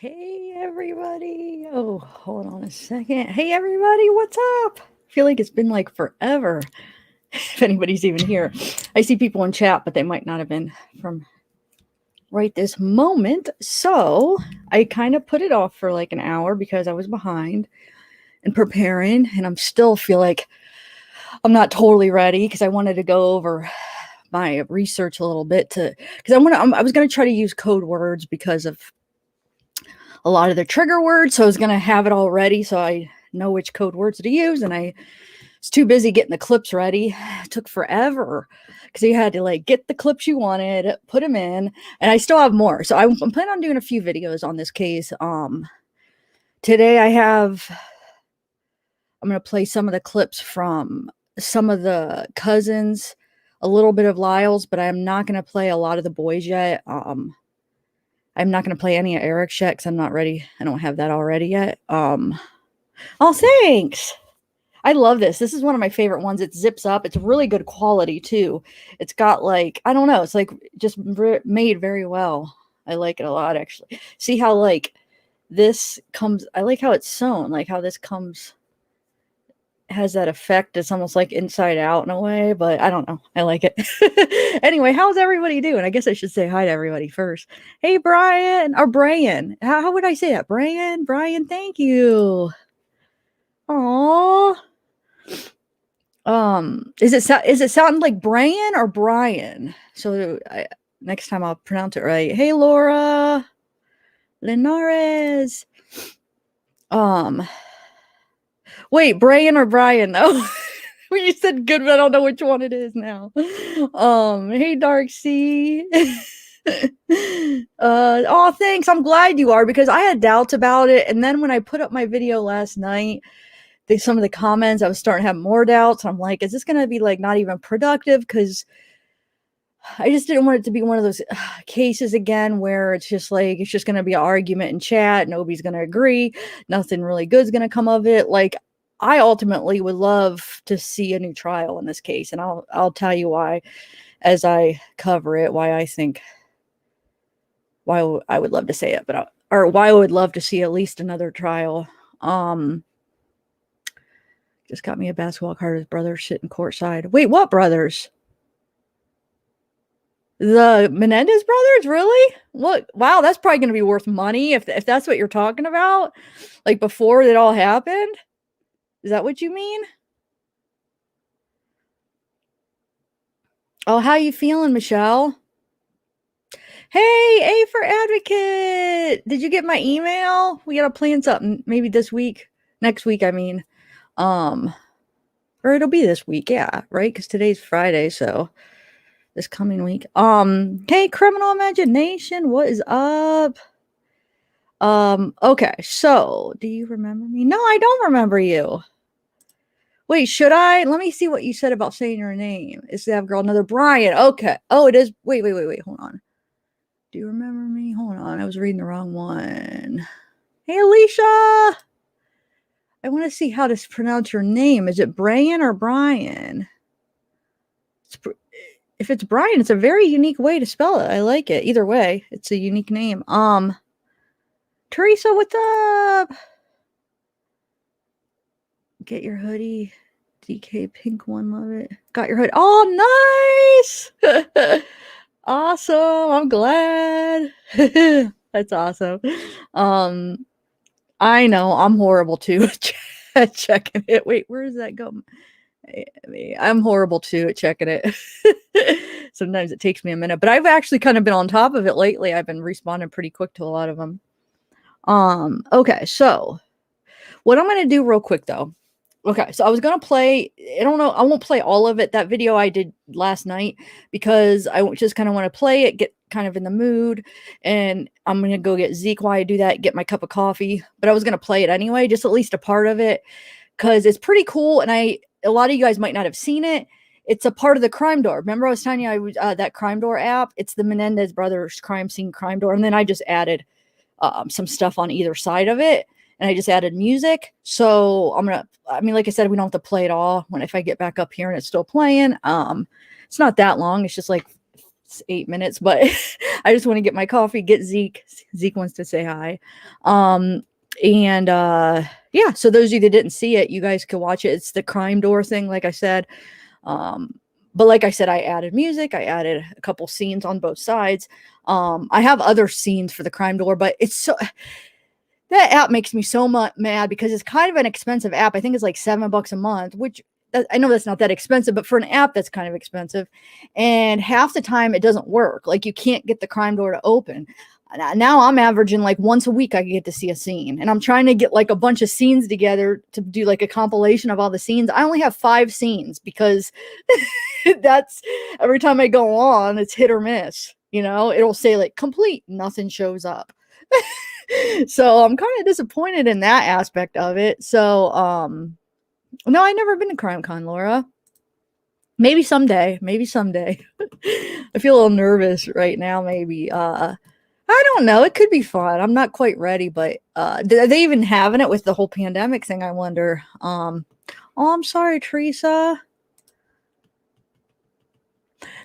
Hey everybody. Oh, hold on a second. Hey everybody, what's up? I feel like it's been like forever. If anybody's even here. I see people in chat, but they might not have been from right this moment. So I kind of put it off for like an hour because I was behind and preparing, and I'm still feel like I'm not totally ready because I wanted to go over my research a little bit because I was gonna try to use code words because of a lot of the trigger words. So I was going to have it all ready so I know which code words to use. And I was too busy getting the clips ready. It took forever because you had to like get the clips you wanted, put them in, and I still have more. So I'm planning on doing a few videos on this case. Today I'm going to play some of the clips from some of the cousins, a little bit of Lyle's, but I'm not going to play a lot of the boys yet. I'm not going to play any of Erik's yet because I'm not ready. I don't have that already yet. Oh, thanks. I love this. This is one of my favorite ones. It zips up. It's really good quality too. It's got like, I don't know. It's like just made very well. I like it a lot actually. See how like this comes, I like how it's sewn, like how this comes, has that effect. It's almost like inside out in a way, but I don't know. I like it. Anyway, how's everybody doing? I guess I should say hi to everybody first. Hey, Brian, or Brian. How would I say that? Brian, thank you. Aww. Is it sounding like Brian or Brian? So next time I'll pronounce it right. Hey, Laura Linares. Wait, Brian or Brian? No. When you said good, but I don't know which one it is now. Hey, Darksea. Oh, thanks. I'm glad you are because I had doubts about it. And then when I put up my video last night, some of the comments, I was starting to have more doubts. I'm like, is this going to be like not even productive? Because I just didn't want it to be one of those cases again where it's just like, it's just going to be an argument in chat. Nobody's going to agree. Nothing really good is going to come of it. Like, I ultimately would love to see a new trial in this case. And I'll tell you why as I cover it, why I would love to say it, or why I would love to see at least another trial. Just got me a basketball card. His brothers sitting courtside. Wait, what brothers? The Menendez brothers? Really? What? Wow, that's probably going to be worth money if that's what you're talking about. Like before it all happened? Is that what you mean? Oh, how you feeling, Michelle? Hey, A for Advocate. Did you get my email? We got to plan something maybe this week. Next week, I mean. Or it'll be this week, yeah, right? Because today's Friday, so this coming week. Hey, Criminal Imagination, what is up? Okay, so do you remember me? No, I don't remember you. Wait, should I? Let me see what you said about saying your name. Is that girl another Brian? Okay. Oh, it is. Wait. Hold on. Do you remember me? Hold on. I was reading the wrong one. Hey, Alicia. I want to see how to pronounce your name. Is it Brian or Brian? If it's Brian, it's a very unique way to spell it. I like it. Either way, it's a unique name. Teresa, what's up? Get your hoodie. DK pink one, love it. Got your hood. Oh, nice. Awesome. I'm glad. That's awesome. I know I'm horrible too at checking it. Wait, where does that go? I'm horrible too at checking it. Sometimes it takes me a minute, but I've actually kind of been on top of it lately. I've been responding pretty quick to a lot of them. Okay, so what I'm going to do real quick though. Okay, so I was going to play, I don't know, I won't play all of it, that video I did last night, because I just kind of want to play it, get kind of in the mood, and I'm going to go get Zeke while I do that, get my cup of coffee, but I was going to play it anyway, just at least a part of it, because it's pretty cool, and a lot of you guys might not have seen it. It's a part of the Crime Door. Remember I was telling you that Crime Door app? It's the Menendez Brothers Crime Scene Crime Door, and then I just added some stuff on either side of it. And I just added music. So like I said, we don't have to play it all if I get back up here and it's still playing. It's not that long. It's just like it's 8 minutes, but I just want to get my coffee, get Zeke. Zeke wants to say hi. And yeah, so those of you that didn't see it, you guys could watch it. It's the crime door thing, like I said. But like I said, I added music, I added a couple scenes on both sides. I have other scenes for the crime door, but it's so that app makes me so mad because it's kind of an expensive app. I think it's like $7 a month, which I know that's not that expensive, but for an app that's kind of expensive. And half the time it doesn't work. Like you can't get the crime door to open. Now I'm averaging like once a week I get to see a scene, and I'm trying to get like a bunch of scenes together to do like a compilation of all the scenes. I only have 5 scenes because that's every time I go on, it's hit or miss. You know, it'll say like complete, nothing shows up. So I'm kind of disappointed in that aspect of it. So no, I've never been to CrimeCon, Laura. Maybe someday. Maybe someday. I feel a little nervous right now. Maybe. I don't know. It could be fun. I'm not quite ready, but are they even having it with the whole pandemic thing? I wonder. Oh, I'm sorry, Teresa.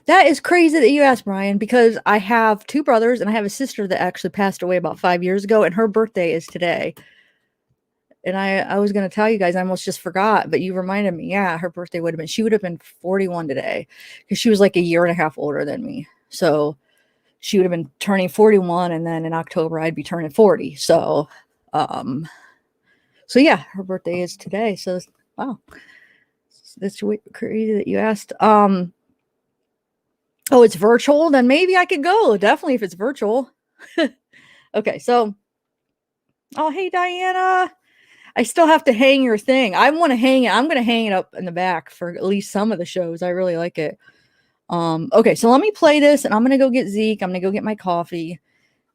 That is crazy that you asked, Brian, because I have 2 brothers and I have a sister that actually passed away about 5 years ago, and her birthday is today. And I was going to tell you guys, I almost just forgot, but you reminded me. Yeah, her birthday would have been, she would have been 41 today because she was like a year and a half older than me. So she would have been turning 41, and then in October I'd be turning 40. So yeah, her birthday is today. So wow, that's crazy that you asked. Oh, it's virtual. Then maybe I could go. Definitely if it's virtual. Okay, so oh hey Diana, I still have to hang your thing. I want to hang it. I'm going to hang it up in the back for at least some of the shows. I really like it. Okay, so let me play this, and I'm going to go get Zeke. I'm going to go get my coffee,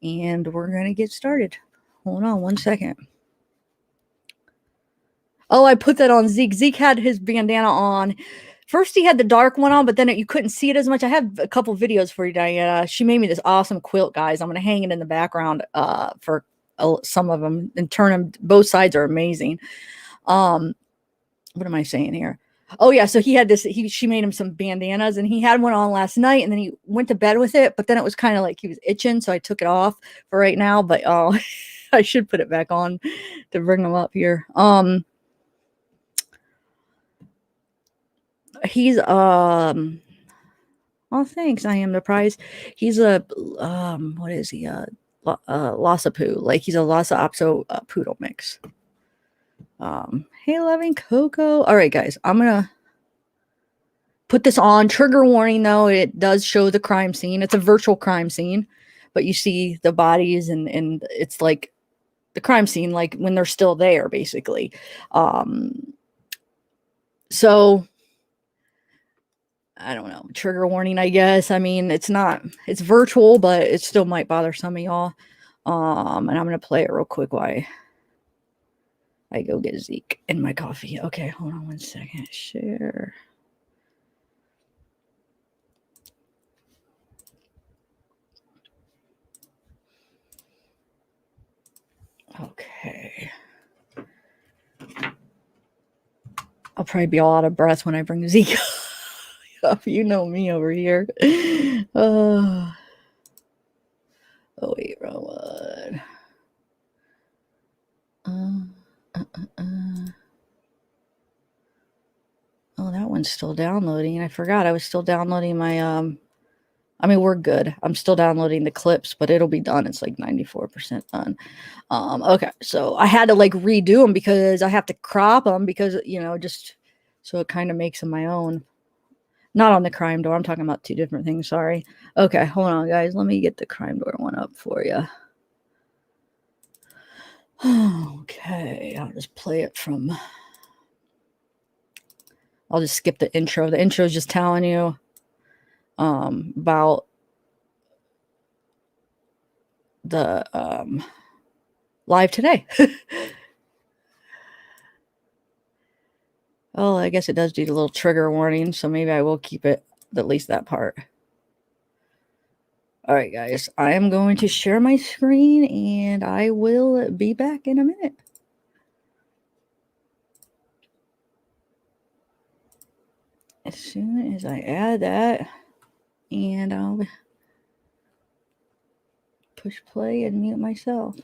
and we're going to get started. Hold on 1 second. Oh, I put that on Zeke. Zeke had his bandana on. First, he had the dark one on, but then you couldn't see it as much. I have a couple videos for you, Diana. She made me this awesome quilt, guys. I'm going to hang it in the background for some of them and turn them. Both sides are amazing. What am I saying here? Oh yeah, so he had this. She made him some bandanas, and he had one on last night, and then he went to bed with it. But then it was kind of like he was itching, so I took it off for right now. But oh, I should put it back on to bring him up here. He's oh thanks. I am the prize. He's a what is he? Lhasa Poo. Like he's a Lhasa Apso poodle mix. Hey, loving Coco. All right, guys, I'm gonna put this on. Trigger warning, though. It does show the crime scene. It's a virtual crime scene, but you see the bodies, and it's like the crime scene, like when they're still there, basically. So I don't know. Trigger warning, I guess. I mean, it's virtual, but it still might bother some of y'all. And I'm gonna play it real quick while I go get Zeke and my coffee. Okay, hold on 1 second. Share. Okay. I'll probably be all out of breath when I bring Zeke up. You know me over here. Oh wait, wrong one. Oh, that one's still downloading. I forgot I was still downloading my I mean, we're good. I'm still downloading the clips, but it'll be done. It's like 94% done. Okay, so I had to like redo them because I have to crop them because, just so it kind of makes them my own. Not on the crime door. I'm talking about 2 different things. Sorry. Okay, hold on, guys. Let me get the crime door one up for you. Okay, I'll just play it from. I'll just skip the intro. The intro is just telling you about the live today. Oh, I guess it does do the little trigger warning, so maybe I will keep it, at least that part. All right, guys, I am going to share my screen, and I will be back in a minute. As soon as I add that, and I'll push play and mute myself.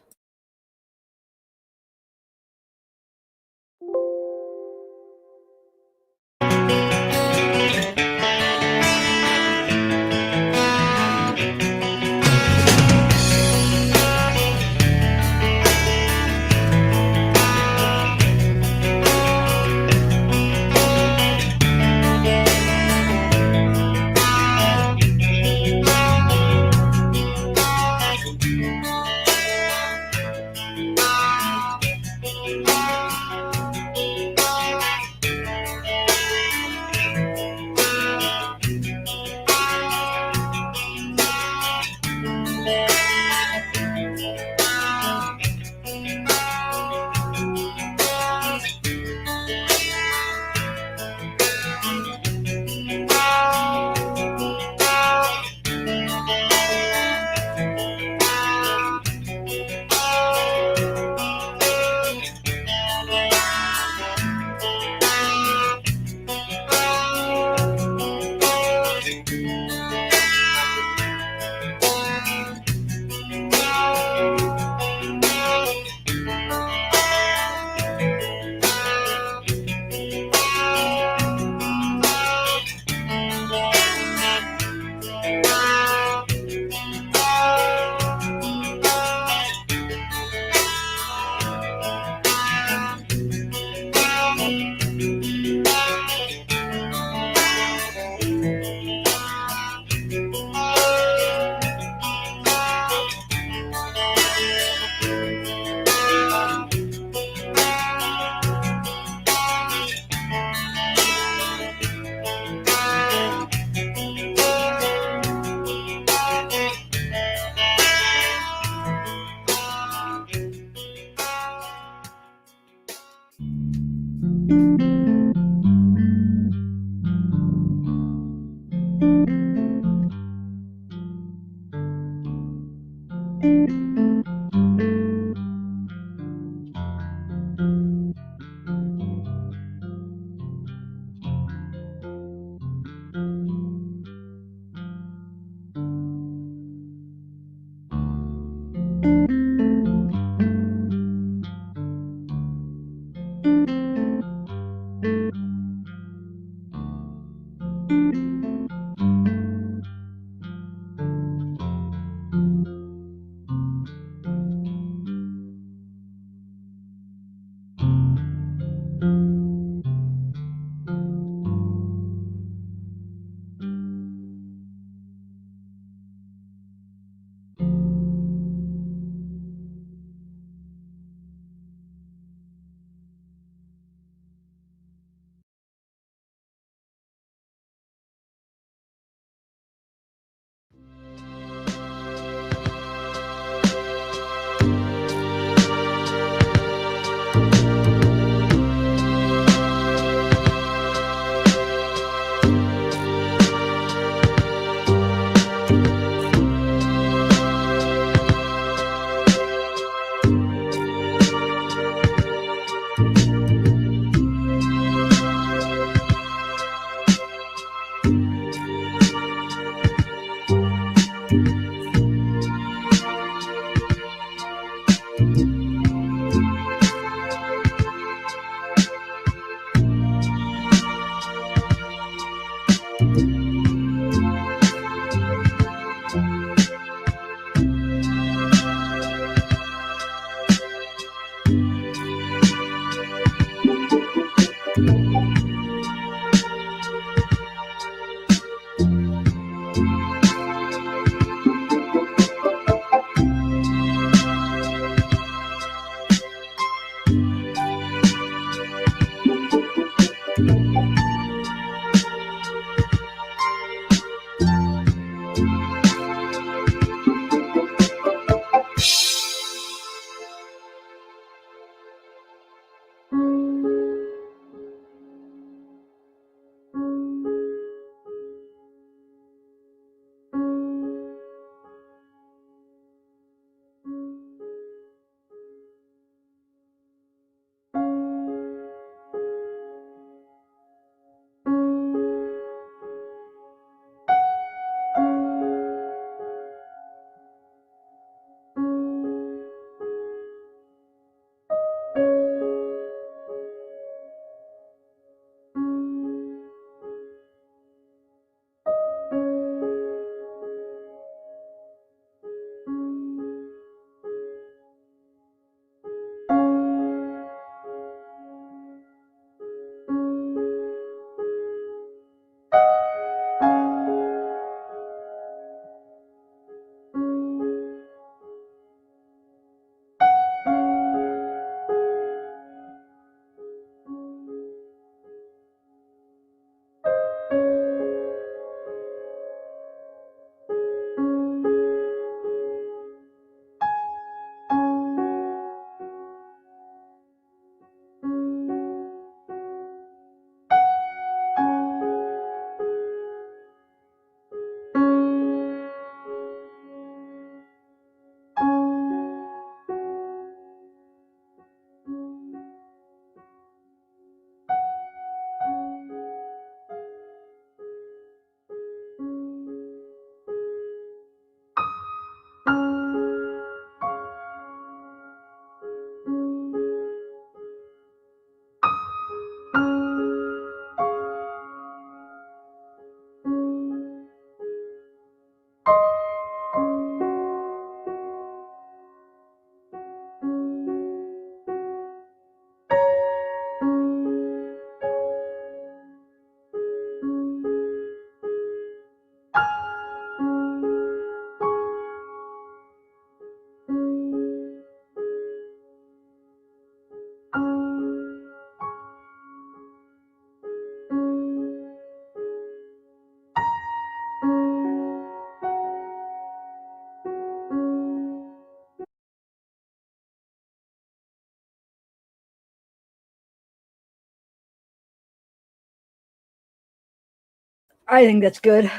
I think that's good.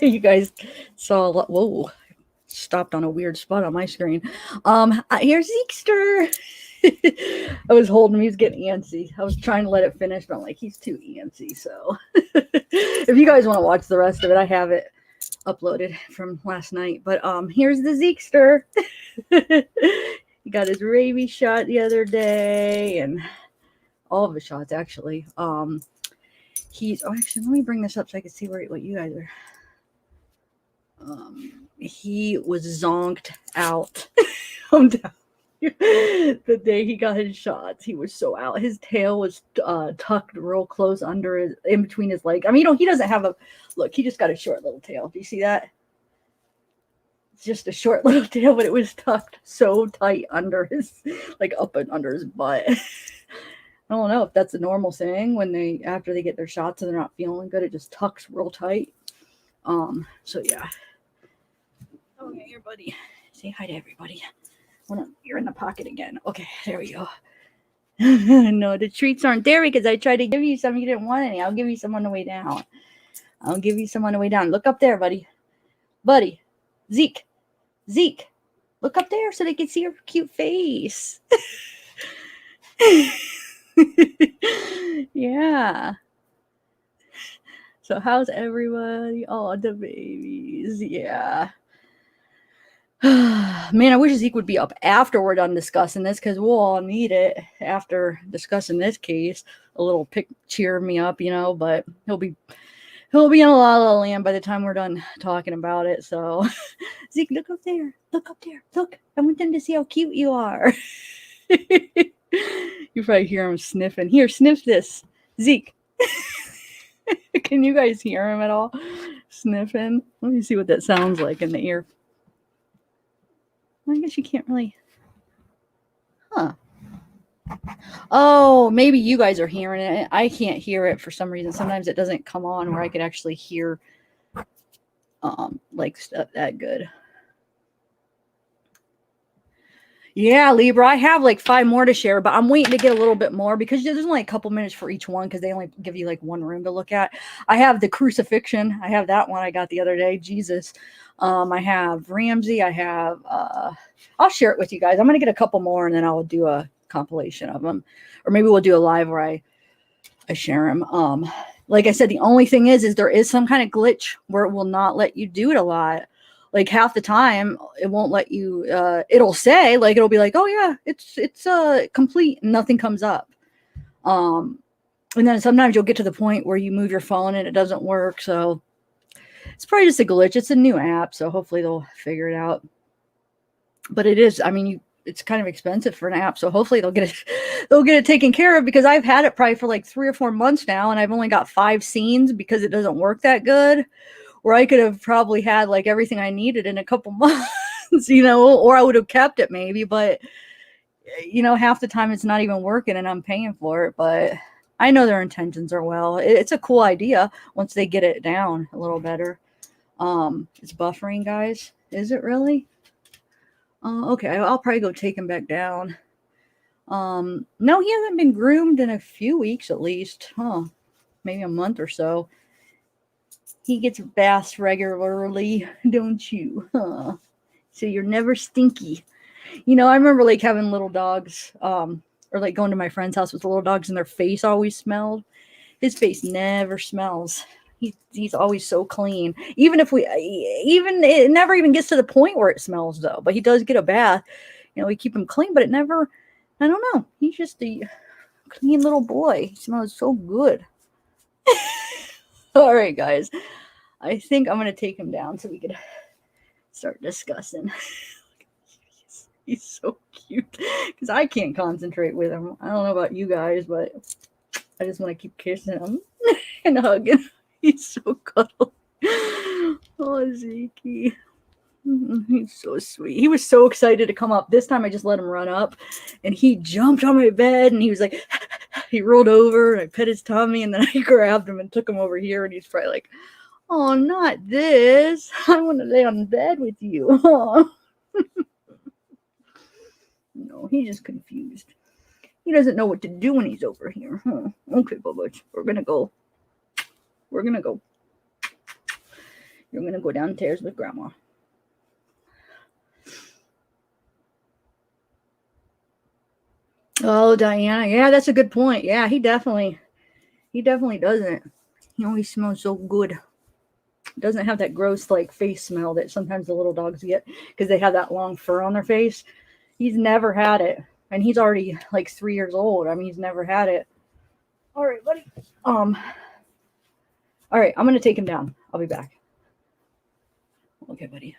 You guys saw a lot. Whoa, stopped on a weird spot on my screen. Here's Zeekster. I was holding him. He was getting antsy. I was trying to let it finish, but I'm like, he's too antsy. So if you guys want to watch the rest of it, I have it uploaded from last night. But here's the Zeekster. He got his rabies shot the other day, and all of his shots actually. He's actually, let me bring this up so I can see what you guys are. He was zonked out. The day he got his shots, he was so out. His tail was tucked real close in between his legs. I mean, he doesn't have look, he just got a short little tail. Do you see that? It's just a short little tail, but it was tucked so tight under his, up and under his butt. I don't know if that's a normal thing when after they get their shots and they're not feeling good, it just tucks real tight. So yeah. Oh yeah, here, buddy. Say hi to everybody. You're in the pocket again. Okay, there we go. No, the treats aren't there because I tried to give you some. You didn't want any. I'll give you some on the way down. Look up there, buddy. Zeke. Look up there so they can see your cute face. Yeah. So how's everybody? Oh, the babies. Yeah. Man, I wish Zeke would be up after we're done discussing this, because we'll all need it after discussing this case. A little cheer me up, but he'll be in a la la land by the time we're done talking about it. So Zeke, look up there. Look. I want them to see how cute you are. You probably hear him sniffing. Here, sniff this. Zeke. Can you guys hear him at all? Sniffing. Let me see what that sounds like in the ear. I guess you can't really. Huh. Oh, maybe you guys are hearing it. I can't hear it for some reason. Sometimes it doesn't come on where I could actually hear stuff that good. Yeah, Libra, I have 5 more to share, but I'm waiting to get a little bit more because there's only a couple minutes for each one because they only give you one room to look at. I have the crucifixion. I have that one I got the other day. Jesus. I have Ramsey. I have, I'll share it with you guys. I'm going to get a couple more and then I'll do a compilation of them. Or maybe we'll do a live where I share them. Like I said, the only thing is there is some kind of glitch where it will not let you do it a lot. Half the time it won't let you, it'll say, it'll be oh yeah, it's complete. Nothing comes up. And then sometimes you'll get to the point where you move your phone and it doesn't work. So it's probably just a glitch. It's a new app. So hopefully they'll figure it out. But it is, it's kind of expensive for an app. So hopefully they'll get it taken care of, because I've had it probably for 3 or 4 months now. And I've only got 5 scenes because it doesn't work that good. Where I could have probably had everything I needed in a couple months, or I would have kept it maybe, but half the time it's not even working and I'm paying for it. But I know their intentions are well. It's a cool idea once they get it down a little better. It's buffering, guys. Is it really? Okay, I'll probably go take him back down. No, he hasn't been groomed in a few weeks at least. Maybe a month or so. He gets baths regularly, don't you? Huh. So you're never stinky. I remember having little dogs, or going to my friend's house with little dogs and their face always smelled. His face never smells. He's always so clean. Even it never even gets to the point where it smells though. But he does get a bath. We keep him clean, but it never, I don't know. He's just a clean little boy. He smells so good. All right, guys. I think I'm going to take him down so we could start discussing. He's so cute because I can't concentrate with him. I don't know about you guys, but I just want to keep kissing him and hugging. He's so cuddly. Oh, Zeke. He's so sweet. He was so excited to come up. This time I just let him run up and he jumped on my bed and he was he rolled over and I pet his tummy and then I grabbed him and took him over here and he's probably oh, not this. I want to lay on the bed with you. Oh. No, he's just confused. He doesn't know what to do when he's over here. Huh. Okay, Bubba. We're going to go. You're going to go downstairs with Grandma. Oh, Diana. Yeah, that's a good point. Yeah, he definitely doesn't. He always smells so good. Doesn't have that gross like face smell that sometimes the little dogs get because they have that long fur on their face. He's never had it, and he's already like 3 years old. I mean, he's never had it. All right, buddy. All right, I'm gonna take him down. I'll be back. Okay, buddy.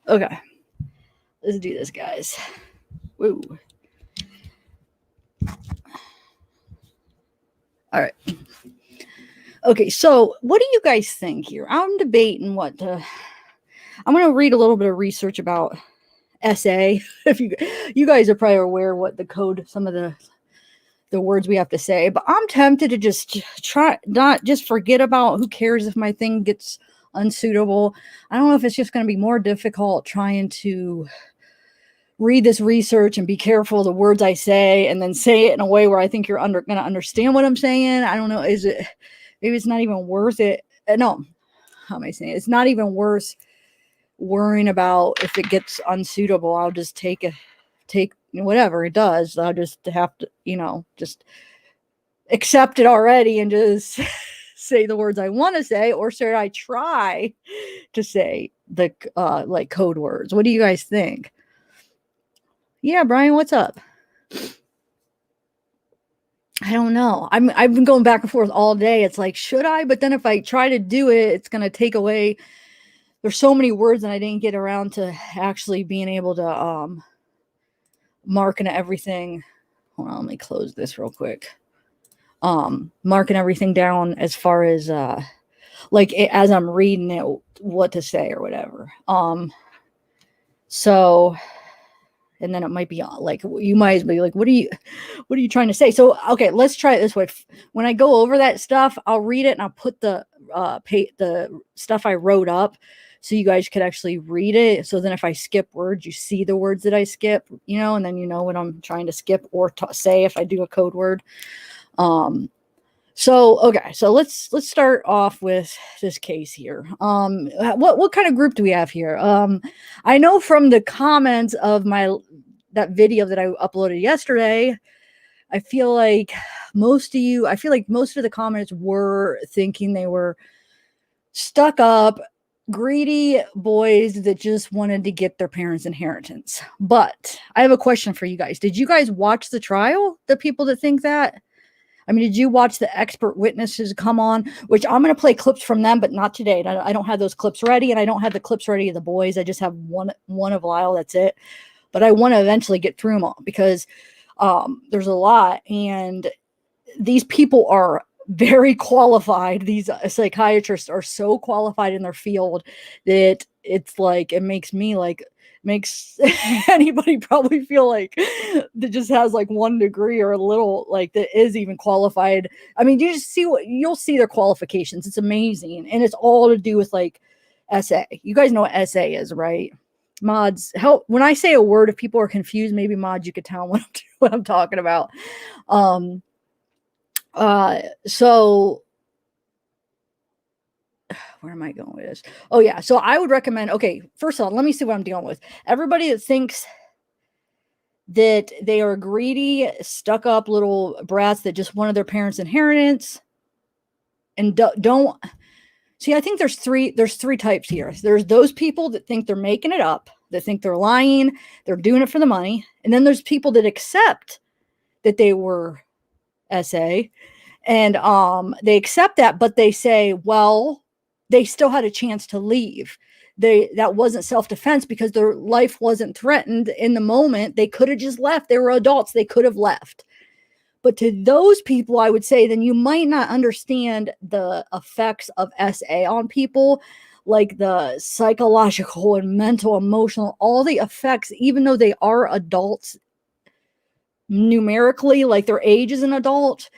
Okay, let's do this, guys. Woo. All right. Okay, so what do you guys think here? I'm debating what to. I'm going to read a little bit of research about SA. If you guys are probably aware what the code, some of the words we have to say, but I'm tempted to just try not just forget about. Who cares if my thing gets unsuitable? I don't know if it's just going to be more difficult trying to read this research and be careful of the words I say and then say it in a way where I think you're going to understand what I'm saying. I don't know. Is it, maybe it's not even worth it. No, how am I saying it? It's not even worth worrying about if it gets unsuitable. I'll just take whatever it does. I'll just have to, just accept it already and just say the words I want to say, or should I try to say the like code words? What do you guys think? Yeah, Brian, what's up? I don't know. I've been going back and forth all day. It's like, should I? But then if I try to do it, it's going to take away. There's so many words, and I didn't get around to actually being able to marking everything. Hold on, let me close this real quick. Marking everything down as far as like as I'm reading it, what to say or whatever. So, and then it might be like, you might be like, what are you trying to say? So, okay, let's try it this way. When I go over that stuff, I'll read it and I'll put the stuff I wrote up so you guys could actually read it. So then if I skip words, you see the words that I skip, and then you know what I'm trying to skip or say if I do a code word. So let's start off with this case here. What kind of group do we have here? I know from the comments of that video that I uploaded yesterday, I feel like most of the comments were thinking they were stuck up, greedy boys that just wanted to get their parents' inheritance. But I have a question for you guys. Did you guys watch the trial? The people that think that? I mean, did you watch the expert witnesses come on? Which I'm going to play clips from them, but not today. I don't have those clips ready, and I don't have the clips ready of the boys. I just have one of Lyle. That's it. But I want to eventually get through them all because there's a lot, and these people are very qualified. These psychiatrists are so qualified in their field that it's like it makes anybody probably feel like that just has like 1 degree or a little like that is even qualified. I mean, you just see you'll see their qualifications. It's amazing, and it's all to do with like SA. You guys know what SA is, right? Mods, help when I say a word. If people are confused, maybe mods, you could tell them what I'm talking about. So where am I going with this? Oh yeah. So I would recommend, okay, first of all, let me see what I'm dealing with. Everybody that thinks that they are greedy, stuck up little brats that just wanted their parents' inheritance and don't see, I think there's three types here. There's those people that think they're making it up, that think they're lying, they're doing it for the money. And then there's people that accept that they were SA and they accept that, but they say, well, they still had a chance to leave. That wasn't self-defense because their life wasn't threatened in the moment. They could have just left. They were adults. They could have left. But to those people, I would say, then you might not understand the effects of SA on people, like the psychological and mental, emotional, all the effects, even though they are adults numerically, like their age is an adult,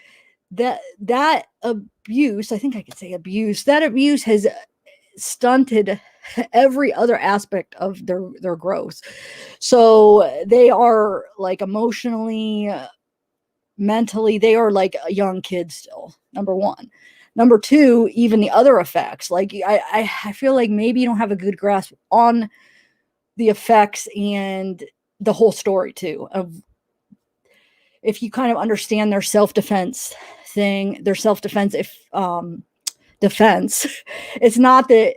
that abuse, I think I could say abuse, that abuse has stunted every other aspect of their growth. So they are like emotionally, mentally, they are like a young kid still, number one. Number two, even the other effects, like I feel like maybe you don't have a good grasp on the effects and the whole story too, of if you kind of understand their self-defense thing, their self-defense, defense, it's not that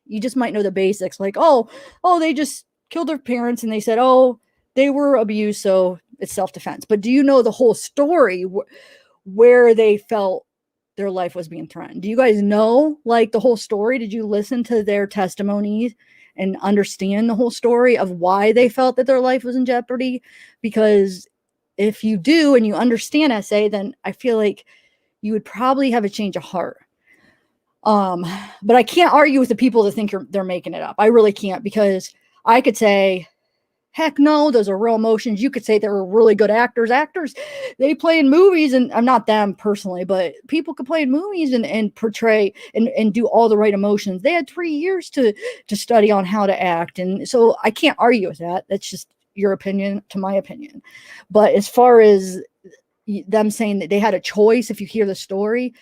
you just might know the basics, like, oh, they just killed their parents and they said, oh, they were abused, so it's self-defense. But do you know the whole story where they felt their life was being threatened? Do you guys know like the whole story? Did you listen to their testimonies and understand the whole story of why they felt that their life was in jeopardy? Because if you do and you understand SA, then I feel like you would probably have a change of heart. But I can't argue with the people that think they're making it up. I really can't, because I could say, heck no, those are real emotions. You could say they were really good actors. Actors, they play in movies, and I'm not them personally, but people could play in movies and portray and do all the right emotions. They had 3 years to study on how to act. And so I can't argue with that. That's just your opinion to my opinion. But as far as them saying that they had a choice, if you hear the story,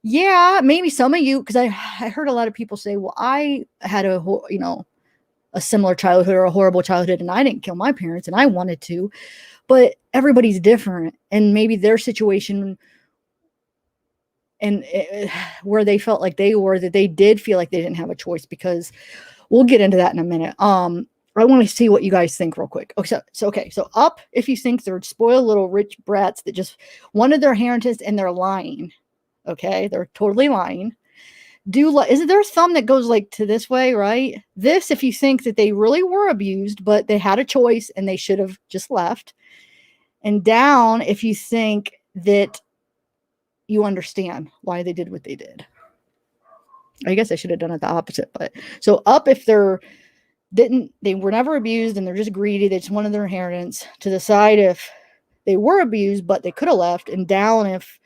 yeah, maybe some of you, because I heard a lot of people say, well, I had a similar childhood or a horrible childhood, and I didn't kill my parents and I wanted to. But everybody's different, and maybe their situation and where they felt like they were, that they did feel like they didn't have a choice, because we'll get into that in a minute. I want to see what you guys think real quick. Okay, so up, if you think they're spoiled little rich brats that just wanted their inheritance and they're lying. Okay, they're totally lying. Is there a thumb that goes like to this way, right? This, if you think that they really were abused, but they had a choice and they should have just left. And down, if you think that you understand why they did what they did. I guess I should have done it the opposite, but so up, if they were never abused and they're just greedy, they just wanted their inheritance. To the side, if they were abused but they could have left. And down, if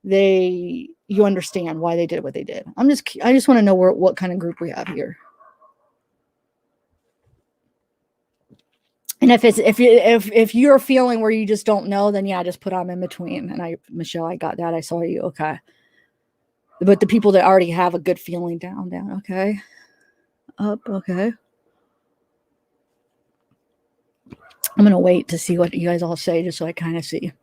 you understand why they did what they did. I just want to know what kind of group we have here. And if you're feeling where you just don't know, then yeah, just put I'm in between. And Michelle, I got that. I saw you. Okay. But the people that already have a good feeling, down. Okay. Up. Okay. I'm going to wait to see what you guys all say, just so I kind of see.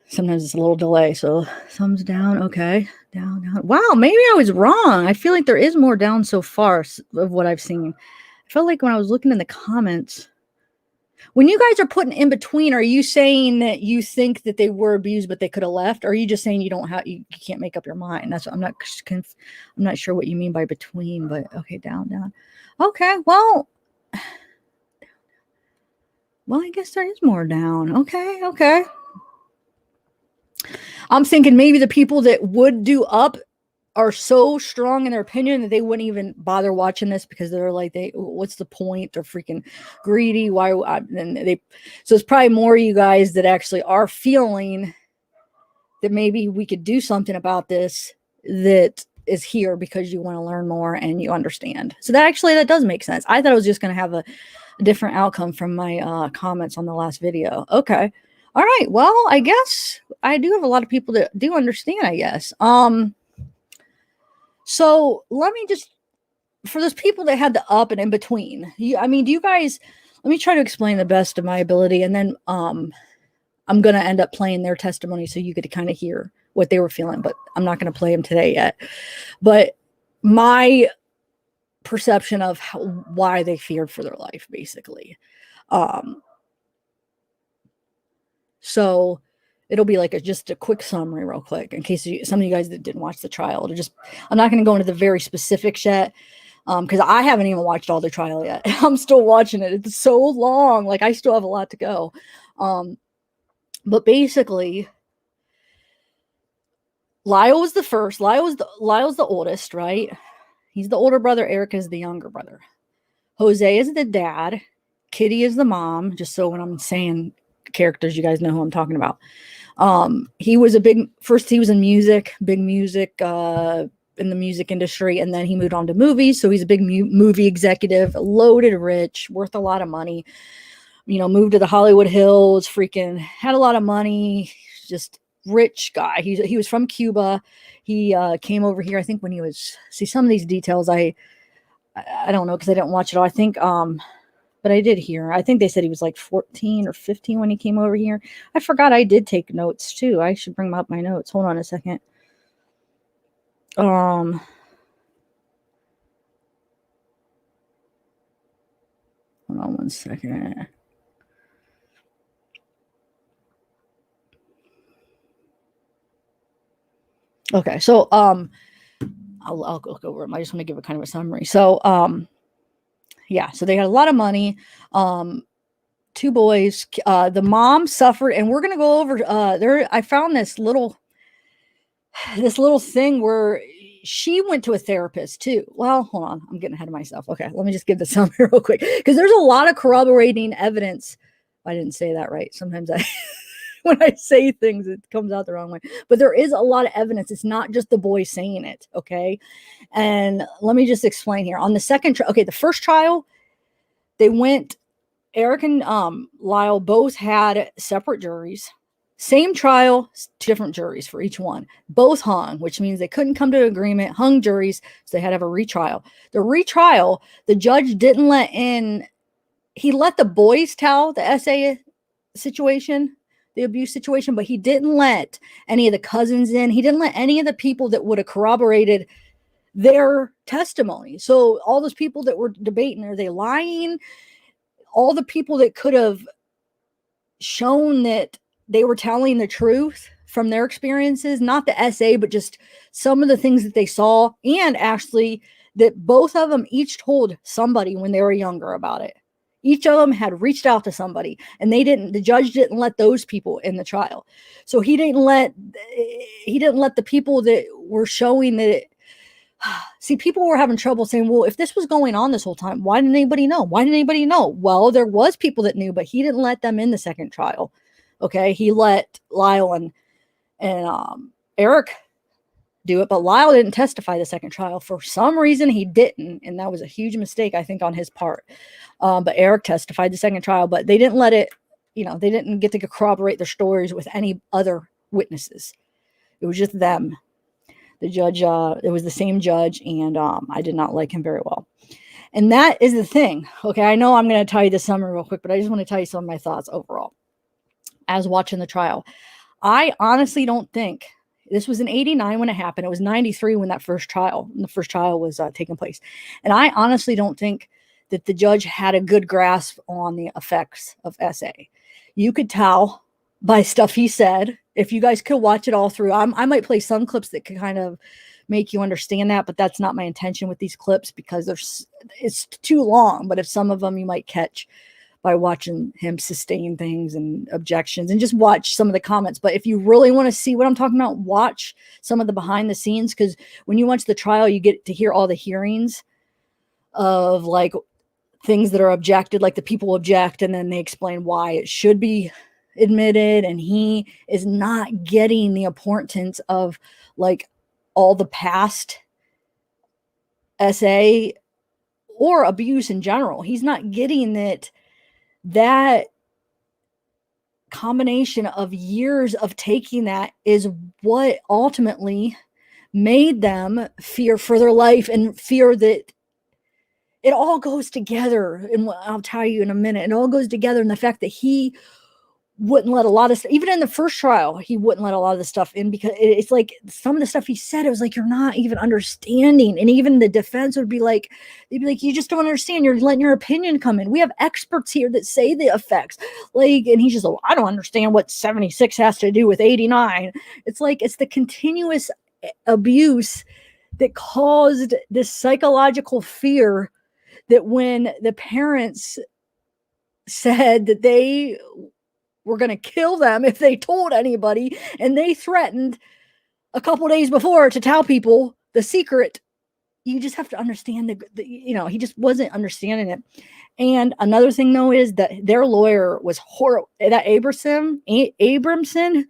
Sometimes it's a little delay. So thumbs down. Okay. Down. Wow. Maybe I was wrong. I feel like there is more down so far of what I've seen. I felt like when I was looking in the comments, when you guys are putting in between, are you saying that you think that they were abused, but they could have left? Or are you just saying you can't make up your mind? That's what I'm not sure what you mean by between, but okay. Down. Okay. Well, I guess there is more down. Okay. I'm thinking maybe the people that would do up are so strong in their opinion that they wouldn't even bother watching this, because they're like, what's the point? They're freaking greedy. So it's probably more you guys that actually are feeling that maybe we could do something about this, that is here because you want to learn more and you understand. So that does make sense. I thought I was just going to have a different outcome from my comments on the last video. Okay. All right. Well, I guess I do have a lot of people that do understand, I guess. So let me just, for those people that had the up and in between, do you guys, let me try to explain the best of my ability, and then I'm going to end up playing their testimony so you get to kind of hear what they were feeling, but I'm not going to play them today yet. But my perception of why they feared for their life, basically. So it'll be like just a quick summary real quick in case some of you guys that didn't watch the trial. I'm not going to go into the very specifics yet, because I haven't even watched all the trial yet. I'm still watching it. It's so long. Like, I still have a lot to go. But basically, Lyle was the first. Lyle's the oldest, right? He's the older brother. Erik is the younger brother. Jose is the dad. Kitty is the mom. Just so when I'm saying characters, you guys know who I'm talking about. He was he was in music, big music, in the music industry, and then he moved on to movies. So he's a big movie executive, loaded rich, worth a lot of money. Moved to the Hollywood Hills, freaking had a lot of money, just rich guy. He was from Cuba. He came over here, I think, when he was, see, some of these details I don't know because I didn't watch it all. I think but I did hear, I think they said he was like 14 or 15 when he came over here. I forgot I did take notes too. I should bring up my notes. Hold on a second. Hold on one second. Okay, so I'll go over them. I just want to give a kind of a summary. So yeah, so they had a lot of money. Two boys. The mom suffered, and we're gonna go over there. I found this little thing where she went to a therapist too. Well, hold on, I'm getting ahead of myself. Okay, let me just give the summary real quick, because there's a lot of corroborating evidence. I didn't say that right. Sometimes when I say things, it comes out the wrong way. But there is a lot of evidence. It's not just the boy saying it, okay? And let me just explain here. On the second trial, okay, the first trial, they went, Erik and Lyle both had separate juries. Same trial, different juries for each one. Both hung, which means they couldn't come to an agreement, hung juries, so they had to have a retrial. The retrial, the judge didn't let in, he let the boys tell the SA situation, the abuse situation, but he didn't let any of the cousins in. He didn't let any of the people that would have corroborated their testimony. So all those people that were debating, are they lying? All the people that could have shown that they were telling the truth from their experiences, not the SA, but just some of the things that they saw, and actually that both of them each told somebody when they were younger about it. Each of them had reached out to somebody, and the judge didn't let those people in the trial. So he didn't let the people that were showing that see, people were having trouble saying, well, if this was going on this whole time, why didn't anybody know? Why didn't anybody know? Well, there was people that knew, but he didn't let them in the second trial. Okay. He let Lyle and Erik do it, but Lyle didn't testify the second trial. For some reason, he didn't. And that was a huge mistake, I think, on his part. But Erik testified the second trial, but they didn't let it, they didn't get to corroborate their stories with any other witnesses. It was just them. The judge, it was the same judge, and I did not like him very well. And that is the thing. Okay, I know I'm going to tell you the summary real quick, but I just want to tell you some of my thoughts overall as watching the trial. I honestly don't think, this was in 89 when it happened. It was 93 when the first trial was taking place. And I honestly don't think that the judge had a good grasp on the effects of SA. You could tell by stuff he said. If you guys could watch it all through, I might play some clips that could kind of make you understand that, but that's not my intention with these clips, because it's too long. But if some of them you might catch by watching him sustain things and objections, and just watch some of the comments. But if you really want to see what I'm talking about, watch some of the behind the scenes, because when you watch the trial, you get to hear all the hearings of like things that are objected, like the people object, and then they explain why it should be admitted, and he is not getting the importance of like all the past SA or abuse in general. He's not getting that combination of years of taking that is what ultimately made them fear for their life and fear that it all goes together. And I'll tell you in a minute, it all goes together in the fact that he wouldn't let a lot of stuff, even in the first trial, he wouldn't let a lot of the stuff in because it's like some of the stuff he said, it was like, you're not even understanding. And even the defense would be like, they'd be like, you just don't understand. You're letting your opinion come in. We have experts here that say the effects. Like, and he's just like, I don't understand what 76 has to do with 89. It's like, it's the continuous abuse that caused this psychological fear that when the parents said that they were going to kill them if they told anybody, and they threatened a couple days before to tell people the secret, you just have to understand he just wasn't understanding it. And another thing though is that their lawyer was horrible. That Abramson,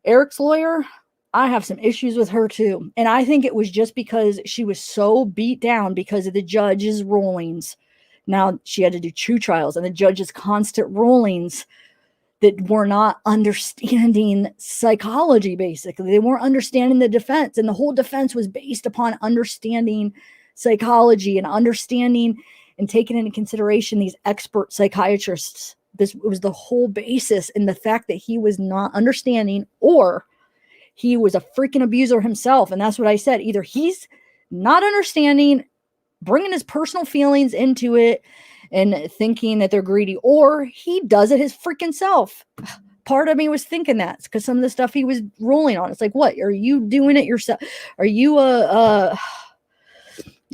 Erik's lawyer, I have some issues with her too. And I think it was just because she was so beat down because of the judge's rulings. Now she had to do 2 trials, and the judge's constant rulings that were not understanding psychology. Basically, they weren't understanding the defense, and the whole defense was based upon understanding psychology and understanding and taking into consideration these expert psychiatrists. This was the whole basis, in the fact that he was not understanding, or he was a freaking abuser himself. And that's what I said. Either he's not understanding, bringing his personal feelings into it and thinking that they're greedy, or he does it his freaking self. Part of me was thinking that because some of the stuff he was ruling on, it's like, what, are you doing it yourself? Are you I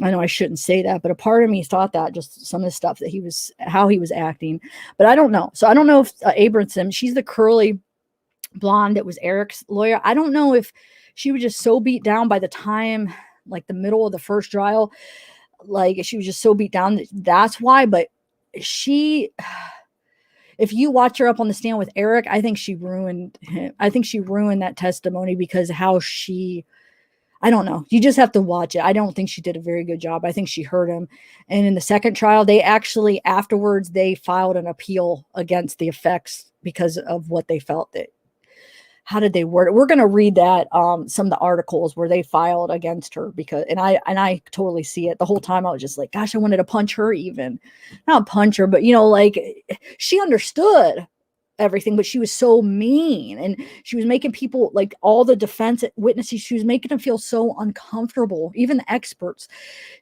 know I shouldn't say that, but a part of me thought that, just some of the stuff that how he was acting. But I don't know. So I don't know if Abramson, she's the curly blonde that was Erik's lawyer. I don't know if she was just so beat down by the time, like the middle of the first trial, like she was just so beat down that's why. But if you watch her up on the stand with Erik, I think she ruined him. I think she ruined that testimony because I don't know. You just have to watch it. I don't think she did a very good job. I think she hurt him. And in the second trial, they actually afterwards, they filed an appeal against the effects because of what they felt that. How did they word it? We're going to read that, some of the articles where they filed against her and I totally see it. The whole time I was just like, gosh, I wanted to punch her, even not punch her, but like she understood everything, but she was so mean, and she was making people, like all the defense witnesses, she was making them feel so uncomfortable. Even the experts,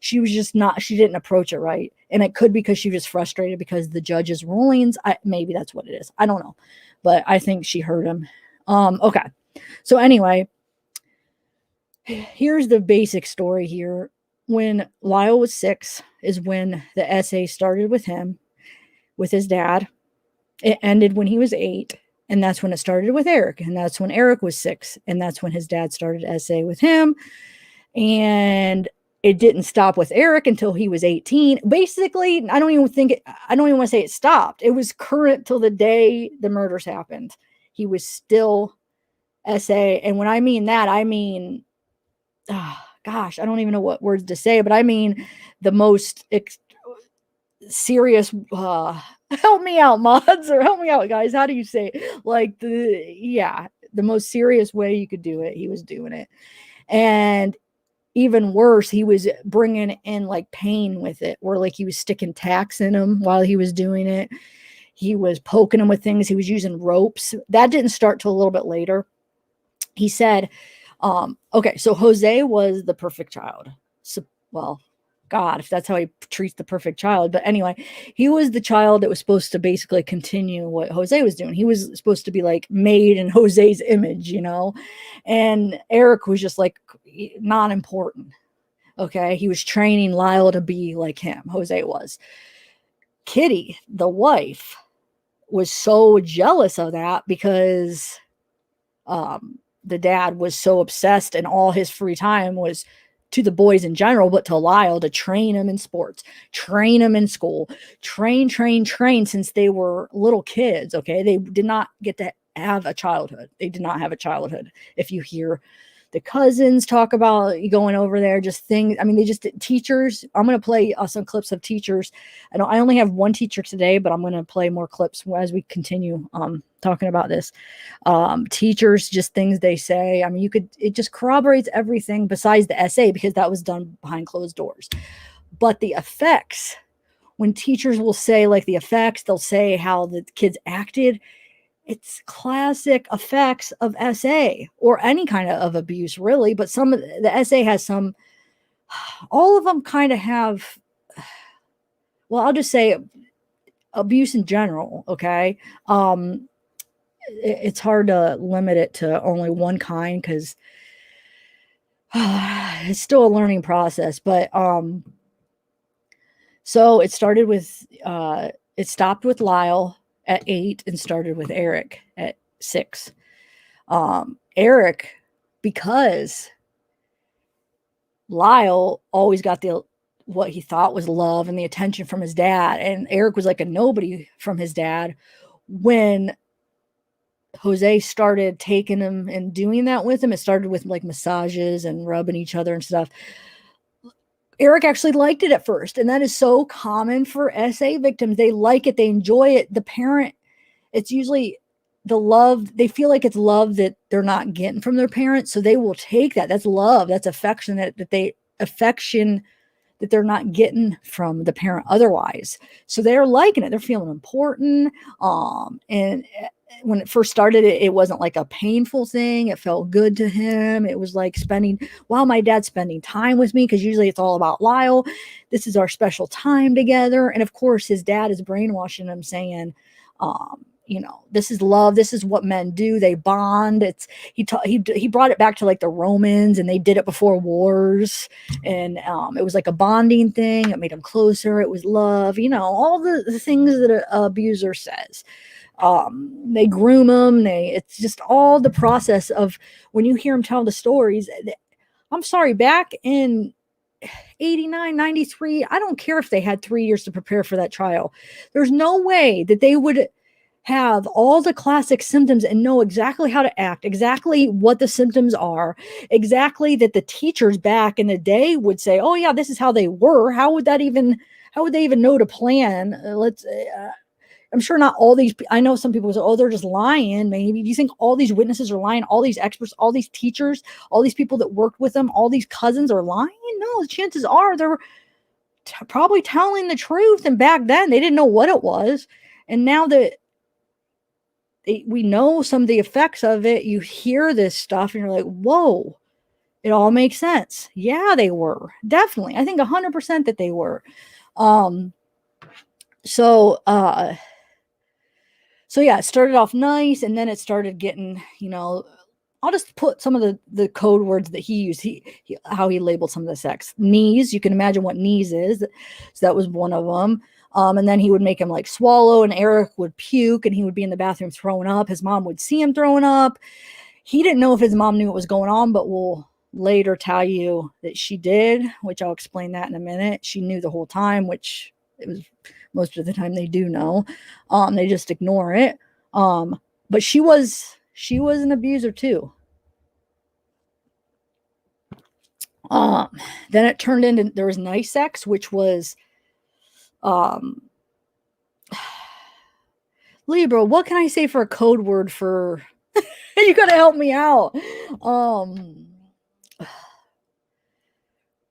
she didn't approach it right. And it could be because she was frustrated because the judge's rulings. Maybe that's what it is. I don't know, but I think she hurt him. Okay. So anyway, here's the basic story here. When Lyle was 6 is when the essay started with him, with his dad. It ended when he was 8. And that's when it started with Erik. And that's when Erik was 6. And that's when his dad started essay with him. And it didn't stop with Erik until he was 18. Basically, I don't even want to say it stopped. It was current till the day the murders happened. He was still essay. And when I mean that, I mean, gosh, I don't even know what words to say, but I mean the most serious, help me out, mods, or help me out, guys. How do you say it? Like the most serious way you could do it, he was doing it. And even worse, he was bringing in like pain with it, where like he was sticking tacks in him while he was doing it. He was poking him with things. He was using ropes. That didn't start till a little bit later. He said, okay, so Jose was the perfect child. So, well, God, if that's how he treats the perfect child. But anyway, he was the child that was supposed to basically continue what Jose was doing. He was supposed to be like made in Jose's image, and Erik was just like not important. Okay. He was training Lyle to be like him. Jose was. Kitty, the wife, was so jealous of that because the dad was so obsessed, and all his free time was to the boys in general, but to Lyle, to train him in sports, train him in school, train since they were little kids. Okay. They did not get to have a childhood. They did not have a childhood. If you hear The cousins talk about going over there, just things. I mean, they just teachers. I'm going to play some clips of teachers. I only have one teacher today, but I'm going to play more clips as we continue talking about this. Teachers, just things they say. I mean, it just corroborates everything besides the essay, because that was done behind closed doors. But the effects, when teachers will say like the effects, they'll say how the kids acted. It's classic effects of SA or any kind of abuse, really. But some of the SA has some, all of them kind of have, well, I'll just say abuse in general. Okay. It's hard to limit it to only one kind, because it's still a learning process. But so it started with, it stopped with Lyle at 8 and started with Erik at 6. Erik, because Lyle always got what he thought was love and the attention from his dad, and Erik was like a nobody from his dad. When Jose started taking him and doing that with him, it started with like massages and rubbing each other and stuff. Erik actually liked it at first, and that is so common for SA victims. They like it, they enjoy it. The parent, it's usually the love, they feel like it's love that they're not getting from their parents, so they will take that. That's love, that's affection affection that they're not getting from the parent otherwise. So they're liking it, they're feeling important. And when it first started, it wasn't like a painful thing. It felt good to him. It was like my dad's spending time with me, because usually it's all about Lyle. This is our special time together. And of course, his dad is brainwashing him, saying, this is love. This is what men do. They bond. He brought it back to like the Romans, and they did it before wars. And it was like a bonding thing. It made them closer. It was love. All the things that an abuser says. They groom them. It's just all the process of when you hear them tell the stories. I'm sorry, back in 89, 93, I don't care if they had 3 years to prepare for that trial. There's no way that they would have all the classic symptoms and know exactly how to act, exactly what the symptoms are, exactly that the teachers back in the day would say, oh yeah, this is how they were. How would they even know to plan? I'm sure not all these, I know some people say, oh, they're just lying. Maybe. Do you think all these witnesses are lying? All these experts, all these teachers, all these people that worked with them, all these cousins are lying? No, the chances are they're probably telling the truth. And back then they didn't know what it was. And now that we know some of the effects of it, you hear this stuff and you're like, whoa, it all makes sense. Yeah, they were. Definitely. I think 100% that they were. So yeah, it started off nice, and then it started getting, I'll just put some of the code words that he used, how he labeled some of the sex. Knees, you can imagine what knees is. So that was one of them. And then he would make him like swallow, and Erik would puke, and he would be in the bathroom throwing up. His mom would see him throwing up. He didn't know if his mom knew what was going on, but we'll later tell you that she did, which I'll explain that in a minute. She knew the whole time, which it was most of the time they do know. They just ignore it. But she was an abuser too. Then it turned into, there was nice sex, which was Libra, what can I say for a code word for you gotta help me out.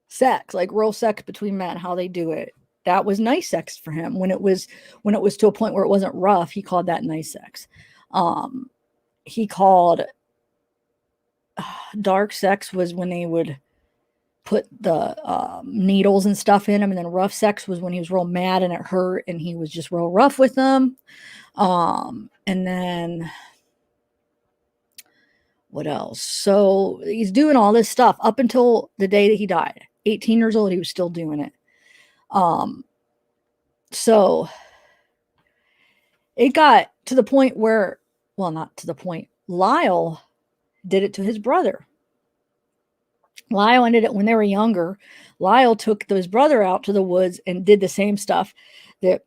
Sex, like real sex between men, how they do it. That was nice sex for him. When it was to a point where it wasn't rough, he called that nice sex. He called dark sex was when they would put the needles and stuff in him, and then rough sex was when he was real mad and it hurt and he was just real rough with them. And then what else? So he's doing all this stuff up until the day that he died. 18 years old, he was still doing it. So it got to the point where, well, not to the point, Lyle did it to his brother. Lyle ended it when they were younger. Lyle took his brother out to the woods and did the same stuff that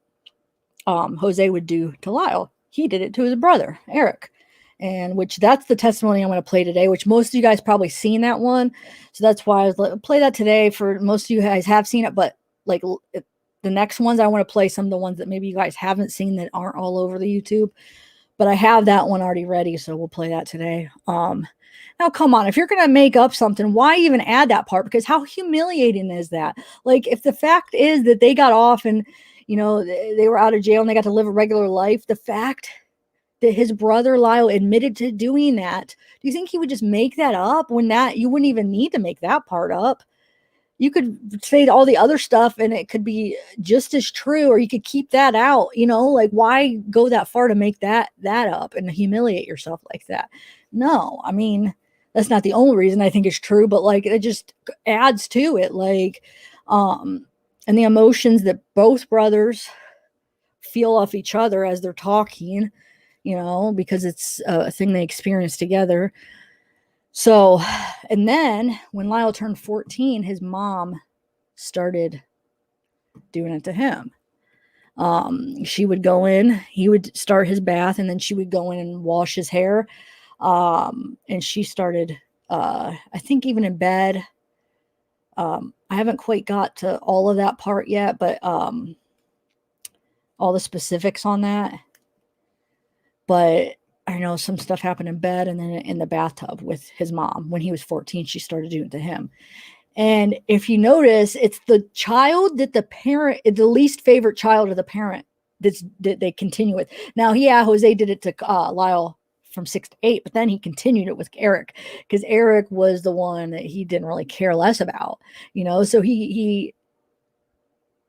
Jose would do to Lyle. He did it to his brother, Erik. and which that's the testimony I'm going to play today, which most of you guys probably seen that one. So that's why I was play that today. For most of you guys have seen it, but like the next ones, I want to play some of the ones that maybe you guys haven't seen that aren't all over the YouTube. But I have that one already ready, so we'll play that today. Now, come on, if you're going to make up something, why even add that part? Because how humiliating is that? Like, if the fact is that they got off and, you know, they were out of jail and they got to live a regular life, the fact that his brother Lyle admitted to doing that, do you think he would just make that up when that you wouldn't even need to make that part up? You could say all the other stuff and it could be just as true, or you could keep that out, you know, like why go that far to make that up and humiliate yourself like that? No, I mean, that's not the only reason I think it's true, but like it just adds to it. Like, and the emotions that both brothers feel off each other as they're talking, you know, because it's a thing they experience together. So, and then when Lyle turned 14, his mom started doing it to him. She would go in, he would start his bath, and then she would go in and wash his hair. And she started, I think even in bed. I haven't quite got to all of that part yet, but all the specifics on that. But I know some stuff happened in bed and then in the bathtub with his mom. When he was 14, she started doing it to him. And if you notice, it's the child that the parent, the least favorite child of the parent that they continue with. Now, yeah, Jose did it to Lyle from 6 to 8, but then he continued it with Erik, because Erik was the one that he didn't really care less about, you know. So he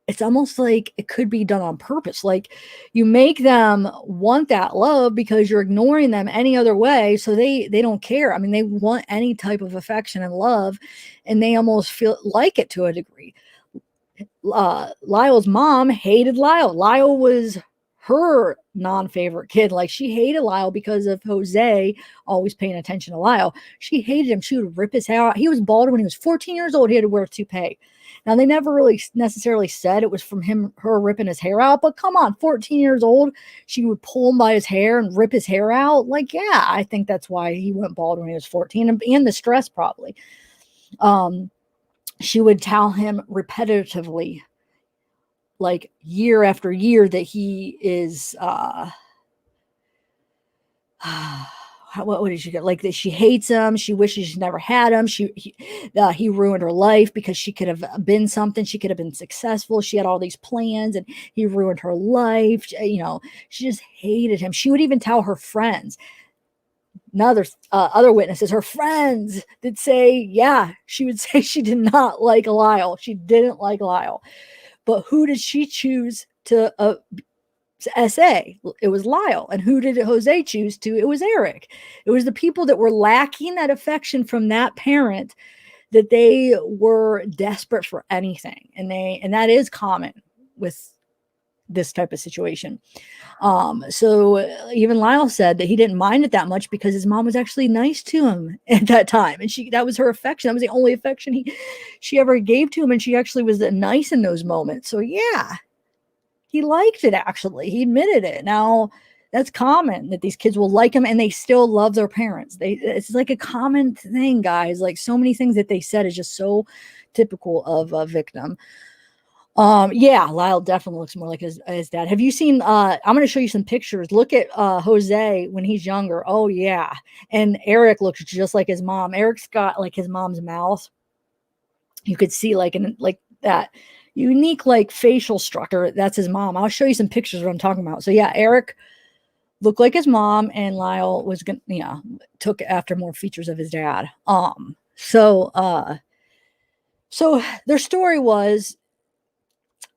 it's almost like it could be done on purpose. Like you make them want that love because you're ignoring them any other way. So they don't care. I mean, they want any type of affection and love, and they almost feel like it to a degree. Lyle's mom hated Lyle. Lyle was her non-favorite kid. Like she hated Lyle because of Jose always paying attention to Lyle. She hated him. She would rip his hair out. He was bald when he was 14 years old. He had to wear a toupee. Now, they never really necessarily said it was from her ripping his hair out, but come on, 14 years old, she would pull him by his hair and rip his hair out. Like, yeah, I think that's why he went bald when he was 14, and the stress probably. She would tell him repetitively, like year after year, that he is, what did she get? Like that she hates him. She wishes she never had him. He ruined her life because she could have been something. She could have been successful. She had all these plans and he ruined her life. You know, she just hated him. She would even tell her friends, other witnesses, her friends that say, yeah, she would say she did not like Lyle. She didn't like Lyle. But who did she choose to SA? It was Lyle. And who did Jose choose to? It was Erik. It was the people that were lacking that affection from that parent, that they were desperate for anything. And that is common with this type of situation. So even Lyle said that he didn't mind it that much because his mom was actually nice to him at that time. And that was her affection. That was the only affection she ever gave to him. And she actually was nice in those moments. So yeah, he liked it, actually. He admitted it. Now, that's common that these kids will like him and they still love their parents. It's like a common thing, guys. Like so many things that they said is just so typical of a victim. Yeah, Lyle definitely looks more like his dad. Have you seen, I'm going to show you some pictures. Look at Jose when he's younger. Oh, yeah. And Erik looks just like his mom. Erik's got like his mom's mouth. You could see like that unique like facial structure. That's his mom. I'll show you some pictures of what I'm talking about. So yeah, Erik looked like his mom, and Lyle was took after more features of his dad. So their story was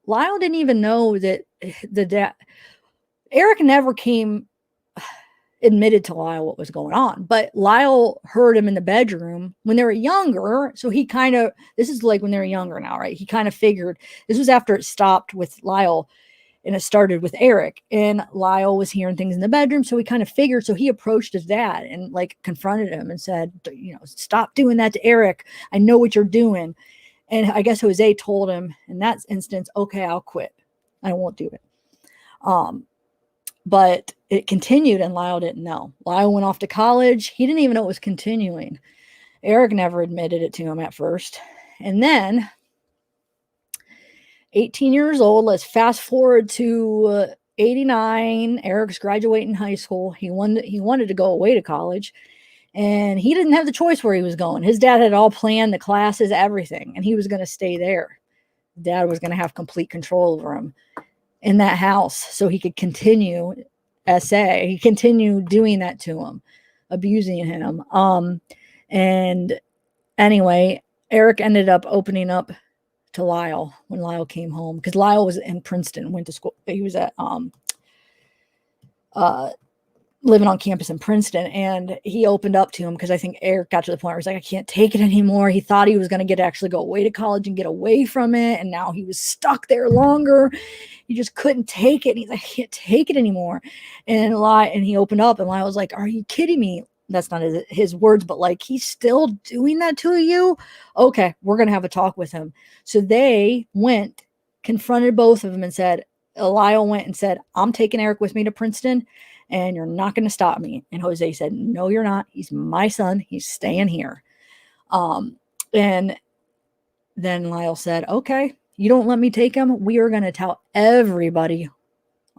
Lyle didn't even know that the dad, Erik never admitted to Lyle what was going on, but Lyle heard him in the bedroom when they were younger. So he this is like when they were younger now, right? He kind of figured, this was after it stopped with Lyle and it started with Erik, and Lyle was hearing things in the bedroom. So he kind of figured, so he approached his dad and like confronted him and said, stop doing that to Erik. I know what you're doing. And I guess Jose told him in that instance, okay, I'll quit. I won't do it. But it continued, and Lyle didn't know. Lyle went off to college. He didn't even know it was continuing. Erik never admitted it to him at first. And then, 18 years old, let's fast forward to 89. Erik's graduating high school. He wanted to go away to college, and he didn't have the choice where he was going. His dad had all planned, the classes, everything, and he was going to stay there. Dad was going to have complete control over him in that house so he could continue SA. He continued doing that to him, abusing him. And anyway, Erik ended up opening up to Lyle when Lyle came home, because Lyle was in Princeton, went to school. He was at living on campus in Princeton, and he opened up to him because I think Erik got to the point where he's like, I can't take it anymore. He thought he was going to actually go away to college and get away from it, and now he was stuck there longer. He just couldn't take it. He's like, I can't take it anymore. And he opened up, and Lyle was like, are you kidding me? That's not his words, but like, he's still doing that to you? Okay, we're going to have a talk with him. So they went, confronted both of them, and said, Lyle went and said, I'm taking Erik with me to Princeton, and you're not going to stop me. And Jose said, no, you're not. He's my son. He's staying here. And then Lyle said, okay, you don't let me take him. We are going to tell everybody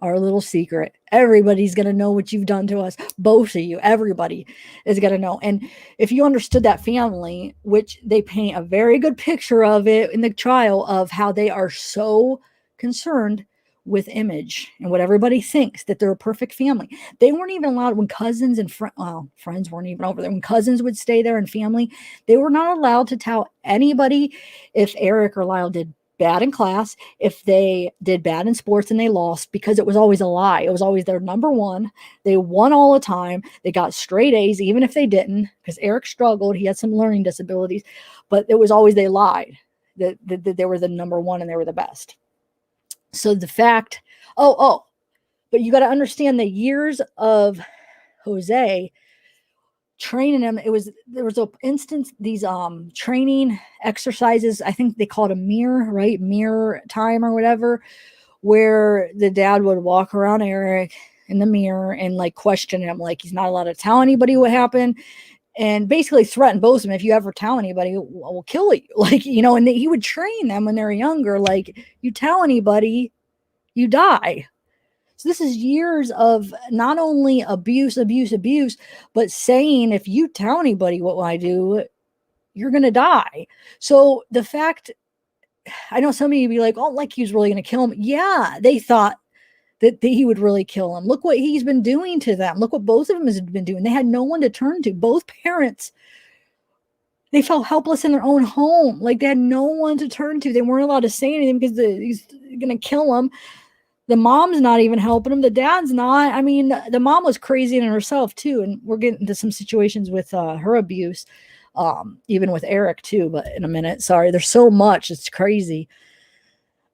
our little secret. Everybody's going to know what you've done to us. Both of you, everybody is going to know. And if you understood that family, which they paint a very good picture of it in the trial, of how they are so concerned with image and what everybody thinks, that they're a perfect family. They weren't even allowed, when cousins and friends weren't even over there, when cousins would stay there and family, they were not allowed to tell anybody if Erik or Lyle did bad in class, if they did bad in sports and they lost, because it was always a lie. It was always their number one. They won all the time. They got straight A's, even if they didn't, because Erik struggled. He had some learning disabilities, but it was always, they lied that they were the number one and they were the best. So the fact, but you got to understand the years of Jose training him. There was an instance, these training exercises, I think they called a mirror time or whatever, where the dad would walk around Erik in the mirror and like question him, like he's not allowed to tell anybody what happened, and basically threaten both of them, if you ever tell anybody, we'll kill you. Like, and he would train them when they were younger, like, you tell anybody, you die. So this is years of not only abuse, but saying, if you tell anybody what I do, you're going to die. So the fact, I know some of you be like, oh, like he was really going to kill him. Yeah, they thought that he would really kill him. Look what he's been doing to them. Look what both of them has been doing. They had no one to turn to. Both parents, they felt helpless in their own home. Like they had no one to turn to. They weren't allowed to say anything because he's going to kill them. The mom's not even helping him. The dad's not. I mean, the mom was crazy in herself too. And we're getting into some situations with her abuse, even with Erik too, but in a minute. Sorry, there's so much. It's crazy.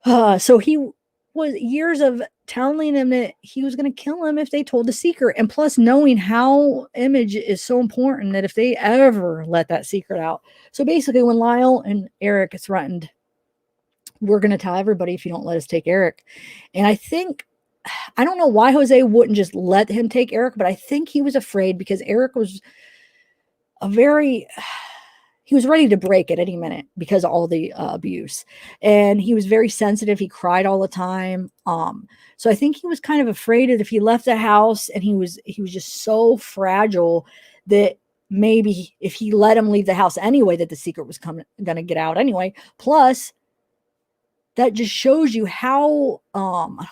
So he was years of telling him that he was going to kill him if they told the secret. And plus knowing how image is so important, that if they ever let that secret out. So basically when Lyle and Erik threatened, we're going to tell everybody if you don't let us take Erik. And I don't know why Jose wouldn't just let him take Erik, but I think he was afraid because Erik was he was ready to break at any minute because of all the abuse. And he was very sensitive. He cried all the time. So I think he was kind of afraid that if he left the house, and he was just so fragile that maybe if he let him leave the house anyway, that the secret was going to get out anyway. Plus, that just shows you how,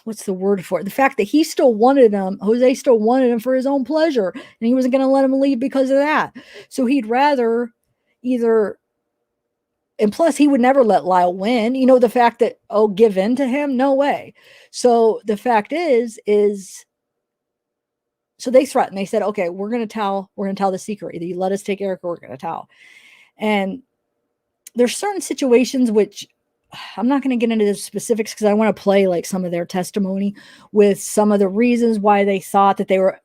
what's the word for it? The fact that he still wanted him, Jose still wanted him for his own pleasure, and he wasn't going to let him leave because of that. So he'd rather either, and plus he would never let Lyle win. The fact that, give in to him? No way. So the fact is, so they threatened. They said, okay, we're going to tell the secret. Either you let us take Erik or we're going to tell. And there's certain situations which, I'm not going to get into the specifics because I want to play like some of their testimony with some of the reasons why they thought that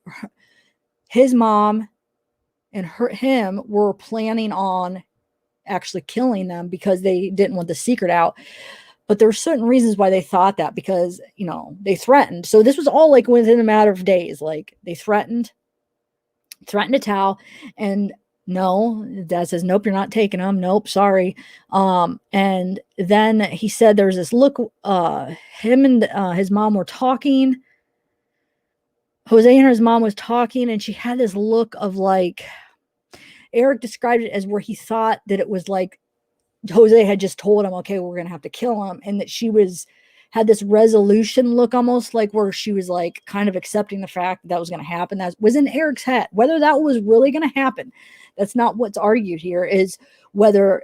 his mom and him were planning on actually killing them because they didn't want the secret out. But there were certain reasons why they thought that, because, you know, they threatened. So this was all like within a matter of days. Like they threatened to tell, and no, dad says, nope, you're not taking them. Nope, sorry. And then he said there was this look, him and his mom were talking. Jose and his mom was talking, and she had this look of like, Erik described it as where he thought that it was like Jose had just told him, okay, we're going to have to kill him. And that she had this resolution look, almost like where she was like kind of accepting the fact that was going to happen. That was in Erik's head. Whether that was really going to happen, that's not what's argued here, is whether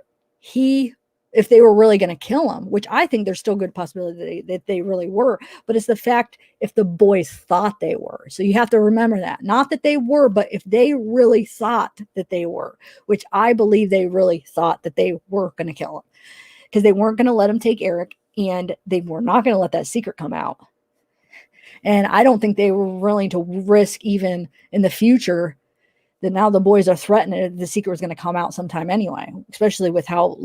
if they were really going to kill him, which I think there's still good possibility that they really were, but it's the fact if the boys thought they were. So you have to remember that. Not that they were, but if they really thought that they were, which I believe they really thought that they were going to kill him, because they weren't going to let him take Erik, and they were not going to let that secret come out. And I don't think they were willing to risk, even in the future, that now the boys are threatening the secret was going to come out sometime anyway, especially with how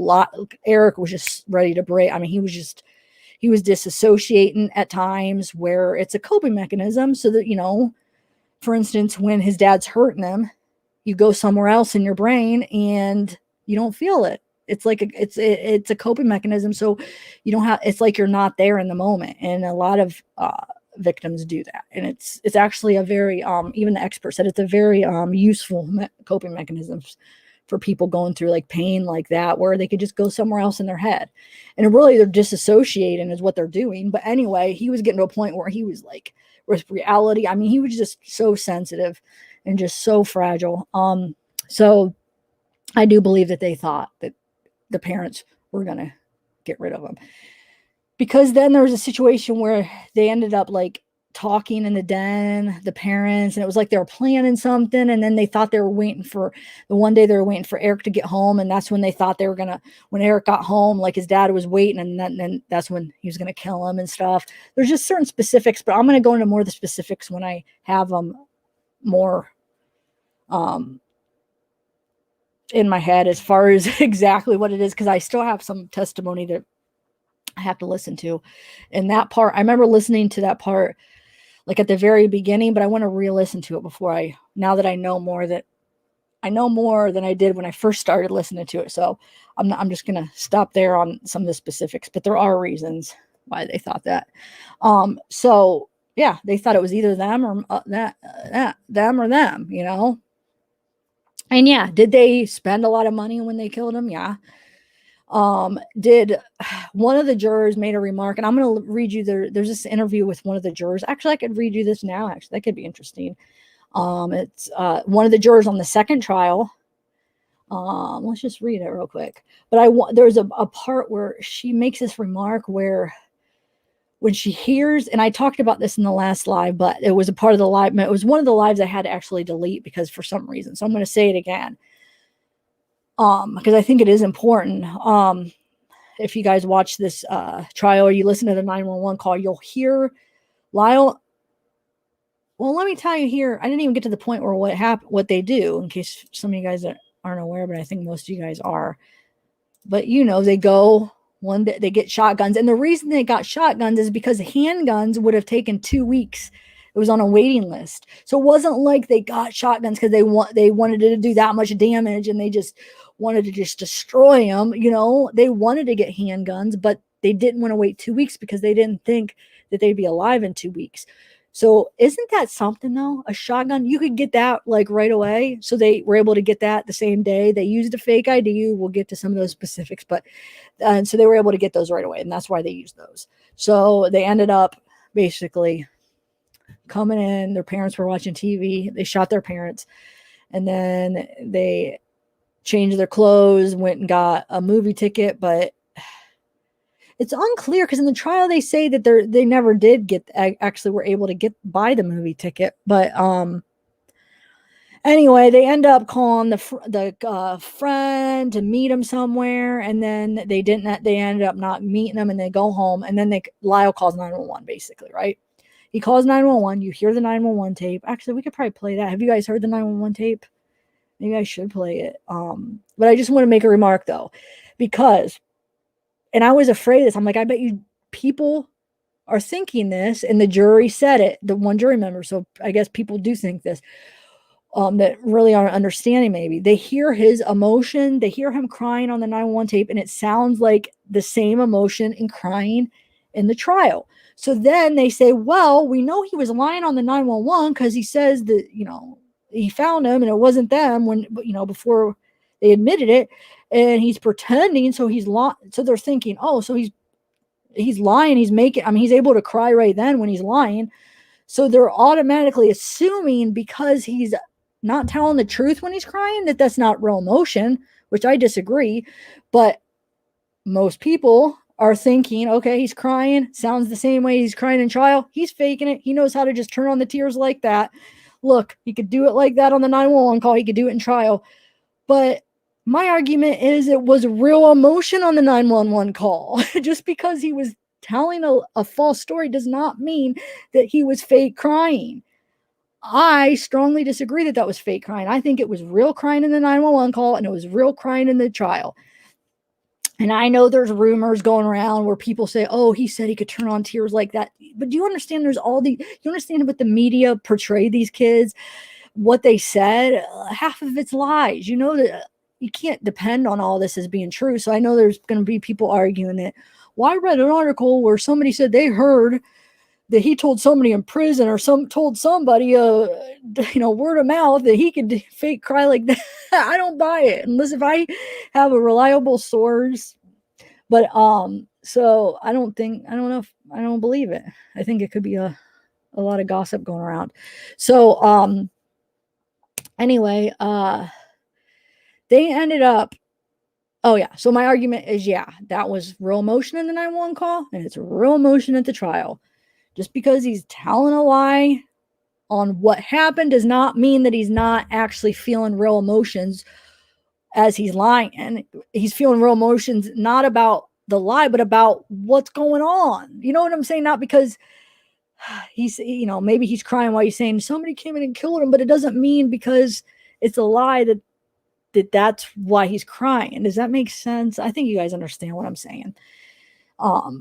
Erik was just ready to break. I mean, he was disassociating at times, where it's a coping mechanism, so that, you know, for instance, when his dad's hurting him, you go somewhere else in your brain and you don't feel it. It's like it's a coping mechanism. So you don't have, it's like you're not there in the moment. And a lot of victims do that. And it's actually a very, even the expert said it's a very useful coping mechanisms for people going through like pain like that, where they could just go somewhere else in their head. And really they're disassociating is what they're doing. But anyway, he was getting to a point where he was like, with reality, I mean, he was just so sensitive and just so fragile. So I do believe that they thought that the parents were going to get rid of him, because then there was a situation where they ended up like talking in the den, the parents, and it was like they were planning something. And then they thought they were waiting for one day they were waiting for Erik to get home. And that's when they thought they were going to, when Erik got home, like his dad was waiting, and then that's when he was going to kill him and stuff. There's just certain specifics, but I'm going to go into more of the specifics when I have them more, in my head, as far as exactly what it is. Cause I still have some testimony that I have to listen to. And that part, I remember listening to that part like at the very beginning, but I want to re-listen to it now that I know more than I did when I first started listening to it. So I'm just going to stop there on some of the specifics, but there are reasons why they thought that. So yeah, they thought it was either them or them or them, you know? And yeah, did they spend a lot of money when they killed him? Yeah. Did one of the jurors made a remark, and I'm going to read you there's this interview with one of the jurors. Actually, I could read you this now. Actually, that could be interesting. It's one of the jurors on the second trial. Let's just read it real quick. But there's a part where she makes this remark where when she hears, and I talked about this in the last live, but it was a part of the live. It was one of the lives I had to actually delete because for some reason. So I'm going to say it again. Because I think it is important. If you guys watch this trial or you listen to the 911 call, you'll hear Lyle. Well, let me tell you here, I didn't even get to the point where what they do, in case some of you guys aren't aware, but I think most of you guys are. But you know, they go they get shotguns. And the reason they got shotguns is because handguns would have taken 2 weeks. It was on a waiting list. So it wasn't like they got shotguns because they wanted to do that much damage and they just wanted to just destroy them. You know, they wanted to get handguns, but they didn't want to wait 2 weeks because they didn't think that they'd be alive in 2 weeks. So isn't that something though? A shotgun, you could get that like right away. So they were able to get that the same day. They used a fake ID. We'll get to some of those specifics, but so they were able to get those right away. And that's why they used those. So they ended up basically coming in. Their parents were watching TV. They shot their parents, and then they changed their clothes, went and got a movie ticket, but it's unclear because in the trial they say that they never did actually were able to buy the movie ticket. But anyway, they end up calling the friend to meet him somewhere, and then they didn't. They ended up not meeting him, and they go home, and then Lyle calls 911 basically, right? He calls 911. You hear the 911 tape. Actually, we could probably play that. Have you guys heard the 911 tape? Maybe I should play it. But I just want to make a remark though, because And I was afraid of this. I'm like, I bet you people are thinking this, and the jury said it, the one jury member. So I guess people do think this, that really aren't understanding. Maybe they hear his emotion, they hear him crying on the 911 tape, and it sounds like the same emotion and crying in the trial. So then they say, well, we know he was lying on the 911 because he says that, he found them and it wasn't them when, before they admitted it, and he's pretending. So so they're thinking, oh, so he's lying. He's able to cry right then when he's lying. So they're automatically assuming, because he's not telling the truth when he's crying, that that's not real emotion, which I disagree. But most people are thinking, okay, he's crying, sounds the same way he's crying in trial. He's faking it. He knows how to just turn on the tears like that. Look, he could do it like that on the 911 call. He could do it in trial. But my argument is it was real emotion on the 911 call. Just because he was telling a false story does not mean that he was fake crying. I strongly disagree that that was fake crying. I think it was real crying in the 911 call, and it was real crying in the trial. And I know there's rumors going around where people say, oh, he said he could turn on tears like that. But do you understand you understand what the media portrayed these kids, what they said? Half of it's lies. You know that you can't depend on all this as being true. So I know there's going to be people arguing it. Well, I read an article where somebody said they heard that he told somebody in prison, or told somebody, word of mouth, that he could fake cry like that. I don't buy it unless if I have a reliable source. But so I don't know if I don't believe it. I think it could be a lot of gossip going around. So anyway, they ended up. Oh yeah. So my argument is, yeah, that was real emotion in the 911 call, and it's real emotion at the trial. Just because he's telling a lie on what happened does not mean that he's not actually feeling real emotions as he's lying. And he's feeling real emotions, not about the lie, but about what's going on. You know what I'm saying? Not because he's, maybe he's crying while he's saying somebody came in and killed him, but it doesn't mean because it's a lie that's why he's crying. Does that make sense? I think you guys understand what I'm saying.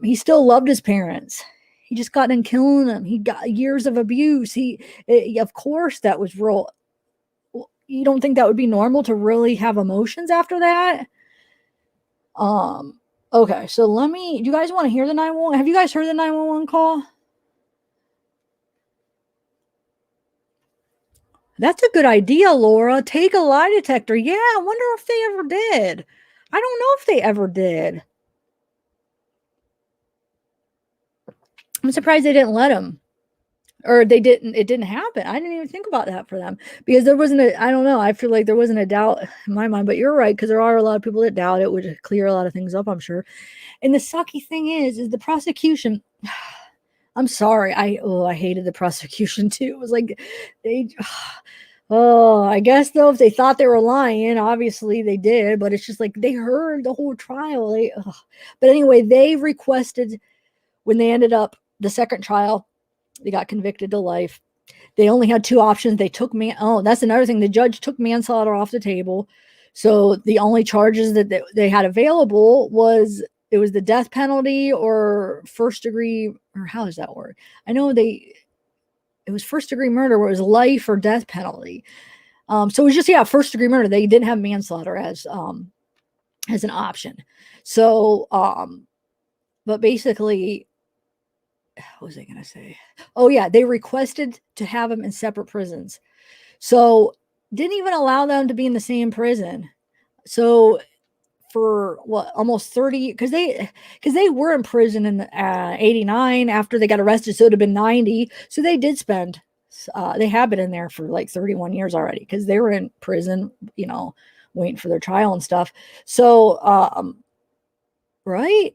He still loved his parents. He just got in killing them. He got years of abuse. Of course, that was real. You don't think that would be normal to really have emotions after that? Okay, so do you guys want to hear the 911? Have you guys heard the 911 call? That's a good idea, Laura. Take a lie detector. Yeah, I wonder if they ever did. I don't know if they ever did. I'm surprised they didn't let him. Or it didn't happen. I didn't even think about that for them, because there wasn't I don't know. I feel like there wasn't a doubt in my mind, but you're right, because there are a lot of people that doubt it. Would clear a lot of things up, I'm sure. And the sucky thing is the prosecution. I'm sorry. I hated the prosecution too. It was like I guess though, if they thought they were lying, obviously they did, but it's just like they heard the whole trial. But anyway, they requested, when they ended up the second trial, they got convicted to life. They only had two options. They took that's another thing. The judge took manslaughter off the table. So the only charges that they had available was the death penalty or first degree, or how does that work? I know it was first degree murder, where it was life or death penalty. So it was just, first degree murder. They didn't have manslaughter as an option. So, but basically, what was I going to say? Oh yeah, they requested to have them in separate prisons. So didn't even allow them to be in the same prison. So for almost 30, because they were in prison in 89 after they got arrested, so it would have been 90. So they did spend they have been in there for like 31 years already, because they were in prison, waiting for their trial and stuff. So right,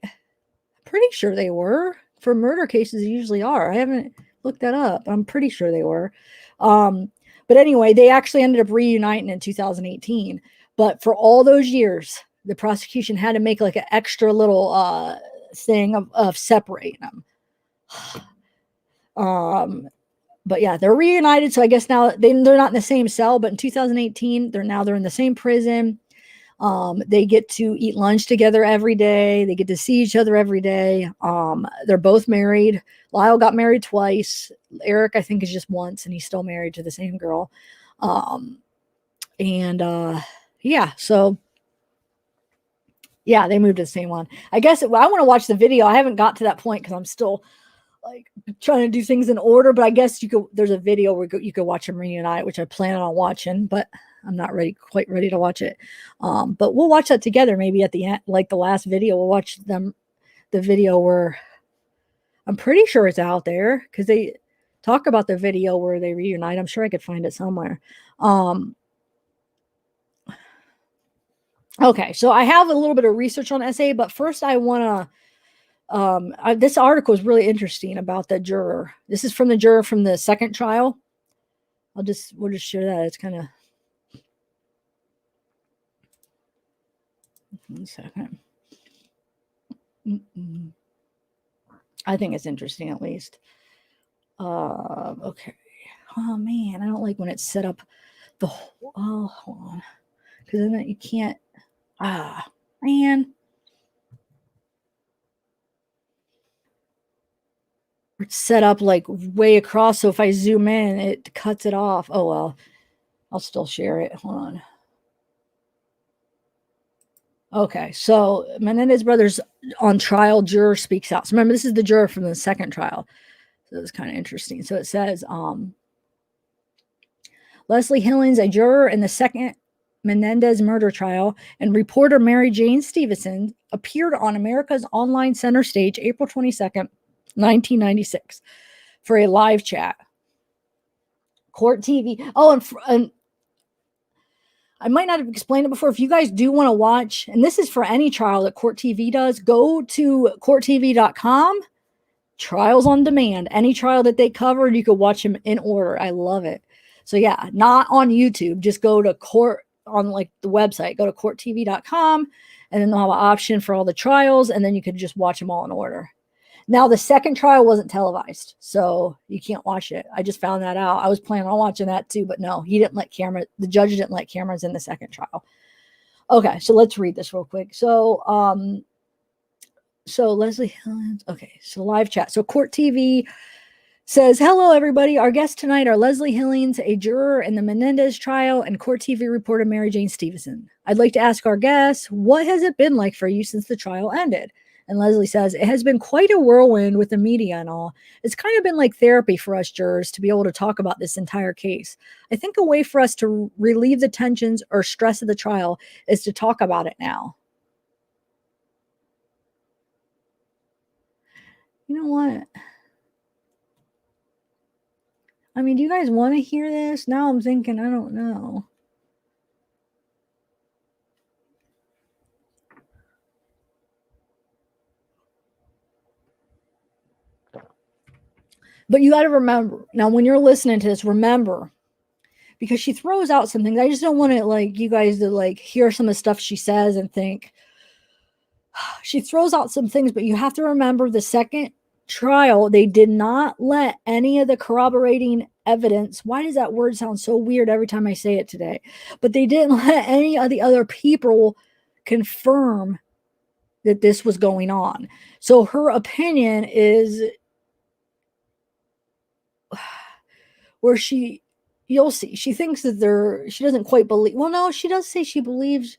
pretty sure they were. For murder cases, they usually are. I haven't looked that up. I'm pretty sure they were. But anyway, they actually ended up reuniting in 2018. But for all those years, the prosecution had to make like an extra little thing of separating them. But yeah, they're reunited. So I guess now they're not in the same cell, but in 2018, they're in the same prison. They get to eat lunch together every day. They get to see each other every day. They're both married. Lyle got married twice. Erik, I think, is just once, and he's still married to the same girl. Yeah, so yeah, they moved to the same one. I guess I want to watch the video. I haven't got to that point because I'm still like trying to do things in order, but I guess there's a video where you could watch them reunite, which I plan on watching, but I'm not quite ready to watch it. But we'll watch that together. Maybe at the end, like the last video, we'll watch the video where I'm pretty sure it's out there because they talk about the video where they reunite. I'm sure I could find it somewhere. Okay, so I have a little bit of research on SA, but first I want to this article is really interesting about the juror. This is from the juror from the second trial. We'll just share that. It's kind of 1 second. I think it's interesting at least. Okay. Oh man, I don't like when it's set up the whole. Oh, hold on, because then you can't. Man. It's set up like way across, so if I zoom in, it cuts it off. Oh well, I'll still share it. Hold on. Okay, so Menendez Brothers on trial, juror speaks out. So remember, this is the juror from the second trial. So it's kind of interesting. So it says, Leslie Hillings, a juror in the second Menendez murder trial, and reporter Mary Jane Stevenson appeared on America's Online Center stage April 22nd, 1996 for a live chat. Court TV. Oh, and I might not have explained it before. If you guys do want to watch, and this is for any trial that Court TV does, go to courttv.com, trials on demand. Any trial that they covered, you could watch them in order. I love it. So yeah, not on YouTube. Just go to court on like the website. Go to courttv.com, and then they'll have an option for all the trials, and then you could just watch them all in order. Now, the second trial wasn't televised, so you can't watch it. I just found that out. I was planning on watching that too, but no, the judge didn't let cameras in the second trial. Okay, so let's read this real quick. So Leslie Hillings, okay, so live chat. So Court TV says, hello, everybody. Our guests tonight are Leslie Hillings, a juror in the Menendez trial, and Court TV reporter Mary Jane Stevenson. I'd like to ask our guests, what has it been like for you since the trial ended? And Leslie says, it has been quite a whirlwind with the media and all. It's kind of been like therapy for us jurors to be able to talk about this entire case. I think a way for us to relieve the tensions or stress of the trial is to talk about it now. You know what? I mean, do you guys want to hear this? Now I'm thinking, I don't know. But you got to remember, now when you're listening to this, remember, because she throws out some things. I just don't want to like you guys to like hear some of the stuff she says and think she throws out some things, but you have to remember the second trial, they did not let any of the corroborating evidence. Why does that word sound so weird every time I say it today? But they didn't let any of the other people confirm that this was going on. So her opinion is where you'll see, she thinks that she doesn't quite believe, well, no, she does say she believes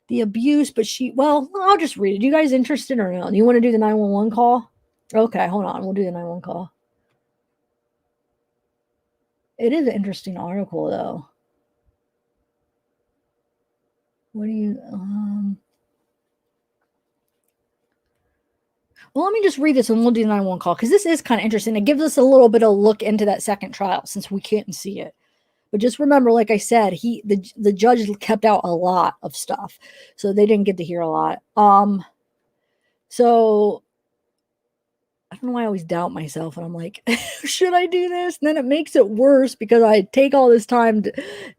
the abuse, but I'll just read it. You guys interested or no? You want to do the 911 call? Okay, hold on. We'll do the 911 call. It is an interesting article, though. What do you, well, let me just read this and we'll do the 911 call because this is kind of interesting. It gives us a little bit of look into that second trial since we can't see it. But just remember, like I said, the judge kept out a lot of stuff, so they didn't get to hear a lot. So I don't know why I always doubt myself, and I'm like, should I do this? And then it makes it worse because I take all this time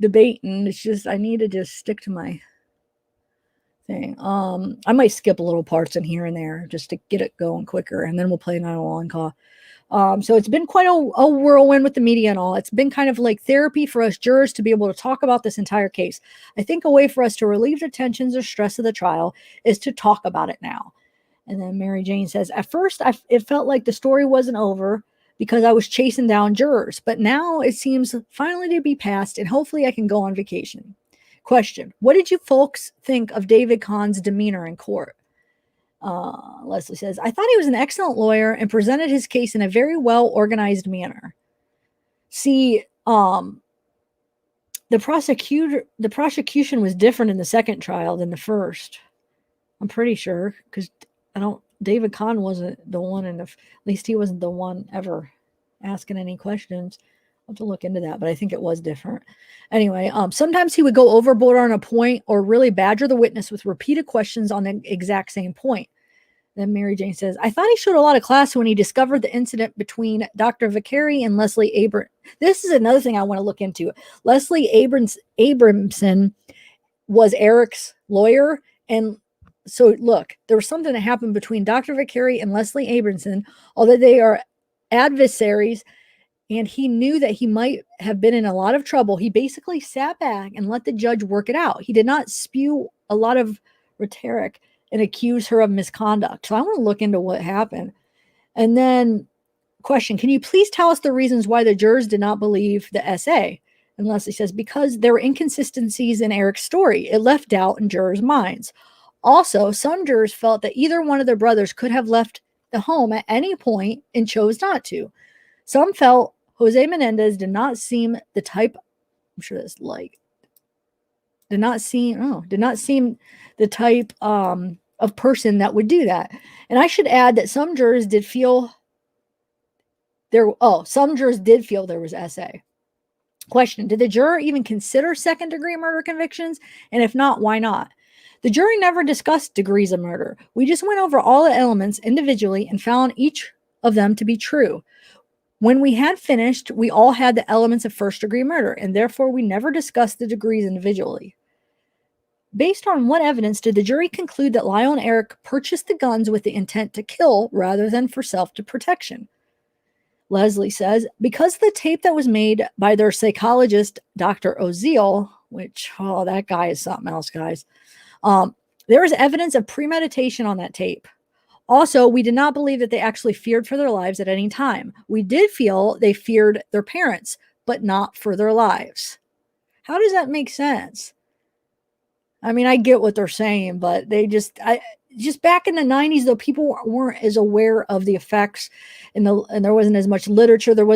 debating. It's just I need to just stick to my thing. I might skip a little parts in here and there just to get it going quicker, and then we'll play another long call. So it's been quite a whirlwind with the media and all. It's been kind of like therapy for us jurors to be able to talk about this entire case. I think a way for us to relieve the tensions or stress of the trial is to talk about it now. And then Mary Jane says, at first, it felt like the story wasn't over because I was chasing down jurors, but now it seems finally to be past, and hopefully I can go on vacation. Question: what did you folks think of David Kahn's demeanor in court? Leslie says, I thought he was an excellent lawyer and presented his case in a very well organized manner. See, the prosecution was different in the second trial than the first. I'm pretty sure, because David Kahn wasn't the one at least he wasn't the one ever asking any questions. I'll have to look into that, but I think it was different. Anyway, sometimes he would go overboard on a point or really badger the witness with repeated questions on the exact same point. Then Mary Jane says, I thought he showed a lot of class when he discovered the incident between Dr. Vicari and Leslie Abram. This is another thing I want to look into. Leslie Abramson was Erik's lawyer. And so, look, there was something that happened between Dr. Vicari and Leslie Abramson, although they are adversaries, and he knew that he might have been in a lot of trouble. He basically sat back and let the judge work it out. He did not spew a lot of rhetoric and accuse her of misconduct. So I want to look into what happened. And then, question, can you please tell us the reasons why the jurors did not believe the essay? And Leslie says, because there were inconsistencies in Erik's story. It left doubt in jurors' minds. Also, some jurors felt that either one of their brothers could have left the home at any point and chose not to. Some felt Jose Menendez did not seem the type, I'm sure that's like, did not seem the type of person that would do that. And I should add that some jurors did feel there was essay. Question: did the juror even consider second-degree murder convictions? And if not, why not? The jury never discussed degrees of murder. We just went over all the elements individually and found each of them to be true. When we had finished, we all had the elements of first-degree murder, and therefore we never discussed the degrees individually. Based on what evidence did the jury conclude that Lyle and Erik purchased the guns with the intent to kill rather than for self-protection? Leslie says, because the tape that was made by their psychologist, Dr. Oziel, which, that guy is something else, guys. There was evidence of premeditation on that tape. Also, we did not believe that they actually feared for their lives at any time. We did feel they feared their parents, but not for their lives. How does that make sense? I mean, I get what they're saying, but they just back in the 90s, though, people weren't as aware of the effects, and there wasn't as much literature. There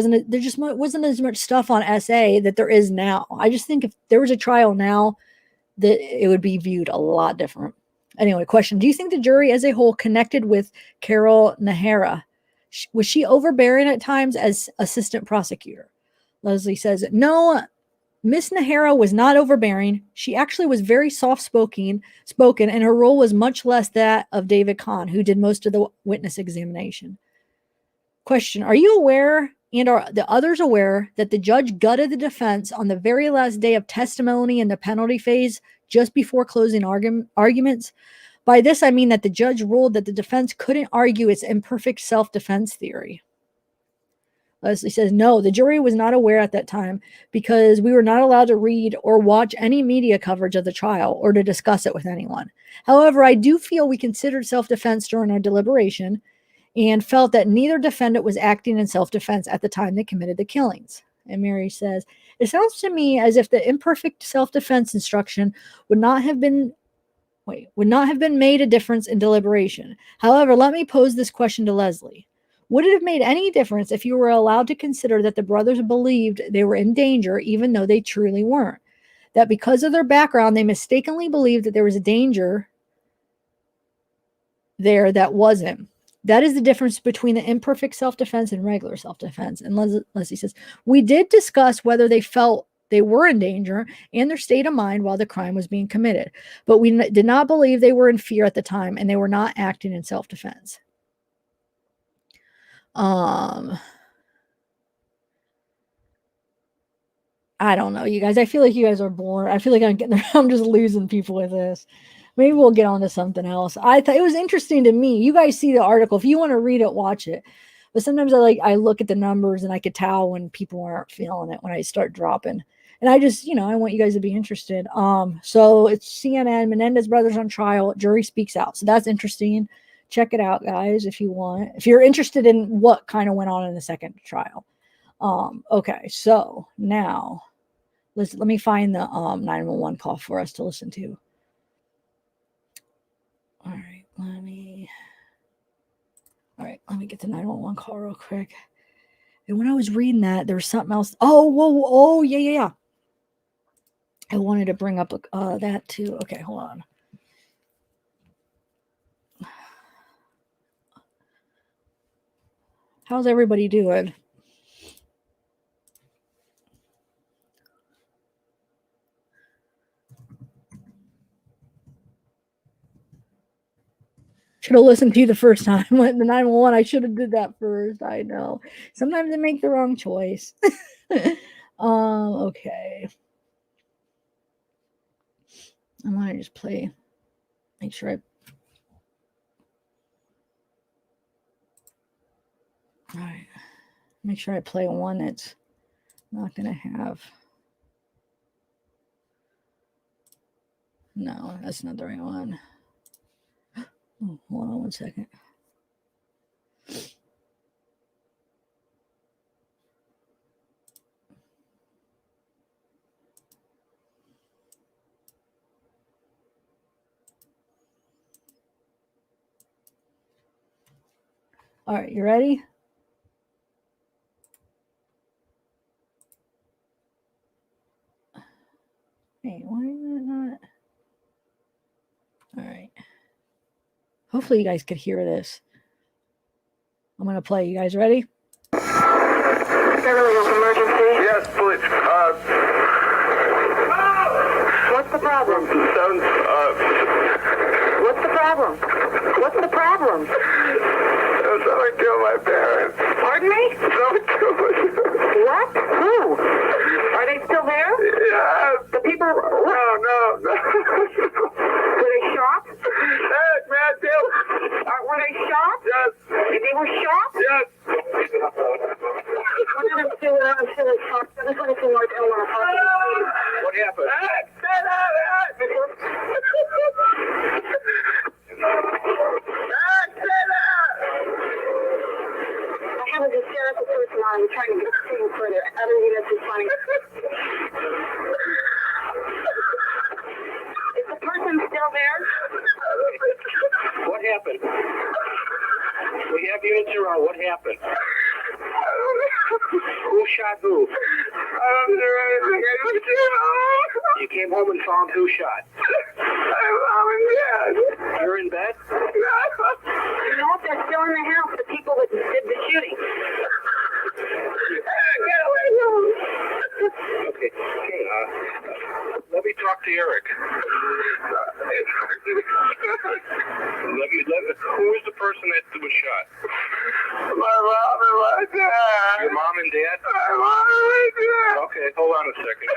just wasn't as much stuff on SA that there is now. I just think if there was a trial now, that it would be viewed a lot different. Anyway, question: do you think the jury as a whole connected with Carol Nahara? Was she overbearing at times as assistant prosecutor? Leslie says, no, Miss Nahara was not overbearing. She actually was very soft-spoken, and her role was much less that of David Kahn, who did most of the witness examination. Question: are you aware, and are the others aware, that the judge gutted the defense on the very last day of testimony in the penalty phase just before closing arguments? By this, I mean that the judge ruled that the defense couldn't argue its imperfect self-defense theory. Leslie says, no, the jury was not aware at that time because we were not allowed to read or watch any media coverage of the trial or to discuss it with anyone. However, I do feel we considered self-defense during our deliberation and felt that neither defendant was acting in self-defense at the time they committed the killings. And Mary says, it sounds to me as if the imperfect self-defense instruction would not have been made a difference in deliberation. However, let me pose this question to Leslie. Would it have made any difference if you were allowed to consider that the brothers believed they were in danger even though they truly weren't? That because of their background, they mistakenly believed that there was a danger there that wasn't. That is the difference between the imperfect self-defense and regular self-defense. And Leslie says, we did discuss whether they felt they were in danger and their state of mind while the crime was being committed. But we did not believe they were in fear at the time and they were not acting in self-defense. I don't know, you guys. I feel like you guys are bored. I feel like I'm just losing people with this. Maybe we'll get on to something else. I thought it was interesting to me. You guys see the article. If you want to read it, watch it. But sometimes I look at the numbers and I could tell when people aren't feeling it when I start dropping. And I just, I want you guys to be interested. So it's CNN, Menendez Brothers on trial, jury speaks out. So that's interesting. Check it out, guys, if you want. If you're interested in what kind of went on in the second trial. Okay, so now let me find the 911 call for us to listen to. All right, let me get the 911 call real quick. And when I was reading that, there was something else. Oh, yeah. I wanted to bring up that too. Okay, hold on. How's everybody doing? Should have listened to you the first time. Went the 911. I should have did that first. I know. Sometimes I make the wrong choice. Okay. I want to just play. Make sure all right. Make sure I play one that's not going to have. No, that's not the right one. Oh, hold on 1 second. All right, you ready? Hey, why is that not? All right. Hopefully you guys could hear this. I'm going to play. You guys ready? Emergency? Yes, please. What's the problem? What's the problem? What's the problem? Someone killed my parents. Pardon me? Someone killed my parents. What? Who? Are they still there? Yes. The people... No. Were they shot? Yes, man, too. Were they shot? Yes. They were shot? Yes. What happened? I have a hysterical person on. I'm trying to get things further. Other units is funny. Is the person still there? What happened? We have units around. What happened? Who shot who? I don't know anything. You came home and found who shot? I'm in bed. You're in bed? No, they're still in the house. The people that did the shooting. Get away from me. Okay. Let me talk to Erik. Who is the person that was shot? My mom and my dad. Your mom and dad? My mom and my dad. Okay, hold on a second.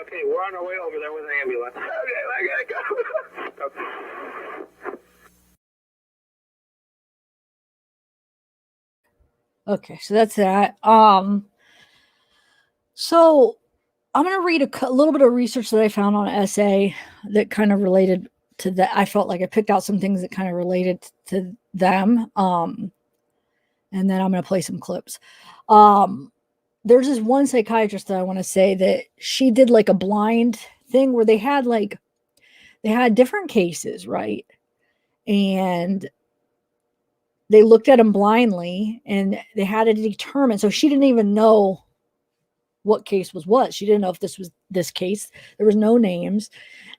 Okay, we're on our way over there with an ambulance. Okay, I gotta go. Okay. Okay, so that's that. So I'm going to read a little bit of research that I found on essay that kind of related to that. I felt like I picked out some things that kind of related to them. And then I'm going to play some clips. There's this one psychiatrist that I want to say that she did like a blind thing where they had different cases, right? And they looked at them blindly and they had to determine. So she didn't even know what case was what. She didn't know if this was this case. There was no names.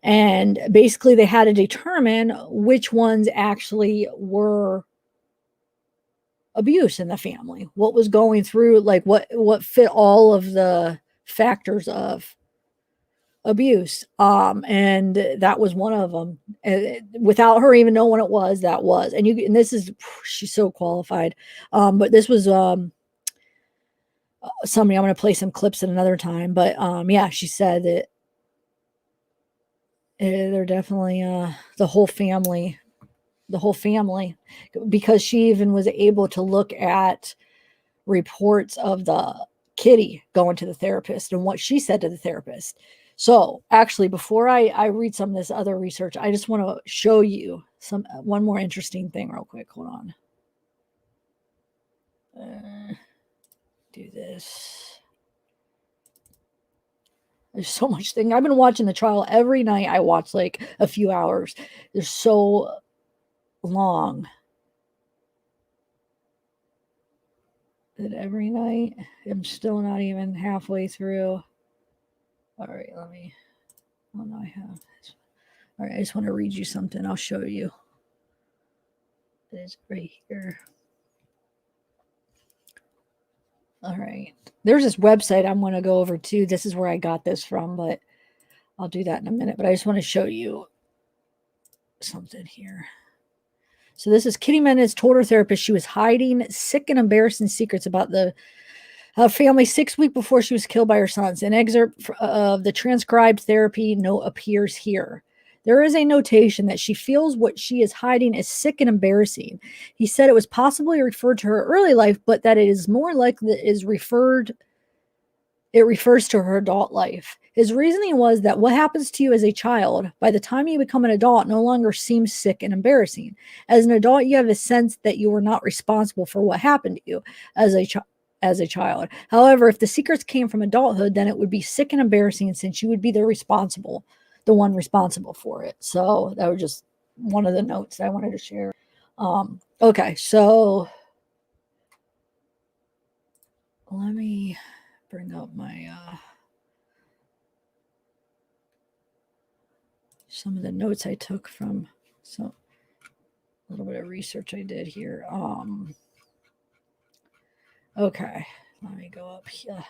And basically they had to determine which ones actually were abuse in the family, what was going through, like what fit all of the factors of abuse. And that was one of them. And without her even knowing what it was, that was. And this is, she's so qualified. But this was somebody, I'm going to play some clips at another time. But yeah, she said that they're definitely the whole family, because she even was able to look at reports of the kitty going to the therapist and what she said to the therapist. So actually, before I read some of this other research, I just want to show you one more interesting thing real quick. Hold on. Do this. There's so much thing. I've been watching the trial every night. I watch like a few hours. They're so long that every night I'm still not even halfway through. All right, let me. Oh no, I have. All right, I just want to read you something. I'll show you. It is right here. All right. There's this website I'm going to go over too. This is where I got this from, but I'll do that in a minute. But I just want to show you something here. So this is Kitty Menendez told her therapist she was hiding sick and embarrassing secrets about the family 6 weeks before she was killed by her sons. An excerpt of the transcribed therapy note appears here. There is a notation that she feels what she is hiding is sick and embarrassing. He said it was possibly referred to her early life, but that it is more likely it refers to her adult life. His reasoning was that what happens to you as a child, by the time you become an adult, no longer seems sick and embarrassing. As an adult, you have a sense that you were not responsible for what happened to you as a child. However, if the secrets came from adulthood, then it would be sick and embarrassing since you would be the one responsible for it. So that was just one of the notes I wanted to share. Okay, so let me bring up my some of the notes I took from a little bit of research I did here. Okay, let me go up here.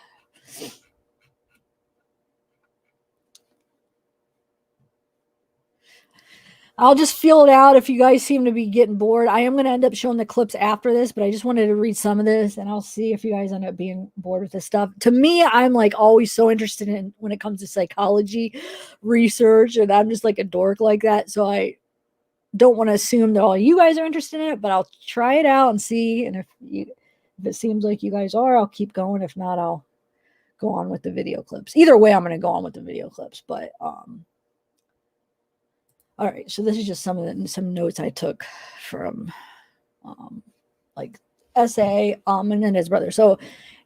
I'll just feel it out if you guys seem to be getting bored. I am going to end up showing the clips after this, but I just wanted to read some of this, and I'll see if you guys end up being bored with this stuff. To me, I'm like always so interested in when it comes to psychology research, and I'm just like a dork like that. So I don't want to assume that all you guys are interested in it, but I'll try it out and see. And if it seems like you guys are, I'll keep going. If not, I'll go on with the video clips. Either way, I'm going to go on with the video clips, but all right, so this is just some notes I took from like essay Menendez Brothers. So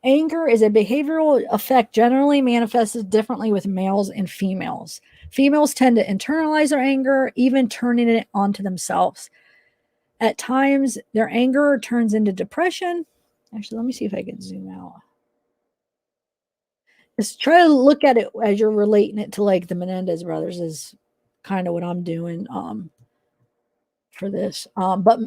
anger is a behavioral effect generally manifests differently with males and females. Females tend to internalize their anger, even turning it onto themselves. At times, their anger turns into depression. Actually, let me see if I can zoom out. Just try to look at it as you're relating it to like the Menendez brothers is kind of what I'm doing for this. But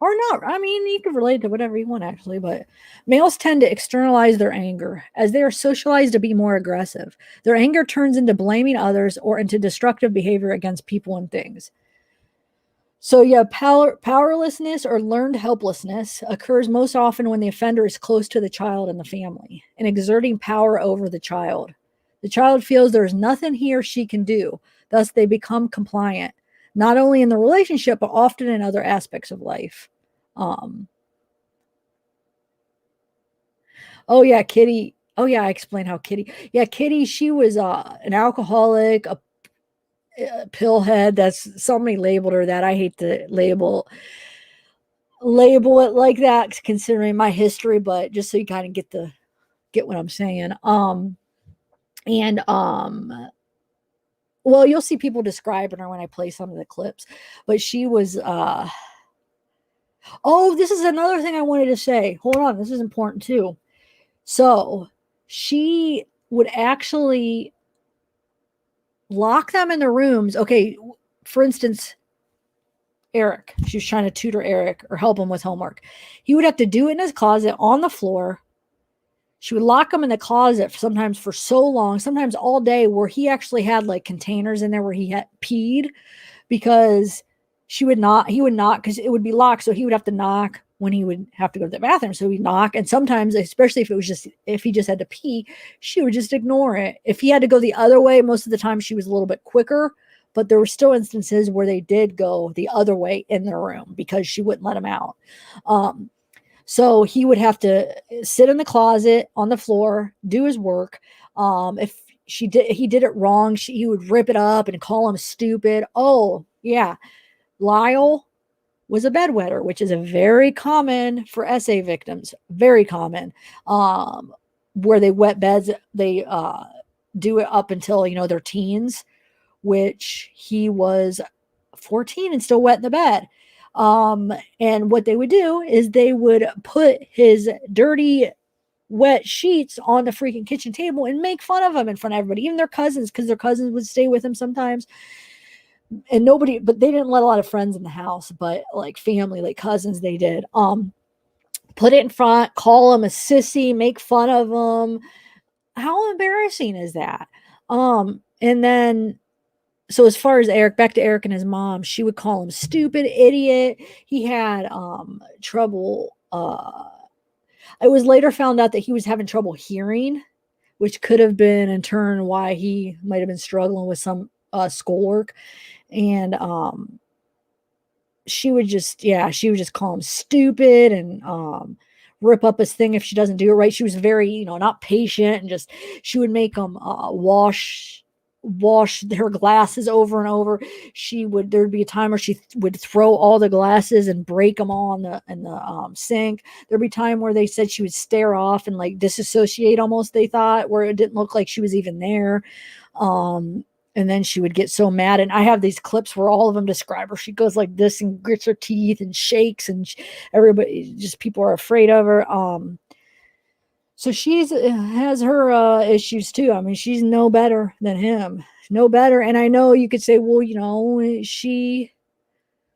or not. I mean, you can relate to whatever you want actually, but males tend to externalize their anger as they are socialized to be more aggressive. Their anger turns into blaming others or into destructive behavior against people and things. So yeah, powerlessness or learned helplessness occurs most often when the offender is close to the child and the family and exerting power over the child. The child feels there's nothing he or she can do. Thus, they become compliant, not only in the relationship, but often in other aspects of life. Oh, yeah, Kitty. Oh, yeah, I explained how Kitty. Yeah, Kitty, she was an alcoholic, a pillhead. That's somebody labeled her that. I hate to label it like that considering my history, but just so you kind of get what I'm saying. And well, you'll see people describing her when I play some of the clips, but she was oh, this is another thing I wanted to say. Hold on, this is important too. So she would actually lock them in the rooms. Okay, for instance, Erik. She was trying to tutor Erik or help him with homework. He would have to do it in his closet on the floor. She would lock him in the closet sometimes for so long, sometimes all day, where he actually had like containers in there where he had peed, because he would not, because it would be locked. So he would have to knock when he would have to go to the bathroom. So he'd knock. And sometimes, especially if he just had to pee, she would just ignore it. If he had to go the other way, most of the time she was a little bit quicker, but there were still instances where they did go the other way in their room because she wouldn't let him out. So he would have to sit in the closet on the floor, do his work. If he did it wrong, he would rip it up and call him stupid. Oh, yeah. Lyle was a bedwetter, which is a very common for SA victims, very common, where they wet beds. They do it up until, their teens, which he was 14 and still wet in the bed. And what they would do is they would put his dirty, wet sheets on the freaking kitchen table and make fun of him in front of everybody, even their cousins, because their cousins would stay with him sometimes. And but they didn't let a lot of friends in the house, but like family, like cousins, they did. Put it in front, call him a sissy, make fun of him. How embarrassing is that? And then, so as far as Erik, back to Erik and his mom, she would call him stupid, idiot. He had trouble. It was later found out that he was having trouble hearing, which could have been in turn why he might have been struggling with some schoolwork. And she would just call him stupid and rip up his thing if she doesn't do it right. She was very, not patient, and she would make him wash her glasses over and over. There'd be a time where she would throw all the glasses and break them all in the sink. There'd be a time where they said she would stare off and like disassociate almost, they thought, where it didn't look like she was even there. And then she would get so mad. And I have these clips where all of them describe her. She goes like this and grits her teeth and shakes, and people are afraid of her. So has her issues too. I mean, she's no better than him. No better. And I know you could say, well, she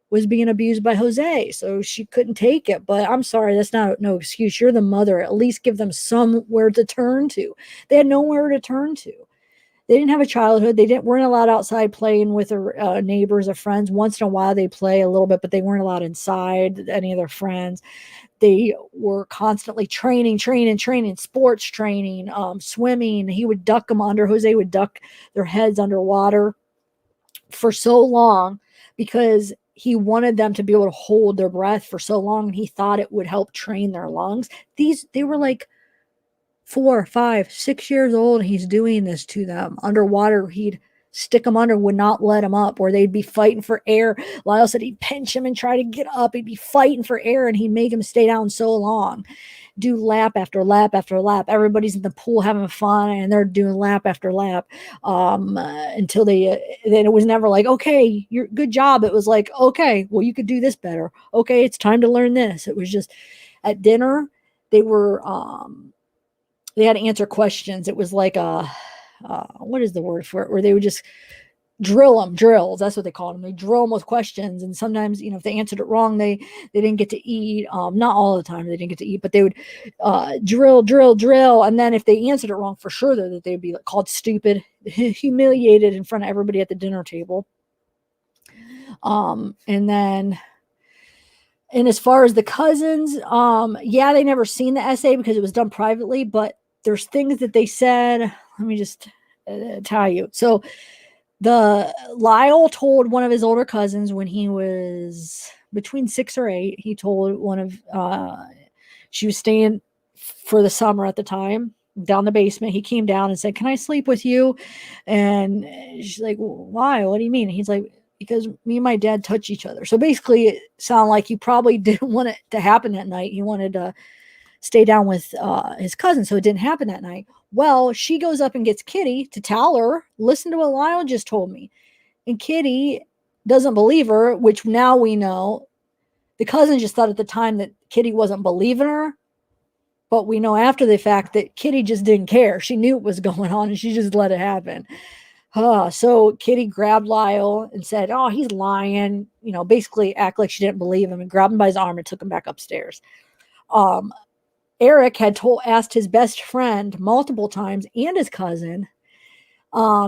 was being abused by Jose, so she couldn't take it. But I'm sorry, that's no excuse. You're the mother. At least give them somewhere to turn to. They had nowhere to turn to. They didn't have a childhood. They weren't allowed outside playing with their neighbors or friends. Once in a while they play a little bit, but they weren't allowed inside any of their friends. They were constantly training, sports training, swimming. He would duck them under. Jose would duck their heads underwater for so long because he wanted them to be able to hold their breath for so long. And he thought it would help train their lungs. They were like 4, 5, 6 years old. And he's doing this to them underwater. He'd stick them under, would not let them up, or they'd be fighting for air. Lyle said he'd pinch him and try to get up. He'd be fighting for air, and he'd make him stay down so long. Do lap after lap after lap. Everybody's in the pool having fun, and they're doing lap after lap until then it was never like, okay, you're good job. It was like, okay, well, you could do this better. Okay, it's time to learn this. It was just at dinner, they had to answer questions. It was like what is the word for it? Where they would just drills. That's what they called them. They drill them with questions. And sometimes, if they answered it wrong, they didn't get to eat. Not all the time they didn't get to eat, but they would drill. And then if they answered it wrong, for sure that they'd be called stupid, humiliated in front of everybody at the dinner table. And as far as the cousins, they never seen the essay because it was done privately, but there's things that they said. Let me just tell you. So Lyle told one of his older cousins when he was between 6 or 8, he told one of, she was staying for the summer at the time down the basement. He came down and said, "Can I sleep with you?" And she's like, "Why? What do you mean?" And he's like, "Because me and my dad touch each other." So basically it sounded like he probably didn't want it to happen that night. He wanted to stay down with his cousin, so it didn't happen that night. Well, she goes up and gets Kitty to tell her, "Listen to what Lyle just told me." And Kitty doesn't believe her, which now we know. The cousin just thought at the time that Kitty wasn't believing her, but we know after the fact that Kitty just didn't care. She knew what was going on, and she just let it happen. So Kitty grabbed Lyle and said, "Oh, he's lying." Basically act like she didn't believe him, and grabbed him by his arm and took him back upstairs. Erik had asked his best friend multiple times and his cousin.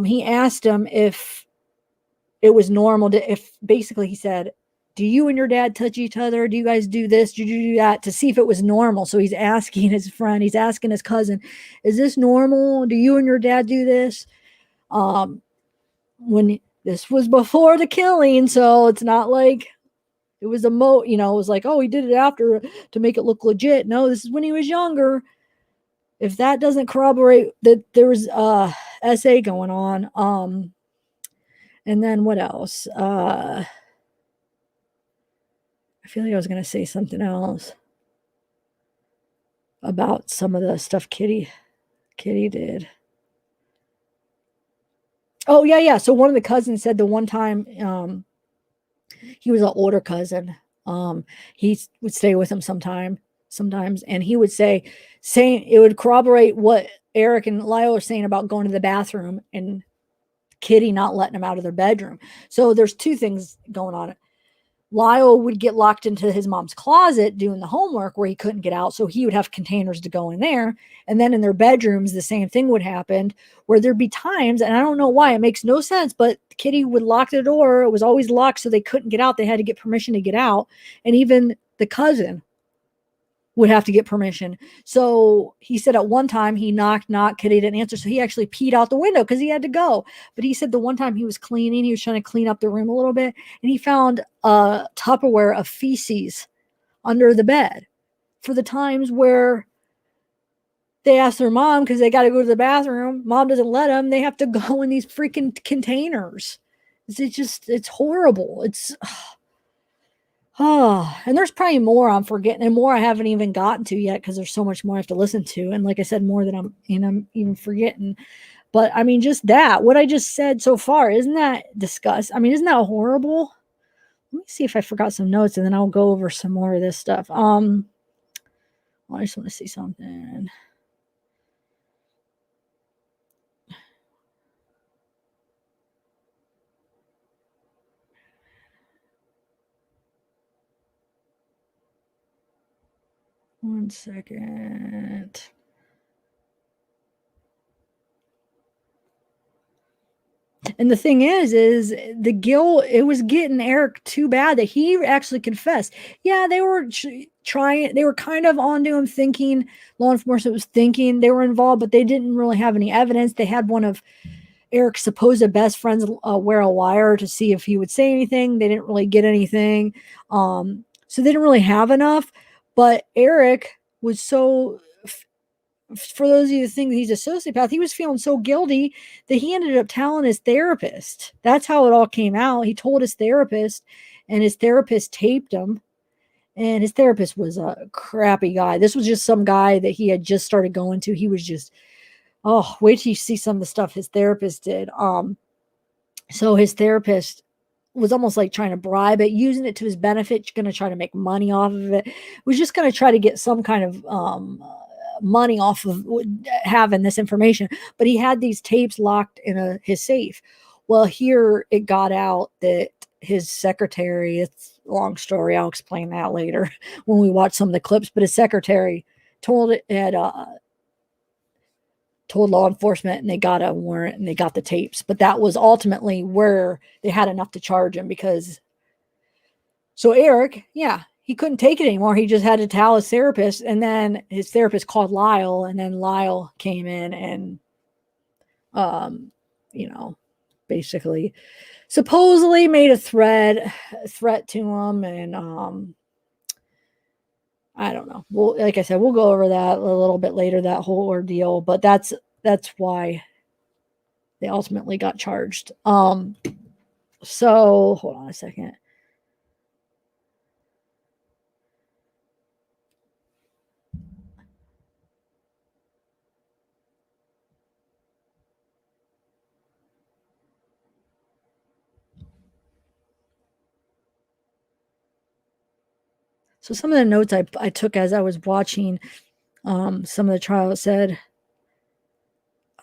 He asked him if it was normal if basically he said, "Do you and your dad touch each other? Do you guys do this? Do you do that?" To see if it was normal. So he's asking his friend, he's asking his cousin, "Is this normal? Do you and your dad do this?" When this was before the killing, so it's not like it was it was like, oh, he did it after to make it look legit. No, this is when he was younger. If that doesn't corroborate that there was SA going on. And then what else? I feel like I was going to say something else about some of the stuff Kitty did. Oh, yeah. So one of the cousins said the one time he was an older cousin. He would stay with him sometimes, and he would saying it would corroborate what Erik and Lyle are saying about going to the bathroom and Kitty not letting him out of their bedroom. So there's two things going on. Lyle would get locked into his mom's closet doing the homework where he couldn't get out. So he would have containers to go in there. And then in their bedrooms, the same thing would happen where there'd be times, and I don't know why, it makes no sense, but Kitty would lock the door. It was always locked, so they couldn't get out. They had to get permission to get out. And even the cousin would have to get permission. So he said at one time he knocked, Kitty didn't answer. So he actually peed out the window because he had to go. But he said the one time he was cleaning, he was trying to clean up the room a little bit, and he found a Tupperware of feces under the bed for the times where they asked their mom because they got to go to the bathroom. Mom doesn't let them. They have to go in these freaking containers. It's horrible. And there's probably more I'm forgetting and more I haven't even gotten to yet because there's so much more I have to listen to. And like I said, more than I'm even forgetting. But I mean, just that, what I just said so far, isn't that disgusting? I mean, isn't that horrible? Let me see if I forgot some notes and then I'll go over some more of this stuff. I just want to see something. One second. And the thing is the guilt, it was getting Erik too bad that he actually confessed. Yeah, they were they were kind of onto him, thinking law enforcement was thinking they were involved, but they didn't really have any evidence. They had one of Erik's supposed best friends wear a wire to see if he would say anything. They didn't really get anything. So they didn't really have enough. But Erik was so, for those of you who think he's a sociopath, he was feeling so guilty that he ended up telling his therapist. That's how it all came out. He told his therapist, and his therapist taped him. And his therapist was a crappy guy. This was just some guy that he had just started going to. He was just, oh, wait till you see some of the stuff his therapist did. So his therapist was almost like trying to bribe it, using it to his benefit, going to try to make money off of it. Was just going to try to get some kind of money off of having this information. But he had these tapes locked in his safe. Well, here it got out that his secretary, it's a long story, I'll explain that later when we watch some of the clips, but his secretary told law enforcement, and they got a warrant and they got the tapes. But that was ultimately where they had enough to charge him, because so Erik, yeah, he couldn't take it anymore. He just had to tell his therapist, and then his therapist called Lyle, and then Lyle came in and basically supposedly made a threat to him. And I don't know. Well, like I said, we'll go over that a little bit later, that whole ordeal, but that's why they ultimately got charged. So hold on a second. So some of the notes I took as I was watching some of the trial, it said,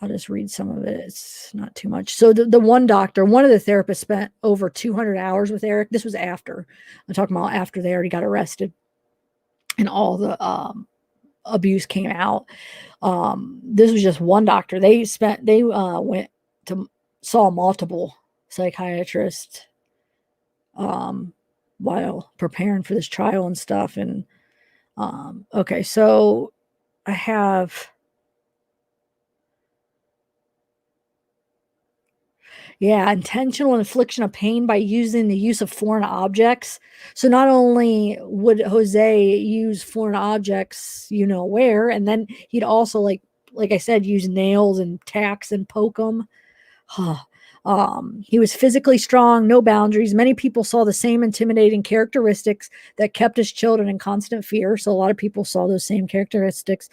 I'll just read some of it. It's not too much. So the one doctor, one of the therapists spent over 200 hours with Erik. This was after. I'm talking about after they already got arrested and all the abuse came out. This was just one doctor. They went to saw multiple psychiatrists while preparing for this trial and stuff. And okay, so I have intentional infliction of pain by using the use of foreign objects. So not only would Jose use foreign objects, where, and then he'd also like I said, use nails and tacks and poke them. He was physically strong, no boundaries. Many people saw the same intimidating characteristics that kept his children in constant fear. So a lot of people saw those same characteristics.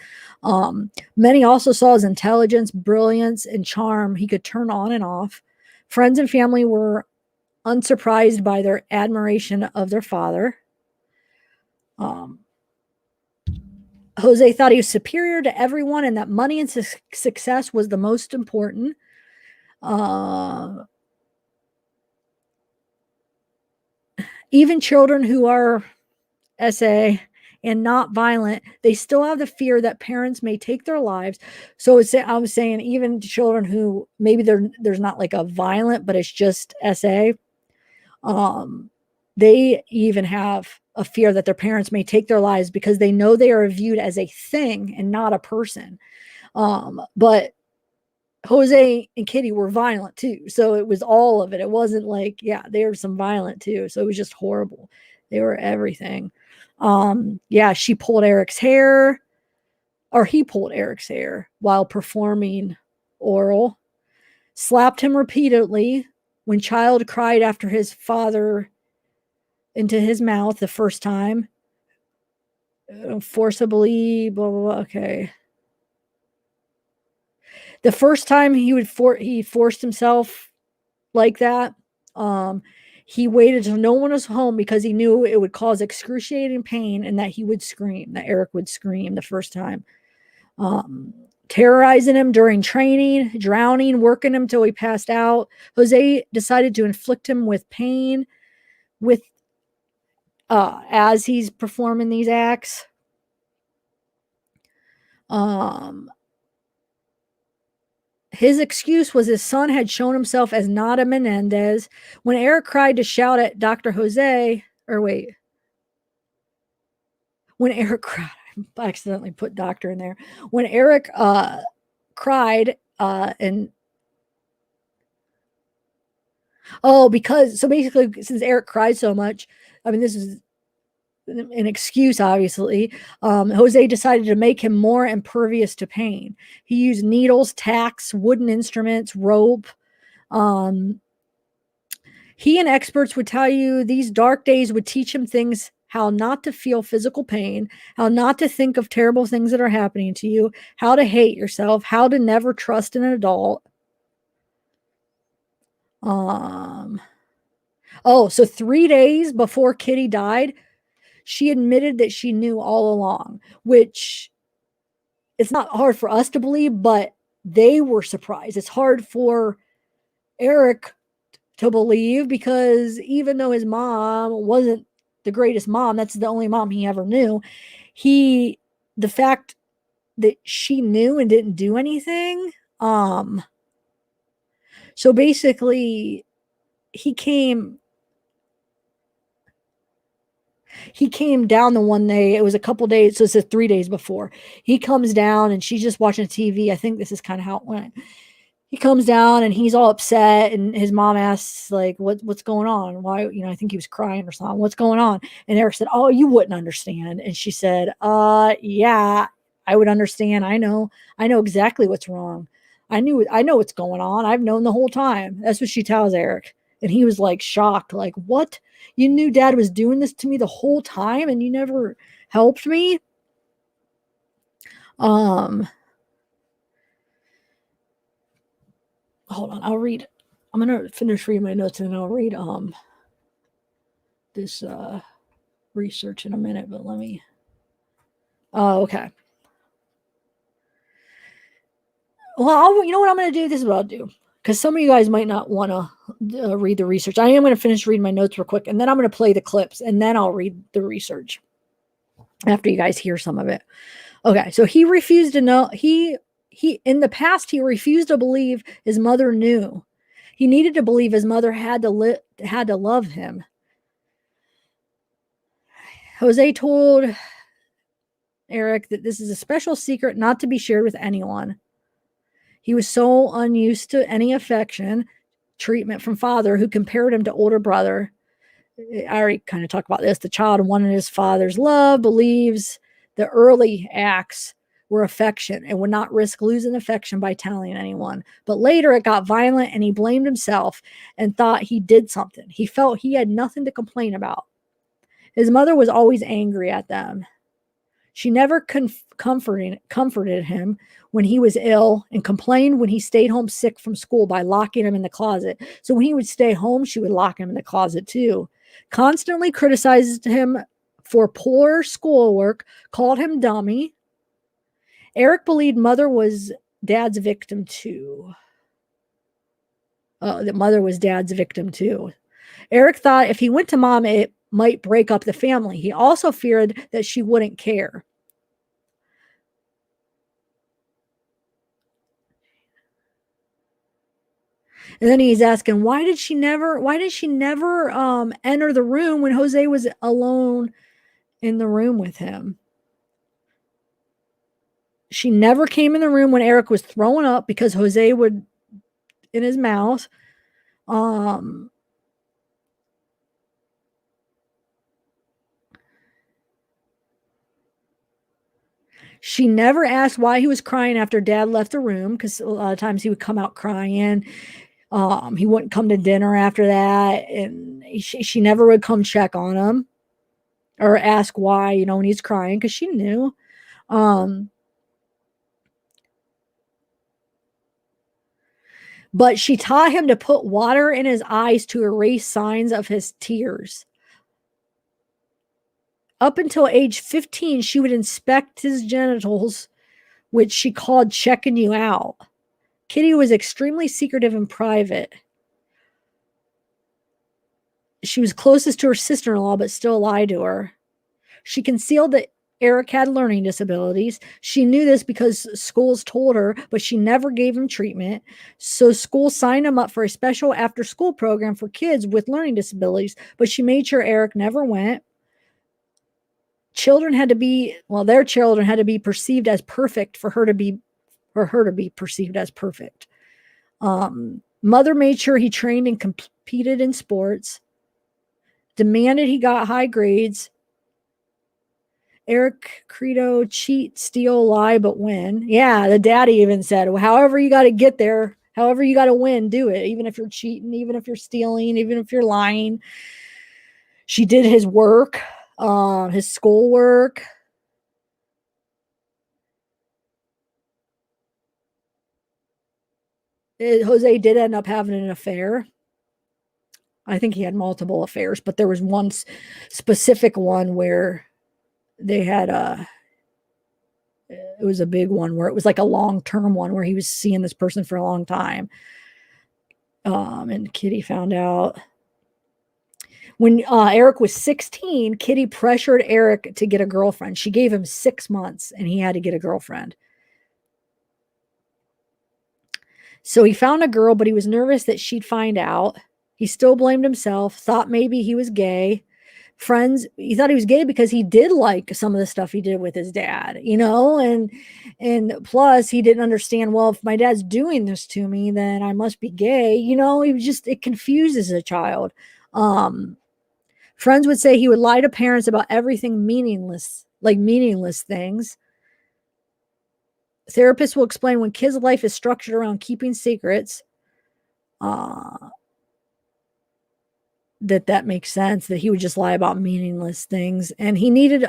Many also saw his intelligence, brilliance, and charm. He could turn on and off. Friends and family were unsurprised by their admiration of their father. Jose thought he was superior to everyone and that money and success was the most important. Even children who are SA and not violent, they still have the fear that parents may take their lives. So I was saying even children who maybe there's not like a violent, but it's just SA, they even have a fear that their parents may take their lives because they know they are viewed as a thing and not a person. But Jose and Kitty were violent too. So it was all of it. It wasn't like, they were some violent too. So it was just horrible. They were everything. She pulled Erik's hair, or he pulled Erik's hair while performing oral, slapped him repeatedly when child cried after his father into his mouth the first time, forcibly, blah, blah, blah. Okay. The first time he forced himself like that, he waited till no one was home because he knew it would cause excruciating pain and that he would scream, that Erik would scream the first time. Terrorizing him during training, drowning, working him till he passed out. Jose decided to inflict him with pain as he's performing these acts. His excuse was his son had shown himself as not a Menendez. When Erik cried to shout at Dr. Jose, when Erik cried, I accidentally put doctor in there. When Erik cried because basically since Erik cried so much, I mean, this is an excuse, obviously. Jose decided to make him more impervious to pain. He used needles, tacks, wooden instruments, rope. He and experts would tell you these dark days would teach him things, how not to feel physical pain, how not to think of terrible things that are happening to you, how to hate yourself, how to never trust an adult. So 3 days before Kitty died, she admitted that she knew all along, which it's not hard for us to believe, but they were surprised. It's hard for Erik to believe because even though his mom wasn't the greatest mom, that's the only mom he ever knew, the fact that she knew and didn't do anything. So basically he came down the one day. It was a couple days, so it's 3 days before. He comes down and she's just watching TV. I think this is kind of how it went. He comes down and he's all upset, and his mom asks, like, what's going on? Why, I think he was crying or something. What's going on? And Erik said, oh, you wouldn't understand. And she said, yeah, I would understand. I know exactly what's wrong. I know what's going on. I've known the whole time. That's what she tells Erik. And he was like shocked, like, what? You knew Dad was doing this to me the whole time and you never helped me? Hold on, I'll read. I'm gonna finish reading my notes and then I'll read this research in a minute, but let me. Okay. Well, you know what I'm going to do? This is what I'll do. Because some of you guys might not want to read the research. I am going to finish reading my notes real quick, and then I'm going to play the clips, and then I'll read the research after you guys hear some of it. Okay, so he refused to know. He in the past, he refused to believe his mother knew. He needed to believe his mother had to love him. Jose told Erik that this is a special secret not to be shared with anyone. He was so unused to any affection treatment from father, who compared him to older brother. I already kind of talked about this. The child wanted his father's love, believes the early acts were affection and would not risk losing affection by telling anyone. But later it got violent and he blamed himself and thought he did something. He felt he had nothing to complain about. His mother was always angry at them. She never comforted him when he was ill and complained when he stayed home sick from school by locking him in the closet. So when he would stay home, she would lock him in the closet too. Constantly criticized him for poor schoolwork, called him dummy. Erik believed mother was dad's victim too. That mother was dad's victim too. Erik thought if he went to mom, it might break up the family. He also feared that she wouldn't care. And then he's asking, why did she never enter the room when Jose was alone in the room with him? She never came in the room when Erik was throwing up because Jose would in his mouth. She never asked why he was crying after dad left the room, because a lot of times he would come out crying. He wouldn't come to dinner after that, and she never would come check on him or ask why, when he's crying, because she knew. But she taught him to put water in his eyes to erase signs of his tears. Up until age 15, she would inspect his genitals, which she called checking you out. Kitty was extremely secretive and private. She was closest to her sister-in-law, but still lied to her. She concealed that Erik had learning disabilities. She knew this because schools told her, but she never gave him treatment. So school signed him up for a special after-school program for kids with learning disabilities, but she made sure Erik never went. Their children had to be perceived as perfect for her to be perceived as perfect. Mother made sure he trained and competed in sports, demanded he got high grades. Erik credo, cheat, steal, lie, but win. Yeah, the daddy even said, well, however you got to get there, however you got to win, do it. Even if you're cheating, even if you're stealing, even if you're lying. She did his work, his schoolwork. Jose did end up having an affair. I think he had multiple affairs, but there was one specific one where they had it was a big one where it was like a long-term one where he was seeing this person for a long time. And Kitty found out. When Erik was 16, Kitty pressured Erik to get a girlfriend. She gave him 6 months and he had to get a girlfriend. So he found a girl, but he was nervous that she'd find out. He still blamed himself, thought maybe he was gay. He thought he was gay because he did like some of the stuff he did with his dad, and plus he didn't understand, well, if my dad's doing this to me, then I must be gay. It confuses a child. Friends would say he would lie to parents about everything meaningless things. Therapists will explain when kids' life is structured around keeping secrets, that makes sense, that he would just lie about meaningless things. And he needed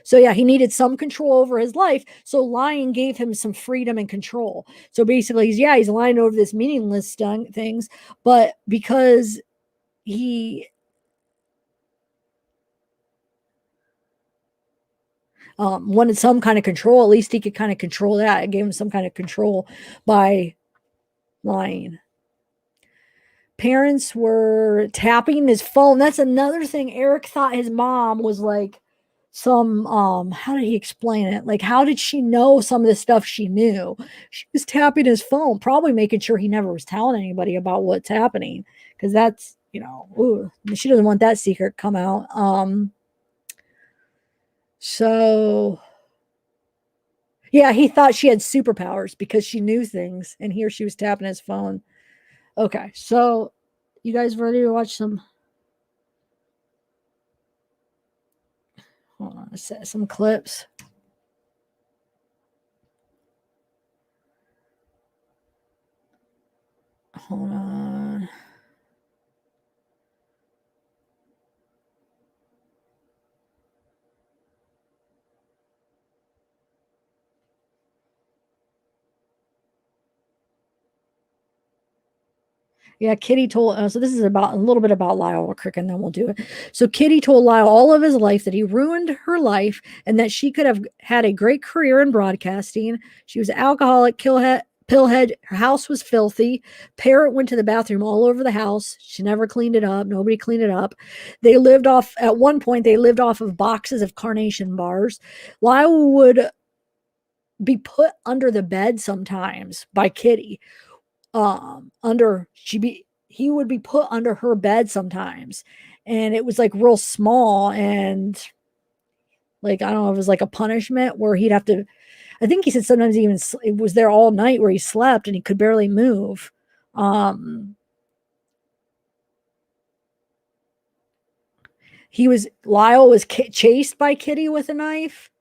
he needed some control over his life. So lying gave him some freedom and control. So basically he's lying over this meaningless things, but because wanted some kind of control. At least he could kind of control that. It gave him some kind of control by lying. Parents were tapping his phone. That's another thing. Erik thought his mom was like some how did he explain it? Like, how did she know some of the stuff she knew? She was tapping his phone, probably making sure he never was telling anybody about what's happening, because that's, ooh, she doesn't want that secret come out. So yeah, he thought she had superpowers because she knew things, and here she was tapping his phone. Okay, so you guys ready to watch some? Hold on a sec, some clips. Hold on. Yeah, Kitty told. So this is about a little bit about Lyle real quick, and then we'll do it. So Kitty told Lyle all of his life that he ruined her life, and that she could have had a great career in broadcasting. She was an alcoholic, pillhead. Her house was filthy. Parrot went to the bathroom all over the house. She never cleaned it up. Nobody cleaned it up. They lived off at one point. They lived off of boxes of carnation bars. Lyle would be put under the bed sometimes by Kitty. He would be put under her bed sometimes, and it was like real small, and like, I don't know, it was like a punishment where he'd have to, I think he said sometimes he even it was there all night where he slept and he could barely move. Lyle was chased by Kitty with a knife.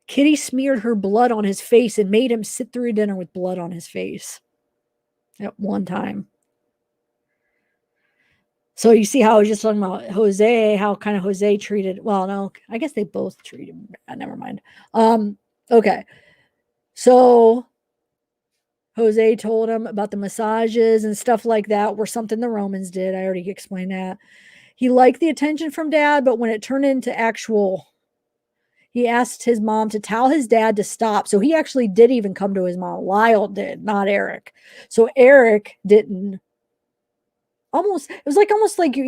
Kitty smeared her blood on his face and made him sit through dinner with blood on his face at one time. So you see how I was just talking about Jose, how kind of Jose treated, well, no, I guess they both treated him bad. Never mind. Okay. So Jose told him about the massages and stuff like that were something the Romans did. I already explained that. He liked the attention from dad, but when it turned into he asked his mom to tell his dad to stop. So he actually did even come to his mom. Lyle did, not Erik. So Erik didn't. It was like almost like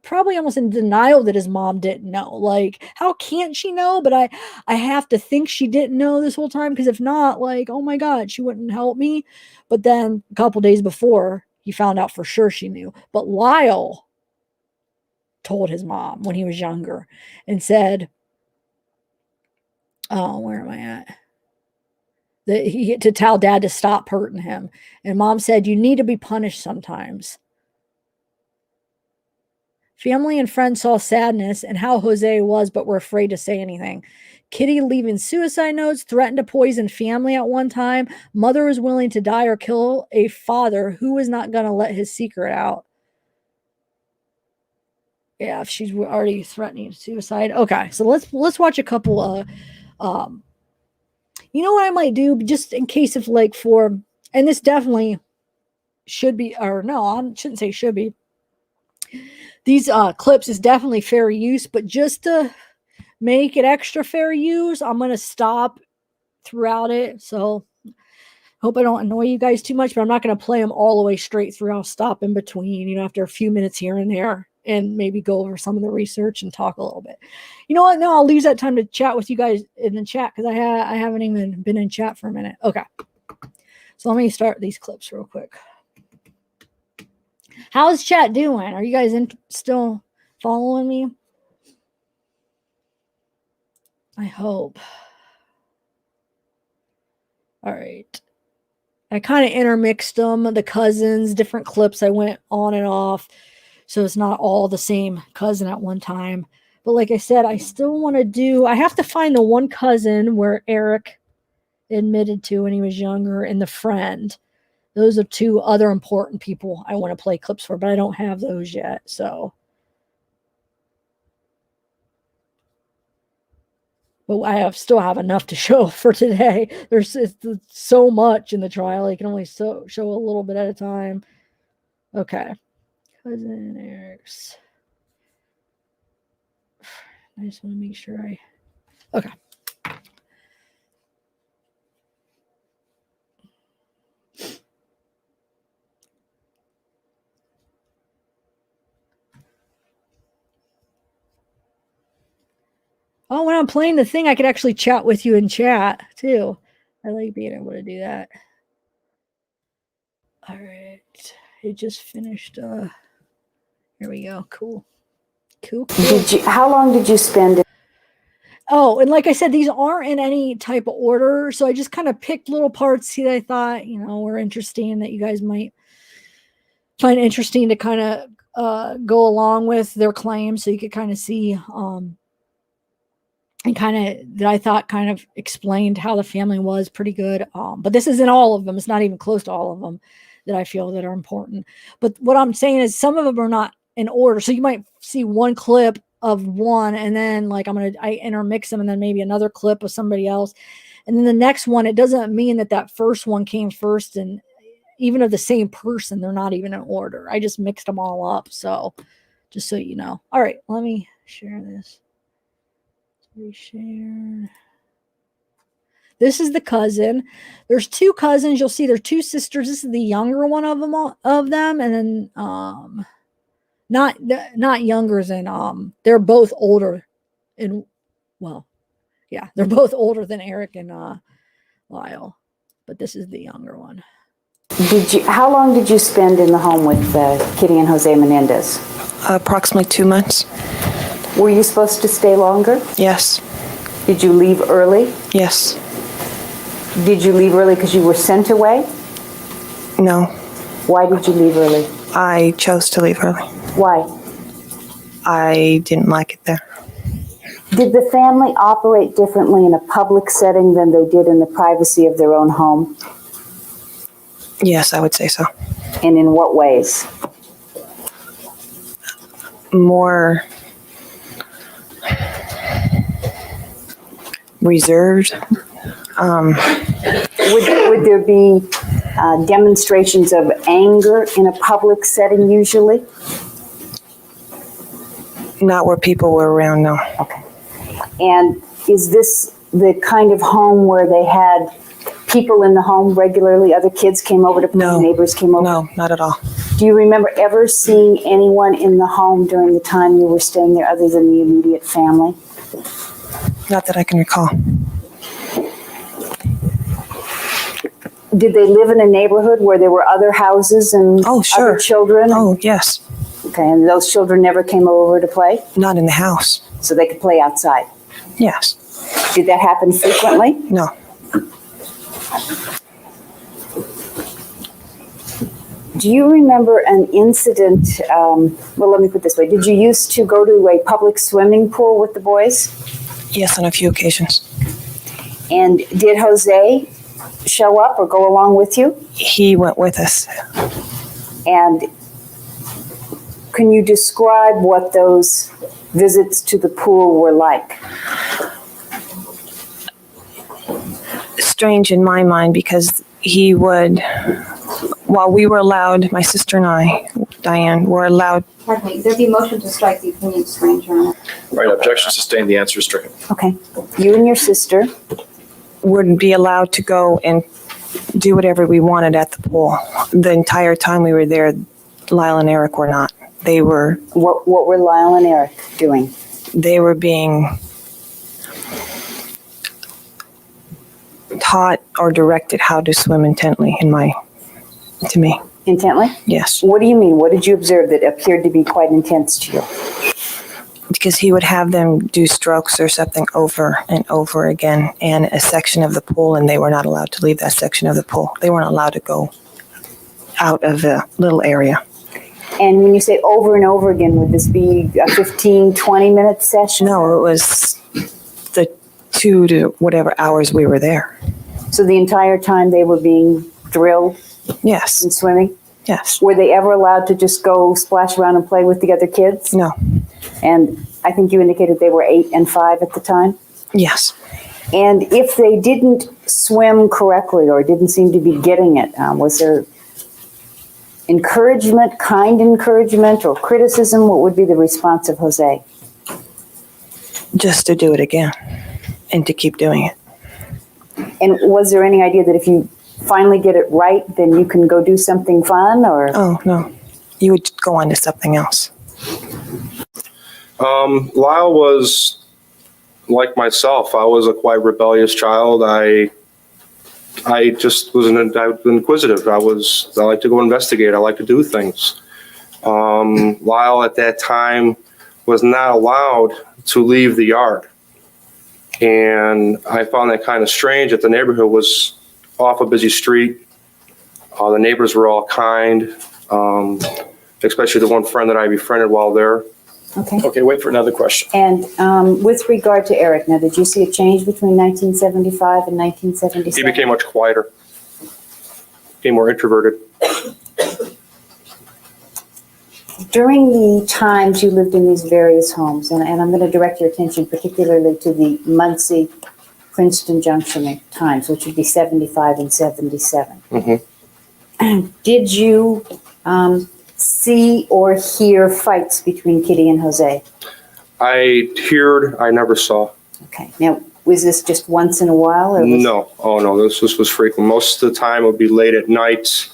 probably almost in denial that his mom didn't know. Like, how can't she know? But I have to think she didn't know this whole time, because if not, like, oh my God, she wouldn't help me. But then a couple days before, he found out for sure she knew. But Lyle told his mom when he was younger and said, oh, where am I at? That he to tell dad to stop hurting him. And mom said, you need to be punished sometimes. Family and friends saw sadness and how Jose was, but were afraid to say anything. Kitty leaving suicide notes, threatened to poison family at one time. Mother was willing to die or kill a father who was not going to let his secret out. Yeah, if she's already threatening suicide. Okay, so let's watch a couple. You know what I might do, just in case of like and this definitely should be, or no, I shouldn't say should be. These clips is definitely fair use, but just to make it extra fair use, I'm going to stop throughout it. So hope I don't annoy you guys too much, but I'm not going to play them all the way straight through. I'll stop in between, after a few minutes here and there, and maybe go over some of the research and talk a little bit. You know what? No, I'll use that time to chat with you guys in the chat, because I haven't even been in chat for a minute. Okay. So let me start these clips real quick. How's chat doing? Are you guys still following me? I hope. All right. I kind of intermixed them, the cousins, different clips. I went on and off, so it's not all the same cousin at one time. But like I said, I still want to I have to find the one cousin where Erik admitted to when he was younger, and the friend. Those are two other important people I want to play clips for, but I don't have those yet. So, but I still have enough to show for today. There's so much in the trial. I can only show a little bit at a time. Okay. Cousin Erik's. I just want to make sure Okay. Oh, when I'm playing the thing, I could actually chat with you in chat too. I like being able to do that. All right. It just finished. Here we go. Cool. Cool. How long did you spend? Oh, and like I said, these aren't in any type of order. So I just kind of picked little parts that I thought, were interesting that you guys might find interesting to kind of go along with their claim. So you could kind of see, and kind of that I thought kind of explained how the family was pretty good. But this isn't all of them. It's not even close to all of them that I feel that are important. But what I'm saying is some of them are not in order. So you might see one clip of one, and then like I intermix them, and then maybe another clip of somebody else. And then the next one, it doesn't mean that first one came first, and even of the same person, they're not even in order. I just mixed them all up. So just so you know. All right, let me share this. Reshare. This is the cousin. There's two cousins. You'll see there's two sisters. This is the younger one of them, and then not younger than they're both older, and yeah, they're both older than Erik and Lyle, but this is the younger one. How long did you spend in the home with Kitty and Jose Menendez? Approximately 2 months. Were you supposed to stay longer? Yes. Did you leave early? Yes. Did you leave early because you were sent away? No. Why did you leave early? I chose to leave early. Why? I didn't like it there. Did the family operate differently in a public setting than they did in the privacy of their own home? Yes, I would say so. And in what ways? More reserved. Would there be demonstrations of anger in a public setting usually? Not where people were around, no. Okay. And is this the kind of home where they had people in the home regularly? Other kids came over to play, No. neighbors came over? No, not at all. Do you remember ever seeing anyone in the home during the time you were staying there other than the immediate family? Not that I can recall. Did they live in a neighborhood where there were other houses and other children? Oh, yes. Okay, and those children never came over to play? Not in the house. So they could play outside? Yes. Did that happen frequently? No. Do you remember an incident, well, let me put it this way. Did you used to go to a public swimming pool with the boys? Yes, on a few occasions. And did Jose show up or go along with you? He went with us. And can you describe what those visits to the pool were like? Strange in my mind because he would, while we were allowed, my sister and I, Diane, were allowed. Pardon me, there'd be motion to strike the opinion strange, Your Honor. Right, objection sustained, the answer is stricken. Okay. You and your sister Would be allowed to go and do whatever we wanted at the pool. The entire time we were there, Lyle and Erik were not. They were. What were Lyle and Erik doing? They were being taught or directed how to swim intently to me. Intently? Yes. What do you mean? What did you observe that appeared to be quite intense to you? Because he would have them do strokes or something over and over again in a section of the pool, and they were not allowed to leave that section of the pool. They weren't allowed to go out of the little area. And when you say over and over again, would this be a 15, 20-minute session? No, it was the 2 to whatever hours we were there. So the entire time they were being drilled Yes. in swimming? Yes. Were they ever allowed to just go splash around and play with the other kids? No. And I think you indicated they were 8 and 5 at the time? Yes. And if they didn't swim correctly or didn't seem to be getting it, was there encouragement, kind encouragement, or criticism? What would be the response of Jose? Just to do it again and to keep doing it. And was there any idea that if you finally get it right, then you can go do something fun, or? Oh, no. You would go on to something else. Lyle was like myself. I was a quite rebellious child. I just was inquisitive. I like to go investigate. I like to do things. Lyle at that time was not allowed to leave the yard. And I found that kind of strange that the neighborhood was off a busy street. The neighbors were all kind, especially the one friend that I befriended while there. Okay. Okay, wait for another question. And with regard to Erik, now, did you see a change between 1975 and 1977? He became much quieter, became more introverted. During the times you lived in these various homes, and I'm going to direct your attention particularly to the Muncie, Princeton Junction times, which would be 75 and 77. Mm-hmm. Did you see or hear fights between Kitty and Jose? I heard, I never saw. Okay. Now, was this just once in a while? Or No. Oh, no, this was frequent. Most of the time it would be late at night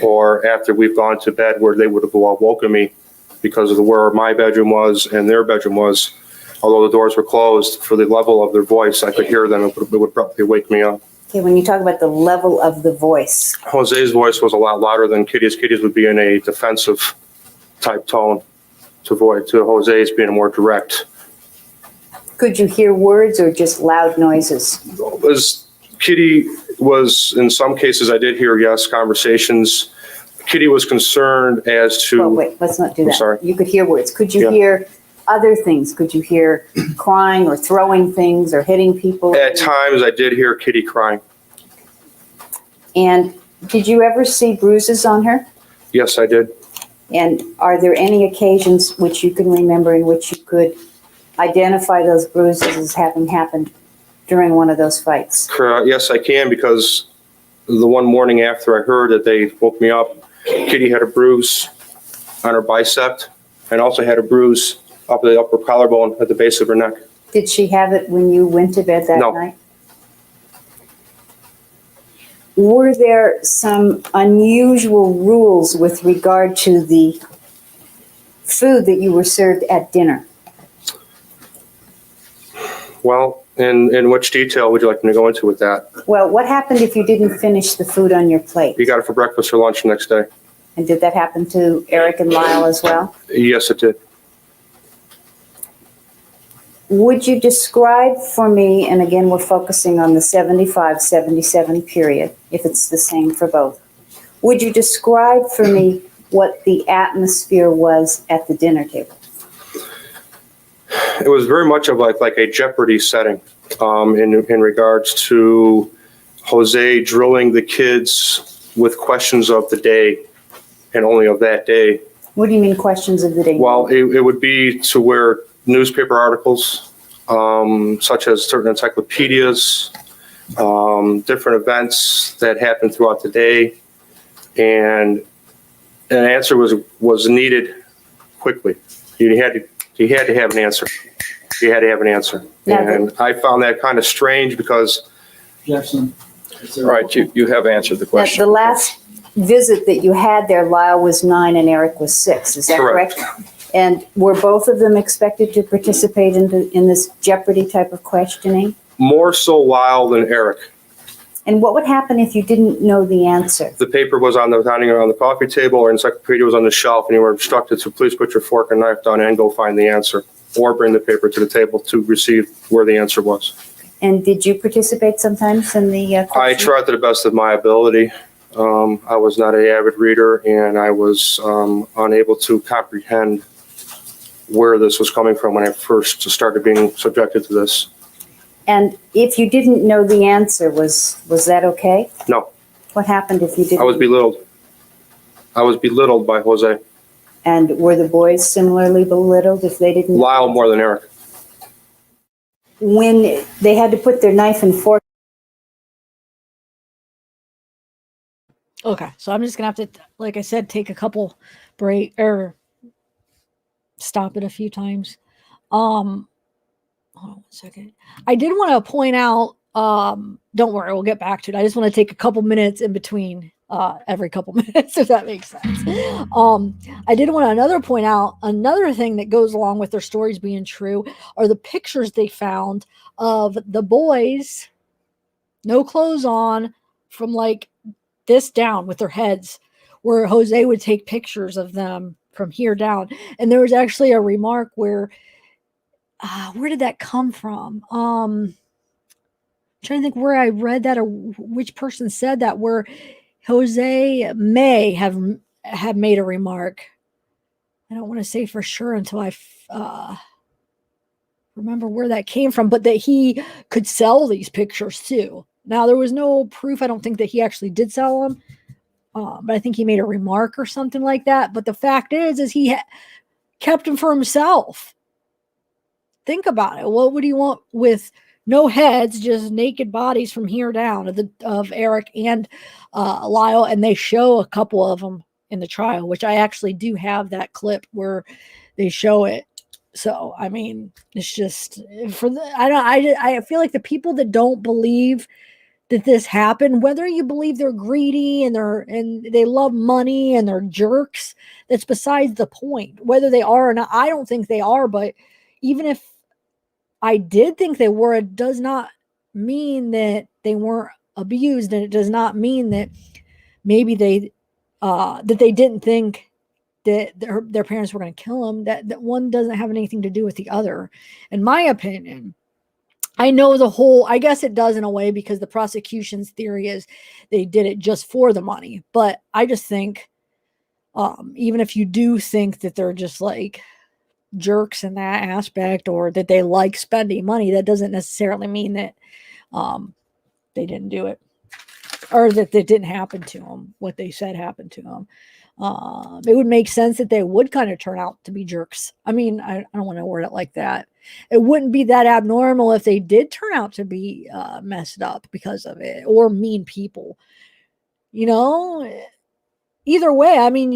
or after we've gone to bed, where they would have woken me because of where my bedroom was and their bedroom was. Although the doors were closed, for the level of their voice, I could hear them. It would probably wake me up. Okay, when you talk about the level of the voice. Jose's voice was a lot louder than Kitty's. Kitty's would be in a defensive type tone to Jose's being more direct. Could you hear words or just loud noises? Kitty was, in some cases, I did hear, yes, conversations. Kitty was concerned as to... Well, wait, let's not do that. Sorry. You could hear words. Could you hear other things? Could you hear crying or throwing things or hitting people? At times, I did hear Kitty crying. And did you ever see bruises on her? Yes, I did. And are there any occasions which you can remember in which you could identify those bruises as having happened during one of those fights? Yes, I can, because the one morning after I heard that they woke me up, Kitty had a bruise on her bicep and also had a bruise up the upper collarbone at the base of her neck. Did she have it when you went to bed that night? Were there some unusual rules with regard to the food that you were served at dinner? Well, in which detail would you like me to go into with that? Well, what happened if you didn't finish the food on your plate? You got it for breakfast or lunch the next day. And did that happen to Erik and Lyle as well? Yes, it did. Would you describe for me, and again, we're focusing on the 75-77 period, if it's the same for both. Would you describe for me what the atmosphere was at the dinner table? It was very much of like a Jeopardy setting in regards to Jose drilling the kids with questions of the day and only of that day. What do you mean questions of the day? Well, it would be to where newspaper articles, such as certain encyclopedias, different events that happened throughout the day, and an answer was needed quickly. You had to have an answer. You had to have an answer. And I found that kind of strange because... Jefferson. All right, you have answered the question. The last visit that you had there, Lyle was 9 and Erik was 6. Is that correct? And were both of them expected to participate in this Jeopardy type of questioning? More so Lyle than Erik. And what would happen if you didn't know the answer? The paper was on the dining on the coffee table, or encyclopedia was on the shelf, and you were instructed to please put your fork and knife down and go find the answer, or bring the paper to the table to receive where the answer was. And did you participate sometimes in the question? I tried to the best of my ability. I was not an avid reader, and I was unable to comprehend where this was coming from when I first started being subjected to this. And if you didn't know the answer, was that okay? No. What happened if you didn't? I was belittled. I was belittled by Jose. And were the boys similarly belittled if they didn't? Lyle more than Erik. When they had to put their knife and fork. Okay, so I'm just gonna have to, like I said, take a couple break or stop it a few times. hold on 1 second. I did want to point out, don't worry, we'll get back to it. I just want to take a couple minutes in between every couple minutes, if that makes sense. I did want to point out another thing that goes along with their stories being true are the pictures they found of the boys, no clothes on, from like this down with their heads, where Jose would take pictures of them from here down. And there was actually a remark where did that come from? I'm trying to think where I read that or which person said that, where Jose may have made a remark. I don't want to say for sure until I remember where that came from, but that he could sell these pictures too. Now, there was no proof. I don't think that he actually did sell them, but I think he made a remark or something like that. But the fact is he kept them for himself. Think about it. What would he want with no heads, just naked bodies from here down of Erik and Lyle? And they show a couple of them in the trial, which I actually do have that clip where they show it. So, I mean, it's just I feel like the people that don't believe that this happened, whether you believe they're greedy and they love money and they're jerks, that's besides the point. Whether they are or not, I don't think they are, but even if I did think they were, it does not mean that they weren't abused, and it does not mean that maybe they didn't think that their parents were going to kill them. That one doesn't have anything to do with the other, in my opinion. I know I guess it does in a way, because the prosecution's theory is they did it just for the money. But I just think, even if you do think that they're just like jerks in that aspect, or that they like spending money, that doesn't necessarily mean that they didn't do it, or that it didn't happen to them, what they said happened to them. It would make sense that they would kind of turn out to be jerks. I mean, I don't want to word it like that. It wouldn't be that abnormal if they did turn out to be messed up because of it, or mean people. Either way, I mean,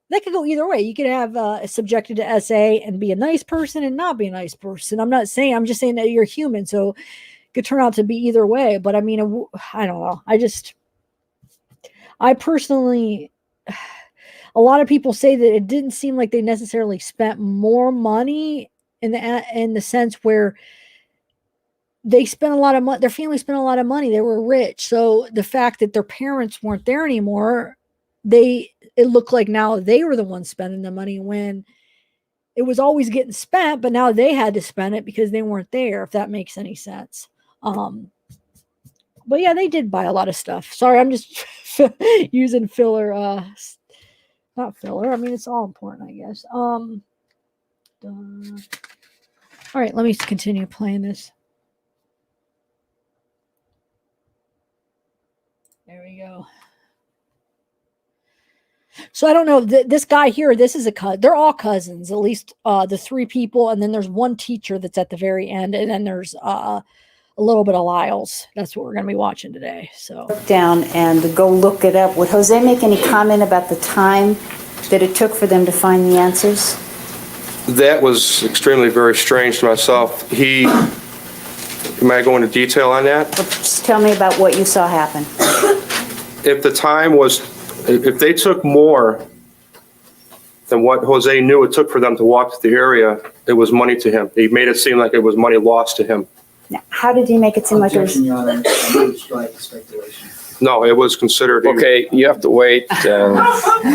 that could go either way. You could have subjected to SA and be a nice person and not be a nice person. I'm just saying that you're human, so it could turn out to be either way. But I mean, I don't know. I personally, a lot of people say that it didn't seem like they necessarily spent more money in the sense where they spent a lot of money. Their family spent a lot of money. They were rich. So the fact that their parents weren't there anymore, it looked like now they were the ones spending the money, when it was always getting spent, but now they had to spend it because they weren't there, if that makes any sense. But yeah, they did buy a lot of stuff. Sorry, I'm just using filler, not filler. I mean, it's all important, I guess. All right, let me continue playing this. There we go. So I don't know, this guy here, this is they're all cousins, at least the three people. And then there's one teacher that's at the very end. And then there's a little bit of Lyle's. That's what we're going to be watching today. So Down and go look it up. Would Jose make any comment about the time that it took for them to find the answers? That was extremely very strange to myself. Am I going into detail on that? Well, just tell me about what you saw happen. If they took more than what Jose knew it took for them to walk to the area, it was money to him. He made it seem like it was money lost to him. Now, how did he make it seem like it was? Objection, Your Honor. I would strike speculation. No, it was considered. Okay, you have to wait and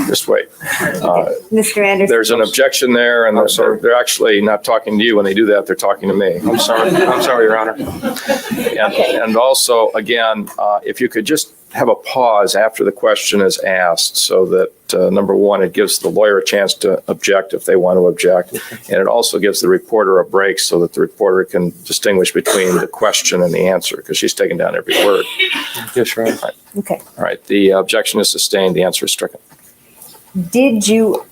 just wait. Mr. Anderson? There's an objection there, and they're actually not talking to you when they do that. They're talking to me. I'm sorry, Your Honor. And also, again, if you could just have a pause after the question is asked, so that, number one, it gives the lawyer a chance to object if they want to object. And it also gives the reporter a break so that the reporter can distinguish between the question and the answer, because she's taking down every word. Yes, Your Honor. Right. Okay. All right. The objection is sustained. The answer is stricken. Did you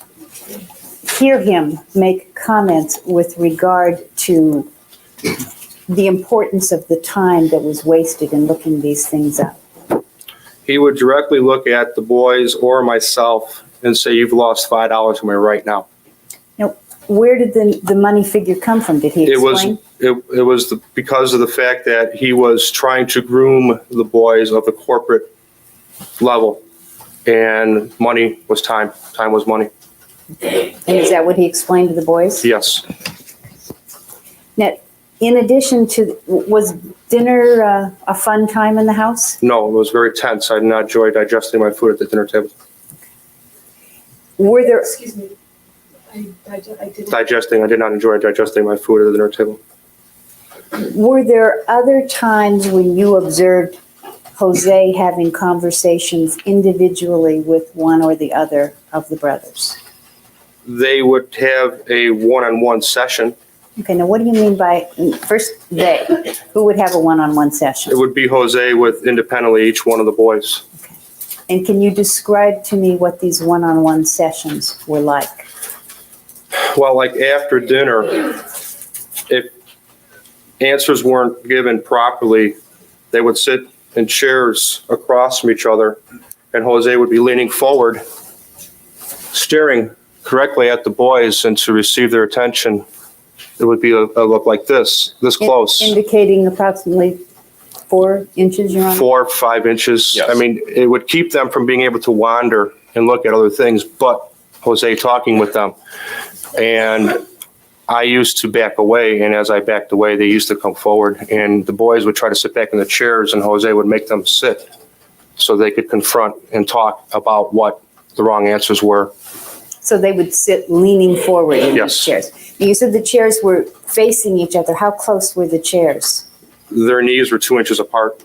hear him make comments with regard to the importance of the time that was wasted in looking these things up? He would directly look at the boys or myself and say, "You've lost $5 from me right now." Now, where did the money figure come from? Did he explain? It was because of the fact that he was trying to groom the boys of the corporate level, and money was time. Time was money. And is that what he explained to the boys? Yes. Now, in addition to, was dinner a fun time in the house? No, it was very tense. I did not enjoy digesting my food at the dinner table. Were there, Excuse me. I didn't. I did not enjoy digesting my food at the dinner table. were there other times when you observed Jose having conversations individually with one or the other of the brothers? They would have a one-on-one session. Okay, now what do you mean by, first, they? Who would have a one-on-one session? It would be Jose with independently each one of the boys. And can you describe to me what these one-on-one sessions were like? Well, like after dinner, if answers weren't given properly, they would sit in chairs across from each other, and Jose would be leaning forward, staring correctly at the boys, and to receive their attention, it would be a look like this close. Indicating approximately 4 inches, Your Honor? 4 or 5 inches. Yes. I mean, it would keep them from being able to wander and look at other things, but Jose talking with them. And I used to back away, and as I backed away, they used to come forward, and the boys would try to sit back in the chairs, and Jose would make them sit so they could confront and talk about what the wrong answers were. So they would sit leaning forward in Yes. these chairs. You said the chairs were facing each other. How close were the chairs? Their knees were 2 inches apart.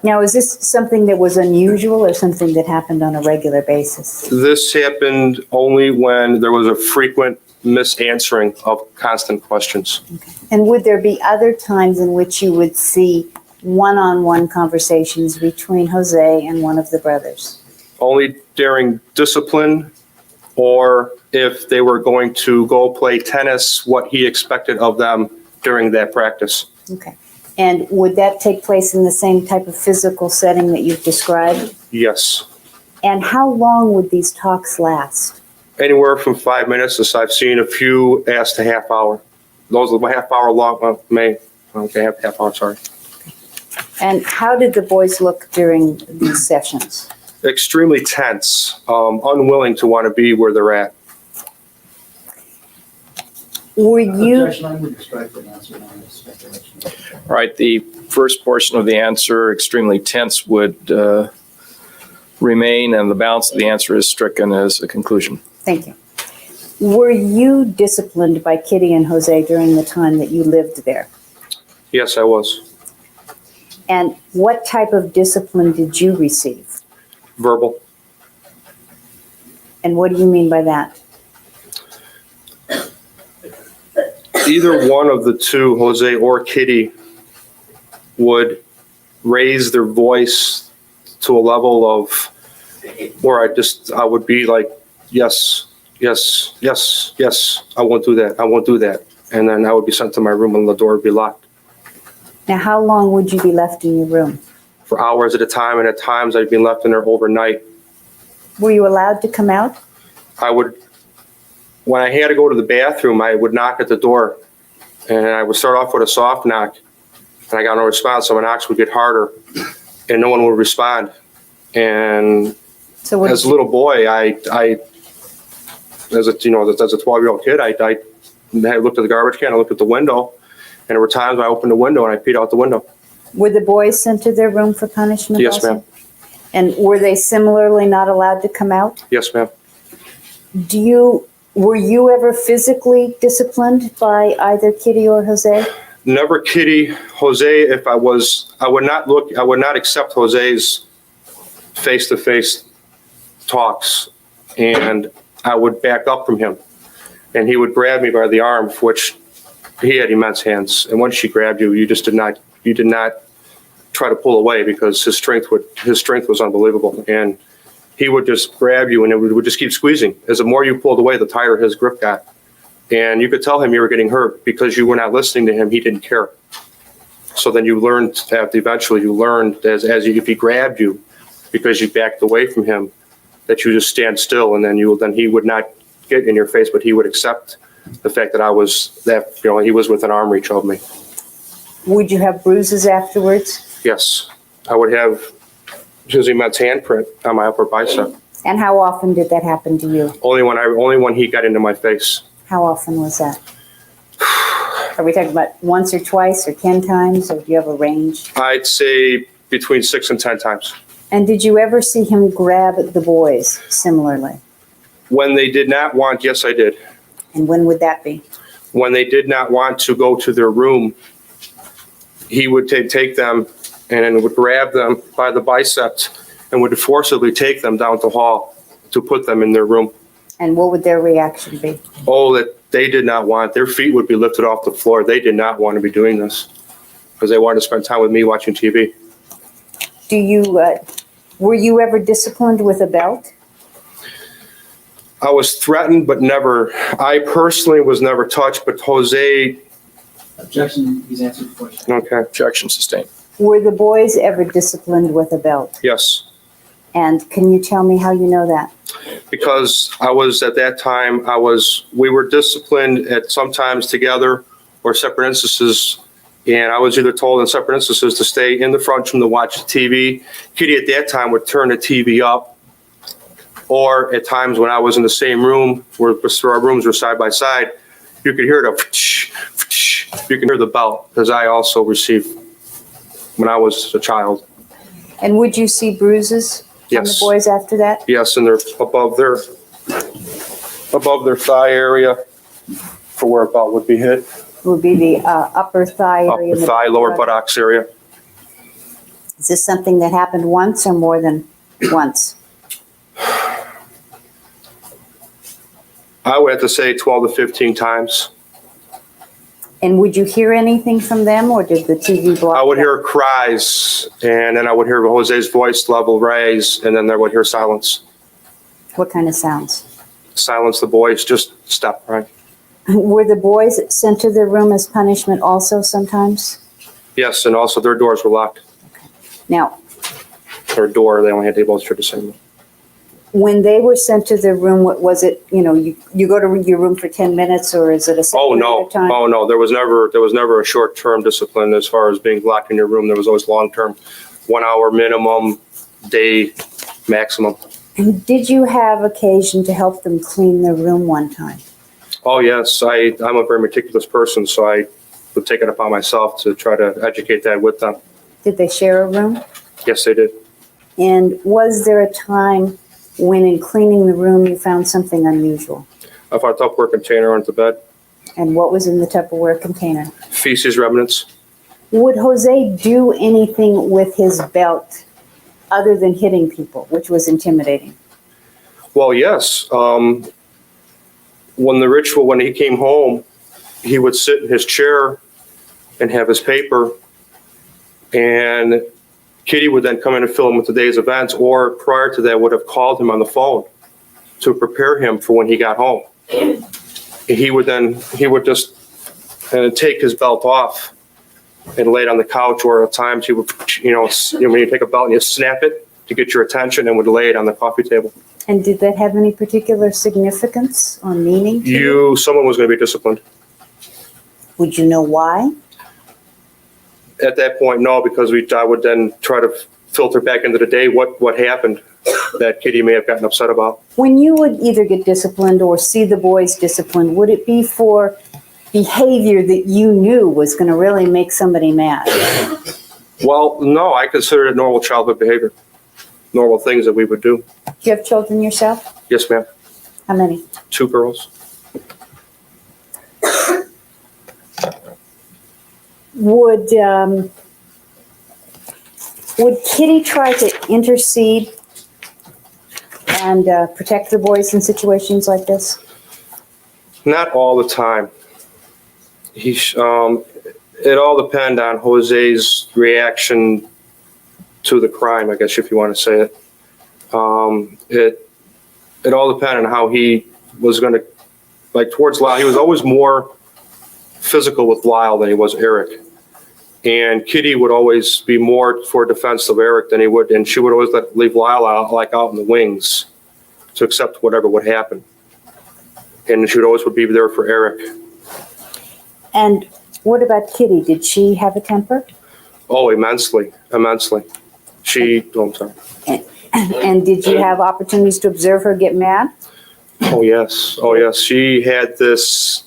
Now, is this something that was unusual or something that happened on a regular basis? This happened only when there was a frequent misanswering of constant questions. And would there be other times in which you would see one-on-one conversations between Jose and one of the brothers? Only during discipline, or if they were going to go play tennis, what he expected of them during that practice. Okay. And would that take place in the same type of physical setting that you've described? Yes. And how long would these talks last? Anywhere from 5 minutes, as I've seen a few asked a half hour. Those are half hour long, half hour, sorry. And how did the boys look during these sessions? Extremely tense, unwilling to want to be where they're at. Were you, Objection, I would strike the answer on this speculation. All right, the first portion of the answer, extremely tense, would remain, and the balance of the answer is stricken as a conclusion. thank you. Were you disciplined by Kitty and Jose during the time that you lived there? Yes, I was. And what type of discipline did you receive? Verbal. And what do you mean by that? Either one of the two, Jose or Kitty, would raise their voice to a level of where I would be like, yes, yes, yes, yes, I won't do that, I won't do that. And then I would be sent to my room and the door would be locked Now, how long would you be left in your room? for hours at a time, and at times I'd be left in there overnight. Were you allowed to come out? When I had to go to the bathroom, I would knock at the door, and I would start off with a soft knock, and I got no response, so my knocks would get harder, and no one would respond. And So what as did a little boy, as a 12-year-old kid, I looked at the garbage can, I looked at the window, and there were times I opened the window and I peed out the window. were the boys sent to their room for punishment Yes, also? ma'am. And were they similarly not allowed to come out? Yes, ma'am. Were you ever physically disciplined by either Kitty or Jose? Never Kitty. Jose, I would not accept Jose's face-to-face talks, and I would back up from him. And he would grab me by the arm, which he had immense hands. And once he grabbed you, you did not try to pull away, because his strength was unbelievable. And he would just grab you, and it would just keep squeezing. As the more you pulled away, the tighter his grip got. And you could tell him you were getting hurt because you were not listening to him. He didn't care. So then you learned that eventually if he grabbed you because you backed away from him, that you just stand still, and then he would not get in your face, but he would accept the fact that I was that, he was within arm reach of me. Would you have bruises afterwards? Yes, I would have Susie Met's handprint on my upper bicep. And how often did that happen to you? Only when he got into my face. How often was that? Are we talking about once or twice or 10 times, or do you have a range? I'd say between 6 and 10 times. And did you ever see him grab the boys similarly? When they did not want, yes, I did. And when would that be? When they did not want to go to their room, he would take them and then would grab them by the biceps and would forcibly take them down the hall to put them in their room. And what would their reaction be? Oh, that they did not want. Their feet would be lifted off the floor. They did not want to be doing this because they wanted to spend time with me watching TV. Were you ever disciplined with a belt? I was threatened, but never. I personally was never touched, but Jose. Objection, he's answered the question. Okay. Objection sustained. Were the boys ever disciplined with a belt? Yes. And can you tell me how you know that? Because I was, at that time, we were disciplined at sometimes together or separate instances. And I was either told in separate instances to stay in the front room to watch the TV. Kitty at that time would turn the TV up. Or at times when I was in the same room, where our rooms were side by side, you could hear you can hear the belt, because I also received when I was a child. And would you see bruises on the Yes. boys after that? Yes, and they're above their thigh area for where a belt would be hit. Would be the upper thigh area? Upper thigh, lower buttocks area. Is this something that happened once or more than once? I would have to say 12 to 15 times. And would you hear anything from them, or did the TV block? I would that? hear cries, and then I would hear Jose's voice level raise, and then I would hear silence. What kind of sounds? Silence, the boys just stop, right? Were the boys sent to their room as punishment also sometimes? Yes, and also their doors were locked. Now, Their door, they only had tables for the same. when they were sent to their room, what was it, you go to your room for 10 minutes, or is it a set Oh, period no. of time? Oh, no. There was never a short-term discipline as far as being locked in your room. There was always long-term, 1 hour minimum, day maximum. And did you have occasion to help them clean their room one time? Oh, yes. I'm a very meticulous person, so I would take it upon myself to try to educate that with them. Did they share a room? Yes, they did. And was there a time when in cleaning the room you found something unusual? I found a Tupperware container under the bed, And what was in the Tupperware container? feces remnants. Would Jose do anything with his belt other than hitting people, which was intimidating? Well, yes. When he came home, he would sit in his chair and have his paper, and Kitty would then come in and fill him with the day's events, or prior to that would have called him on the phone to prepare him for when he got home. He would just take his belt off and lay it on the couch, or at times he would, when you take a belt and you snap it to get your attention, and would lay it on the coffee table. And did that have any particular significance or meaning to you? Someone was going to be disciplined. Would you know why? At that point, no, because I would then try to filter back into the day what happened that Kitty may have gotten upset about. When you would either get disciplined or see the boys disciplined, would it be for behavior that you knew was going to really make somebody mad? Well, no, I consider it normal childhood behavior, normal things that we would do. Do you have children yourself? Yes, ma'am. How many? 2 girls. Would Kitty try to intercede and protect the boys in situations like this? Not all the time. It all depends on Jose's reaction to the crime, I guess, if you want to say it. It all depended on how he was going to, towards Lyle. He was always more physical with Lyle than he was Erik. And Kitty would always be more for defense of Erik than he would, and she would always leave Lyle out in the wings to accept whatever would happen. And she would always be there for Erik. And what about Kitty? Did she have a temper? Oh, immensely. She, oh, I'm sorry. And did you have opportunities to observe her get mad? Oh, yes. She had this,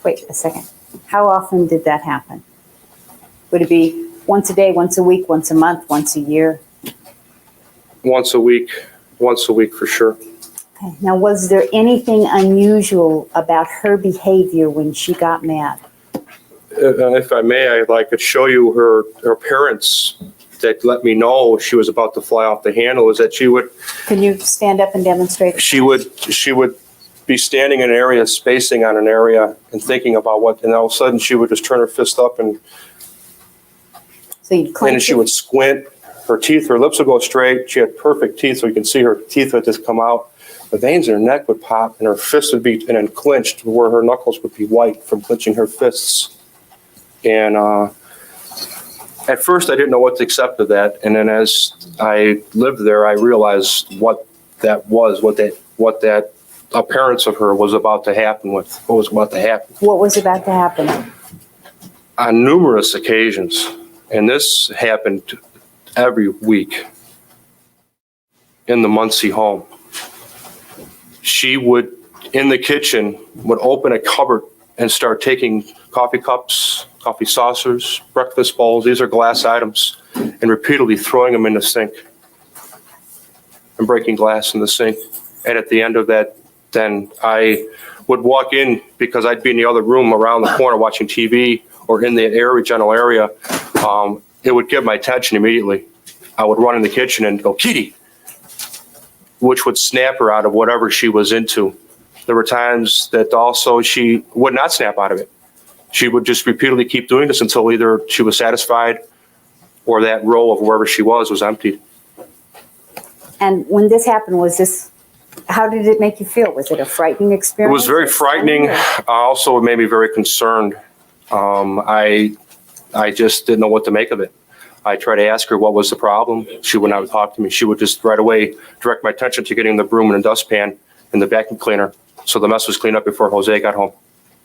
Wait a second. How often did that happen? Would it be once a day, once a week, once a month, once a year? once a week for sure. Okay. Now, was there anything unusual about her behavior when she got mad? If I may, I could show you her parents that let me know she was about to fly off the handle. Is that she would Can you stand up and demonstrate? she would be standing in an area, spacing on an area, and thinking about what, and all of a sudden she would just turn her fist up, and So you'd then clench she it? would squint. Her teeth, her lips would go straight. She had perfect teeth, so you can see her teeth would just come out. The veins in her neck would pop, and her fists would be and then clenched, where her knuckles would be white from clenching her fists. And at first, I didn't know what to accept of that, and then as I lived there, I realized what that was, what that appearance of her was about to happen with. What was about to happen What was about to happen? on numerous occasions, and this happened every week in the Muncie home. She would, in the kitchen, would open a cupboard and start taking coffee cups, coffee saucers, breakfast bowls, these are glass items, and repeatedly throwing them in the sink and breaking glass in the sink. And at the end of that, then I would walk in, because I'd be in the other room around the corner watching TV or in the general area. It would get my attention immediately. I would run in the kitchen and go, "Kitty," which would snap her out of whatever she was into. There were times that also she would not snap out of it. She would just repeatedly keep doing this until either she was satisfied or that row of wherever she was emptied. And when this happened, how did it make you feel? Was it a frightening It experience? was very frightening. Also, it made me very concerned. I just didn't know what to make of it. I tried to ask her what was the problem. She would not talk to me. She would just right away direct my attention to getting the broom and the dustpan and the vacuum cleaner, so the mess was cleaned up before Jose got home.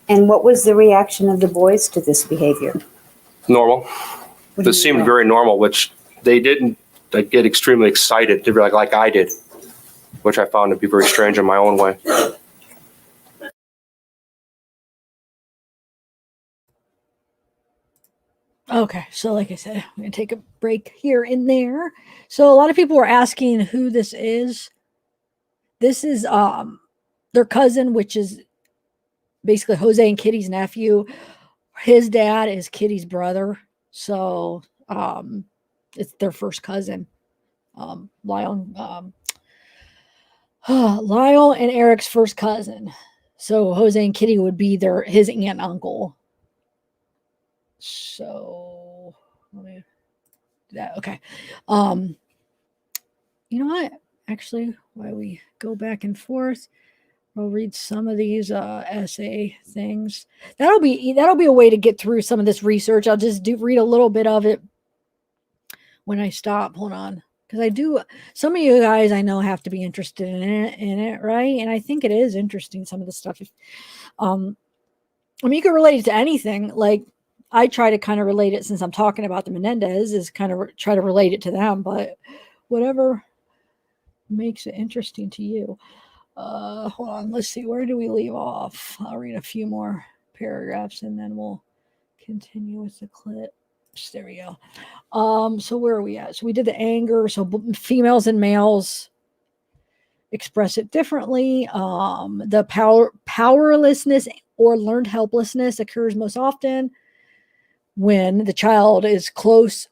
And what was the reaction of the boys to this behavior? Normal. What do This you seemed mean? very normal, which they didn't get extremely excited, like I did, which I found to be very strange in my own way. Okay, so like I said, I'm going to take a break here and there. So a lot of people were asking who this is. This is their cousin, which is basically Jose and Kitty's nephew. His dad is Kitty's brother. So it's their first cousin. Lyle and Erik's first cousin. So Jose and Kitty would be his aunt and uncle. So let me do that. Okay. You know what? Actually, while we go back and forth, I'll read some of these essay things. That'll be a way to get through some of this research. I'll just read a little bit of it when I stop. Hold on. Because I do, some of you guys I know have to be interested in it, right? And I think it is interesting, some of the stuff. I mean, you can relate it to anything. Like, I try to kind of relate it, since I'm talking about the Menendez, is kind of try to relate it to them, but whatever makes it interesting to you. Hold on, let's see, where do we leave off? I'll read a few more paragraphs and then we'll continue with the clips. There we go. So where are we at? So we did the anger. So females and males express it differently. The powerlessness or learned helplessness occurs most often when the child is close,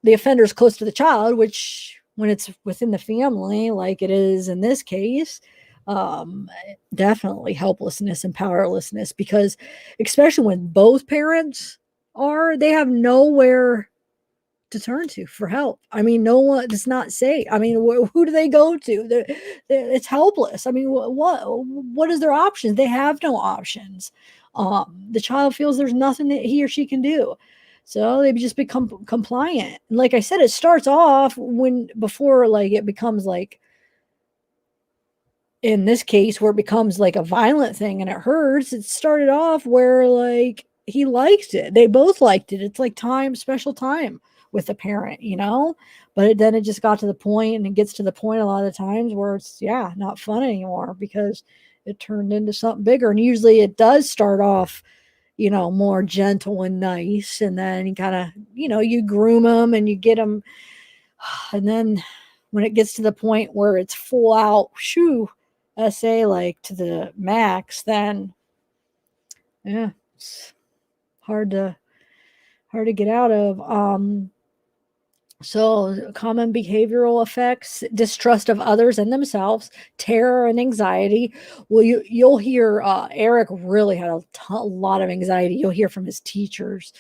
the offender is close to the child, which when it's within the family, like it is in this case, definitely helplessness and powerlessness, because especially when both parents they have nowhere to turn to for help. I mean, no one, it's not safe. I mean, who do they go to? It's helpless. I mean, what is their options? They have no options. The child feels there's nothing that he or she can do. So they just become compliant. And like I said, it starts off before like it becomes like in this case, where it becomes like a violent thing and it hurts, it started off where like he liked it. They both liked it. It's like time, special time with the parent, you know? But then it just got to the point, and it gets to the point a lot of times where it's, yeah, not fun anymore because it turned into something bigger. And usually it does start off, you know, more gentle and nice. And then you kind of, you know, you groom them and you get them. And then when it gets to the point where it's full out, shoo, SA like to the max, then yeah, it's hard to get out of. So common behavioral effects: distrust of others and themselves, terror and anxiety. Well, you'll hear Erik really had a lot of anxiety. You'll hear from his teachers,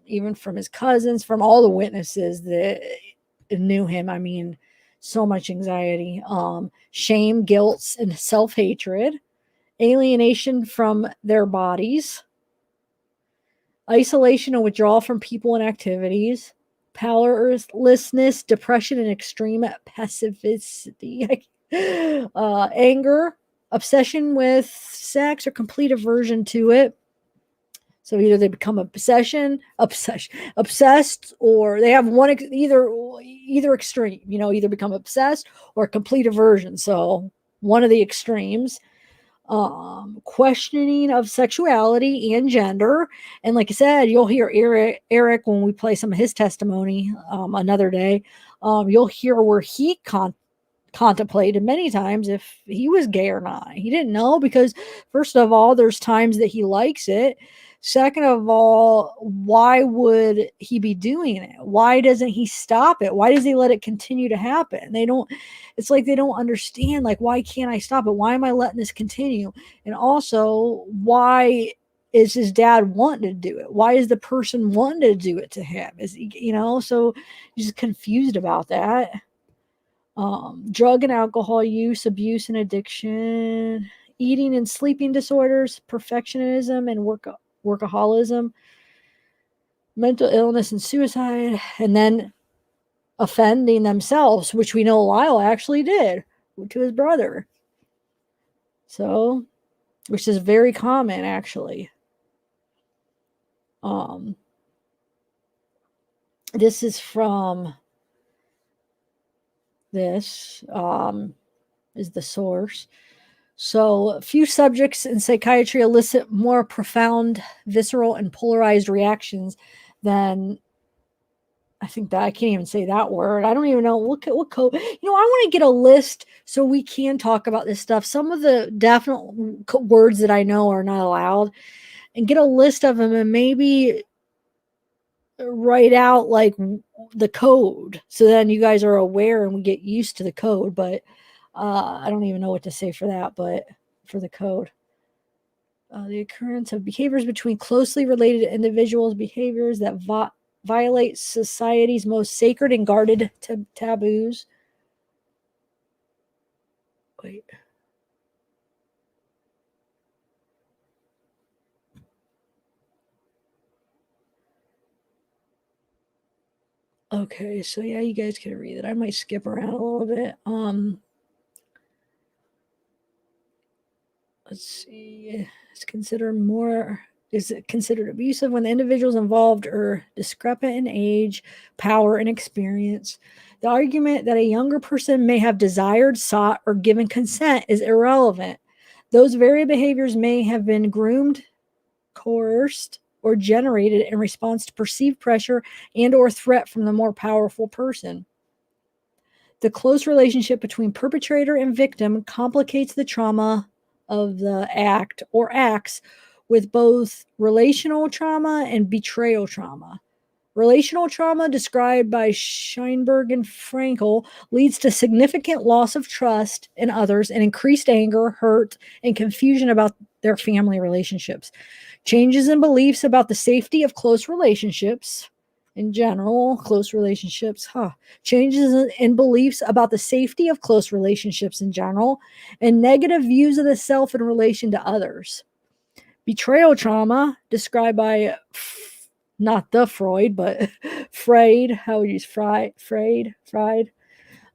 even from his cousins, from all the witnesses that knew him. I mean, so much anxiety, shame, guilt, and self-hatred, alienation from their bodies, isolation and withdrawal from people and activities, powerlessness, depression, and extreme passivity, anger, obsession with sex, or complete aversion to it. So either they become obsessed, or they have one either extreme. You know, either become obsessed or complete aversion. So one of the extremes. Questioning of sexuality and gender. And like I said, you'll hear Erik when we play some of his testimony another day. You'll hear where he contemplated many times if he was gay or not. He didn't know because, first of all, there's times that he likes it. Second of all, why would he be doing it? Why doesn't he stop it? Why does he let it continue to happen? It's like they don't understand, like, why can't I stop it? Why am I letting this continue? And also, why is his dad wanting to do it? Why is the person wanting to do it to him? Is he, you know, so he's just confused about that. Drug and alcohol use, abuse and addiction, eating and sleeping disorders, perfectionism and workaholism, mental illness and suicide, and then offending themselves, which we know Lyle actually did to his brother. So, which is very common actually. This is from this is the source. So, few subjects in psychiatry elicit more profound, visceral, and polarized reactions than, I think that I can't even say that word. I don't even know what code. You know, I want to get a list so we can talk about this stuff. Some of the definite words that I know are not allowed, and get a list of them and maybe write out like the code so then you guys are aware and we get used to the code. But I don't even know what to say for that, but for the code. The occurrence of behaviors between closely related individuals, behaviors that violate society's most sacred and guarded taboos. Wait. Okay, so yeah, you guys can read it. I might skip around a little bit. Let's see. Is it considered abusive when the individuals involved are discrepant in age, power, and experience? The argument that a younger person may have desired, sought, or given consent is irrelevant. Those very behaviors may have been groomed, coerced, or generated in response to perceived pressure and or threat from the more powerful person. The close relationship between perpetrator and victim complicates the trauma of the act or acts with both relational trauma and betrayal trauma. Relational trauma, described by Scheinberg and Frankel, leads to significant loss of trust in others and increased anger, hurt, and confusion about their family relationships. Changes in beliefs about the safety of close relationships in general, changes in beliefs about the safety of close relationships in general, and negative views of the self in relation to others. Betrayal trauma, described by not the Freud, but Freud, how would you use Freud,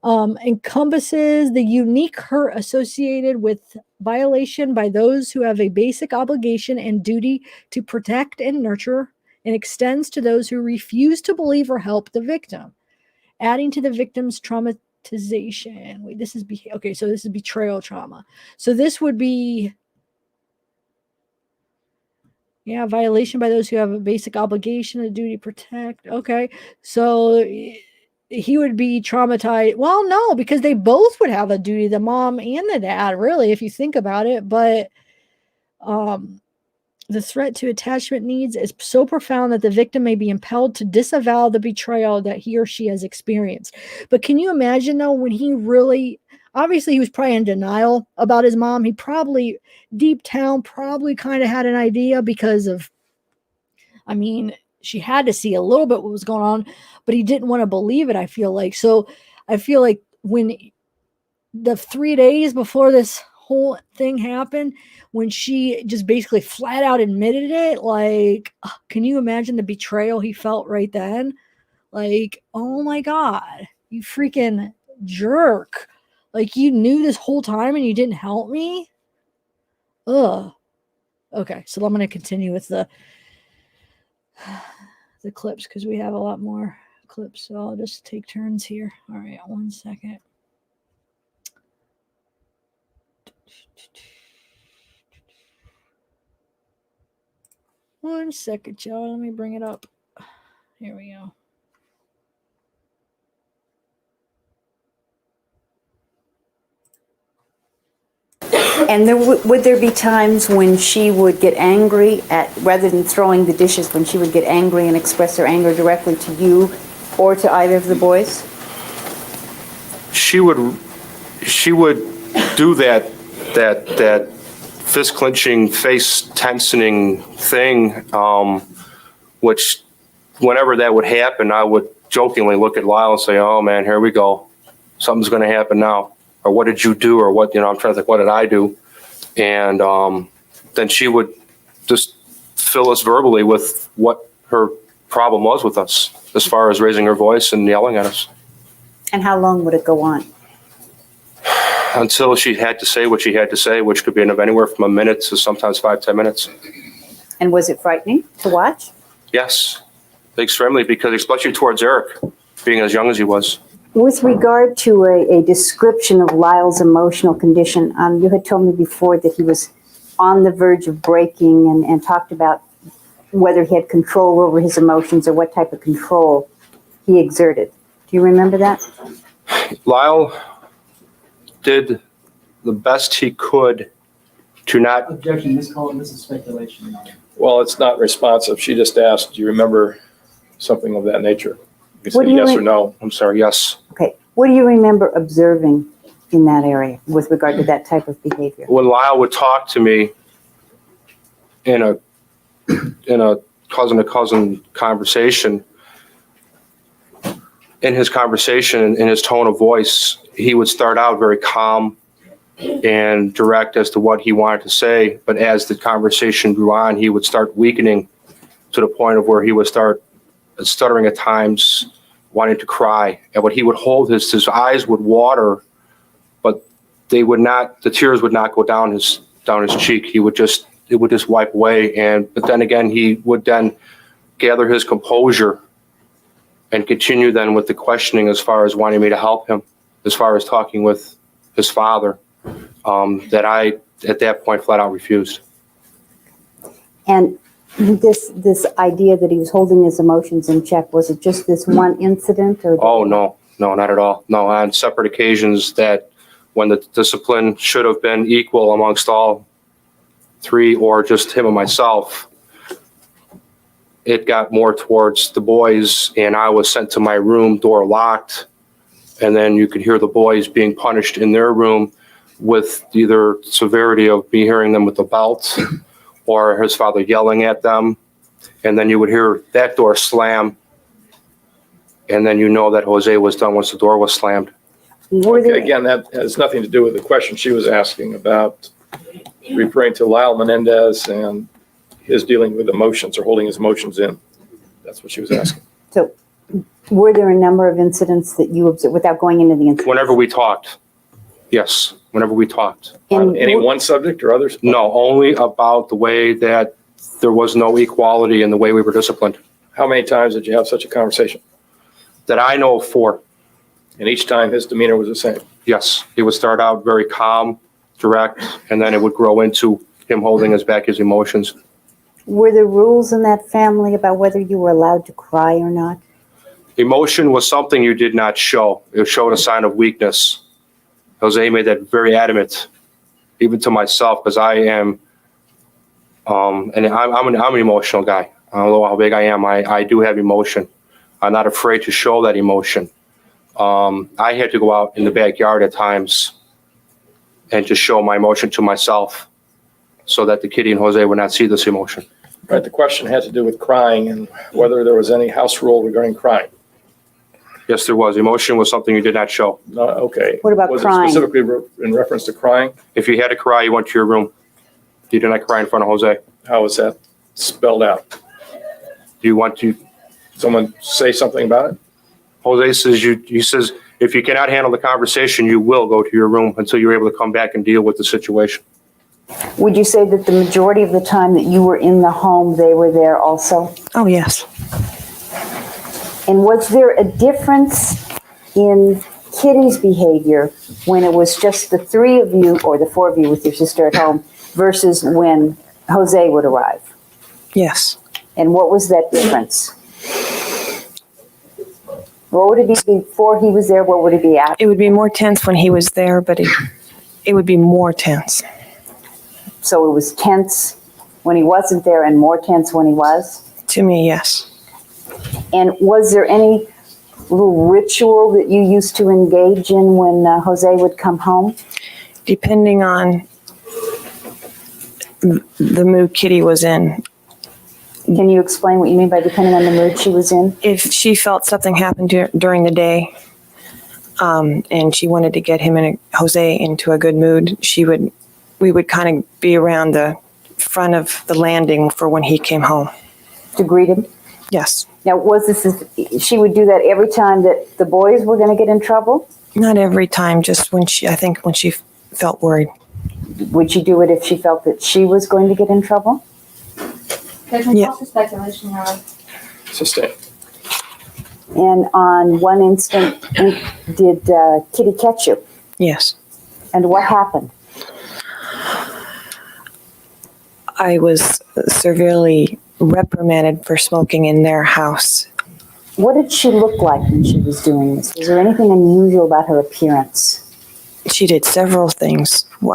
encompasses the unique hurt associated with violation by those who have a basic obligation and duty to protect and nurture, and extends to those who refuse to believe or help the victim, adding to the victim's traumatization. Wait, this is okay, so this is betrayal trauma. So this would be, yeah, violation by those who have a basic obligation, a duty to protect. Okay, so he would be traumatized. Well, no, because they both would have a duty, the mom and the dad, really, if you think about it. But the threat to attachment needs is so profound that the victim may be impelled to disavow the betrayal that he or she has experienced. But can you imagine, though, when he really, obviously, he was probably in denial about his mom. He probably, deep down, probably kind of had an idea because of, I mean, she had to see a little bit what was going on, but he didn't want to believe it, I feel like. So I feel like when the 3 days before this whole thing happened, when she just basically flat out admitted it, like, can you imagine the betrayal he felt right then? Like, oh my God, you freaking jerk. Like, you knew this whole time and you didn't help me? Ugh. Okay, so I'm going to continue with the clips because we have a lot more clips. So I'll just take turns here. All right, 1 second. One second, y'all. Let me bring it up. Here we go. And would there be times when she would get angry rather than throwing the dishes, when she would get angry and express her anger directly to you or to either of the boys? She would do that fist clenching, face tensioning thing, which whenever that would happen, I would jokingly look at Lyle and say, "Oh man, here we go. Something's going to happen now." Or what did you do? Or what, I'm trying to think, what did I do? And then she would just fill us verbally with what her problem was with us as far as raising her voice and yelling at us. And how long would it go on? Until she had to say what she had to say, which could be anywhere from a minute to sometimes 5-10 minutes. And was it frightening to watch? Yes, extremely, because especially towards Erik, being as young as he was. With regard to a description of Lyle's emotional condition, you had told me before that he was on the verge of breaking and talked about whether he had control over his emotions or what type of control he exerted. Do you remember that? Lyle did the best he could to not... Objection, this is speculation. Well, it's not responsive. She just asked, do you remember something of that nature? You can What say do you yes or no. I'm sorry, yes. Okay. What do you remember observing in that area with regard to that type of behavior? When Lyle would talk to me in a cousin-to-cousin conversation, in his conversation, in his tone of voice, he would start out very calm and direct as to what he wanted to say. But as the conversation grew on, he would start weakening to the point of where he would start stuttering at times, wanting to cry. And when he would hold his eyes would water, but they would not, the tears would not go down his cheek. It would just wipe away. But then again, he would then gather his composure and continue then with the questioning as far as wanting me to help him, as far as talking with his father, that I, at that point, flat out refused. And this idea that he was holding his emotions in check, was it just this one incident? Or Oh, no, not at all. No, on separate occasions that when the discipline should have been equal amongst all three or just him and myself, it got more towards the boys, and I was sent to my room, door locked, and then you could hear the boys being punished in their room with either severity of me hearing them with the belt or his father yelling at them, and then you would hear that door slam, and then you know that Jose was done once the door was slammed. Okay, again, that has nothing to do with the question she was asking about referring to Lyle Menendez and his dealing with emotions or holding his emotions in. That's what she was asking. So Were there a number of incidents that you observed without going into the incident? Whenever we talked, yes, whenever we talked. On any one subject or others? No, only about the way that there was no equality in the way we were disciplined. How many times did you have such a conversation? That I know of 4. And each time his demeanor was the same? Yes, he would start out very calm, direct, and then it would grow into him holding his back, his emotions. Were there rules in that family about whether you were allowed to cry or not? Emotion was something you did not show. It showed a sign of weakness. Jose made that very adamant, even to myself, because I am, and I'm an emotional guy. I don't know how big I am. I do have emotion. I'm not afraid to show that emotion. I had to go out in the backyard at times and just show my emotion to myself so that the kitty and Jose would not see this emotion. Right, the question had to do with crying and whether there was any house rule regarding crying. Yes, there was. Emotion was something you did not show. Okay. What about Was crying? it specifically in reference to crying? If you had to cry, you went to your room. You did not cry in front of Jose. How was that spelled out? Do you want to? Someone say something about it? Jose says he says, if you cannot handle the conversation, you will go to your room until you're able to come back and deal with the situation. Would you say that the majority of the time that you were in the home, they were there also? Oh, yes. And was there a difference in Kitty's behavior when it was just the 3 of you or the 4 of you with your sister at home versus when Jose would arrive? Yes. And what was that difference? What would it be before he was there? What would it be after? It would be more tense when he was there, but it would be more tense. So it was tense when he wasn't there and more tense when he was? To me, yes. And was there any little ritual that you used to engage in when Jose would come home? Depending on the mood Kitty was in. Can you explain what you mean by depending on the mood she was in? If she felt something happened during the day, and she wanted to get him and Jose into a good mood, we would kind of be around the front of the landing for when he came home. To greet him? Yes. Now, she would do that every time that the boys were going to get in trouble? Not every time, just when she felt worried. Would she do it if she felt that she was going to get in trouble? There's been Yeah. lots of speculation here. Sustained. And on one instant, did Kitty catch you? Yes. And what happened? I was severely reprimanded for smoking in their house. What did she look like when she was doing this? Was there anything unusual about her appearance? She did several things. Do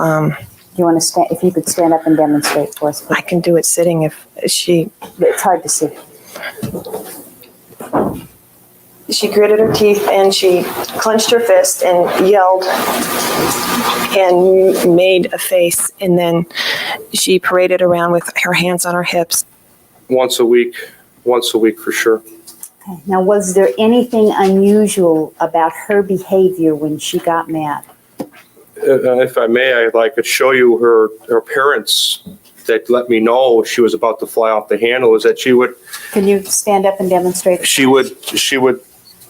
you want to stand? If you could stand up and demonstrate for us, please. I can do it sitting if she... It's hard to see. She gritted her teeth and she clenched her fist and yelled and made a face. And then she paraded around with her hands on her hips. Once a week for sure. Okay. Now, was there anything unusual about her behavior when she got mad? If I may, I could show you her parents that let me know she was about to fly off the handle. Is that she would Can you stand up and demonstrate? she would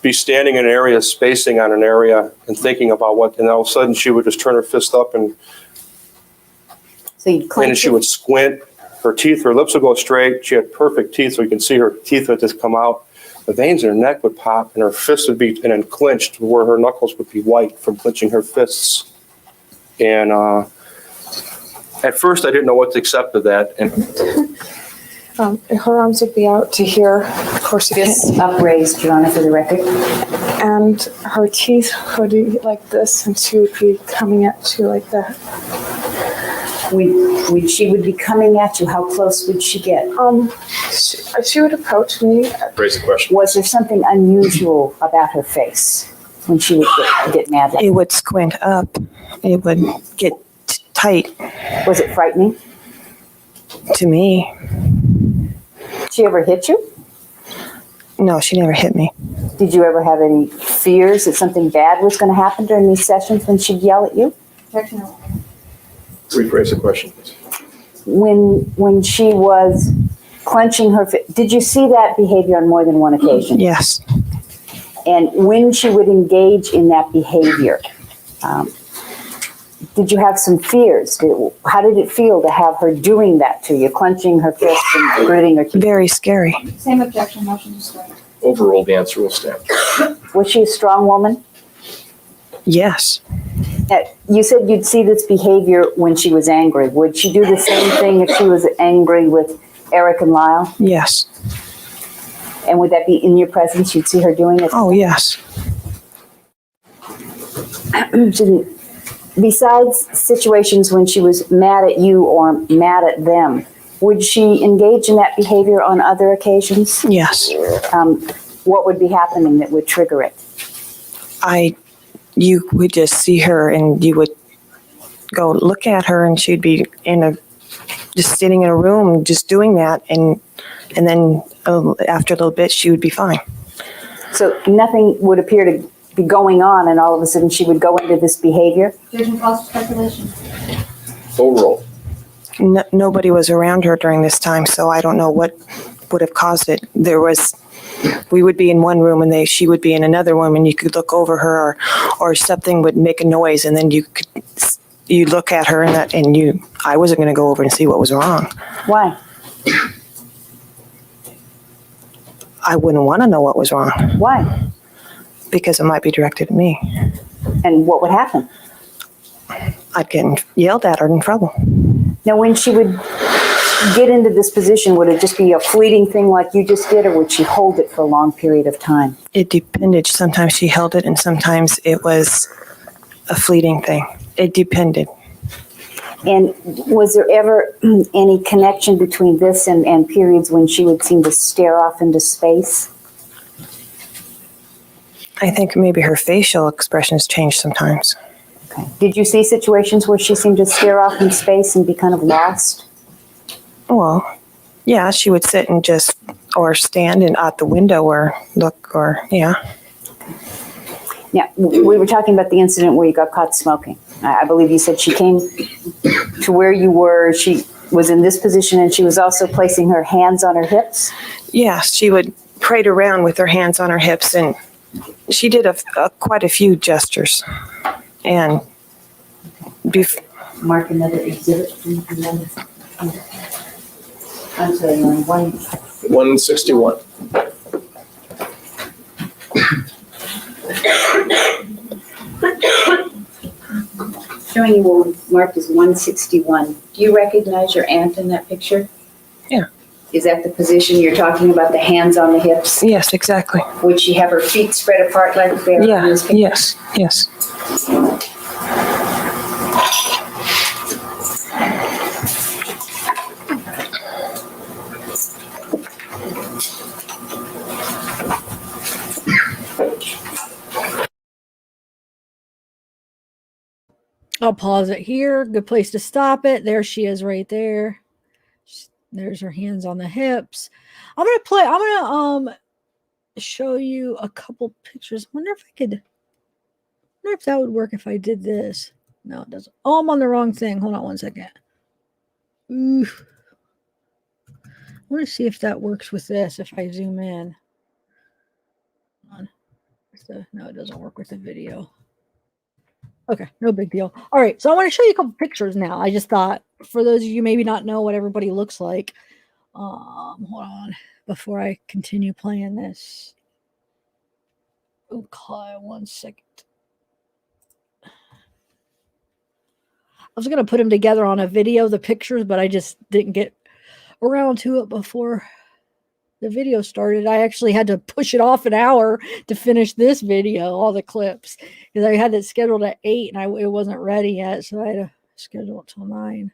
be standing in an area, spacing on an area, and thinking about what, and all of a sudden she would just turn her fist up and So you'd and clench she it? would squint. Her teeth, her lips would go straight. She had perfect teeth, so you can see her teeth would just come out. The veins in her neck would pop, and her fists would be and then clenched, where her knuckles would be white from clenching her fists. And at first, I didn't know what to accept of that. And Her arms would be out to here, of course, Fists upraised, Your Honor, for the record. and her teeth would be like this, and she would be coming at you like that. She would be coming at you. How close would she get? She would approach me. Raise the question. Was there something unusual about her face when she would get mad? It would squint up. It would get tight Was it frightening? to me. Did she ever hit you? No, she never hit me. Did you ever have any fears that something bad was going to happen during these sessions when she'd yell at you? Objection. Rephrase the question, please. When she was clenching her fist, did you see that behavior on more than one occasion? Yes. And when she would engage in that behavior, did you have some fears? How did it feel to have her doing that to you, clenching her fist and gritting her teeth? Very scary. Same objection, motion to strike. Overruled, the answer will stand. Was she a strong woman? Yes. You said you'd see this behavior when she was angry. Would she do the same thing if she was angry with Erik and Lyle? Yes. And would that be in your presence? You'd see her doing it? Oh, yes. Besides situations when she was mad at you or mad at them, would she engage in that behavior on other occasions? Yes. What would be happening that would trigger it? You would just see her and you would go look at her and she'd be just sitting in a room just doing that, and then after a little bit she would be fine. So nothing would appear to be going on, and all of a sudden she would go into this behavior? Objection, cause for speculation. Overruled. Nobody was around her during this time, so I don't know what would have caused it. We would be in one room and she would be in another room, and you could look over her, or something would make a noise, and then you look at her and I wasn't going to go over and see what was wrong. Why? I wouldn't want to know what was wrong. Why? Because it might be directed at me. And what would happen? I'd get yelled at or in trouble. Now, when she would get into this position, would it just be a fleeting thing like you just did, or would she hold it for a long period of time? It depended. Sometimes she held it, and sometimes it was a fleeting thing. It depended. And was there ever any connection between this and periods when she would seem to stare off into space? I think maybe her facial expressions changed sometimes. Okay. Did you see situations where she seemed to stare off in space and be kind of lost? Well, yeah, she would sit and or stand out the window or look, yeah. Now, we were talking about the incident where you got caught smoking. I believe you said she came to where you were. She was in this position, and she was also placing her hands on her hips? Yeah, she would parade around with her hands on her hips, and she did quite a few gestures. And Mark another exhibit. I'm sorry, you're on 161. showing you what was marked as 161. Do you recognize your aunt in that picture? Yeah. Is that the position you're talking about, the hands on the hips? Yes, exactly. Would she have her feet spread apart like they are in Yeah, this picture? yes. I'll pause it here. Good place to stop it. There she is right there. There's her hands on the hips. I'm gonna show you a couple pictures. Wonder if that would work if I did this. No, it doesn't. Oh, I'm on the wrong thing. Hold on one second. Ooh. I want to see if that works with this if I zoom in. Hold on. No, it doesn't work with the video. Okay, no big deal. All right, so I want to show you a couple pictures now. I just thought, for those of you maybe not know what everybody looks like, hold on, before I continue playing this. Okay, 1 second. I was going to put them together on a video, the pictures, but I just didn't get around to it before the video started. I actually had to push it off an hour to finish this video, all the clips, because I had it scheduled at 8 and it wasn't ready yet, so I had to schedule it till 9.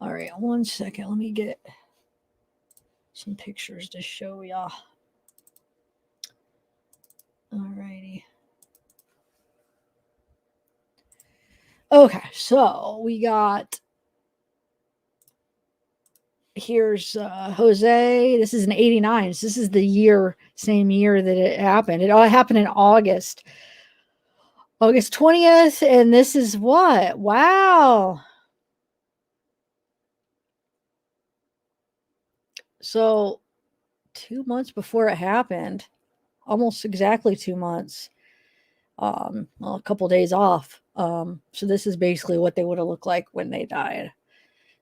All right, 1 second. Let me get some pictures to show y'all. All righty. Okay, so we got, here's Jose. This is an 89. So this is the same year that it happened. It all happened in August 20th. And this is what? Wow. So 2 months before it happened. almost exactly 2 months. Well, a couple days off. So this is basically what they would have looked like when they died.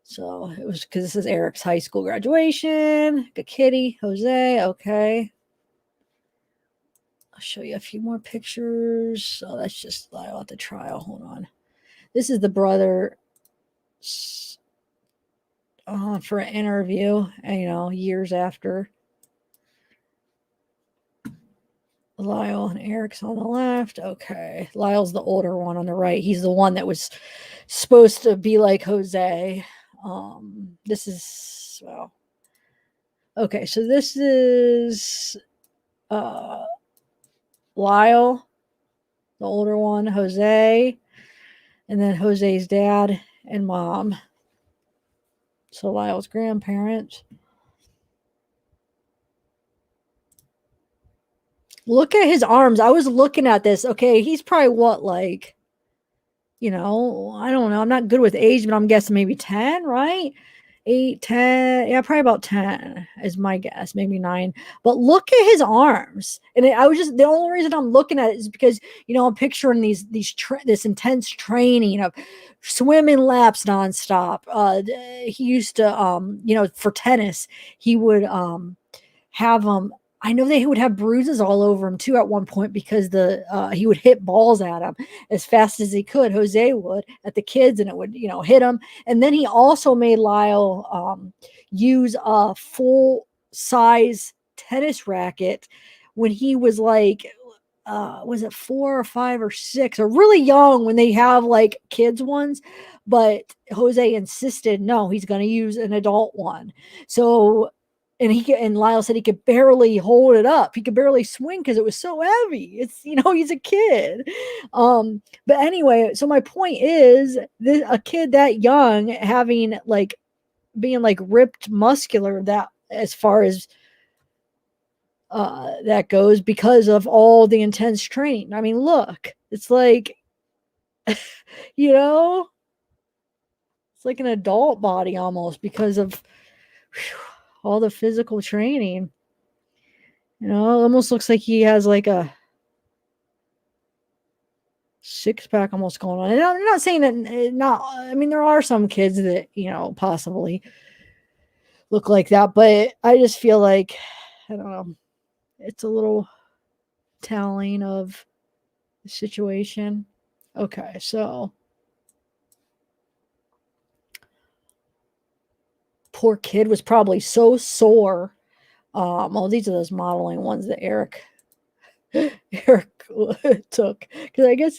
So it was because this is Erik's high school graduation. Good kitty, Jose. Okay. I'll show you a few more pictures. Oh, that's just Lyle at the trial. Hold on. This is the brother for an interview, years after. Lyle and Erik's on the left. Okay. Lyle's the older one on the right. He's the one that was supposed to be like Jose. This is, well, okay. So this is Lyle, the older one, Jose, and then Jose's dad and mom. So Lyle's grandparents. Look at his arms. I was looking at this. Okay, he's probably what, like, I don't know. I'm not good with age, but I'm guessing maybe 10, right? 8, 10. Yeah, probably about 10 is my guess, maybe 9. But look at his arms. And I was just, the only reason I'm looking at it is because, I'm picturing this intense training of swimming laps nonstop. He used to, for tennis, he would have I know they would have bruises all over him too at one point because he would hit balls at him as fast as he could. Jose would at the kids, and it would hit him. And then he also made Lyle use a full size tennis racket when he was like was it 4 or 5 or 6 or really young when they have like kids ones, but Jose insisted no, he's going to use an adult one. So and Lyle said he could barely hold it up. He could barely swing because it was so heavy. It's he's a kid. But anyway, so my point is a kid that young having like being like ripped muscular that as far as that goes because of all the intense training. I mean, look, it's like it's like an adult body almost because of all the physical training. It almost looks like he has like a 6-pack almost going on. And I'm not saying that I mean, there are some kids that, possibly look like that, but I just feel like, I don't know, it's a little telling of the situation. Okay, so poor kid was probably so sore. Well, these are those modeling ones that Erik took, because I guess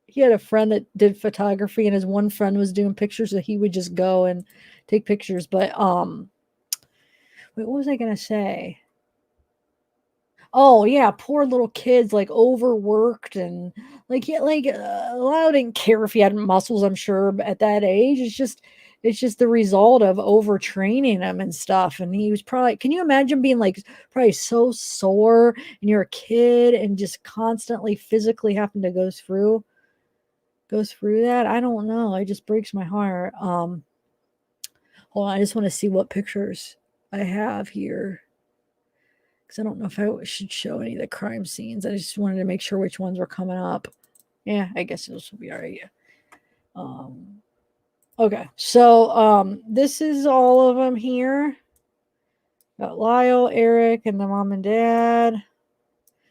he had a friend that did photography, and his one friend was doing pictures, so he would just go and take pictures. But wait, what was I gonna say? Oh yeah, poor little kids, like overworked and like Lyle didn't care if he had muscles. I'm sure, but at that age, it's just the result of overtraining him and stuff. And he was probably, can you imagine being like probably so sore and you're a kid and just constantly physically having to go through that? I don't know. It just breaks my heart. Hold on, I just want to see what pictures I have here. I don't know if I should show any of the crime scenes. I just wanted to make sure which ones were coming up. Yeah, I guess this will be all right. Okay, so this is all of them here. Got Lyle, Erik, and the mom and dad.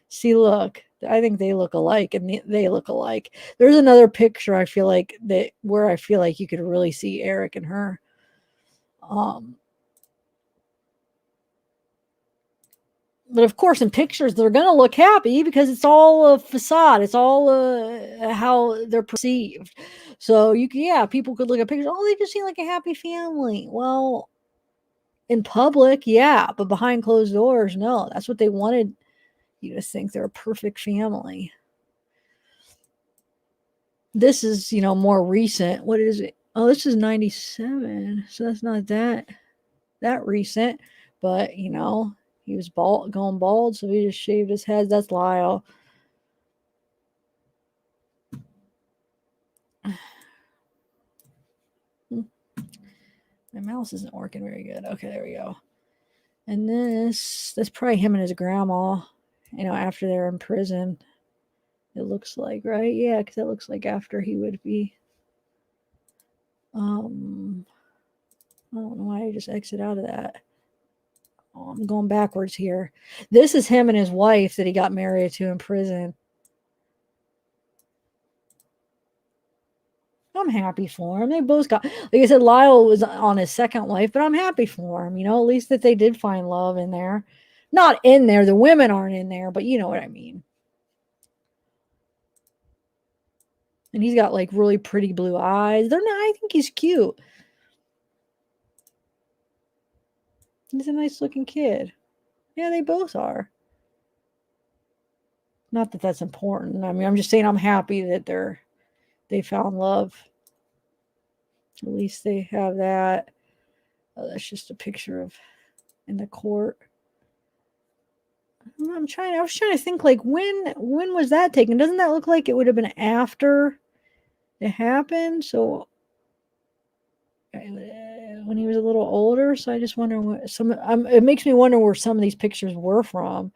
See, look, I think they look alike, and they look alike. There's another picture I feel like where I feel like you could really see Erik and her. But of course, in pictures, they're going to look happy because it's all a facade. It's all how they're perceived. So people could look at pictures. Oh, they just seem like a happy family. Well, in public, yeah, but behind closed doors, no. That's what they wanted you to think. They're a perfect family. This is, more recent. What is it? Oh, this is 97. So that's not that recent. But, he was going bald, so he just shaved his head. That's Lyle. My mouse isn't working very good. Okay, there we go. And that's probably him and his grandma. after they're in prison. It looks like, right? Yeah, because it looks like after he would be. I don't know why I just exit out of that. Oh, I'm going backwards here. This is him and his wife that he got married to in prison. I'm happy for him. They both got, like I said, Lyle was on his second wife, but I'm happy for him. At least that they did find love in there. Not in there. The women aren't in there, but you know what I mean. And he's got like really pretty blue eyes. They're not, I think he's cute. He's a nice looking kid. Yeah, they both are. Not that that's important. I mean, I'm just saying I'm happy that they found love. At least they have that. Oh, that's just a picture of in the court. I was trying to think, like, when was that taken? Doesn't that look like it would have been after it happened? So when he was a little older. So I just wonder what it makes me wonder where some of these pictures were from,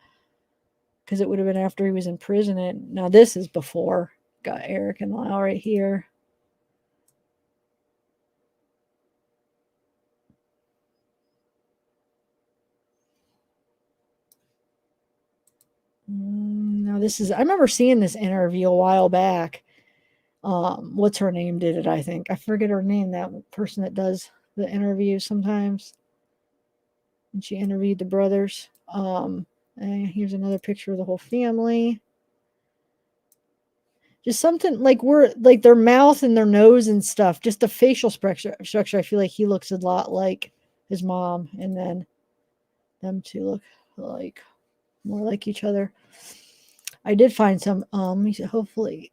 because it would have been after he was in prison. And now this is before. Got Erik and Lyle right here. Now this is, I remember seeing this interview a while back. What's her name did it, I think. I forget her name, that person that does the interviews sometimes. And she interviewed the brothers. And here's another picture of the whole family. Just something like their mouth and their nose and stuff. Just the facial structure. I feel like he looks a lot like his mom, and then them two look like more like each other. I did find some. Hopefully.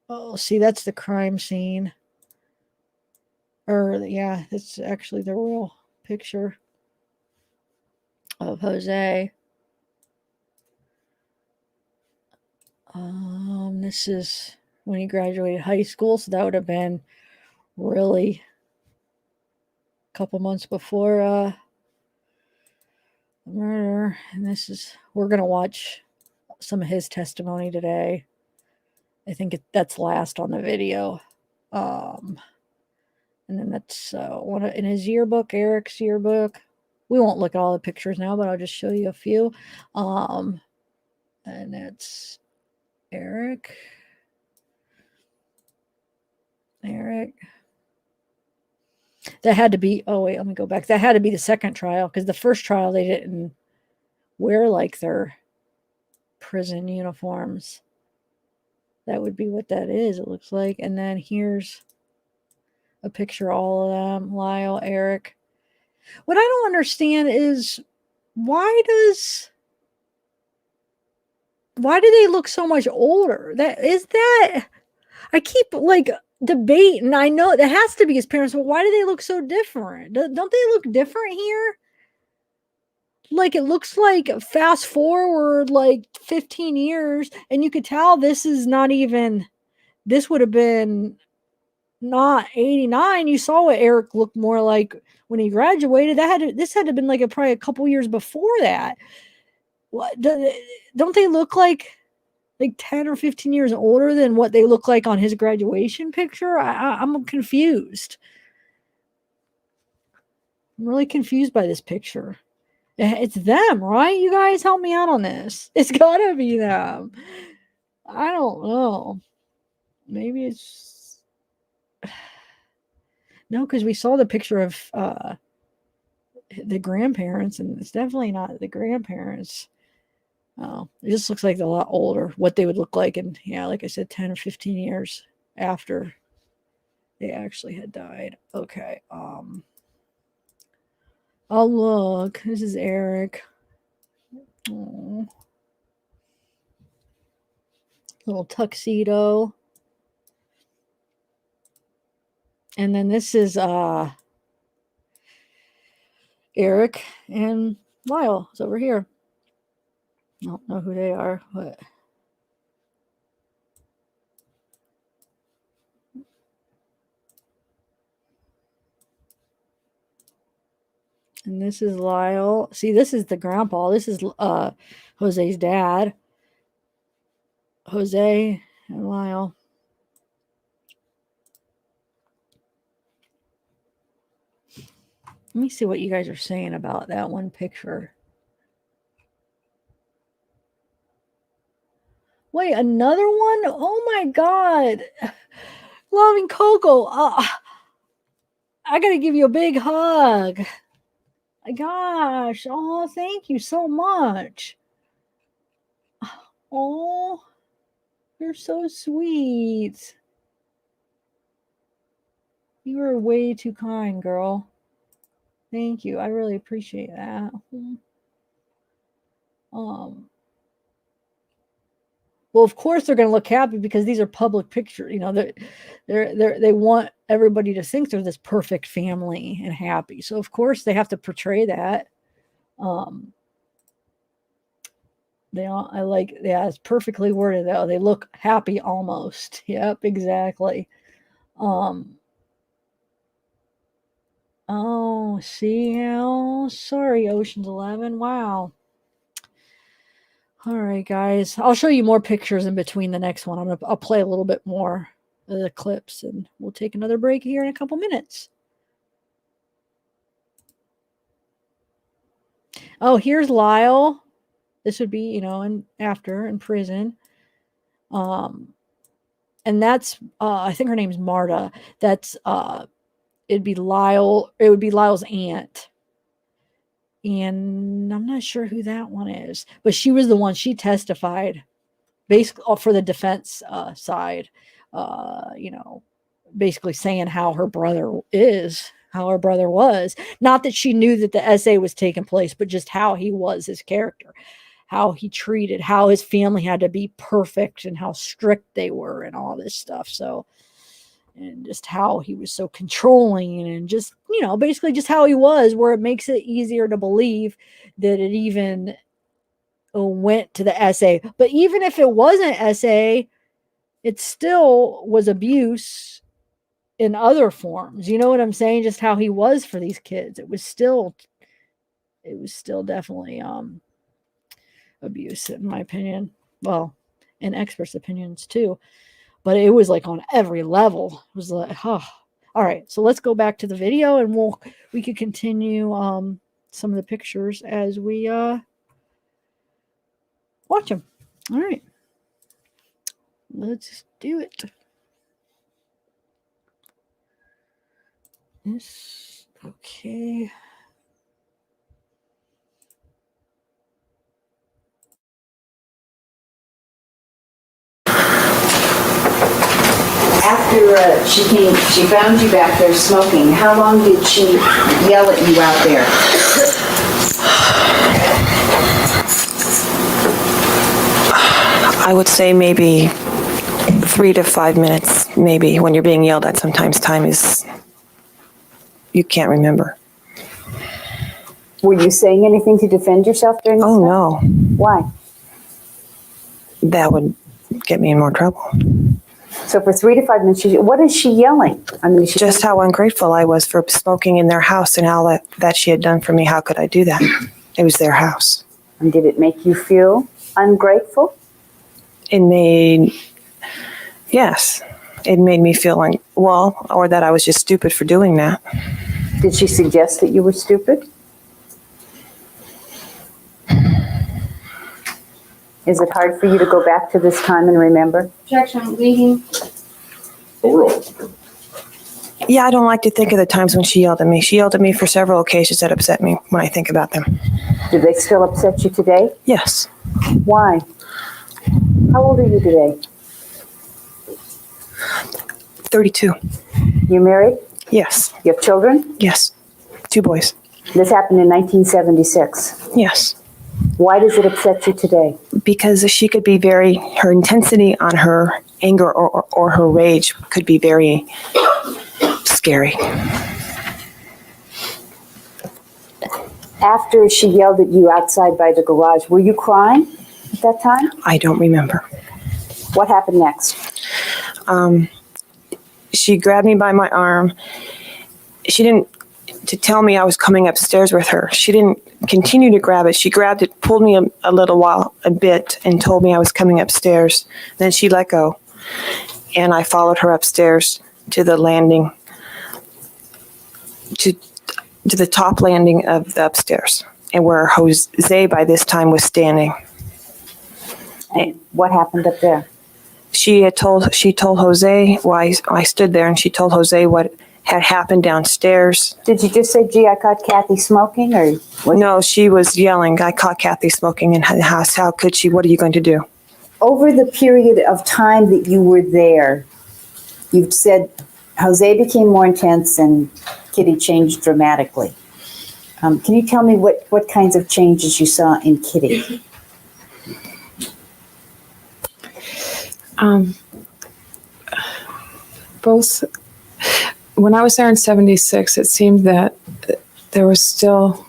Oh, see, that's the crime scene. Or yeah, it's actually the real picture of Jose. This is when he graduated high school, so that would have been really a couple months before the murder. And we're gonna watch some of his testimony today. I think that's last on the video. And then that's one in his yearbook, Erik's yearbook. We won't look at all the pictures now, but I'll just show you a few. And that's Erik. That had to be, oh wait, let me go back. That had to be the second trial, because the first trial they didn't wear like their prison uniforms. That would be what that is, it looks like. And then here's a picture of all of them, Lyle, Erik. What I don't understand is why do they look so much older? I keep like debating. I know that has to be his parents, but why do they look so different? Don't they look different here? Like, it looks like fast forward like 15 years, and you could tell this would have been not 89. You saw what Erik looked more like when he graduated. This had to have been like probably a couple years before that. What don't they look like 10 or 15 years older than what they look like on his graduation picture? I'm confused. I'm really confused by this picture. It's them, right? You guys help me out on this. It's gotta be them. I don't know. Maybe it's no, because we saw the picture of the grandparents, and it's definitely not the grandparents. Oh, it just looks like they're a lot older, what they would look like. And yeah, like I said, 10 or 15 years after they actually had died. Okay. Oh, look, this is Erik. Aww. Little tuxedo. And then this is Erik and Lyle. It's over here. I don't know who they are, but And this is Lyle. See, this is the grandpa. This is Jose's dad. Jose and Lyle. Let me see what you guys are saying about that one picture. Wait, another one? Oh my God. Loving Coco. I got to give you a big hug. Gosh. Oh, thank you so much. Oh, you're so sweet. You are way too kind, girl. Thank you. I really appreciate that. Well, of course they're going to look happy because these are public pictures. You know, they want everybody to think they're this perfect family and happy. So of course they have to portray that. It's perfectly worded though. They look happy almost. Yep, exactly. Oh, see how sorry, Ocean's 11. Wow. All right, guys. I'll show you more pictures in between the next one. I'll play a little bit more of the clips, and we'll take another break here in a couple minutes. Oh, here's Lyle. This would be, after in prison. And that's I think her name's Marta. That's it'd be Lyle. It would be Lyle's aunt. And I'm not sure who that one is, but she was the one. She testified basically for the defense side, basically saying how her brother was. Not that she knew that the essay was taking place, but just how he was, his character, how he treated, how his family had to be perfect and how strict they were and all this stuff. So, and just how he was so controlling and just, basically just how he was, where it makes it easier to believe that it even went to the essay. But even if it wasn't essay, it still was abuse in other forms. You know what I'm saying? Just how he was for these kids. It was still definitely abuse, in my opinion. Well, in experts' opinions too. But it was like on every level. It was like, oh. All right, so let's go back to the video and we could continue some of the pictures as we watch them. All right, let's do it. This, okay. After she found you back there smoking, how long did she yell at you out there? I would say maybe 3 to 5 minutes, maybe. When you're being yelled at, sometimes time is, you can't remember. Were you saying anything to defend yourself during this time? No. Why? That would get me in more trouble. So for 3 to 5 minutes, what is she yelling? I mean, just how ungrateful I was for smoking in their house and all that she had done for me. How could I do that? It was their house. And did it make you feel ungrateful? Yes. It made me feel or that I was just stupid for doing that. Did she suggest that you were stupid? Is it hard for you to go back to this time and remember? Objection, leading. Yeah, I don't like to think of the times when she yelled at me. She yelled at me for several occasions that upset me when I think about them. Do they still upset you today? Yes. Why? How old are you today? 32. You married? Yes. You have children? Yes. 2 boys. This happened in 1976. Yes. Why does it upset you today? Because she could be her intensity on her anger or her rage could be very scary. After she yelled at you outside by the garage, were you crying at that time? I don't remember. What happened next? She grabbed me by my arm. She didn't to tell me I was coming upstairs with her. She didn't continue to grab it. She grabbed it, pulled me a bit, and told me I was coming upstairs. Then she let go, and I followed her upstairs to the landing, to the top landing of the upstairs, and where Jose by this time was standing. And what happened up there? She told Jose why I stood there, and she told Jose what had happened downstairs. Did you just say, gee, I caught Kathy smoking, or? No, she was yelling, I caught Kathy smoking in the house. How could she? What are you going to do? Over the period of time that you were there, you've said Jose became more intense and Kitty changed dramatically. Can you tell me what kinds of changes you saw in Kitty? Both, when I was there in 76, it seemed that there was still,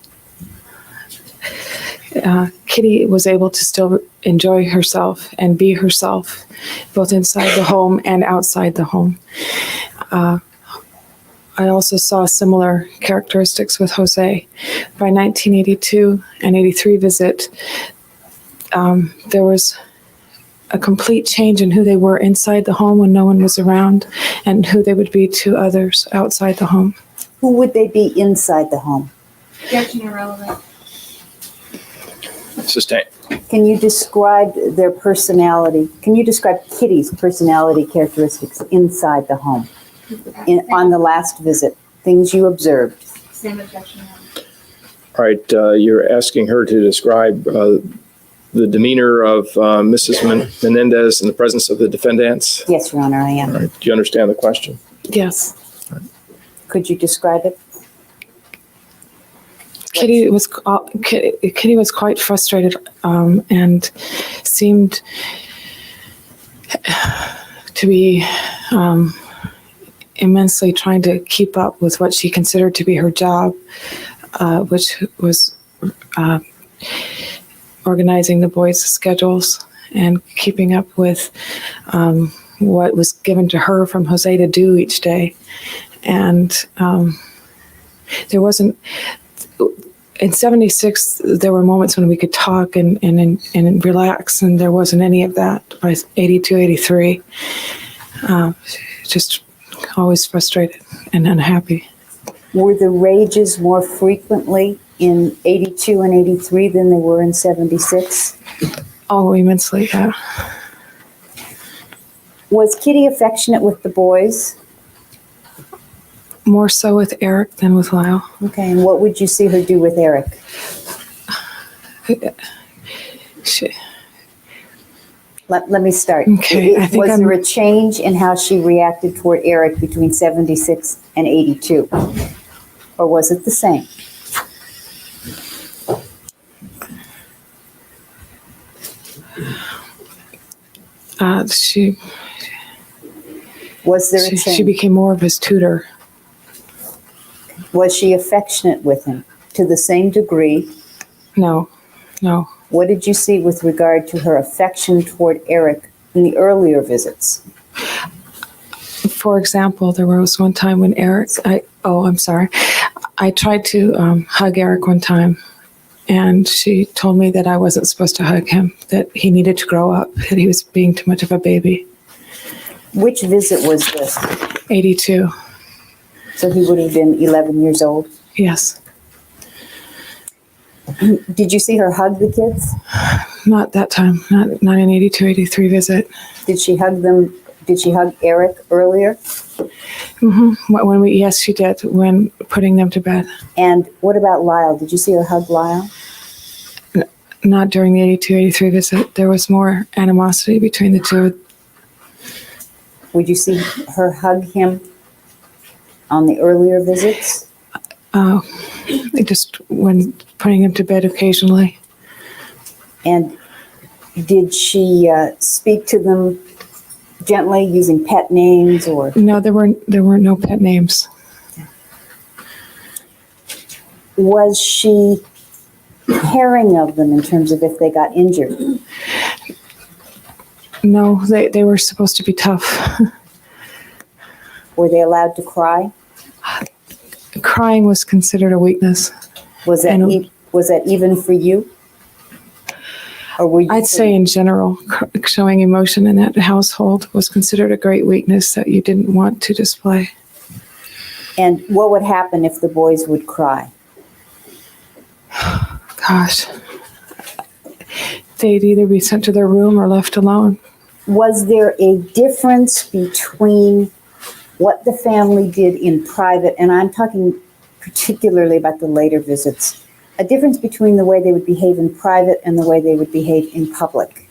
Kitty was able to still enjoy herself and be herself, both inside the home and outside the home. I also saw similar characteristics with Jose. By 1982 and 83 visit, there was a complete change in who they were inside the home when no one was around, and who they would be to others outside the home. Who would they be inside the home? Objection irrelevant. Sustained. Can you describe their personality? Can you describe Kitty's personality characteristics inside the home on the last visit? Things you observed. Same objection. All right, you're asking her to describe the demeanor of Mrs. Menendez in the presence of the defendants? Yes, Your Honor, I am. All right, do you understand the question? Yes. Could you describe it? Kitty was quite frustrated and seemed to be immensely trying to keep up with what she considered to be her job, which was organizing the boys' schedules and keeping up with what was given to her from Jose to do each day. And there wasn't, in 76, there were moments when we could talk and relax, and there wasn't any of that by 82, 83. Just always frustrated and unhappy. Were the rages more frequently in 82 and 83 than they were in 76? Oh, immensely, yeah. Was Kitty affectionate with the boys? More so with Erik than with Lyle. Okay, and what would you see her do with Erik? Let me start. Okay, I think Was there a change in how she reacted toward Erik between 76 and 82? Or was it the same? Was there a change? She became more of his tutor. Was she affectionate with him to the same degree? No. What did you see with regard to her affection toward Erik in the earlier visits? For example, there was one time when I tried to hug Erik one time, and she told me that I wasn't supposed to hug him, that he needed to grow up, that he was being too much of a baby. Which visit was this? 82. So he would have been 11 years old? Yes. Did you see her hug the kids? Not that time, not in 82, 83 visit. Did she hug them? Did she hug Erik earlier? Mm-hmm. Yes, she did, when putting them to bed. And what about Lyle? Did you see her hug Lyle? Not during the 82, 83 visit. There was more animosity between the two. Would you see her hug him on the earlier visits? Just when putting him to bed occasionally. And did she speak to them gently using pet names or? No, there weren't no pet names. Was she caring of them in terms of if they got injured? No, they were supposed to be tough. Were they allowed to cry? crying was considered a weakness. Was that, And- was that even for you? Or were you? I'd say in general, showing emotion in that household was considered a great weakness that you didn't want to display. And what would happen if the boys would cry? Gosh. They'd either be sent to their room or left alone. Was there a difference between what the family did in private, and I'm talking particularly about the later visits, a difference between the way they would behave in private and the way they would behave in public?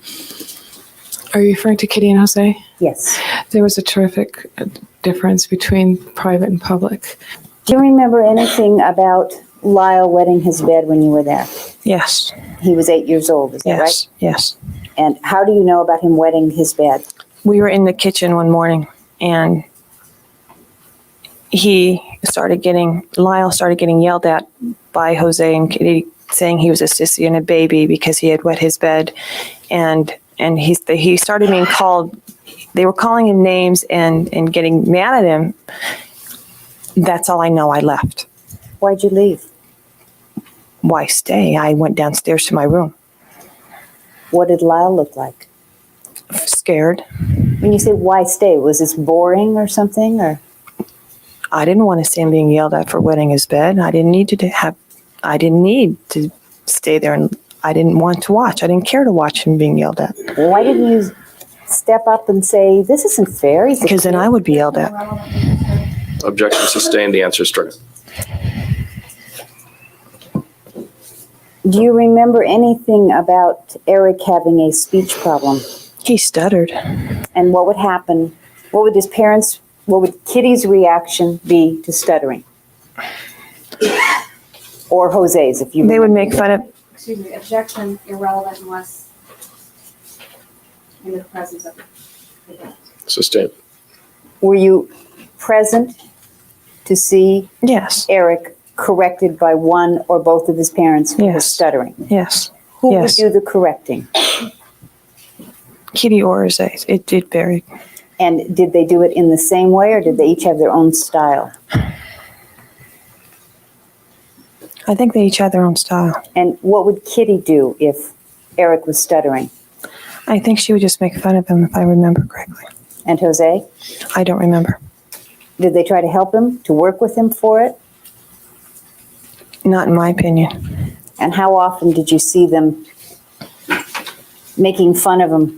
Are you referring to Kitty and Jose? Yes. There was a terrific difference between private and public. Do you remember anything about Lyle wetting his bed when you were there? Yes, He was 8 years old, is that right? yes, yes. And how do you know about him wetting his bed? We were in the kitchen one morning and Lyle started getting yelled at by Jose and Kitty, saying he was a sissy and a baby because he had wet his bed. And he started being called, they were calling him names and getting mad at him. That's all I know. I left. Why'd you leave? Why stay? I went downstairs to my room. What did Lyle look like? Scared. When you say why stay, was this boring or something? Or I didn't want to see him being yelled at for wetting his bed. I didn't need to stay there, and I didn't want to watch. I didn't care to watch him being yelled at. why didn't you step up and say, this isn't fair? He's a Because then kid." I would be yelled at. Objection sustained. The answer is stricken. Do you remember anything about Erik having a speech problem? He stuttered. And what would happen? What would Kitty's reaction be to stuttering? Or Jose's, if you They would remember. make fun of, Excuse me, objection irrelevant unless in the presence of the adult. Sustained. Were you present to see yes, Erik corrected by one or both of his parents who were Yes. stuttering? yes. Who Yes. would do the correcting? Kitty or Jose. It did vary. And did they do it in the same way, or did they each have their own style? I think they each had their own style. And what would Kitty do if Erik was stuttering? I think she would just make fun of him, if I remember correctly. And Jose? I don't remember. Did they try to help him, to work with him for it? Not in my opinion. And how often did you see them making fun of him?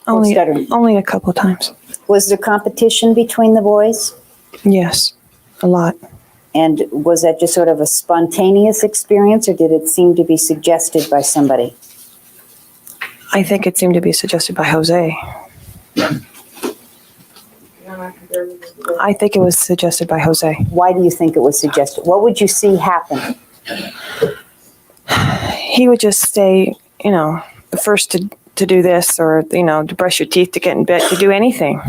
Only, stuttering. only a couple times. Was there competition between the boys? Yes, a lot. And was that just sort of a spontaneous experience, or did it seem to be suggested by somebody? I think it seemed to be suggested by Jose. I think it was suggested by Jose. Why do you think it was suggested? What would you see happen? He would just stay, the first to do this, or, to brush your teeth, to get in bed, to do anything.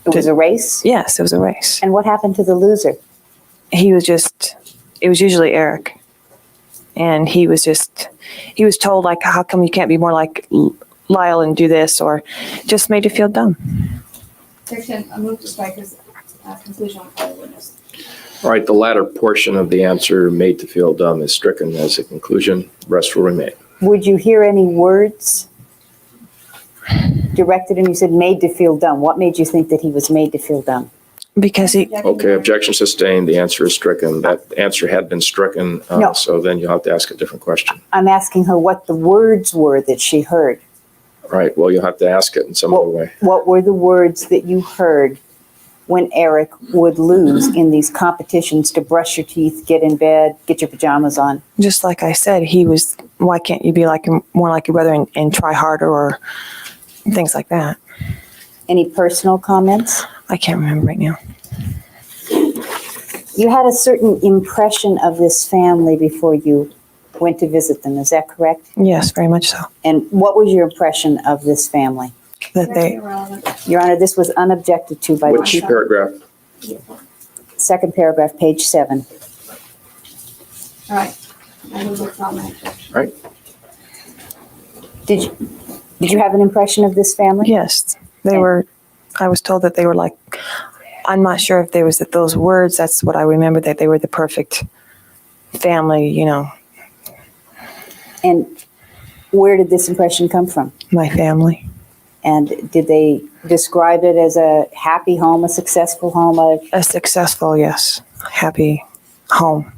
It was a race? Yes, it was a race. And what happened to the loser? It was usually Erik. And he was told, like, how come you can't be more like Lyle and do this, or just made to feel dumb. Objection, I move to strike his conclusion on call witness. All right, the latter portion of the answer, made to feel dumb, is stricken as a conclusion. Rest will remain. Would you hear any words directed, and you said made to feel dumb? What made you think that he was made to feel dumb? Because he, Okay, objection sustained. The answer is stricken. That answer had been stricken, No. so then you'll have to ask a different question. I'm asking her what the words were that she heard. All right, well, you'll have to ask it in some other way. What were the words that you heard when Erik would lose in these competitions to brush your teeth, get in bed, get your pajamas on? just like I said, why can't you be more like your brother and try harder, or things like that. Any personal comments? I can't remember right now. You had a certain impression of this family before you went to visit them, is that correct? Yes, very much so. And what was your impression of this family? That they, Irrelevant. Your Honor, this was unobjected to by Which the paragraph? second paragraph, page 7. All right. I move to withdraw my objection. All right, Did you have an impression of this family? yes, they were, I was told that they were like I'm not sure if there was those words. That's what I remember, that they were the perfect family, you know, And where did this impression come from? my family. And did they describe it as a happy home, a successful home, A successful, yes, happy home.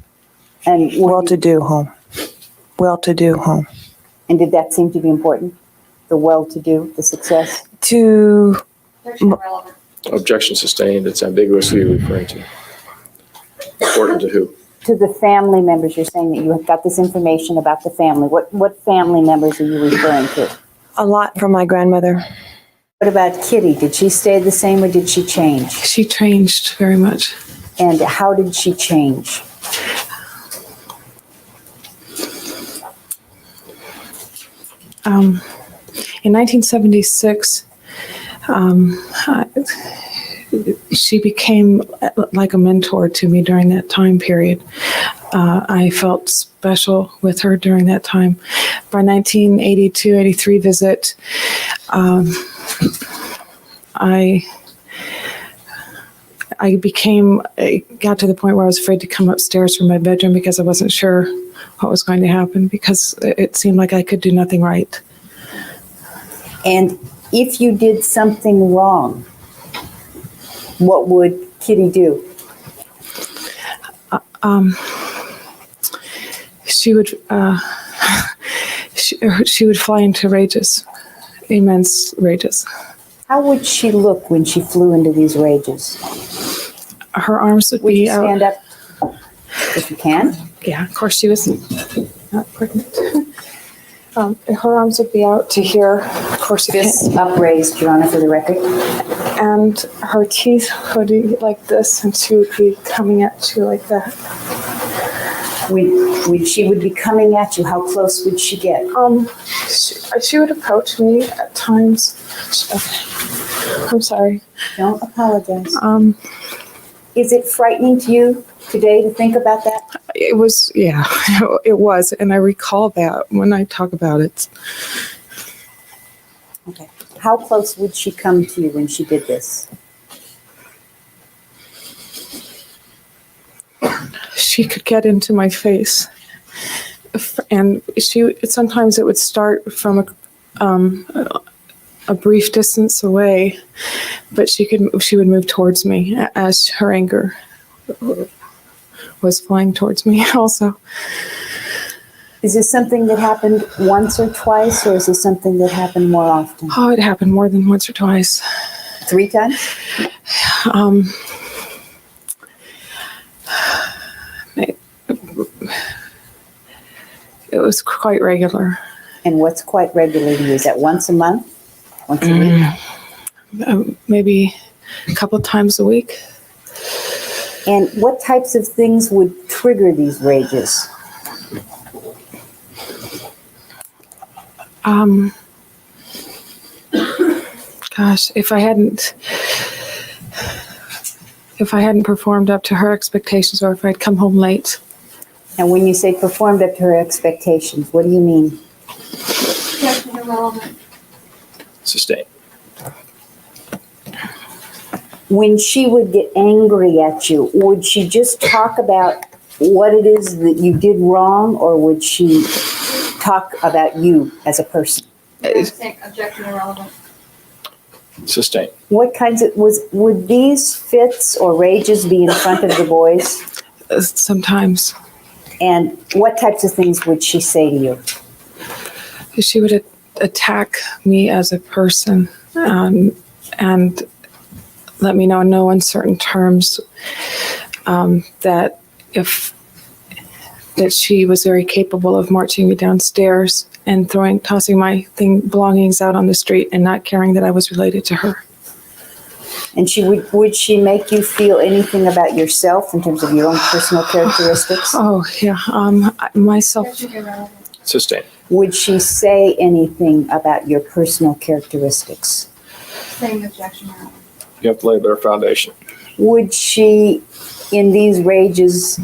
and Well-to-do home. Well-to-do home. and did that seem to be important? The well-to-do, the success? To, Objection irrelevant. Objection sustained. It's ambiguous who you're referring to. Important to who? To the family members, you're saying that you have got this information about the family. What family members are you referring to? a lot from my grandmother. What about Kitty? Did she stay the same or did she change? She changed very much. And how did she change? In 1976, she became like a mentor to me during that time period. I felt special with her during that time. By 1982-83 visit, I got to the point where I was afraid to come upstairs from my bedroom because I wasn't sure what was going to happen, because it seemed like I could do nothing right. And if you did something wrong, what would Kitty do? She would she would fly into rages, immense rages. How would she look when she flew into these rages? Her arms would Would be you out. stand up if you can? Yeah, of course she was not pregnant. Her arms would be out to here, of course, Fists upraised, Your Honor, for the record. and her teeth would be like this, and she would be coming at you like that. When she would be coming at you, how close would she get? She would approach me at times. I'm sorry. Don't apologize. Um, Is it frightening to you today to think about that? It was, yeah, it was, and I recall that when I talk about it. Okay. How close would she come to you when she did this? She could get into my face, and sometimes it would start from a brief distance away, but she would move towards me as her anger was flying towards me also. Is this something that happened once or twice, or is this something that happened more often? Oh, it happened more than once or twice. 3 times? It was quite regular. And what's quite regular to you? Is that once a month? Once a week? Maybe a couple of times a week. And what types of things would trigger these rages? Gosh, if I hadn't performed up to her expectations, or if I'd come home late. And when you say performed up to her expectations, what do you mean? Objection irrelevant. Sustained. When she would get angry at you, would she just talk about what it is that you did wrong, or would she talk about you as a person? Objection irrelevant. Sustained. What kinds of, would these fits or rages be in front of the boys? Sometimes. And what types of things would she say to you? She would attack me as a person, and let me know in no uncertain terms that she was very capable of marching me downstairs and tossing my belongings out on the street, and not caring that I was related to her. And would she make you feel anything about yourself in terms of your own personal characteristics? Oh yeah, myself. Objection irrelevant. Sustained. Would she say anything about your personal characteristics? Same objection irrelevant. You have to lay a better foundation. Would she, in these rages,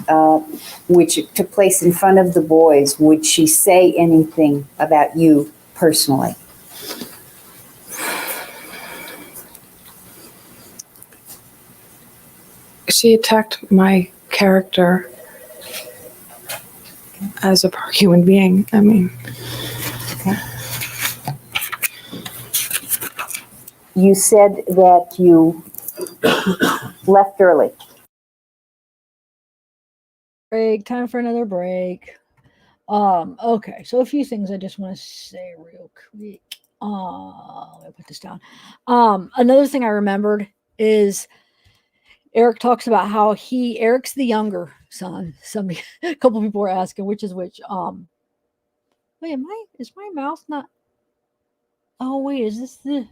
which took place in front of the boys, would she say anything about you personally? she attacked my character as a human being. I mean, You said that you left early. Break. Time for another break. Okay, so a few things I just want to say real quick. Let me put this down. Another thing I remembered is Erik talks about how Erik's the younger son. A couple people were asking which is which. Wait, is my mouth not? Oh wait, is this the?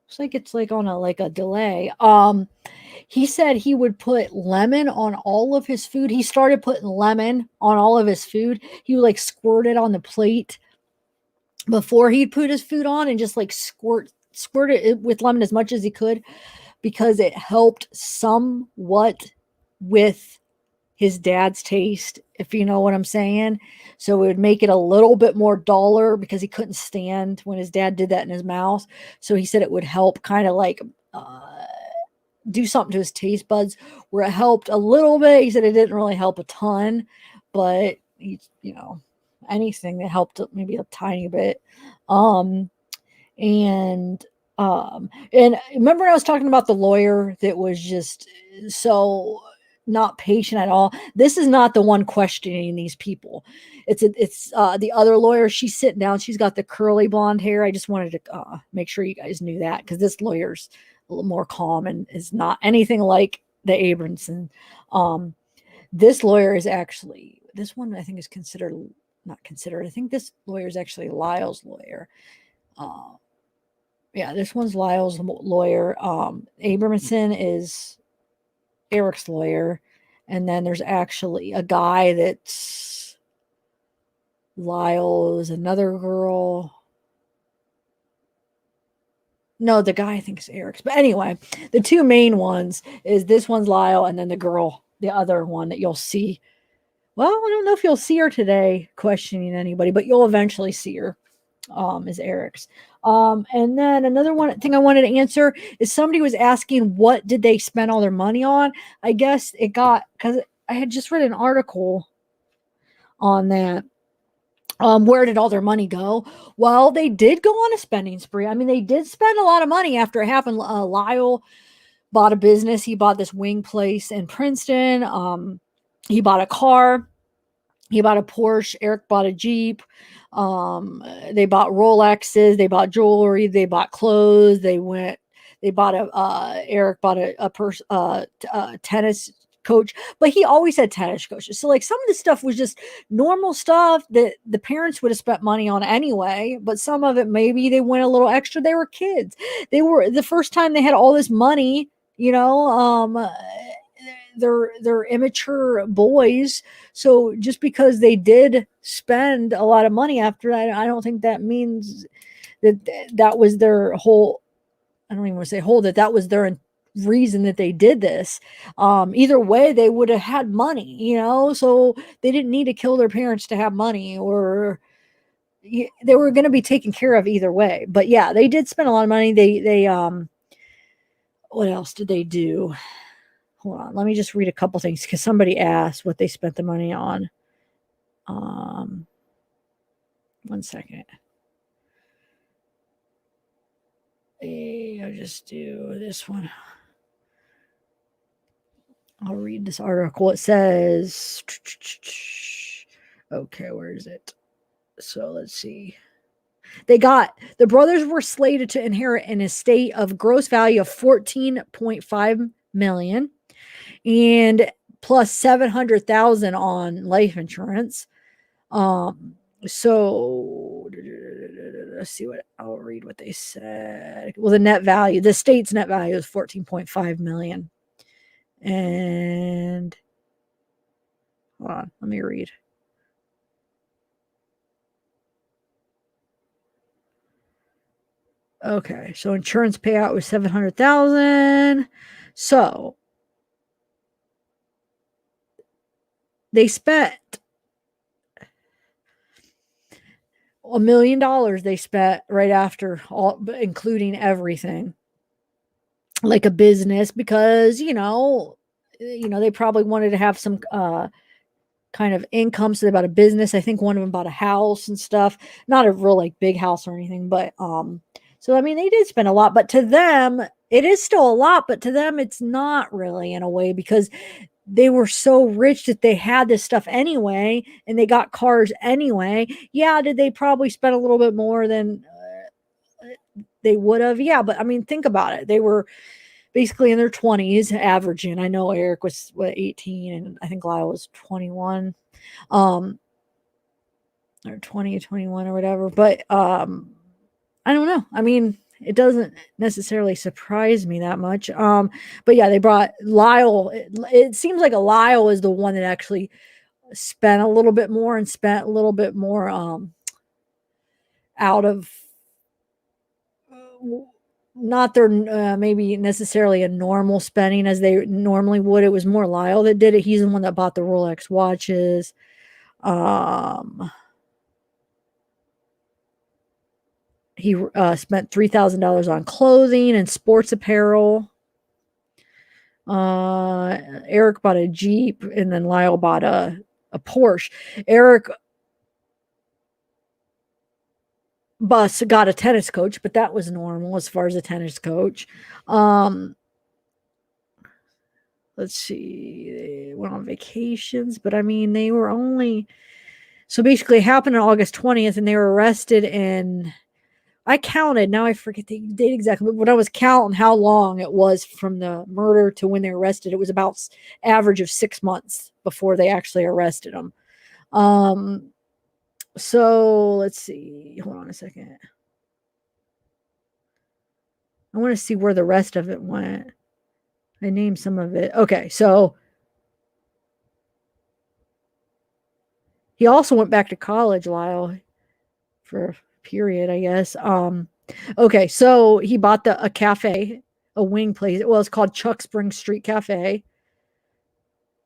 Looks like it's like on a delay. He said he would put lemon on all of his food. He started putting lemon on all of his food. He would like squirt it on the plate before he'd put his food on, and just like squirt it with lemon as much as he could, because it helped somewhat with his dad's taste, if you know what I'm saying. So it would make it a little bit more duller, because he couldn't stand when his dad did that in his mouth. So he said it would help kind of like do something to his taste buds, where it helped a little bit. He said it didn't really help a ton, but anything that helped maybe a tiny bit. And remember I was talking about the lawyer that was just so not patient at all. This is not the one questioning these people. It's the other lawyer. She's sitting down. She's got the curly blonde hair. I just wanted to make sure you guys knew that, because this lawyer's a little more calm and is not anything like the Abramson. This lawyer is actually, this one I think is not considered. I think this lawyer is actually Lyle's lawyer. Yeah, this one's Lyle's lawyer. Abramson is Erik's lawyer. And then there's actually a guy that's Lyle's, another girl. No, the guy I think is Erik's. But anyway, the two main ones is this one's Lyle, and then the girl, the other one that you'll see. Well, I don't know if you'll see her today questioning anybody, but you'll eventually see her. Is Erik's. And then another thing I wanted to answer is somebody was asking what did they spend all their money on. I guess it got, because I had just read an article on that. Where did all their money go? Well, they did go on a spending spree. I mean, they did spend a lot of money after it happened. Lyle bought a business. He bought this wing place in Princeton. He bought a car. He bought a Porsche. Erik bought a Jeep. They bought Rolexes. They bought jewelry. They bought clothes. Erik bought a tennis coach, but he always had tennis coaches. So like some of the stuff was just normal stuff that the parents would have spent money on anyway, but some of it, maybe they went a little extra. They were kids. They were the first time they had all this money, they're immature boys. So just because they did spend a lot of money after that, I don't think that means that was their whole, I don't even want to say whole, that was their reason that they did this. Either way, they would have had money, so they didn't need to kill their parents to have money, or they were going to be taken care of either way. But yeah, they did spend a lot of money. They what else did they do? Hold on, let me just read a couple things, because somebody asked what they spent the money on. 1 second. I'll just do this one. I'll read this article. It says, okay, where is it? So let's see. The brothers were slated to inherit an estate of gross value of $14.5 million, and plus $700,000 on life insurance. So let's see I'll read what they said. Well, the state's net value is $14.5 million. And hold on, let me read. Okay, so insurance payout was $700,000. So they spent $1 million. They spent right after all, including everything. like a business because, they probably wanted to have some kind of income. So they bought a business. I think one of them bought a house and stuff. Not a real like big house or anything, but so I mean they did spend a lot, but to them it is still a lot, but to them it's not really in a way because they were so rich that they had this stuff anyway and they got cars anyway. Yeah, did they probably spend a little bit more than they would have? Yeah, but I mean think about it. They were basically in their 20s averaging. I know Erik was 18 and I think Lyle was 21 or 20 21 or whatever, but I don't know. I mean, it doesn't necessarily surprise me that much. But yeah, they brought Lyle. It seems like a Lyle is the one that actually spent a little bit more and spent a little bit more out of not their maybe necessarily a normal spending as they normally would. It was more Lyle that did it. He's the one that bought the Rolex watches. He spent $3,000 on clothing and sports apparel. Erik bought a Jeep and then Lyle bought a Porsche. Erik got a tennis coach, but that was normal as far as a tennis coach. Let's see, they went on vacations, but I mean, they were only, so basically it happened on August 20th and they were arrested in, I counted, now I forget the date exactly, but when I was counting how long it was from the murder to when they were arrested, it was about average of 6 months before they actually arrested them. So let's see, hold on a second. I want to see where the rest of it went. I named some of it. Okay, so he also went back to college, Lyle, for a period, I guess. Okay, so he bought a cafe, a wing place. Well, it's called Chuck Spring Street Cafe.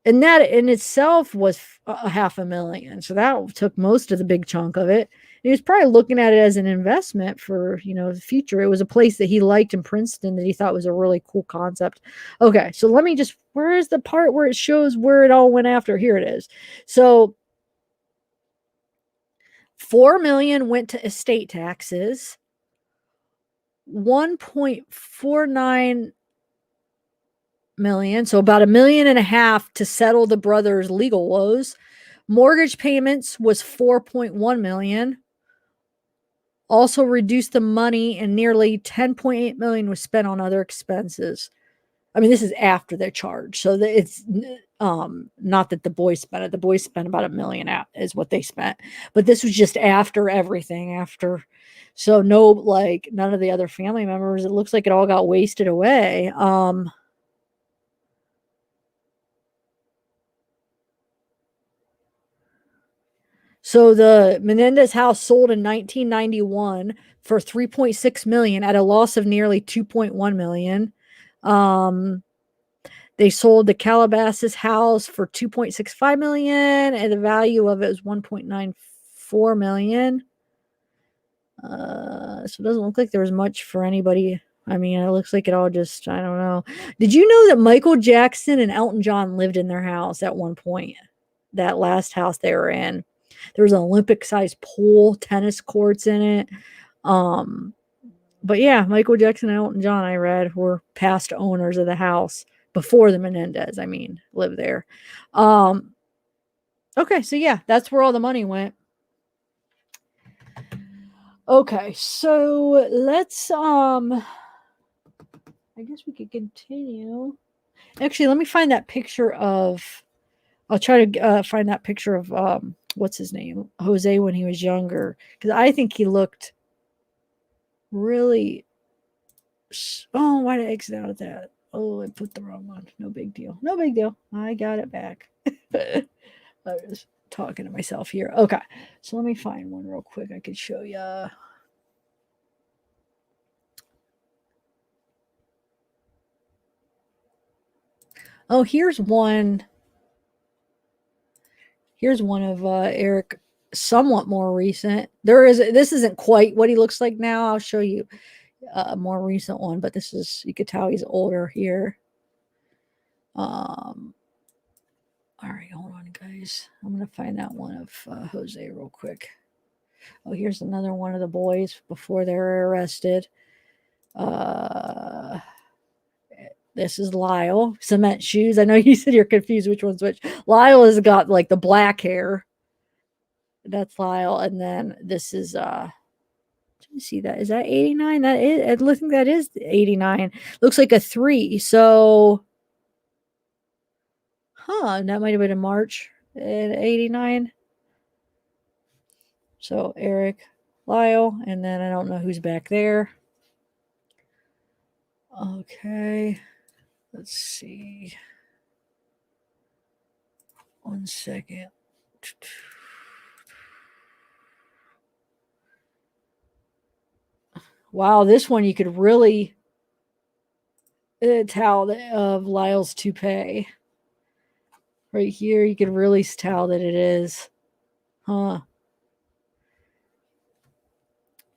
And that in itself was $500,000. So that took most of the big chunk of it. He was probably looking at it as an investment for, the future. It was a place that he liked in Princeton that he thought was a really cool concept. Okay, so let me just, where is the part where it shows where it all went after? Here it is. So $4 million went to estate taxes. 1.49 million, so about $1.5 million to settle the brothers' legal woes. Mortgage payments was 4.1 million. Also reduced the money, and nearly 10.8 million was spent on other expenses. I mean, this is after their charge, so that it's not that the boys spent it. The boys spent about $1 million is what they spent, but this was just after everything. After, so no, like none of the other family members. It looks like it all got wasted away. So the Menendez house sold in 1991 for 3.6 million at a loss of nearly 2.1 million. They sold the Calabasas house for 2.65 million and the value of it was 1.94 million. So it doesn't look like there was much for anybody. I mean, it looks like it all just, I don't know. Did you know that Michael Jackson and Elton John lived in their house at one point? That last house they were in. There was an Olympic-sized pool, tennis courts in it. But yeah, Michael Jackson and Elton John, I read, were past owners of the house before the Menendez, lived there. Okay, so yeah, that's where all the money went. Okay, so let's, I guess we could continue. Actually, let me find that picture of, I'll try to find that picture of, what's his name? Jose when he was younger. Because I think he looked really, oh, why did I exit out of that? Oh, I put the wrong one. No big deal. No big deal. I got it back. I was talking to myself here. Okay, so let me find one real quick I could show you. Oh, here's one. Here's one of Erik, somewhat more recent. This isn't quite what he looks like now. I'll show you. a more recent one, but this is, you could tell he's older here. All right, hold on, guys. I'm going to find that one of Jose real quick. Oh, here's another one of the boys before they were arrested. This is Lyle. Cement shoes. I know you said you're confused which one's which. Lyle has got like the black hair. That's Lyle. And then this is let me see that. Is that 89? That is, I think that is 89. Looks like a 3. So that might have been in March in 89. So Erik, Lyle, and then I don't know who's back there. Okay. Let's see. One second. Wow, this one you could really tell of Lyle's toupee. Right here, you could really tell that it is. Huh.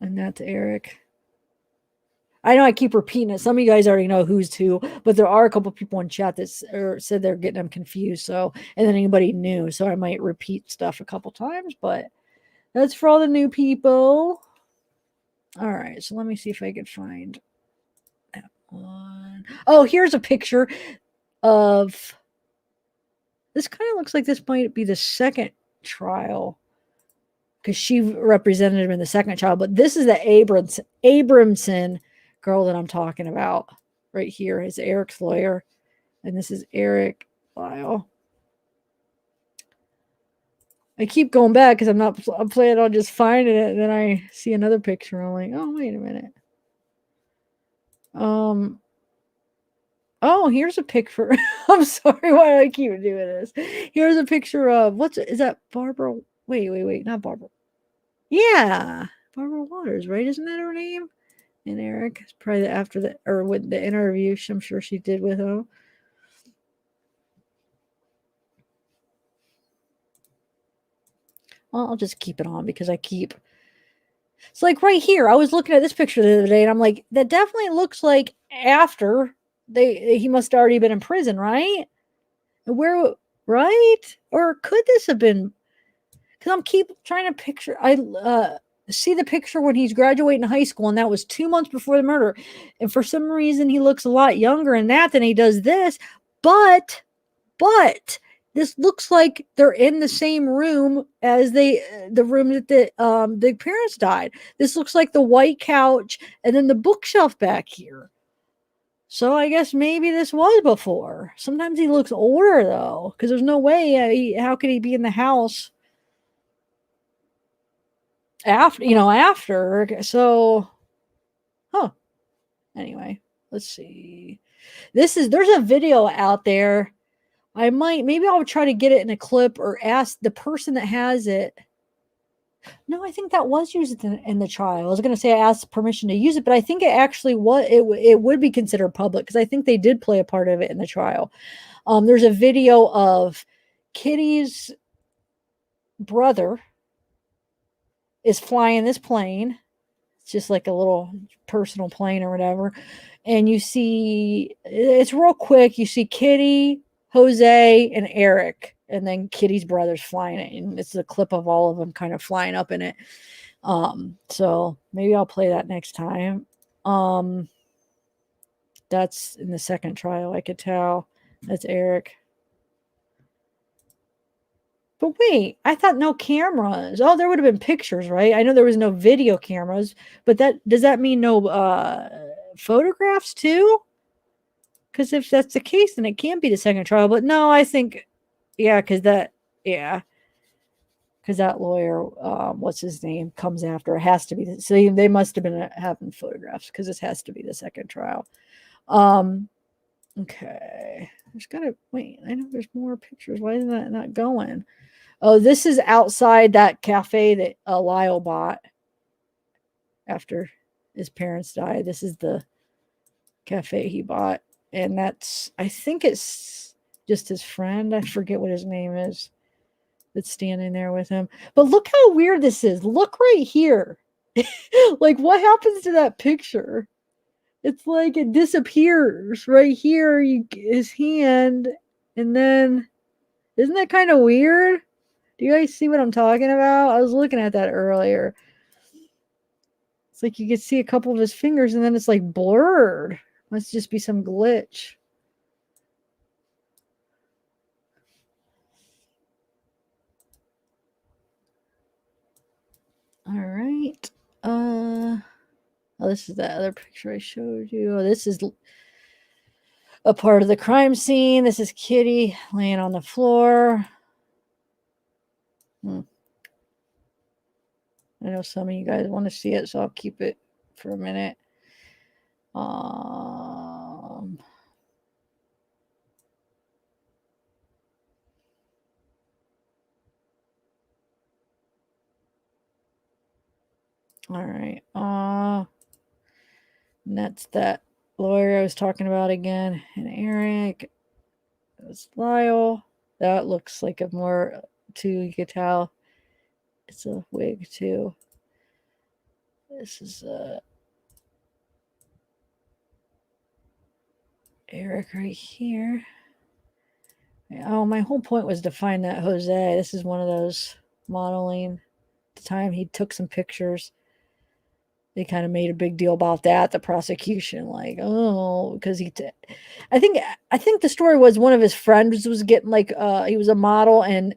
And that's Erik. I know I keep repeating it. Some of you guys already know who's who, but there are a couple people in chat that said they're getting them confused. So, and then anybody new. So I might repeat stuff a couple times, but that's for all the new people. All right. So let me see if I can find that one. Oh, here's a picture of, this kind of looks like this might be the second trial, because she represented him in the second trial, but this is the Abramson girl that I'm talking about right here is Erik's lawyer, and this is Erik, Lyle. I keep going back because I'm planning on just finding it, and then I see another picture. I'm like, oh, wait a minute. Oh, here's a picture. I'm sorry why I keep doing this. Here's a picture of is that Barbara? Wait, not Barbara. Yeah, Barbara Waters, right? Isn't that her name? And Erik, probably after the, or with the interview, I'm sure she did with him. Well, I'll just keep it on because it's like right here. I was looking at this picture the other day and I'm like, that definitely looks like after he must have already been in prison, right? Right? Or could this have been, because I'm keep trying to picture, I see the picture when he's graduating high school, and that was 2 months before the murder. And for some reason, he looks a lot younger in that than he does this. But this looks like they're in the same room as the room that the parents died. This looks like the white couch and then the bookshelf back here. So I guess maybe this was before. Sometimes he looks older though, because there's no way. How could he be in the house after? So, anyway, let's see. There's a video out there. Maybe I'll try to get it in a clip or ask the person that has it. No, I think that was used in the trial. I was going to say I asked permission to use it, but I think it actually was. It would be considered public because I think they did play a part of it in the trial. There's a video of Kitty's brother is flying this plane. It's just like a little personal plane or whatever. And you see, it's real quick. You see Kitty, Jose, and Erik, and then Kitty's brother's flying it. And it's a clip of all of them kind of flying up in it. So maybe I'll play that next time. That's in the second trial, I could tell. That's Erik. But wait, I thought no cameras. Oh, there would have been pictures, right? I know there was no video cameras, but does that mean no photographs too? Because if that's the case, then it can't be the second trial. But no, I think, because that lawyer, what's his name, comes after. It has to be. So they must have been having photographs because this has to be the second trial. Okay. There's gotta wait. I know there's more pictures. Why is that not going? Oh, this is outside that cafe that Lyle bought after his parents died. This is the cafe he bought. And I think it's just his friend. I forget what his name is that's standing there with him. But look how weird this is. Look right here. Like, what happens to that picture? It's like it disappears right here. His hand, and then isn't that kind of weird? Do you guys see what I'm talking about? I was looking at that earlier. It's like you could see a couple of his fingers, and then it's like blurred. Must just be some glitch. All right. Oh, this is that other picture I showed you. Oh, this is a part of the crime scene. This is Kitty laying on the floor. I know some of you guys want to see it, so I'll keep it for a minute. All right. And that's that lawyer I was talking about again. And Erik. It's Lyle. That looks like a more too, you could tell. It's a wig too. This is Erik right here. Oh, my whole point was to find that Jose. This is one of those modeling. At the time he took some pictures. They kind of made a big deal about that, the prosecution, like, oh, because I think the story was one of his friends was getting like he was a model, and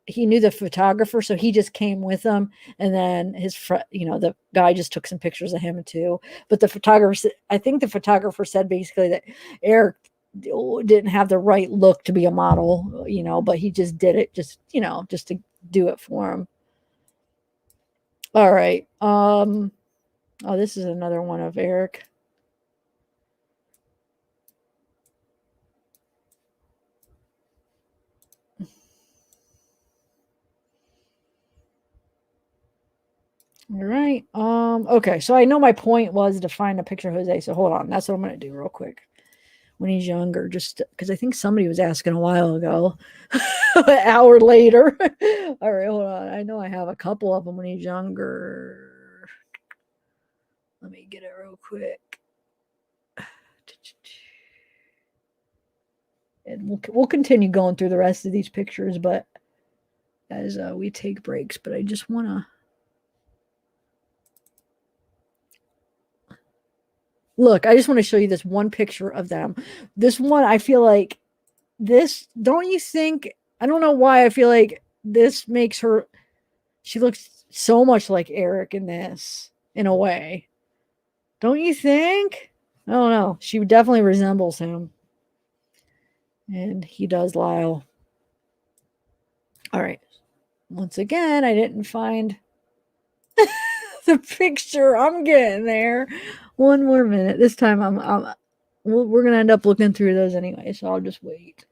he knew the photographer, so he just came with him, and then his friend, the guy just took some pictures of him too. But I think the photographer said basically that Erik didn't have the right look to be a model, but he just did it just to do it for him. All right. Oh, this is another one of Erik. All right. Okay, so I know my point was to find a picture of Jose, so hold on. That's what I'm going to do real quick. When he's younger, just because I think somebody was asking a while ago, an hour later. All right, hold on. I know I have a couple of them when he's younger. Let me get it real quick. And we'll continue going through the rest of these pictures, but as we take breaks. But I just want to look. I just want to show you this one picture of them. This one, I feel like this. Don't you think? I don't know why I feel like this makes her. She looks so much like Erik in this, in a way. Don't you think? I don't know. She definitely resembles him. And he does Lyle. All right. Once again, I didn't find the picture. I'm getting there. One more minute. This time we're going to end up looking through those anyway, so I'll just wait.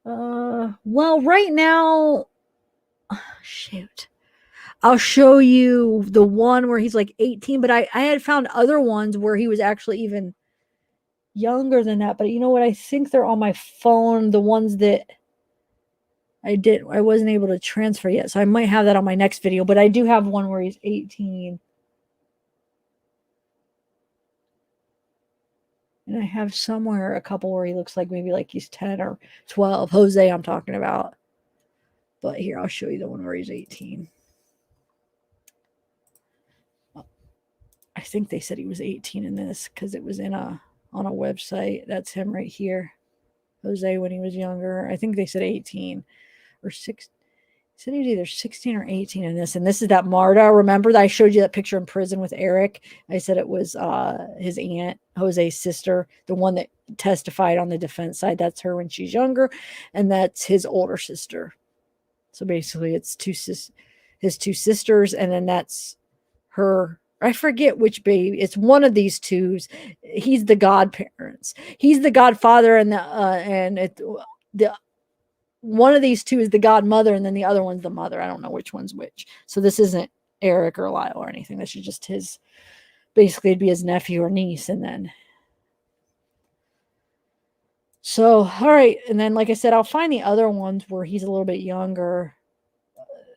Well, right now, shoot. I'll show you the one where he's like 18, but I had found other ones where he was actually even younger than that. But you know what? I think they're on my phone, the ones that I wasn't able to transfer yet. So I might have that on my next video, but I do have one where he's 18. And I have somewhere a couple where he looks like maybe like he's 10 or 12. Jose, I'm talking about. But here, I'll show you the one where he's 18. I think they said he was 18 in this because it was on a website. That's him right here. Jose when he was younger. I think they said 18 or 6. Said he was either 16 or 18 in this. And this is that Marta. Remember that I showed you that picture in prison with Erik? I said it was his aunt, Jose's sister, the one that testified on the defense side. That's her when she's younger. And that's his older sister. So basically it's his two sisters. And then that's her. I forget which baby. It's one of these twos. He's the godparents. He's the godfather, and one of these two is the godmother, and then the other one's the mother. I don't know which one's which. So this isn't Erik or Lyle or anything. This is just his. Basically, it'd be his nephew or niece, and then. So all right, and then like I said, I'll find the other ones where he's a little bit younger.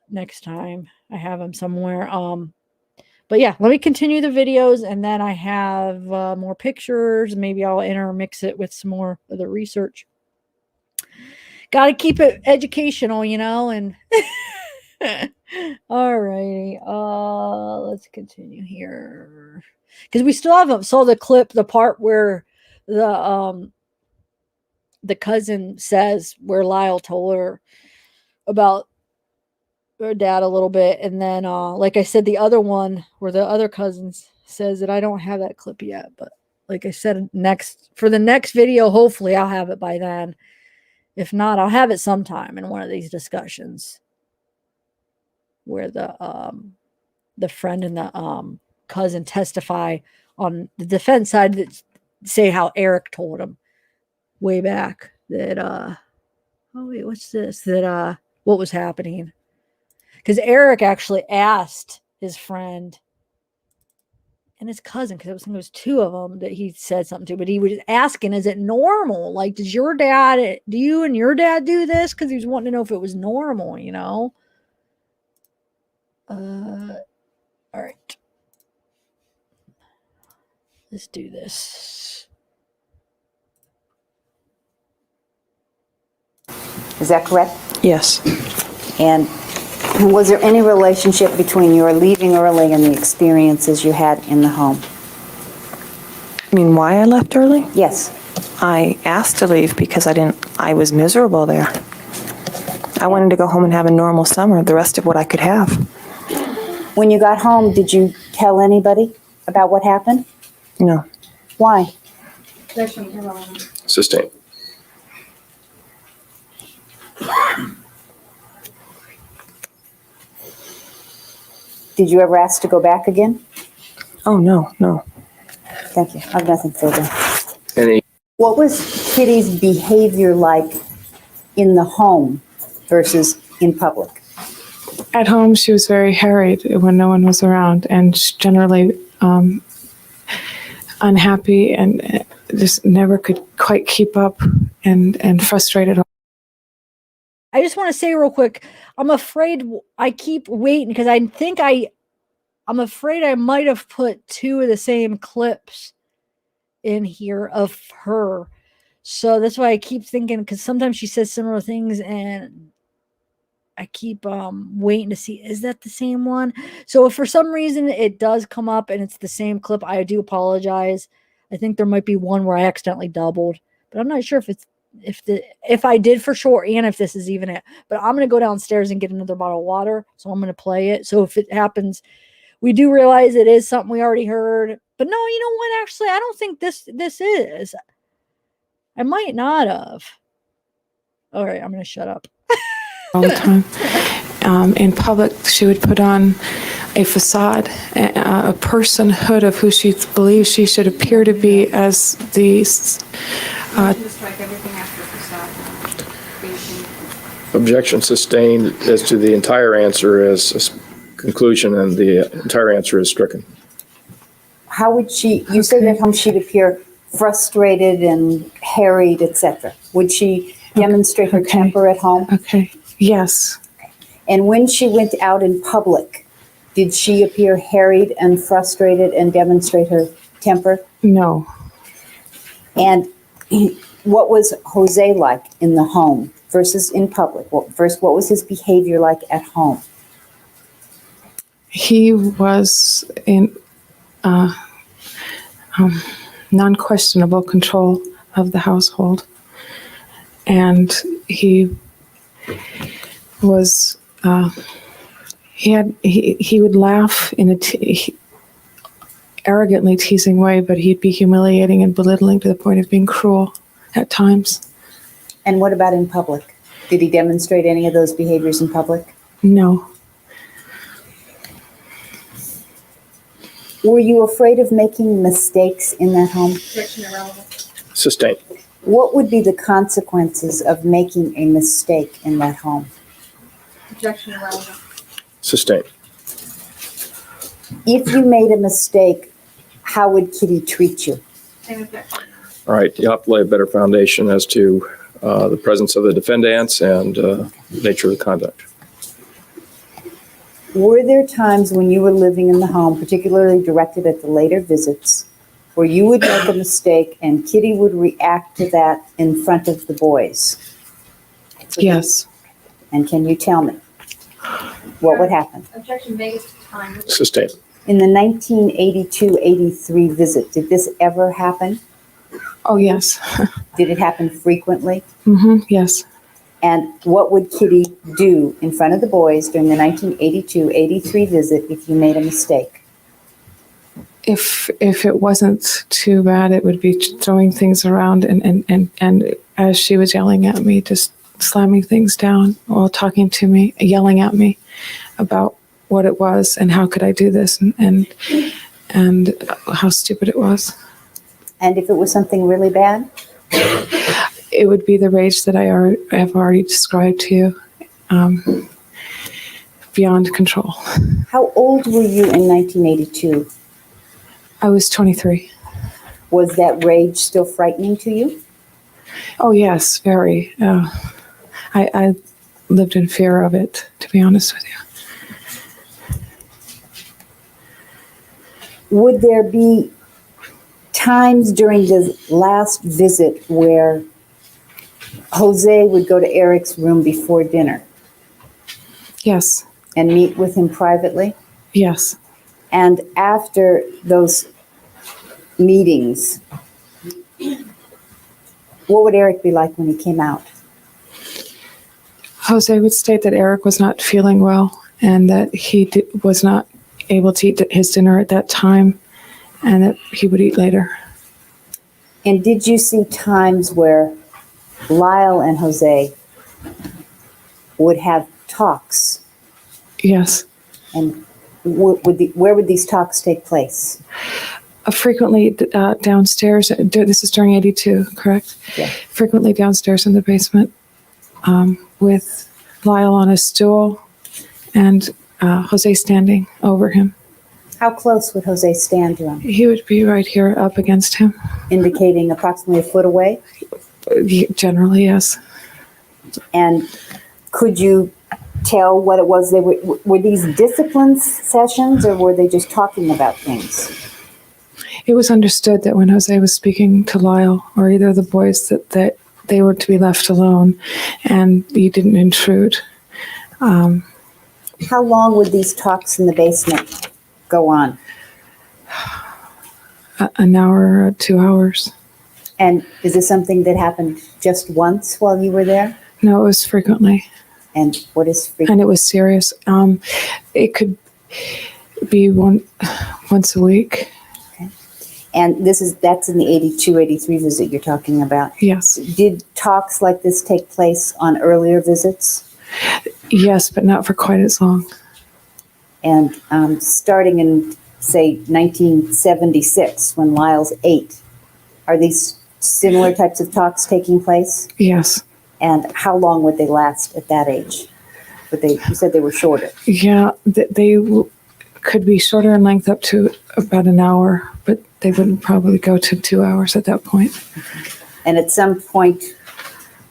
Next time I have him somewhere. But yeah, let me continue the videos, and then I have more pictures. Maybe I'll intermix it with some more of the research. Got to keep it educational, you know, and all righty. Let's continue here because we still haven't saw the clip, the part where the cousin says where Lyle told her about her dad a little bit, and then like I said, the other one where the other cousin says that I don't have that clip yet, but like I said, for the next video, hopefully I'll have it by then. If not, I'll have it sometime in one of these discussions where the friend and the cousin testify on the defense side that say how Erik told him way back that oh wait, what's this? That what was happening? Because Erik actually asked his friend and his cousin, because it was two of them that he said something to, but he was asking, is it normal? Like, do you and your dad do this? Because he was wanting to know if it was normal, you know? All right. Let's do this. Is that correct? Yes. And was there any relationship between your leaving early and the experiences you had in the home? I mean, why I left early? Yes. I asked to leave because I was miserable there. I wanted to go home and have a normal summer, the rest of what I could have. When you got home, did you tell anybody about what happened? No. Why? Objection, irrelevant. Sustained. Did you ever ask to go back again? Oh, no. Thank you. I have nothing further. Any What was Kitty's behavior like in the home versus in public? At home, she was very harried when no one was around, and generally unhappy, and just never could quite keep up, and frustrated. I just want to say real quick, I'm afraid I keep waiting because I'm afraid I might have put two of the same clips in here of her. So that's why I keep thinking, because sometimes she says similar things and I keep waiting to see, is that the same one? So if for some reason it does come up and it's the same clip, I do apologize. I think there might be one where I accidentally doubled, but I'm not sure if I did for sure, and if this is even it. But I'm going to go downstairs and get another bottle of water, so I'm going to play it. So if it happens, we do realize it is something we already heard. But no, you know what? Actually, I don't think this is. I might not have. All right, I'm going to shut up. All the time. In public, she would put on a facade, a personhood of who she believes she should appear to be as the Strike everything after facade. objection sustained as to the entire answer as a conclusion, and the entire answer is stricken. How would you said at home she'd appear frustrated and harried, etc. Would she demonstrate her temper at home? Okay. Yes. And when she went out in public, did she appear harried and frustrated and demonstrate her temper? No. And what was Jose like in the home versus in public? First, what was his behavior like at home? He was in non-questionable control of the household, and he was he would laugh in a arrogantly teasing way, but he'd be humiliating and belittling to the point of being cruel at times. And what about in public? Did he demonstrate any of those behaviors in public? No. Were you afraid of making mistakes in that home? Objection, irrelevant. Sustained. What would be the consequences of making a mistake in that home? Objection, irrelevant. Sustained. If you made a mistake, how would Kitty treat you? Same objection. All right, you have to lay a better foundation as to the presence of the defendants and nature of the conduct. Were there times when you were living in the home, particularly directed at the later visits, where you would make a mistake and Kitty would react to that in front of the boys? Yes. And can you tell me what would happen? Objection Vegas time. Sustained. In the 1982-83 visit, did this ever happen? Oh, yes. Did it happen frequently? Yes. And what would Kitty do in front of the boys during the 1982-83 visit if you made a mistake? If it wasn't too bad, it would be throwing things around and as she was yelling at me, just slamming things down while talking to me, yelling at me about what it was and how could I do this and how stupid it was. And if it was something really bad? It would be the rage that I have already described to you, beyond control. How old were you in 1982? I was 23. Was that rage still frightening to you? Oh, yes, very. I lived in fear of it, to be honest with you. Would there be times during the last visit where Jose would go to Erik's room before dinner Yes, and meet with him privately? yes. And after those meetings, what would Erik be like when he came out? Jose would state that Erik was not feeling well and that he was not able to eat his dinner at that time and that he would eat later. And did you see times where Lyle and Jose would have talks? Yes. And where would these talks take place? Frequently downstairs. This is during 82, correct? Yeah. Frequently downstairs in the basement with Lyle on a stool and Jose standing over him. How close would Jose stand to him? He would be right here up against him. Indicating approximately a foot away? Generally, yes. And could you tell what it was they were these discipline sessions, or were they just talking about things? It was understood that when Jose was speaking to Lyle or either of the boys that they were to be left alone and you didn't intrude. How long would these talks in the basement go on? An hour or 2 hours. And is this something that happened just once while you were there? No, it was frequently. And what is frequent? And it was serious. It could be once a week. Okay. And that's in the 82-83 visit you're talking about? Yes. Did talks like this take place on earlier visits? Yes, but not for quite as long. And starting in, say, 1976, when Lyle's 8, are these similar types of talks taking place? Yes. And how long would they last at that age? You said they were shorter. Yeah, they could be shorter in length up to about an hour, but they wouldn't probably go to 2 hours at that point. And at some point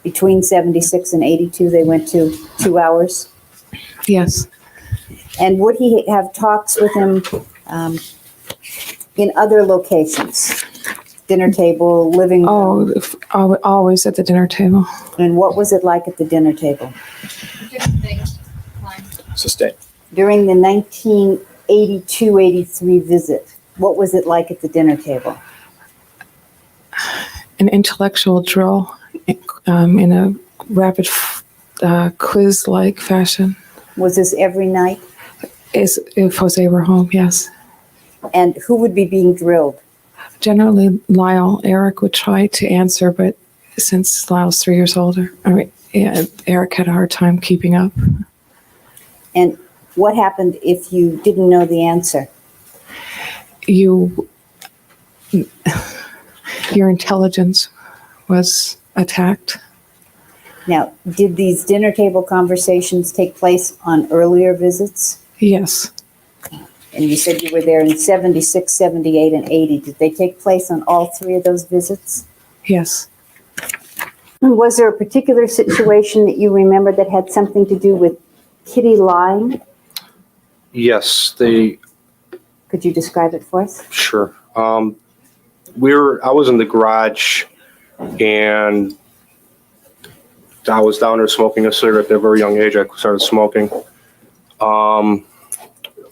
between 76 and 82, they went to 2 hours? Yes. And would he have talks with him in other locations? Dinner table, living room? Oh, always at the dinner table. And what was it like at the dinner table? Objection Vegas time. Sustained. During the 1982-83 visit, what was it like at the dinner table? An intellectual drill in a rapid quiz-like fashion. Was this every night? If Jose were home, yes. And who would be being drilled? Generally, Lyle. Erik would try to answer, but since Lyle's 3 years older, Erik had a hard time keeping up. And what happened if you didn't know the answer? Your intelligence was attacked. Now, did these dinner table conversations take place on earlier visits? Yes. And you said you were there in 76, 78, and 80. Did they take place on all 3 of those visits? Yes. Was there a particular situation that you remember that had something to do with Kitty lying? Yes, Could you describe it for us? sure. I was in the garage and I was down there smoking a cigarette at a very young age. I started smoking.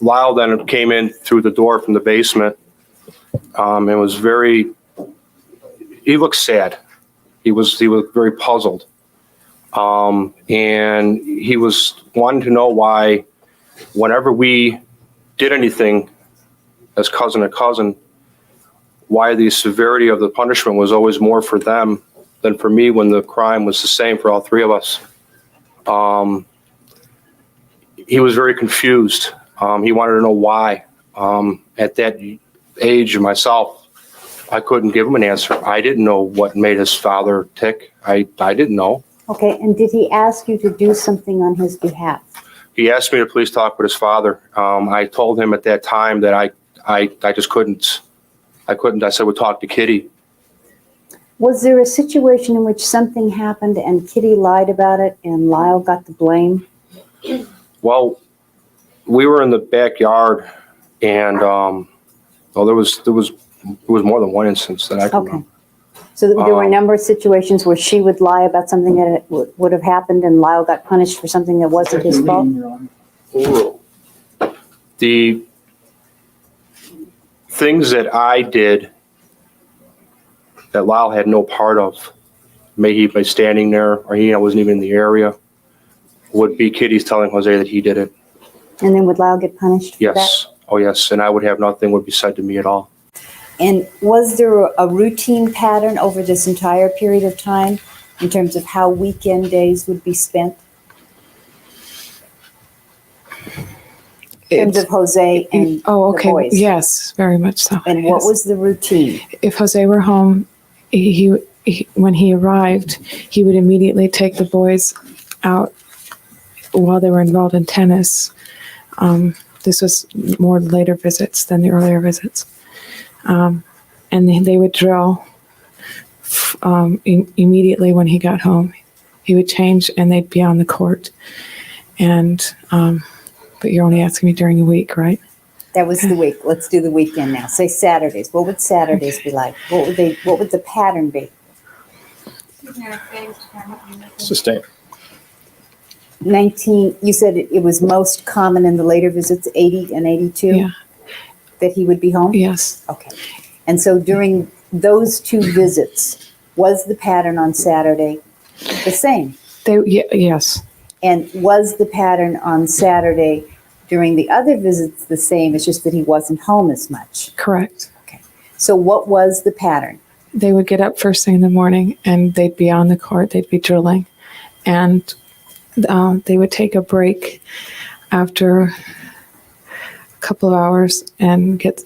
Lyle then came in through the door from the basement and was he looked sad. He was very puzzled. And he was wanting to know why whenever we did anything as cousin to cousin, why the severity of the punishment was always more for them than for me when the crime was the same for all three of us. He was very confused. He wanted to know why. At that age myself, I couldn't give him an answer. I didn't know what made his father tick. I didn't know. Okay, and did he ask you to do something on his behalf? He asked me to please talk with his father. I told him at that time that I just couldn't. I couldn't. I said, we'll talk to Kitty. Was there a situation in which something happened and Kitty lied about it and Lyle got the blame? Well, we were in the backyard, and there was more than one instance that I can Okay. So there were a number of situations where she would lie about something that would have happened and Lyle got punished for something that wasn't his fault? The things that I did that Lyle had no part of, maybe by standing there or he wasn't even in the area, would be Kitty's telling Jose that he did it. And then would Lyle get punished for that? Yes. Oh, yes. And I would have nothing would be said to me at all. And was there a routine pattern over this entire period of time in terms of how weekend days would be spent? In terms of Jose and the boys? Yes, very much so. And what yes. was the routine? If Jose were home, he when he arrived, he would immediately take the boys out while they were involved in tennis. This was more later visits than the earlier visits. And they would drill immediately when he got home. He would change and they'd be on the court. And but you're only asking me during the week, right? That was the week. Let's do the weekend now. Say Saturdays. What would Saturdays be like? What would the pattern be? Sustained. 19, you said it was most common in the later visits, 80 and 82? Yeah. That he would be home? Yes. Okay. And so during those two visits, was the pattern on Saturday the same? Yes. And was the pattern on Saturday during the other visits the same? It's just that he wasn't home as much. Correct. Okay. So what was the pattern? They would get up first thing in the morning and they'd be on the court. They'd be drilling. And they would take a break after a couple of hours and get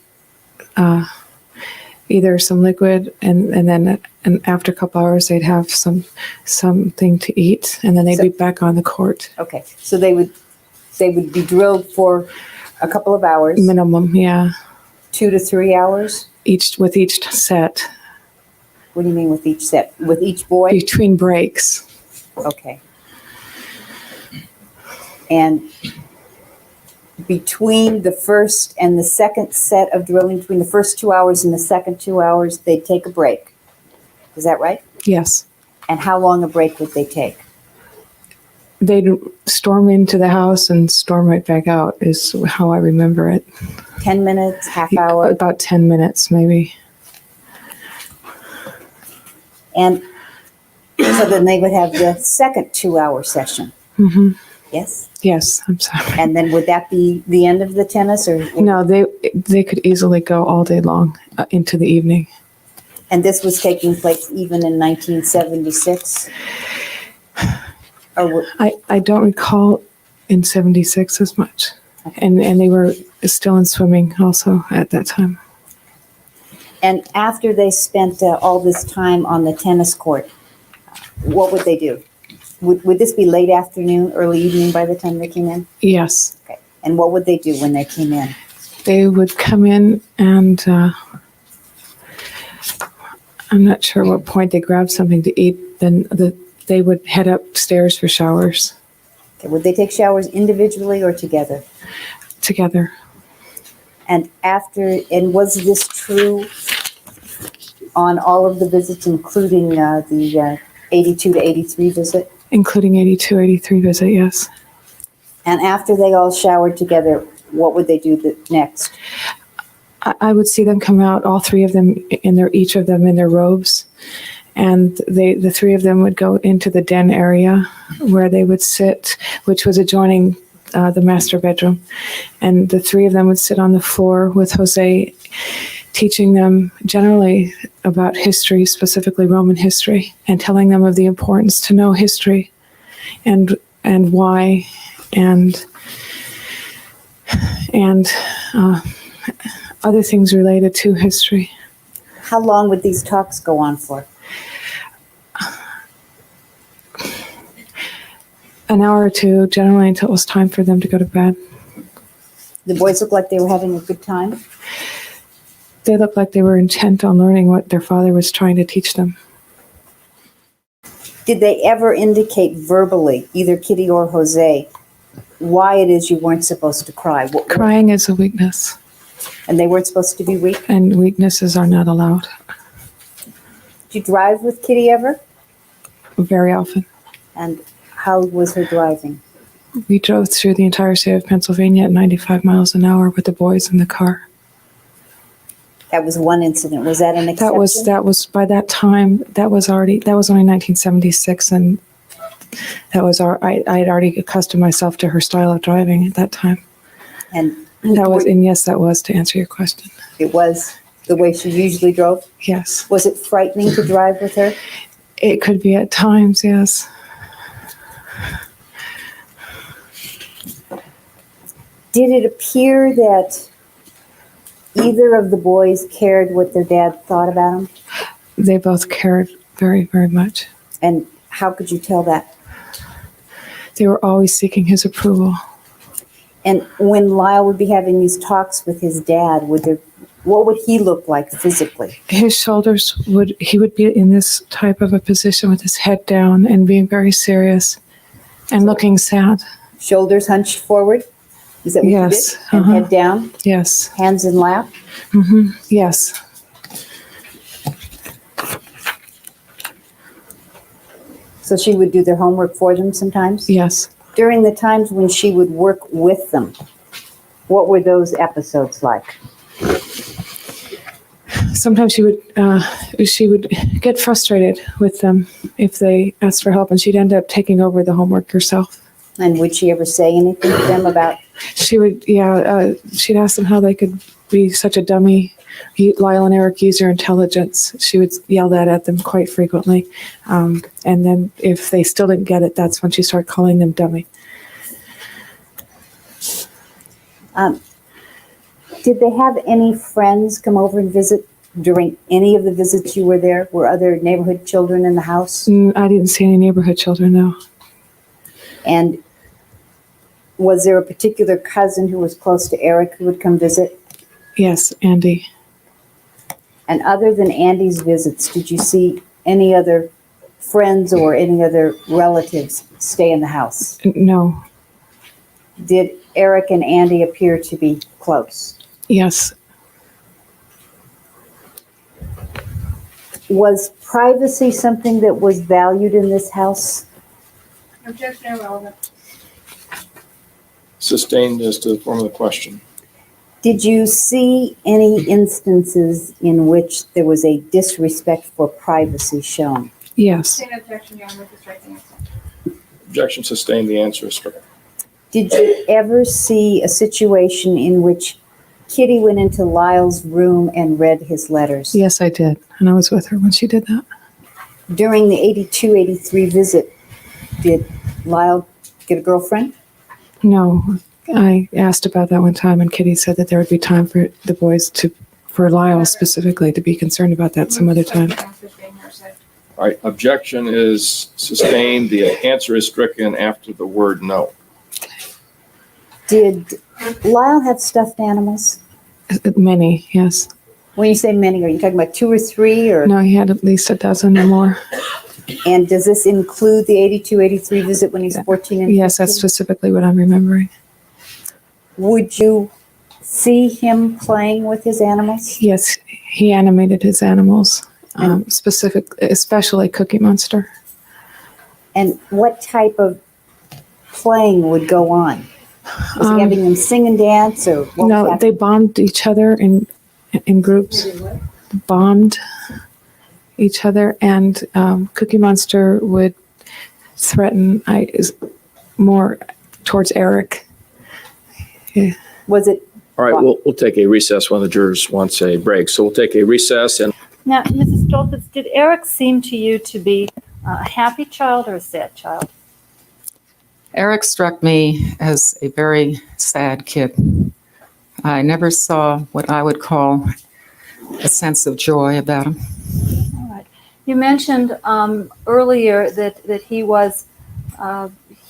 either some liquid and then after a couple hours they'd have something to eat and then they'd be back on the court. Okay. So they would be drilled for a couple of hours. Minimum, yeah. 2 to 3 hours? With each set. What do you mean with each set? With each boy? Between breaks. Okay. And between the first and the second set of drilling, between the first 2 hours and the second 2 hours, they'd take a break. Is that right? Yes. And how long a break would they take? They'd storm into the house and storm right back out is how I remember it. 10 minutes, half hour? About 10 minutes, maybe. And so then they would have the second 2 hour session. Mm-hmm. Yes? Yes, I'm sorry. And then would that be the end of the tennis? Or No, they could easily go all day long into the evening. And this was taking place even in 1976? Or I don't recall in 76 as much. Okay. And they were still in swimming also at that time. And after they spent all this time on the tennis court, what would they do? Would this be late afternoon, early evening by the time they came in? Yes. Okay. And what would they do when they came in? They would come in and I'm not sure what point they grabbed something to eat. Then they would head upstairs for showers. Okay. Would they take showers individually or together? together. And was this true on all of the visits, including the 82 to 83 visit? Including 82, 83 visit, yes. And after they all showered together, what would they do next? I would see them come out, all three of them each of them in their robes, and the three of them would go into the den area where they would sit, which was adjoining the master bedroom, and the three of them would sit on the floor with Jose, teaching them generally about history, specifically Roman history, and telling them of the importance to know history and why and other things related to history. How long would these talks go on for? An hour or two, generally until it was time for them to go to bed. The boys looked like they were having a good time? They looked like they were intent on learning what their father was trying to teach them. Did they ever indicate verbally, either Kitty or Jose, why it is you weren't supposed to cry? Crying is a weakness, And they weren't supposed to be weak? and weaknesses are not allowed Did you drive with Kitty ever? very often. And how was her driving? We drove through the entire state of Pennsylvania at 95 miles an hour with the boys in the car. That was one incident. Was that an exception? That was by that time, that was only 1976, and I had already accustomed myself to her style of driving at that time. And Yes, that was to answer your question. it was the way she usually drove? Yes. Was it frightening to drive with her? It could be at times, yes. Did it appear that either of the boys cared what their dad thought about them? They both cared very, very much. And how could you tell that? They were always seeking his approval. And when Lyle would be having these talks with his dad, what would he look like physically? His shoulders he would be in this type of a position with his head down and being very serious and looking sad. Shoulders hunched forward? Is that what Yes, you did? And head down? Yes. Hands in lap? Yes. So she would do their homework for them sometimes? Yes. During the times when she would work with them, what were those episodes like? Sometimes she would get frustrated with them if they asked for help, and she'd end up taking over the homework herself. And would she ever say anything to them about? She would, she'd ask them how they could be such a dummy. Lyle and Erik use their intelligence. She would yell that at them quite frequently. And then if they still didn't get it, that's when she started calling them dummy. Did they have any friends come over and visit during any of the visits you were there? Were other neighborhood children in the house? I didn't see any neighborhood children, no. And was there a particular cousin who was close to Erik who would come visit? Yes, Andy. And other than Andy's visits, did you see any other friends or any other relatives stay in the house? No. Did Erik and Andy appear to be close? Yes. Was privacy something that was valued in this house? Objection irrelevant. Sustained as to the form of the question. Did you see any instances in which there was a disrespect for privacy shown? Yes. Same objection, Your Honor, with the striking answer. Objection sustained, the answer is stricken. Did you ever see a situation in which Kitty went into Lyle's room and read his letters? Yes, I did. And I was with her when she did that. During the 82-83 visit, did Lyle get a girlfriend? No. I asked about that one time, and Kitty said that there would be time for the boys for Lyle specifically, to be concerned about that some other time. All right, objection is sustained. The answer is stricken after the word no. Did Lyle have stuffed animals? Many, yes. When you say many, are you talking about 2 or 3? Or? No, he had at least a dozen or more. And does this include the 82-83 visit when he's 14 and 15? Yes, that's specifically what I'm remembering. Would you see him playing with his animals? Yes, he animated his animals, especially Cookie Monster. And what type of playing would go on? Was he having them sing and dance, or what was No, happening? they bombed each other in groups. Bombed each other, and Cookie Monster would threaten more towards Erik. Yeah. Was it? All right, we'll take a recess when the jurors wants a break. So we'll take a recess and. Now, Mrs. Stoltz, did Erik seem to you to be a happy child or a sad child? Erik struck me as a very sad kid. I never saw what I would call a sense of joy about him. All right. You mentioned earlier that he was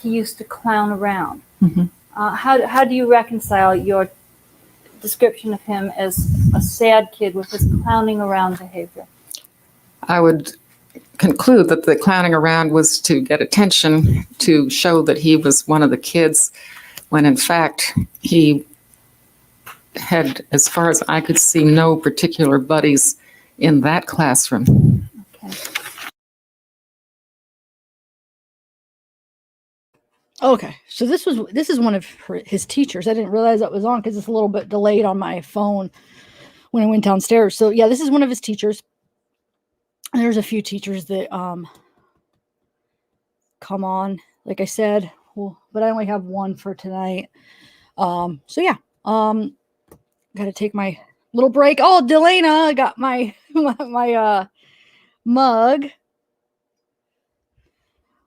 he used to clown around. Mm-hmm. How do you reconcile your description of him as a sad kid with his clowning around behavior? I would conclude that the clowning around was to get attention, to show that he was one of the kids, when in fact he had, as far as I could see, no particular buddies in that classroom. Okay. Okay, so this is one of his teachers. I didn't realize that was on because it's a little bit delayed on my phone when I went downstairs. So yeah, this is one of his teachers. There's a few teachers that come on, like I said, but I only have one for tonight. So yeah, got to take my little break. Oh, Delana got my my mug.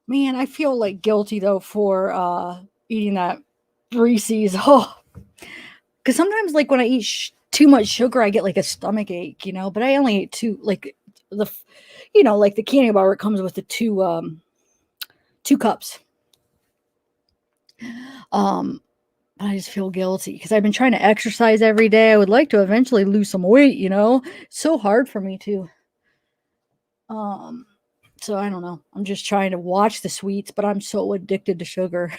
Man, I feel like guilty though for eating that Reese's. Oh, because sometimes like when I eat too much sugar, I get like a stomach ache, you know. But I only ate two, like like the candy bar. It comes with the two cups. But I just feel guilty because I've been trying to exercise every day. I would like to eventually lose some weight, you know. It's so hard for me to. So I don't know. I'm just trying to watch the sweets, but I'm so addicted to sugar.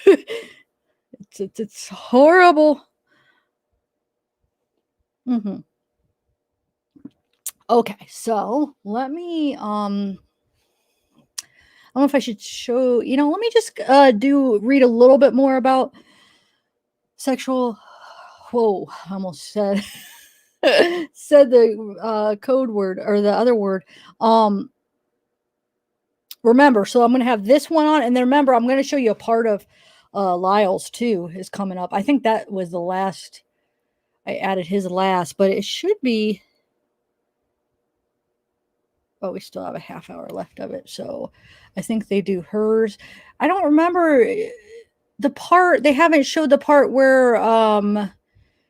It's horrible. Mm-hmm. Okay, so let me I don't know if I should show, let me just read a little bit more about sexual. Whoa, I almost said said the code word or the other word. Remember, so I'm going to have this one on, and then remember, I'm going to show you a part of Lyle's too is coming up. I think that was the last. I added his last, but it should be. Oh, we still have a half hour left of it, so I think they do hers. I don't remember the part. They haven't showed the part where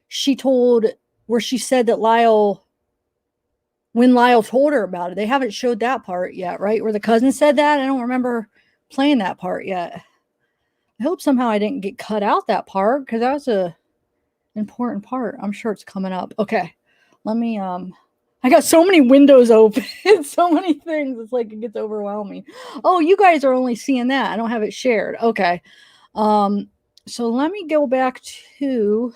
she said that when Lyle told her about it. They haven't showed that part yet, right? Where the cousin said that. I don't remember playing that part yet. I hope somehow I didn't get cut out that part because that was a important part. I'm sure it's coming up. Okay, let me I got so many windows open, so many things. It's like it gets overwhelming. Oh, you guys are only seeing that. I don't have it shared. Okay, so let me go back to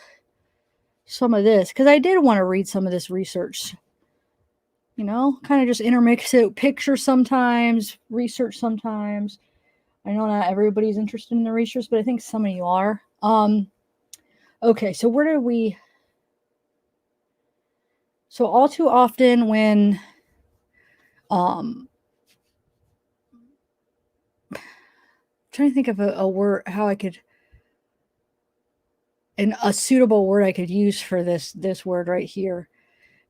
some of this because I did want to read some of this research. Kind of just intermix it, pictures sometimes, research sometimes. I know not everybody's interested in the research, but I think some of you are. Okay, so where did we? So all too often when, I'm trying to think of a word, how I could, a suitable word I could use for this word right here.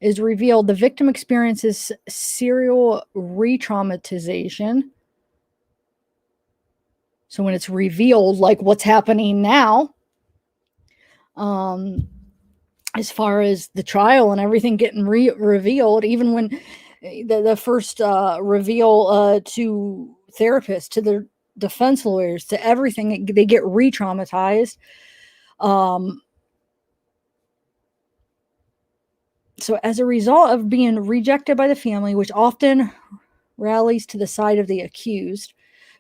Is revealed, the victim experiences serial re-traumatization. So when it's revealed, like what's happening now, as far as the trial and everything getting revealed, even when the first reveal to therapists, to the defense lawyers, to everything, they get re-traumatized. So as a result of being rejected by the family, which often rallies to the side of the accused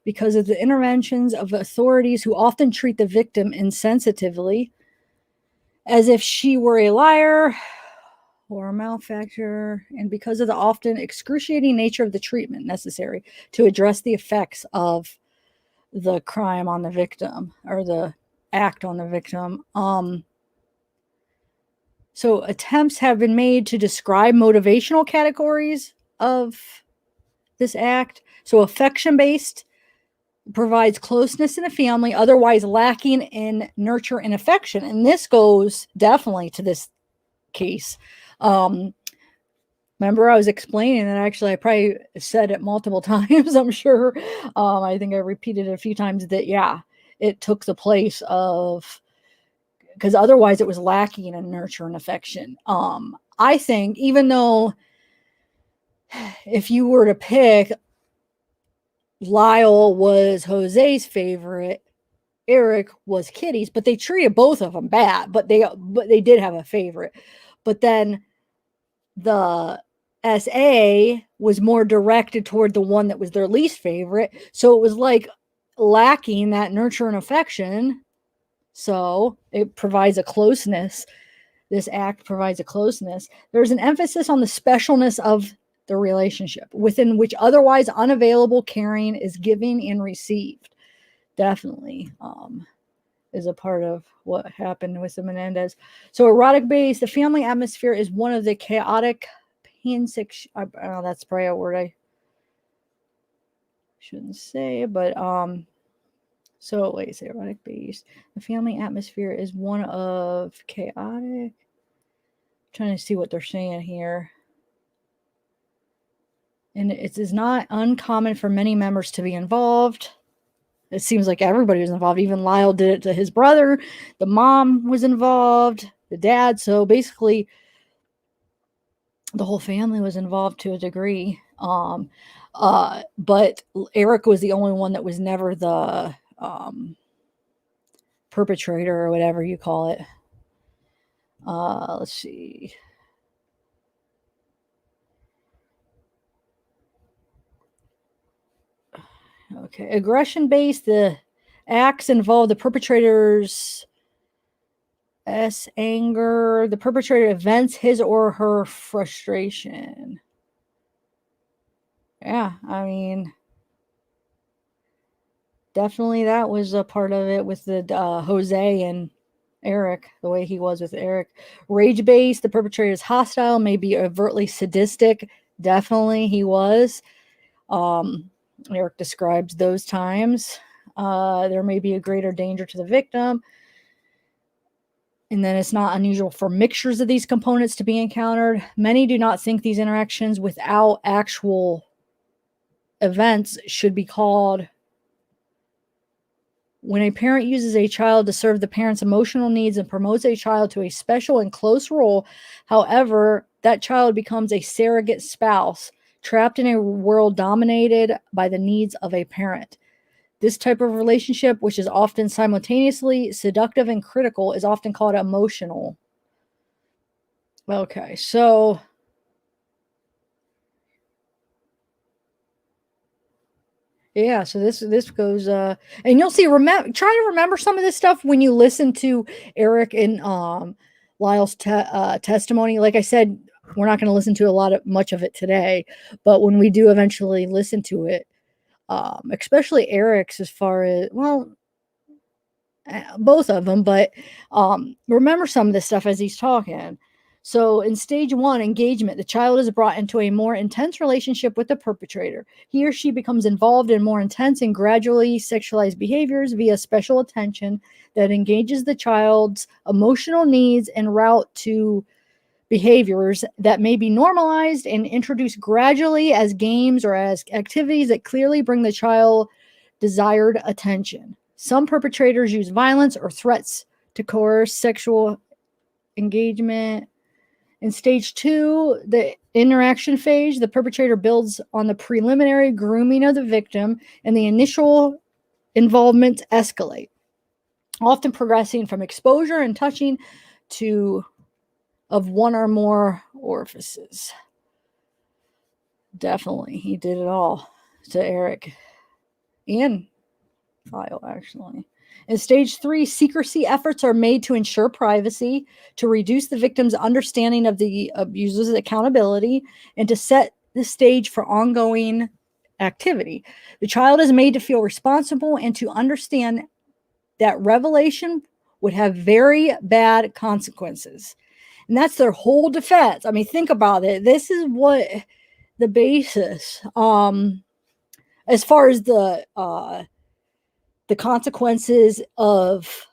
because of the interventions of authorities who often treat the victim insensitively, as if she were a liar or a malefactor, and because of the often excruciating nature of the treatment necessary to address the effects of the crime on the victim or the act on the victim. So attempts have been made to describe motivational categories of this act. So affection-based provides closeness in a family, otherwise lacking in nurture and affection. And this goes definitely to this case. Remember, I was explaining that actually I probably said it multiple times, I'm sure. I think I repeated it a few times that, yeah, it took the place of, because otherwise it was lacking in nurture and affection. I think even though if you were to pick, Lyle was Jose's favorite, Erik was Kitty's, but they treated both of them bad, but they did have a favorite. But then the SA was more directed toward the one that was their least favorite. So it was like lacking that nurture and affection. So it provides a closeness. This act provides a closeness. There's an emphasis on the specialness of the relationship within which otherwise unavailable caring is given and received. Definitely is a part of what happened with the Menendez. So erotic based, the family atmosphere is one of the chaotic that's probably a word I shouldn't say, but so wait, say erotic based. The family atmosphere is one of chaotic. I'm trying to see what they're saying here. And it is not uncommon for many members to be involved. It seems like everybody was involved. Even Lyle did it to his brother. The mom was involved, the dad. So basically, the whole family was involved to a degree. But Erik was the only one that was never the perpetrator or whatever you call it. Let's see. Okay, aggression-based, the acts involve the perpetrator's anger. The perpetrator vents his or her frustration. Yeah, I mean, definitely that was a part of it with the Jose and Erik, the way he was with Erik. Rage-based, the perpetrator is hostile, maybe overtly sadistic. Definitely he was. Erik describes those times. There may be a greater danger to the victim. And then it's not unusual for mixtures of these components to be encountered. Many do not think these interactions without actual events should be called. When a parent uses a child to serve the parent's emotional needs and promotes a child to a special and close role, however, that child becomes a surrogate spouse, trapped in a world dominated by the needs of a parent. This type of relationship, which is often simultaneously seductive and critical, is often called emotional. Okay, so yeah, so this goes and you'll see, try to remember some of this stuff when you listen to Erik and Lyle's testimony. Like I said, we're not going to listen to much of it today, but when we do eventually listen to it, especially Erik's, as far as, well, both of them, but remember some of this stuff as he's talking. So in stage 1, engagement, the child is brought into a more intense relationship with the perpetrator. He or she becomes involved in more intense and gradually sexualized behaviors via special attention that engages the child's emotional needs en route to behaviors that may be normalized and introduced gradually as games or as activities that clearly bring the child desired attention. Some perpetrators use violence or threats to coerce sexual engagement. In stage 2, the interaction phase, the perpetrator builds on the preliminary grooming of the victim, and the initial involvements escalate, often progressing from exposure and touching to of one or more orifices. Definitely, he did it all to Erik and file, actually. In stage 3, secrecy efforts are made to ensure privacy, to reduce the victim's understanding of the abuser's accountability, and to set the stage for ongoing activity. The child is made to feel responsible and to understand that revelation would have very bad consequences. And that's their whole defense. I mean, think about it. This is what the basis, as far as the consequences of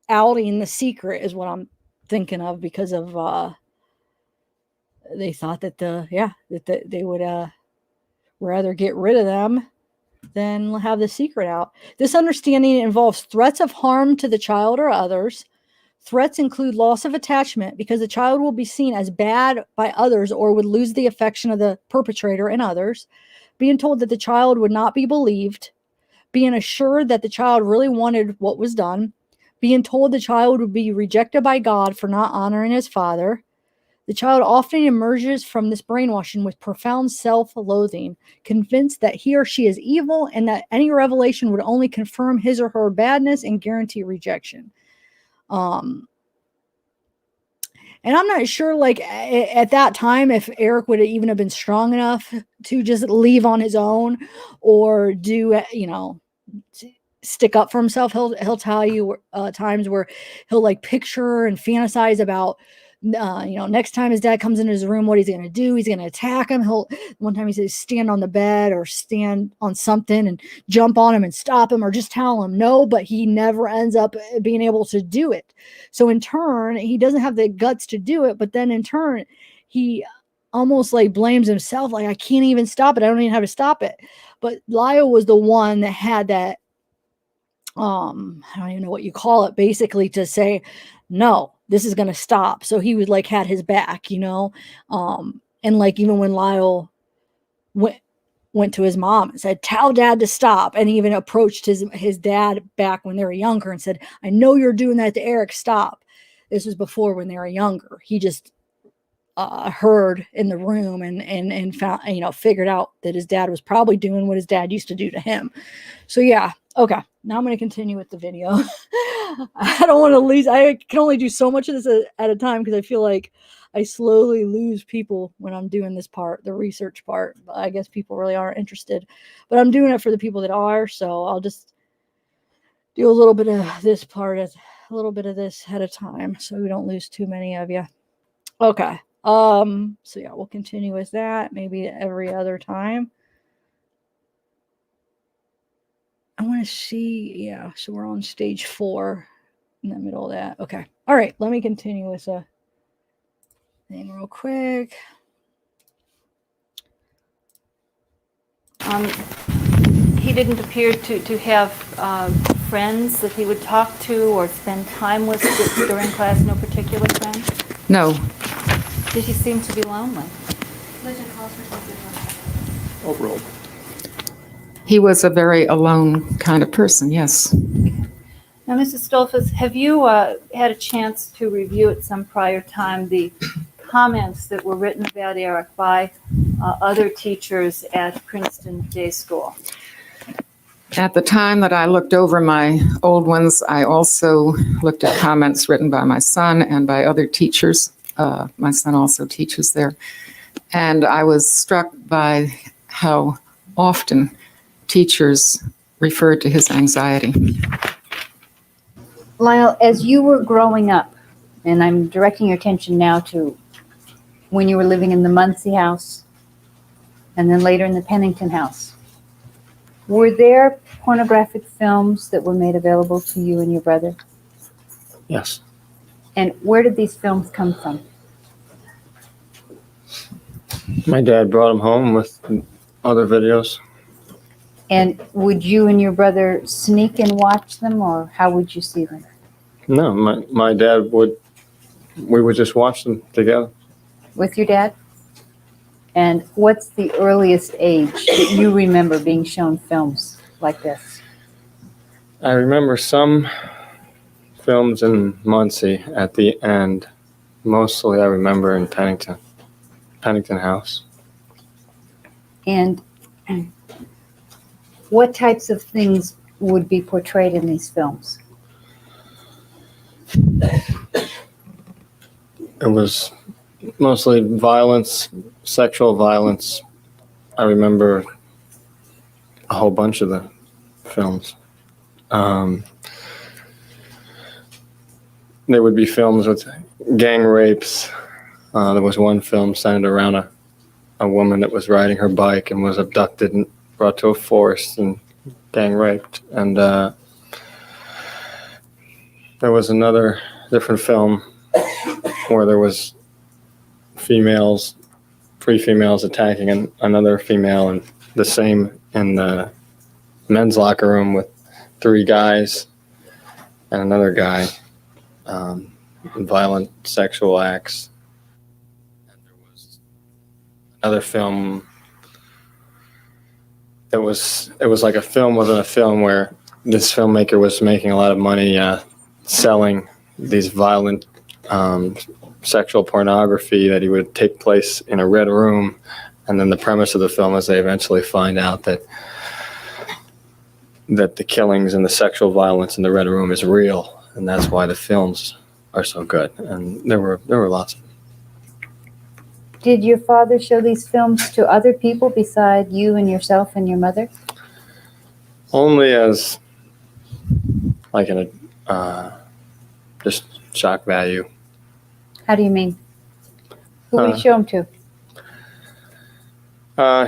outing the secret is what I'm thinking of, because of they thought that they would rather get rid of them than have the secret out. This understanding involves threats of harm to the child or others. Threats include loss of attachment because the child will be seen as bad by others or would lose the affection of the perpetrator and others. Being told that the child would not be believed. Being assured that the child really wanted what was done. Being told the child would be rejected by God for not honoring his father. The child often emerges from this brainwashing with profound self-loathing, convinced that he or she is evil and that any revelation would only confirm his or her badness and guarantee rejection. And I'm not sure, like, at that time, if Erik would even have been strong enough to just leave on his own or do, stick up for himself. He'll tell you times where he'll like picture and fantasize about, next time his dad comes into his room, what he's going to do. He's going to attack him. One time he says, stand on the bed or stand on something and jump on him and stop him or just tell him no, but he never ends up being able to do it. So in turn, he doesn't have the guts to do it. But then in turn, he almost like blames himself. Like, I can't even stop it. I don't even have to stop it. But Lyle was the one that had that, I don't even know what you call it, basically to say, no, this is going to stop. So he was like, had his back, and like, even when Lyle went to his mom and said, tell dad to stop. And he even approached his dad back when they were younger and said, I know you're doing that to Erik, stop. This was before, when they were younger. He just heard in the room and found, figured out that his dad was probably doing what his dad used to do to him. So yeah. Okay. Now I'm going to continue with the video. I don't want to lose. I can only do so much of this at a time because I feel like I slowly lose people when I'm doing this part, the research part. I guess people really aren't interested, but I'm doing it for the people that are. So I'll just do a little bit of this part, a little bit of this at a time, so we don't lose too many of you. Okay. So yeah, we'll continue with that maybe every other time. I want to see, yeah, so we're on stage 4 in the middle of that. Okay. All right, let me continue with a thing real quick. He didn't appear to have friends that he would talk to or spend time with during class, no particular friends? No. Did he seem to be lonely? Overall. He was a very alone kind of person, yes. Now, Mrs. Stolfus, have you had a chance to review at some prior time the comments that were written about Erik by other teachers at Princeton Day School? At the time that I looked over my old ones, I also looked at comments written by my son and by other teachers. My son also teaches there. And I was struck by how often teachers referred to his anxiety. Lyle, as you were growing up, and I'm directing your attention now to when you were living in the Muncie house and then later in the Pennington house, were there pornographic films that were made available to you and your brother? Yes. And where did these films come from? My dad brought them home with other videos. And would you and your brother sneak and watch them, or how would you see them? No, my dad we would just watch them together. With your dad? And what's the earliest age that you remember being shown films like this? I remember some films in Muncie at the end. Mostly I remember in Pennington House. And what types of things would be portrayed in these films? It was mostly violence, sexual violence. I remember a whole bunch of the films. There would be films with gang rapes. There was one film centered around a woman that was riding her bike and was abducted and brought to a forest and gang raped. And there was another different film where there was three females attacking another female, and the same in the men's locker room with three guys and another guy, violent sexual acts. And there was another film it was like a film within a film, where this filmmaker was making a lot of money selling these violent sexual pornography that he would take place in a red room. And then the premise of the film is they eventually find out that the killings and the sexual violence in the red room is real, and that's why the films are so good. And there were lots of them. Did your father show these films to other people beside you and yourself and your mother? Only as like just shock value. How do you mean? Who would you show them to?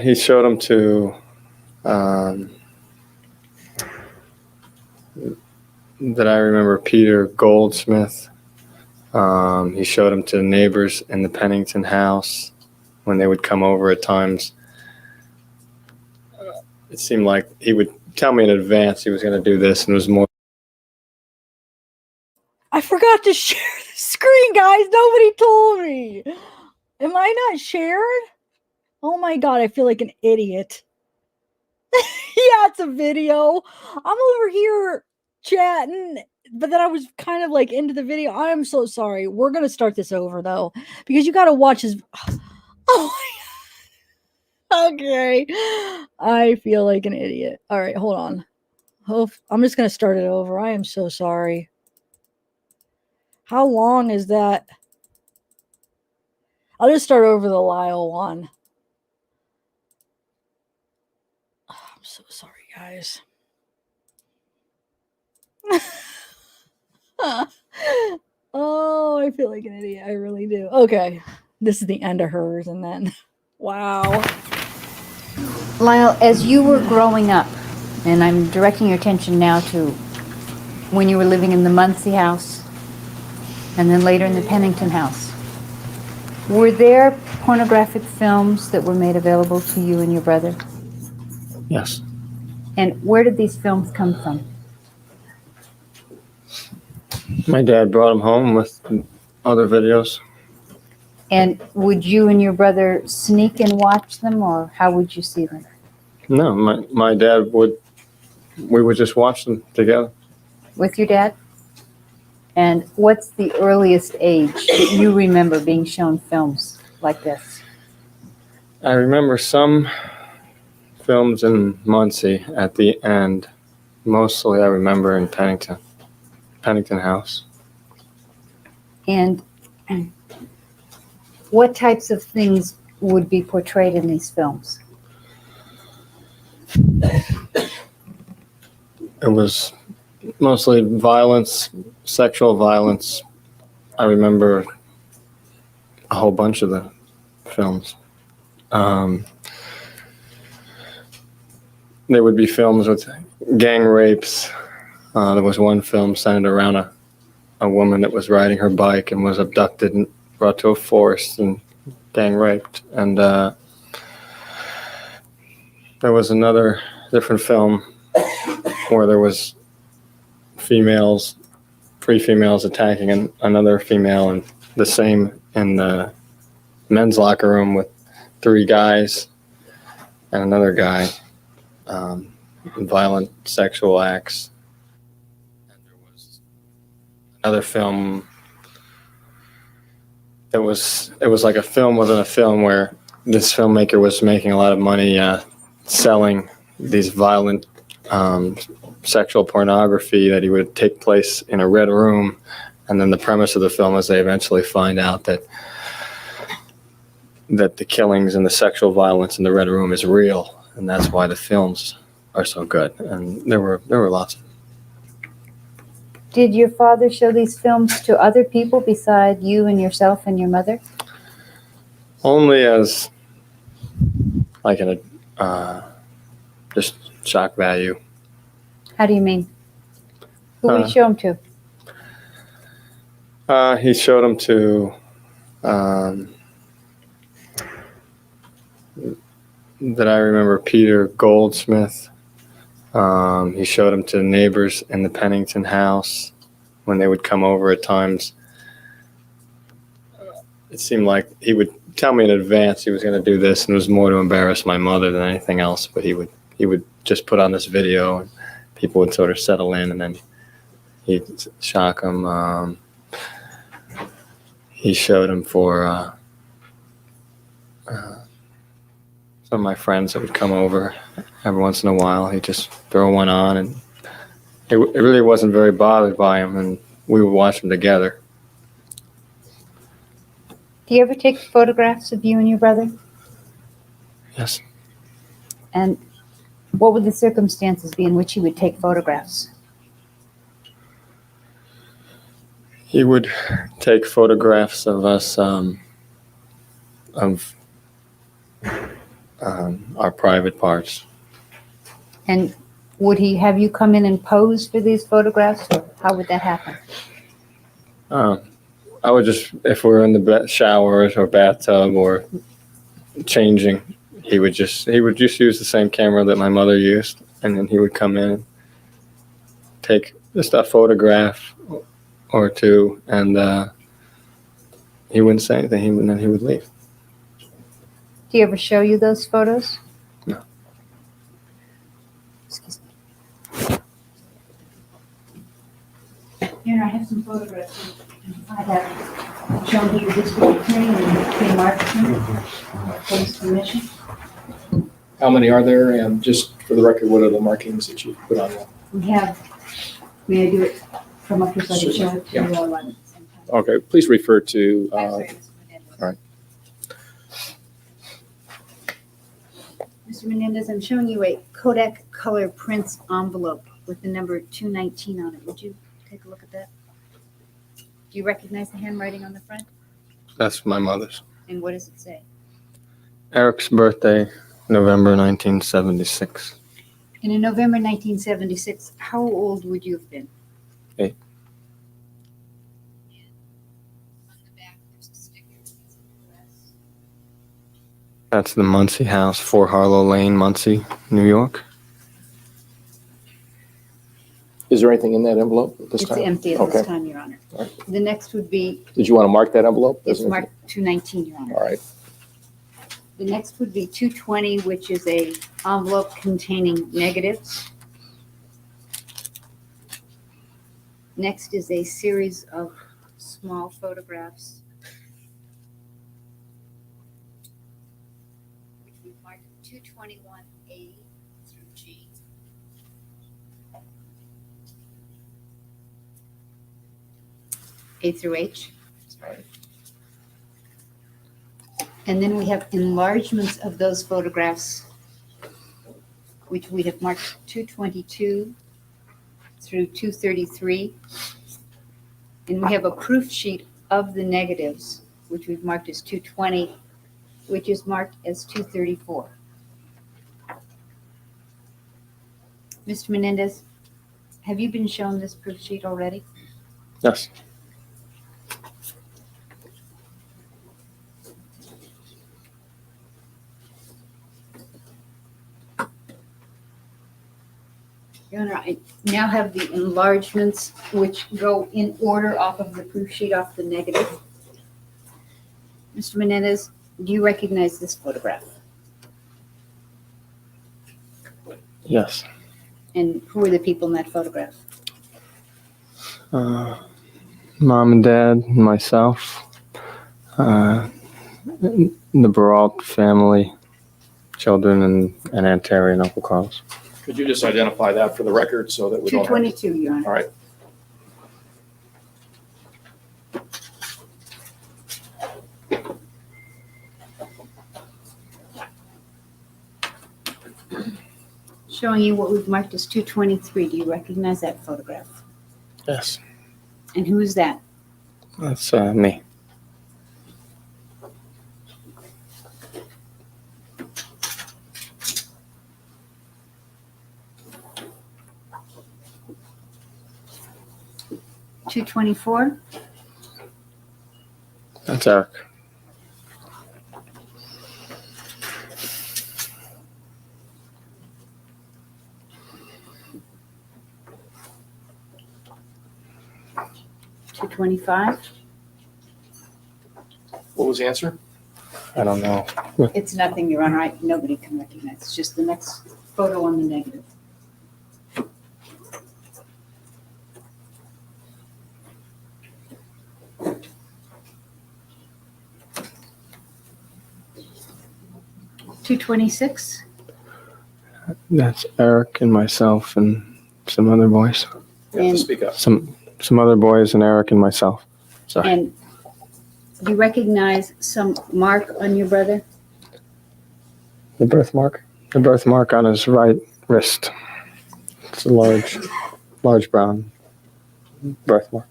He showed them to that I remember Peter Goldsmith. He showed them to neighbors in the Pennington house when they would come over at times. It seemed like he would tell me in advance he was going to do this, and it was more. I forgot to share the screen, guys. Nobody told me. Am I not shared? Oh my God, I feel like an idiot. Yeah, it's a video. I'm over here chatting, but then I was kind of like into the video. I am so sorry. We're going to start this over though, because you got to watch this. Oh my God. Okay. I feel like an idiot. All right, hold on. I'm just going to start it over. I am so sorry. How long is that? I'll just start over the Lyle one. Oh, I'm so sorry, guys. Oh, I feel like an idiot. I really do. Okay. This is the end of hers, and then wow. Lyle, as you were growing up, and I'm directing your attention now to when you were living in the Muncie house and then later in the Pennington house, were there pornographic films that were made available to you and your brother? Yes. And where did these films come from? My dad brought them home with other videos. And would you and your brother sneak and watch them, or how would you see them? No, my dad we would just watch them together. With your dad? And what's the earliest age that you remember being shown films like this? I remember some films in Muncie at the end. Mostly I remember in Pennington house. And what types of things would be portrayed in these films? It was mostly violence, sexual violence. I remember a whole bunch of the films. There would be films with gang rapes. There was one film centered around a woman that was riding her bike and was abducted and brought to a forest and gang raped. And there was another different film where there was three females attacking another female, and the same in the men's locker room with three guys and another guy, violent sexual acts. And there was another film it was like a film within a film, where this filmmaker was making a lot of money selling these violent sexual pornography that he would take place in a red room. And then the premise of the film is they eventually find out that the killings and the sexual violence in the red room is real, and that's why the films are so good. And there were lots of them. Did your father show these films to other people beside you and yourself and your mother? Only as like just shock value. How do you mean? Who would you show them to? He showed them to that I remember Peter Goldsmith. He showed them to neighbors in the Pennington house when they would come over at times. It seemed like he would tell me in advance he was going to do this, and it was more to embarrass my mother than anything else. But he would just put on this video, and people would sort of settle in, and then he'd shock them. He showed them for some of my friends that would come over every once in a while. He'd just throw one on, and it really wasn't very bothered by him, and we would watch them together. Do you ever take photographs of you and your brother? Yes. And what would the circumstances be in which he would take photographs? He would take photographs of us, our private parts. And would he have you come in and pose for these photographs, or how would that happen? I would just, if we were in the showers or bathtub or changing, he would just use the same camera that my mother used, and then he would come in and take just a photograph or two, and he wouldn't say anything. And then he would leave. Do you ever show you those photos? No. Excuse me. Here, I have some photographs. I have shown you this attorney and King Martin, police commission. How many are there? And just for the record, what are the markings that you put on them? We have, may I do it from up here so I can show it to Yeah. you all at the same time? Okay, please refer to, I'm sorry, Mr. Menendez. all right. Mr. Menendez, I'm showing you a Kodak color prints envelope with the number 219 on it. Would you take a look at that? Do you recognize the handwriting on the front? That's my mother's. And what does it say? Erik's birthday, November 1976. And in November 1976, how old would you have been? 8. On the back, there's a sticker that says address. That's the Muncie house, 4 Harlow Lane, Muncie, New York. Is there anything in that envelope at this It's time? empty at Okay. this time, Your Honor. All right. The next would be, Did you want to mark that envelope? it's marked 219, Your Honor. All right. The next would be 220, which is a envelope containing negatives. Next is a series of small photographs, which we've marked 221A through G. A through H. Sorry. And then we have enlargements of those photographs, which we have marked 222 through 233. And we have a proof sheet of the negatives, which we've marked as 220, which is marked as 234. Mr. Menendez, have you been shown this proof sheet already? Yes. Your Honor, I now have the enlargements which go in order off of the proof sheet off the negative. Mr. Menendez, do you recognize this photograph? Yes. And who are the people in that photograph? Mom and Dad, myself, the Baralt family, children, and Aunt Terry and Uncle Carlos. Could you just identify that for the record so that we don't? 222, Your Honor. All right. Showing you what we've marked as 223. Do you recognize that photograph? Yes, And who is that? that's me. $224. That's Erik. $225. What was the answer? I don't know. It's nothing, Your Honor. Nobody can recognize. It's just the next photo on the negative. $226. That's Erik and myself and some other boys. You have And- to speak up. Some other boys and Erik and myself. Sorry. And do you recognize some mark on your brother? The birthmark? The birthmark on his right wrist. It's a large brown birthmark.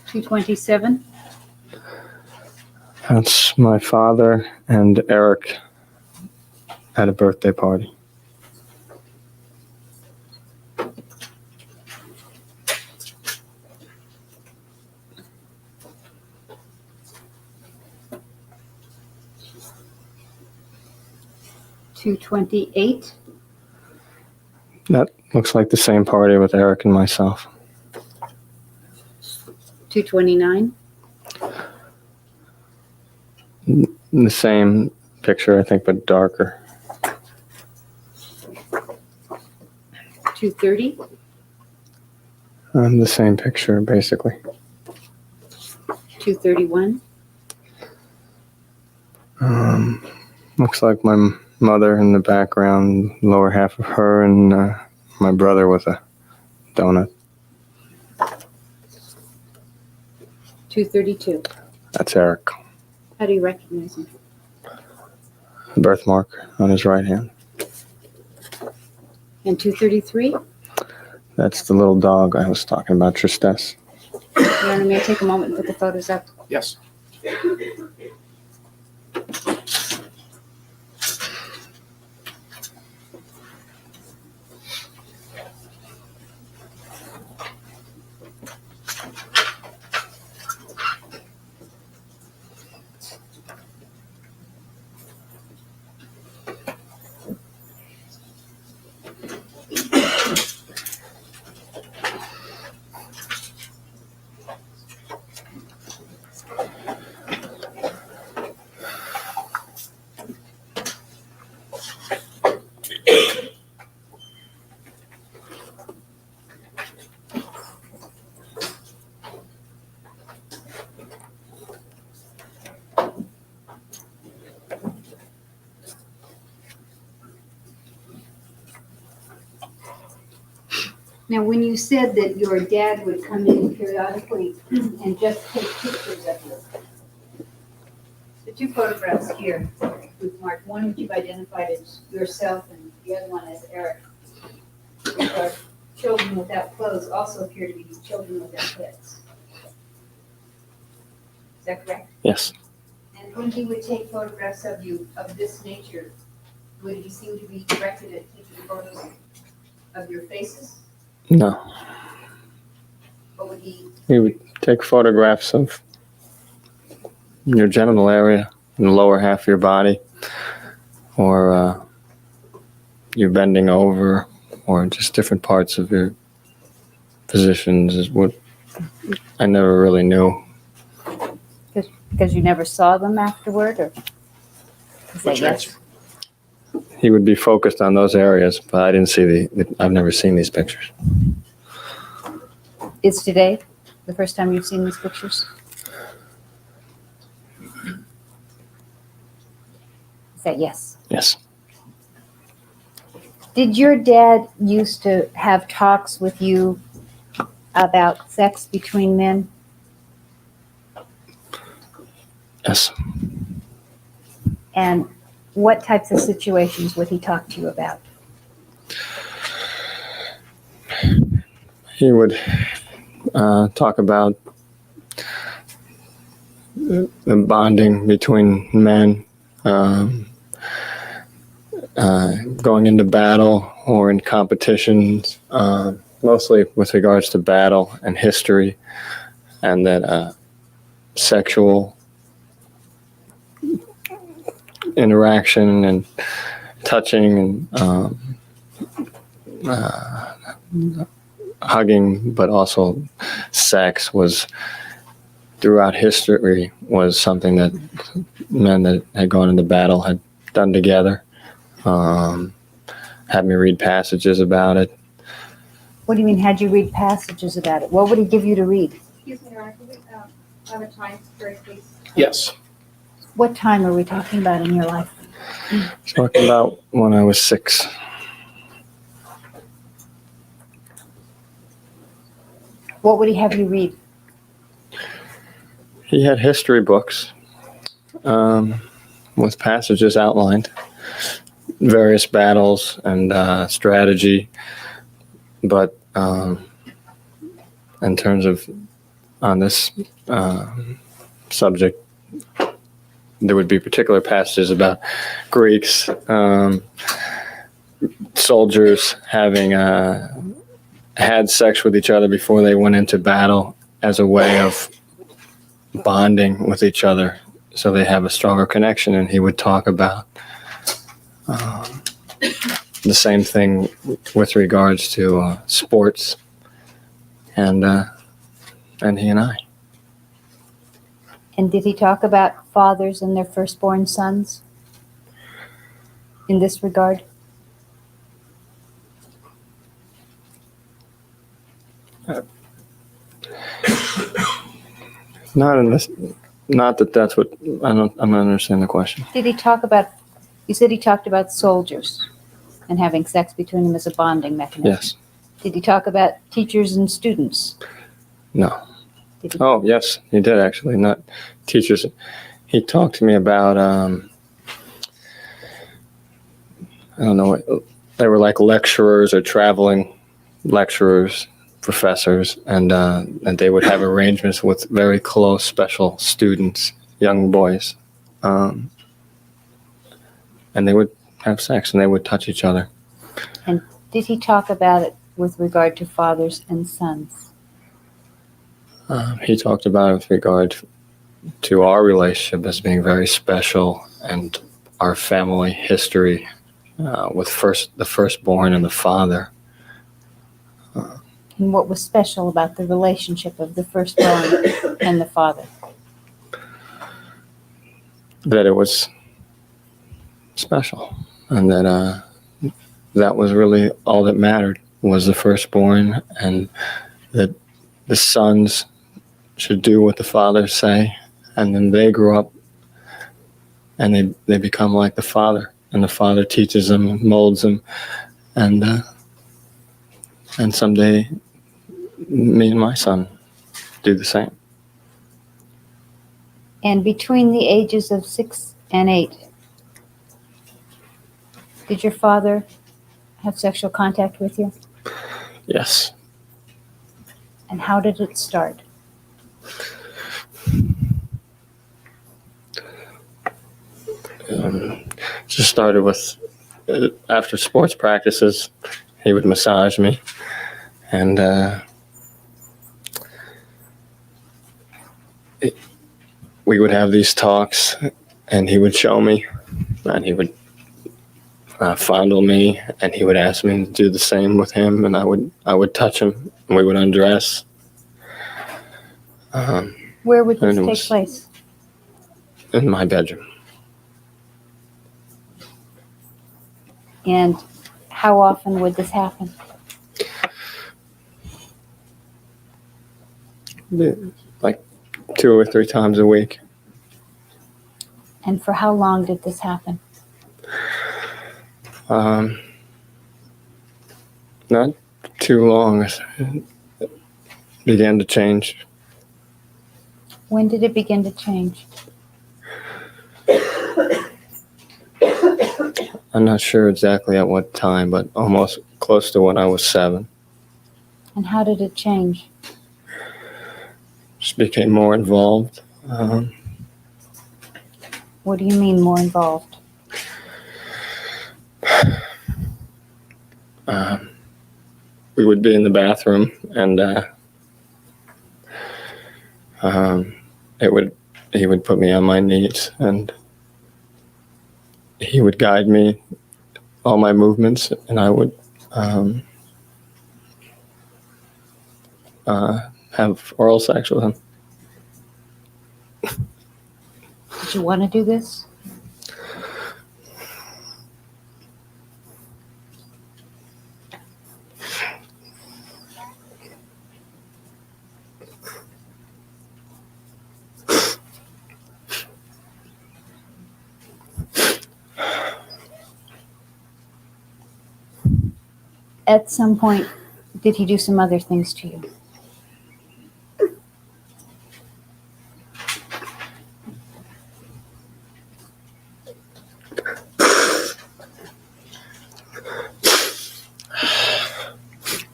$227. That's my father and Erik at a birthday party. $228. That looks like the same party with Erik and myself. $229. The same picture, I think, but darker. $230. The same picture, basically. $231. Looks like my mother in the background, lower half of her, and my brother with a donut. $232. That's Erik. How do you recognize him? A birthmark on his right hand. And $233. That's the little dog I was talking about, Tristesse. Your Honor, may I take a moment and put the photos up? Yes. Now, when you said that your dad would come in periodically and just take pictures of you, the two photographs here, we've marked one which you've identified as yourself and the other one as Erik, which are children without clothes, also appear to be children without heads. Is that correct? Yes. And when he would take photographs of you of this nature, would he seem to be directed at taking photos of your faces? No. Or would he? He would take photographs of your genital area and the lower half of your body, or you're bending over, or just different parts of your positions is what I never really knew. Because you never saw them afterward, or? What's your answer? He would be focused on those areas, but I didn't see I've never seen these pictures. Is today the first time you've seen these pictures? Is that yes? Yes. Did your dad used to have talks with you about sex between men? Yes. And what types of situations would he talk to you about? He would talk about the bonding between men, going into battle or in competitions, mostly with regards to battle and history, and that sexual interaction and touching and hugging, but also sex was throughout history was something that men that had gone into battle had done together. Had me read passages about it. What do you mean, had you read passages about it? What would he give you to read? Excuse me, Erik, could we have a time period, please? Yes. What time are we talking about in your life? Talking about when I was 6. What would he have you read? He had history books with passages outlined, various battles and strategy. But in terms of on this subject, there would be particular passages about Greeks, soldiers having had sex with each other before they went into battle as a way of bonding with each other so they have a stronger connection. And he would talk about the same thing with regards to sports and he and I. And did he talk about fathers and their firstborn sons in this regard? Not in this. Not that that's what I'm not understanding the question. Did he talk about? You said he talked about soldiers and having sex between them as a bonding mechanism. Yes. Did he talk about teachers and students? No. Did he? Oh, yes, he did actually. Not teachers. He talked to me about I don't know. They were like lecturers or traveling lecturers, professors, and they would have arrangements with very close special students, young boys, and they would have sex and they would touch each other. And did he talk about it with regard to fathers and sons? He talked about it with regard to our relationship as being very special and our family history with the firstborn and the father. And what was special about the relationship of the firstborn and the father? That it was special, and that that was really all that mattered, was the firstborn, and that the sons should do what the fathers say, and then they grow up and they become like the father, and the father teaches them and molds them, and someday me and my son do the same. And between the ages of 6 and 8, did your father have sexual contact with you? Yes. And how did it start? Just started with after sports practices, he would massage me, and we would have these talks, and he would show me, and he would fondle me, and he would ask me to do the same with him, and I would touch him, and we would undress. Where would this take place? In my bedroom. And how often would this happen? Like 2 or 3 times a week. And for how long did this happen? Not too long. It began to change. When did it begin to change? I'm not sure exactly at what time, but almost close to when I was 7. And how did it change? Just became more involved. What do you mean more involved? We would be in the bathroom, and he would put me on my knees, and he would guide me, all my movements, and I would have oral sex with him. Did you want to do this? At some point, did he do some other things to you?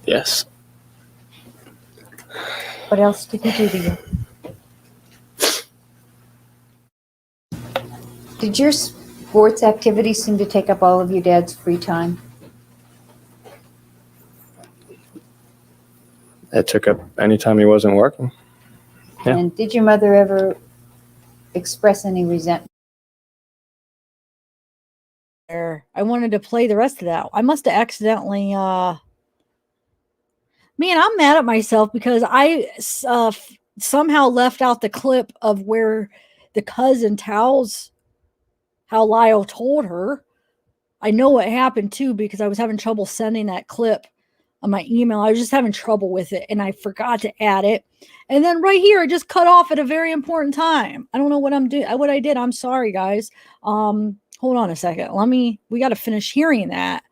Yes. What else did he do to you? Did your sports activities seem to take up all of your dad's free time? It took up any time he wasn't working. Yeah. And did your mother ever express any resentment? I wanted to play the rest of that. I must have accidentally man, I'm mad at myself because I somehow left out the clip of where the cousin tells how Lyle told her. I know what happened too because I was having trouble sending that clip on my email. I was just having trouble with it and I forgot to add it. And then right here, it just cut off at a very important time. I don't know what what I did. I'm sorry, guys. Hold on a second. We got to finish hearing that.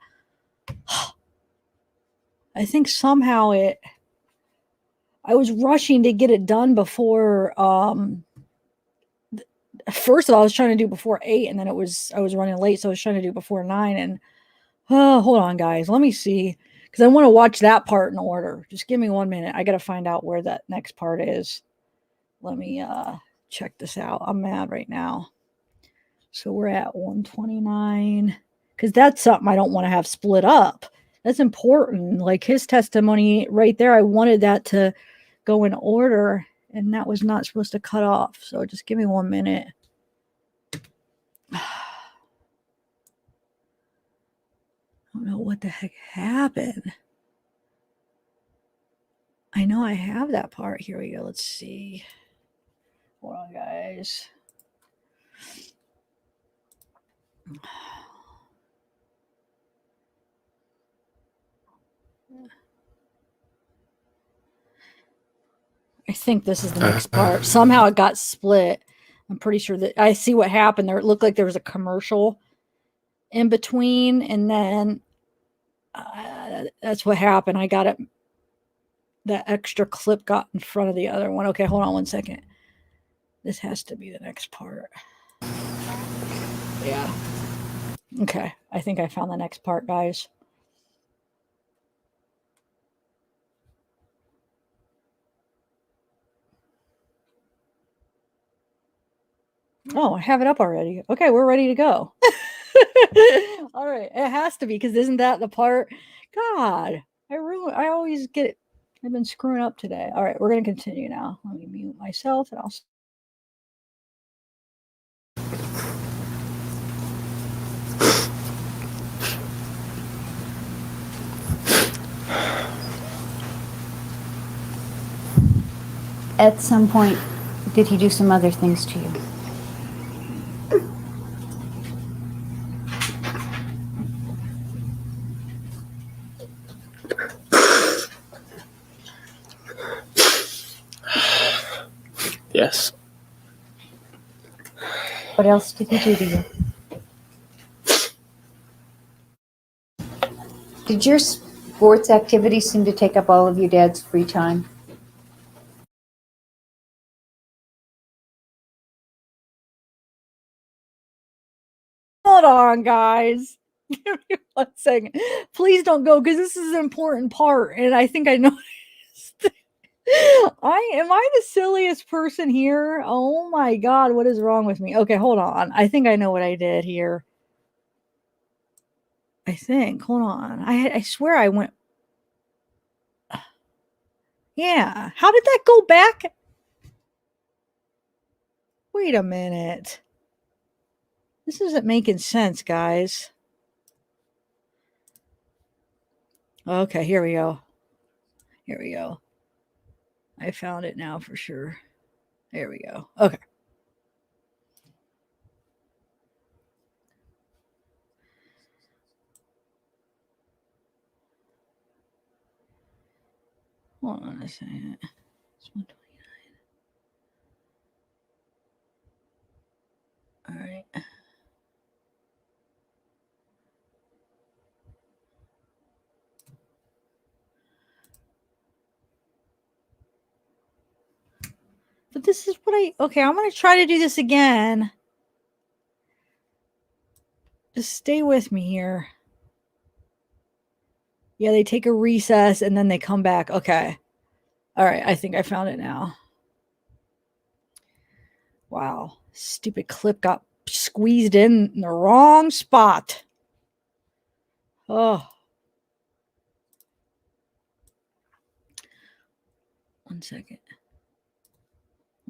I think somehow I was rushing to get it done before, first of all, I was trying to do before 8 and then I was running late. So I was trying to do before 9 and, hold on guys. Let me see. Cause I want to watch that part in order. Just give me 1 minute. I got to find out where that next part is. Let me, check this out. I'm mad right now. So we're at 129 cause that's something I don't want to have split up. That's important. Like his testimony right there. I wanted that to go in order and that was not supposed to cut off. So just give me 1 minute. I don't know what the heck happened. I know I have that part. Here we go. Let's see. Hold on, guys. I think this is the next part. Somehow it got split. I'm pretty sure that I see what happened there. It looked like there was a commercial in between, and then that's what happened. I got it. That extra clip got in front of the other one. Okay, hold on 1 second. This has to be the next part. Yeah. Okay, I think I found the next part, guys. Oh, I have it up already. Okay, we're ready to go. All right, it has to be because isn't that the part? God, I always get it. I've been screwing up today. All right, we're gonna continue now. Let me mute myself and I'll. At some point, did he do some other things to you? Yes. What else did he do to you? Did your sports activities seem to take up all of your dad's free time? Hold on, guys. Give me 1 second. Please don't go because this is an important part, and I think I noticed. Am I the silliest person here? Oh my god, what is wrong with me? Okay, hold on. I think I know what I did here. I think. Hold on. I swear I went. Yeah. How did that go back? Wait a minute. This isn't making sense, guys. Okay, here we go. Here we go. I found it now for sure. There we go. Okay. Hold on a second. It's 129. All right. But this is what okay, I'm going to try to do this again. Just stay with me here. Yeah, they take a recess and then they come back. Okay. All right, I think I found it now. Wow. Stupid clip got squeezed in the wrong spot. Oh. 1 second.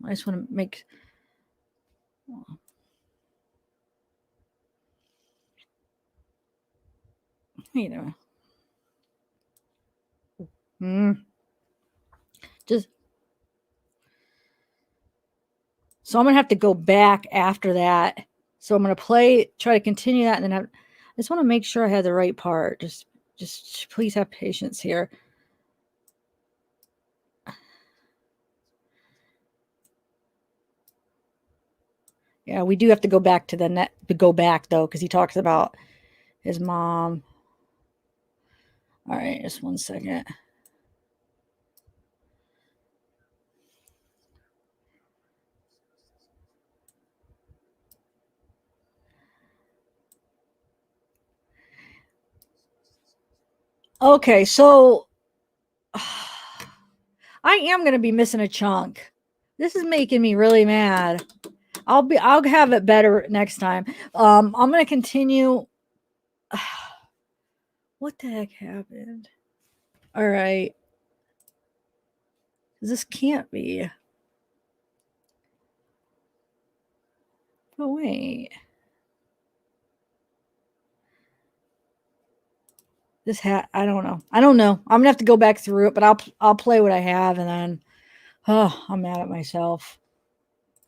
I just want to make... You know. Just... So I'm going to have to go back after that. So I'm going to try to continue that, and then I just want to make sure I had the right part. Just please have patience here. Yeah, we do have to go back to though, because he talks about his mom. All right, just 1 second. Okay, so I am going to be missing a chunk. This is making me really mad. I'll have it better next time. I'm going to continue. What the heck happened? All right. This can't be. Oh, wait. I don't know. I don't know. I'm gonna have to go back through it, but I'll play what I have, and then I'm mad at myself.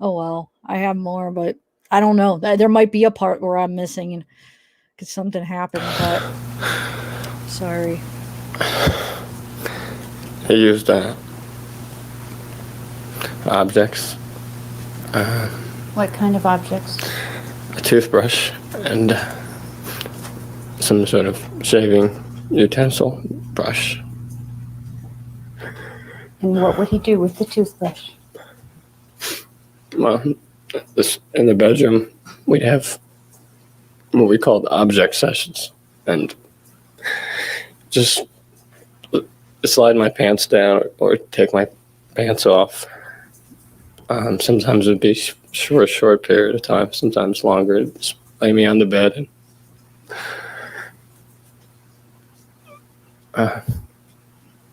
Oh well, I have more, but I don't know. There might be a part where I'm missing and because something happened, but sorry. He used objects. What kind of objects? A toothbrush and some sort of shaving utensil brush. And what would he do with the toothbrush? Well, in the bedroom, we'd have what we called object sessions, and just slide my pants down or take my pants off. Sometimes it would be for a short period of time, sometimes longer. Just lay me on the bed and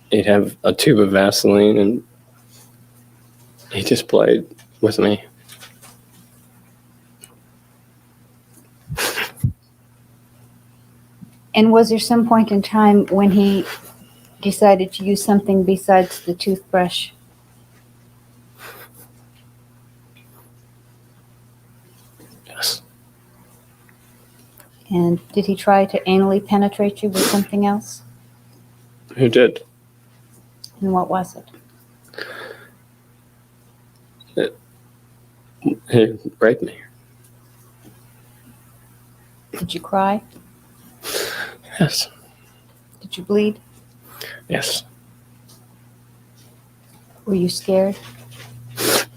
he'd have a tube of Vaseline and he just played with me. And was there some point in time when he decided to use something besides the toothbrush? Yes. And did he try to anally penetrate you with something else? Who did? And what was it? He raped me. Did you cry? Yes. Did you bleed? Yes, Were you scared?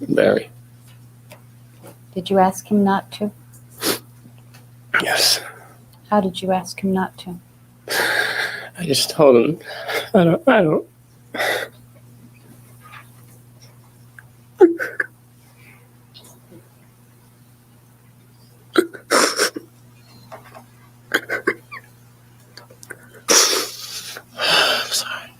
very. Did you ask him not to? Yes. How did you ask him not to? I just told him, I don't. I'm sorry.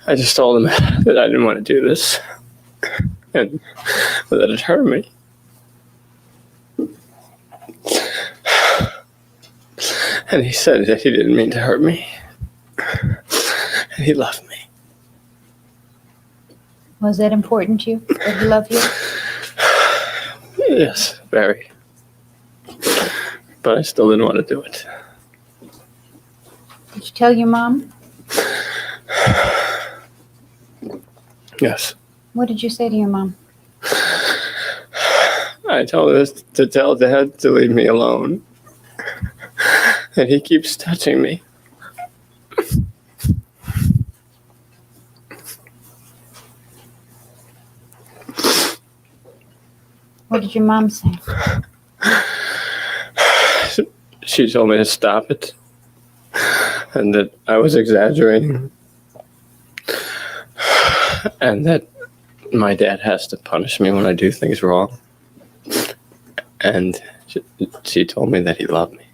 I just told him that I didn't want to do this and that it hurt me. And he said that he didn't mean to hurt me. And he loved me. Was that important to you, that he loved you? Yes, very. But I still didn't want to do it. Did you tell your mom? Yes. What did you say to your mom? I told her to tell Dad to leave me alone. And he keeps touching me. What did your mom say? She told me to stop it. And that I was exaggerating. And that my dad has to punish me when I do things wrong. And she told me that he loved me.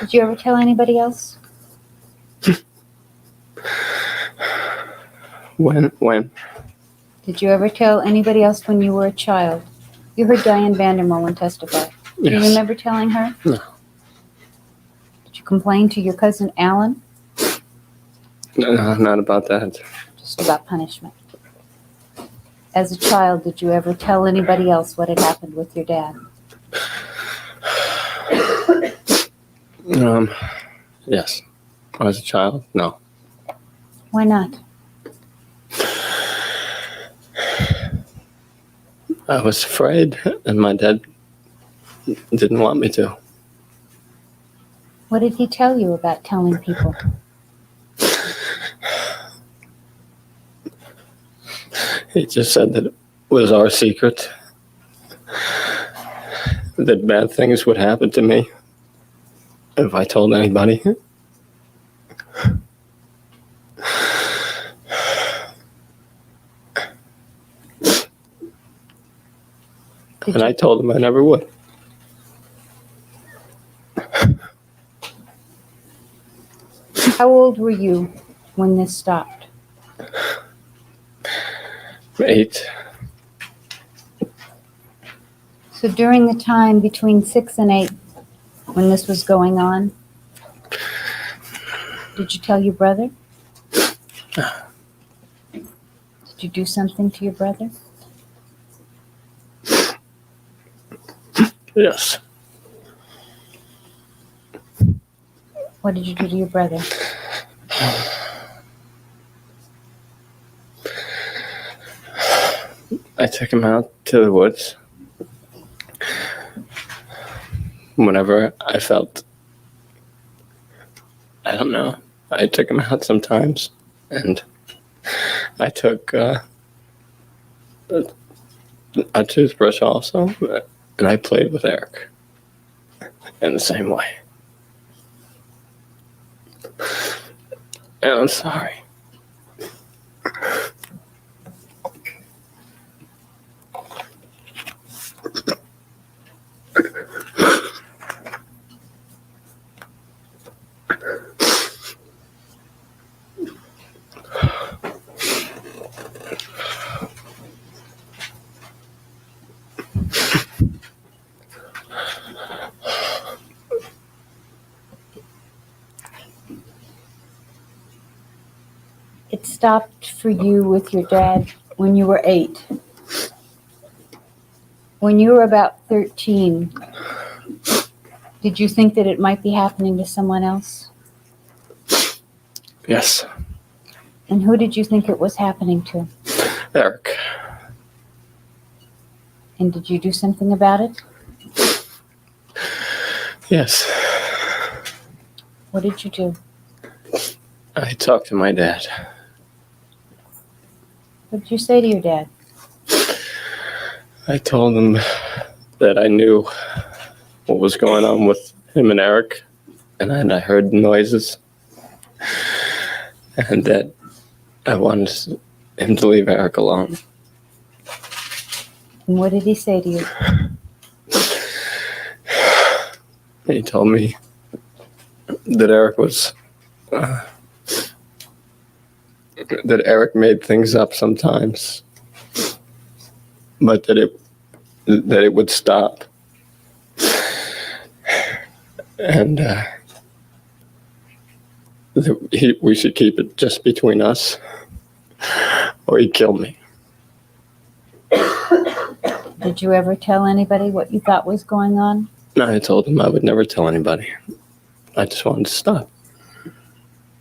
Did you ever tell anybody else? When? Did you ever tell anybody else when you were a child? You heard Diane Vandermolen testify. Do you Yes. remember telling her? No. Did you complain to your cousin Alan? No, not about that. Just about punishment. As a child, did you ever tell anybody else what had happened with your dad? Yes. As a child, no. Why not? I was afraid, and my dad didn't want me to. What did he tell you about telling people? He just said that it was our secret. That bad things would happen to me if I told anybody. And I told him I never would. How old were you when this stopped? 8. So during the time between 6 and 8, when this was going on, did you tell your brother? Did you do something to your brother? Yes. What did you do to your brother? I took him out to the woods. Whenever I felt, I don't know, I took him out sometimes. And I took a toothbrush also. And I played with Erik in the same way. And I'm sorry. It stopped for you with your dad when you were 8. When you were about 13, did you think that it might be happening to someone else? Yes, And who did you think it was happening to? Erik. And did you do something about it? Yes, What did you do? I talked to my dad. What did you say to your dad? I told him that I knew what was going on with him and Erik, and I heard noises, and that I wanted him to leave Erik alone. And what did he say to you? He told me that Erik was that Erik made things up sometimes, but that it would stop, and we should keep it just between us, or he'd kill me. Did you ever tell anybody what you thought was going on? I told him I would never tell anybody. I just wanted to stop.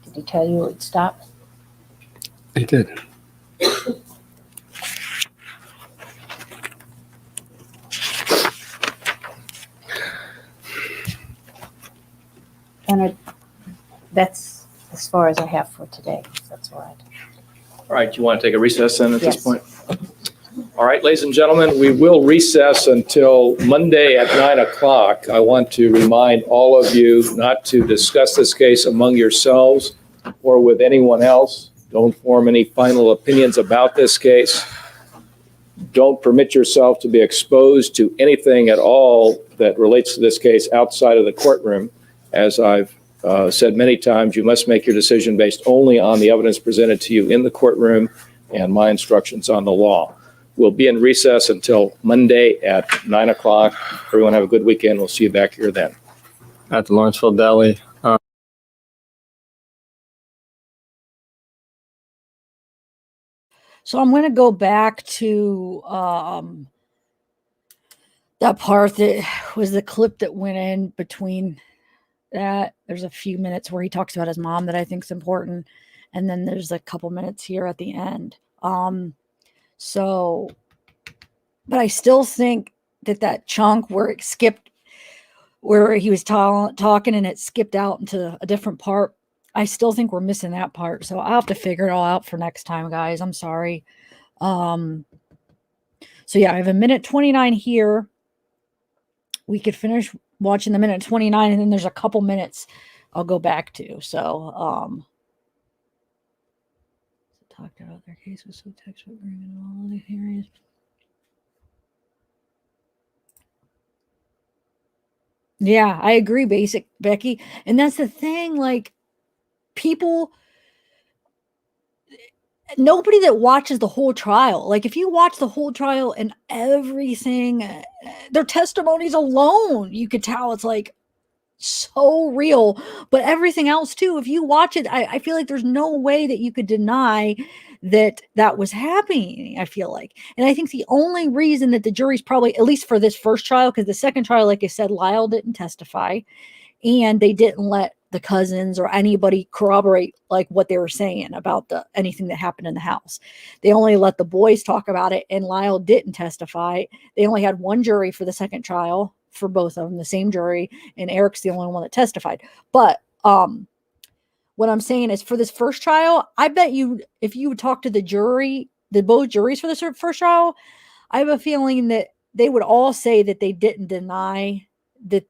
Did he tell you it would stop? He did. Leonard, that's as far as I have for today. That's all right. All right, you want to take a recess then at this Yes. point? All right, ladies and gentlemen, we will recess until Monday at 9 o'clock. I want to remind all of you not to discuss this case among yourselves or with anyone else. Don't form any final opinions about this case. Don't permit yourself to be exposed to anything at all that relates to this case outside of the courtroom. As I've said many times, you must make your decision based only on the evidence presented to you in the courtroom and my instructions on the law. We'll be in recess until Monday at 9 o'clock. Everyone have a good weekend. We'll see you back here then. At the Lawrenceville Deli. So I'm going to go back to that part that was the clip that went in between that. There's a few minutes where he talks about his mom that I think is important. And then there's a couple minutes here at the end. But I still think that chunk where it skipped, where he was talking and it skipped out into a different part, I still think we're missing that part. So I'll have to figure it all out for next time, guys. I'm sorry. So yeah, I have a minute 29 here. We could finish watching the minute 29 and then there's a couple minutes I'll go back to. So, talked about their case was so textbook bringing all the areas. Yeah, I agree, Becky. And that's the thing, like, people, nobody that watches the whole trial, like, if you watch the whole trial and everything, their testimonies alone, you could tell it's like so real. But everything else too, if you watch it, I feel like there's no way that you could deny that was happening, I feel like. And I think the only reason that the jury's probably, at least for this first trial, because the second trial, like I said, Lyle didn't testify and they didn't let the cousins or anybody corroborate like what they were saying about anything that happened in the house. They only let the boys talk about it, and Lyle didn't testify. They only had one jury for the second trial for both of them, the same jury, and Erik's the only one that testified. But what I'm saying is, for this first trial, I bet you, if you talk to the jury, both juries for the first trial, I have a feeling that they would all say that they didn't deny that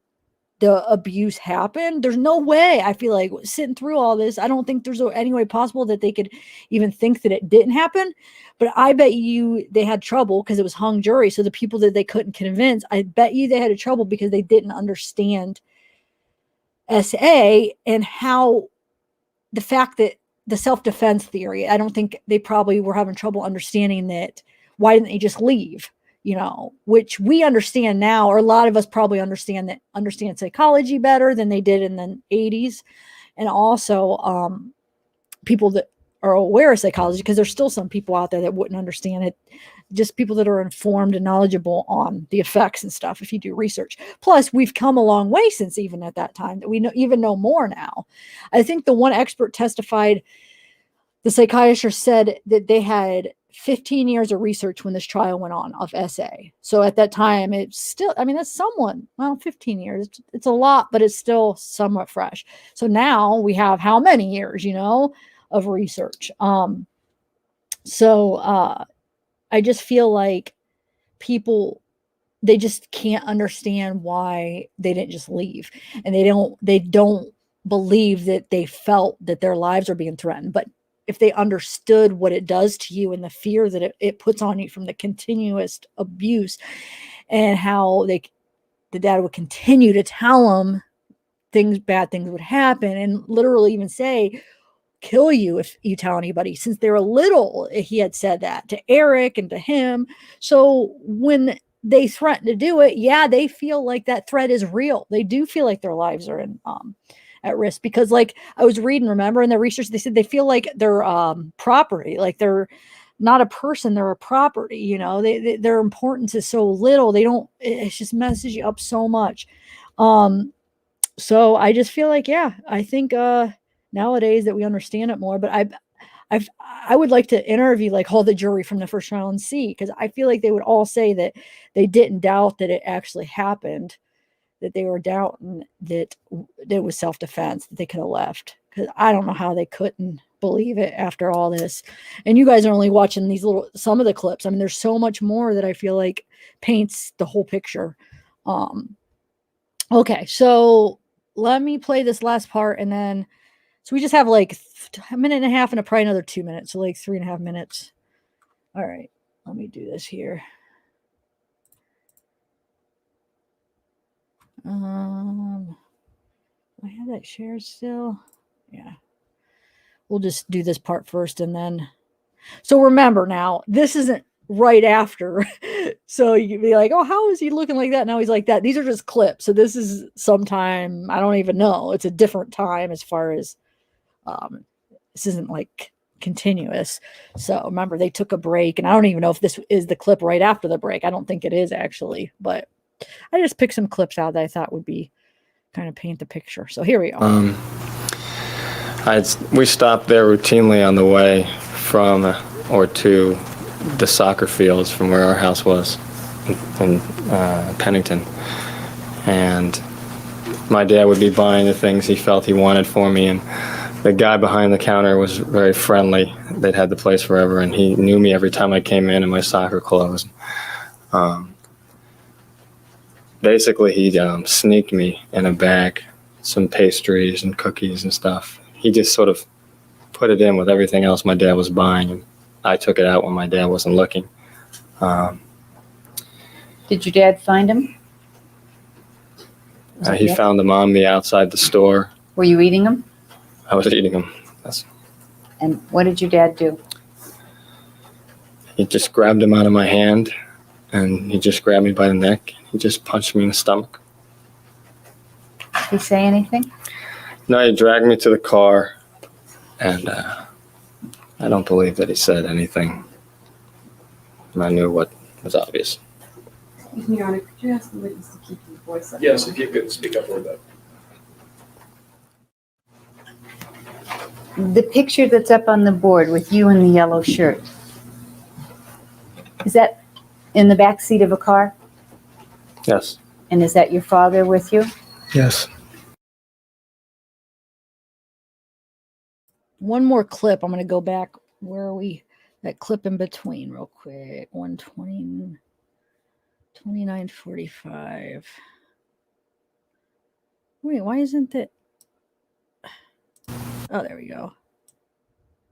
the abuse happened. There's no way, I feel like, sitting through all this, I don't think there's any way possible that they could even think that it didn't happen. But I bet you they had trouble because it was hung jury. So the people that they couldn't convince, I bet you they had trouble because they didn't understand SA and how the fact that the self-defense theory, I don't think they probably were having trouble understanding that. Why didn't they just leave? Which we understand now, or a lot of us probably understand psychology better than they did in the 80s. And also people that are aware of psychology, because there's still some people out there that wouldn't understand it. Just people that are informed and knowledgeable on the effects and stuff if you do research. Plus, we've come a long way since even at that time that we even know more now. I think the one expert testified, the psychiatrist said that they had 15 years of research when this trial went on of SA. So at that time, it's still, I mean, that's somewhat, well, 15 years. It's a lot, but it's still somewhat fresh. So now we have how many years, of research? I just feel like people, they just can't understand why they didn't just leave, and they don't believe that they felt that their lives are being threatened. But if they understood what it does to you and the fear that it puts on you from the continuous abuse, and how the dad would continue to tell them bad things would happen, and literally even say, kill you if you tell anybody. Since they were little, he had said that to Erik and to him. So when they threaten to do it, yeah, they feel like that threat is real. They do feel like their lives are in at risk, because like I was reading, remember, in the research, they said they feel like they're property, like they're not a person, they're a property. Their importance is so little. It just messes you up so much. So I just feel like, yeah, I think nowadays that we understand it more. But I would like to interview like all the jury from the first trial and see, because I feel like they would all say that they didn't doubt that it actually happened, that they were doubting that it was self-defense, that they could have left. Because I don't know how they couldn't believe it after all this. And you guys are only watching some of the clips. I mean, there's so much more that I feel like paints the whole picture. Okay, so let me play this last part, and then so we just have like a minute and a half and probably another 2 minutes, so like 3.5 minutes. All right, let me do this here. I have that shared still. Yeah, we'll just do this part first, and then. So remember now, this isn't right after. So you can be like, oh, how is he looking like that? Now he's like that. These are just clips. So this is sometime, I don't even know. It's a different time as far as this isn't like continuous. So remember, they took a break, and I don't even know if this is the clip right after the break. I don't think it is actually, but I just picked some clips out that I thought would be kind of paint the picture. So here we go. We stopped there routinely on the way from or to the soccer fields from where our house was in Pennington. And my dad would be buying the things he felt he wanted for me, and the guy behind the counter was very friendly. They'd had the place forever, and he knew me every time I came in my soccer clothes. Basically, he sneaked me in a bag some pastries and cookies and stuff. He just sort of put it in with everything else my dad was buying, and I took it out when my dad wasn't looking. Did your dad find him? He found them on me outside the store. Were you eating them? I was eating them. And what did your dad do? He just grabbed him out of my hand, and he just grabbed me by the neck. He just punched me in the stomach. Did he say anything? No, he dragged me to the car, and I don't believe that he said anything. And I knew what was obvious. Excuse me, Your Honor, could you ask the witness to keep your voice up? Yes, if you could speak up a little bit. The picture that's up on the board with you in the yellow shirt, is that in the back seat of a car? Yes. And is that your father with you? Yes. One more clip. I'm going to go back. Where are we? That clip in between real quick. 120, 29:45. Wait, why isn't that? Oh, there we go.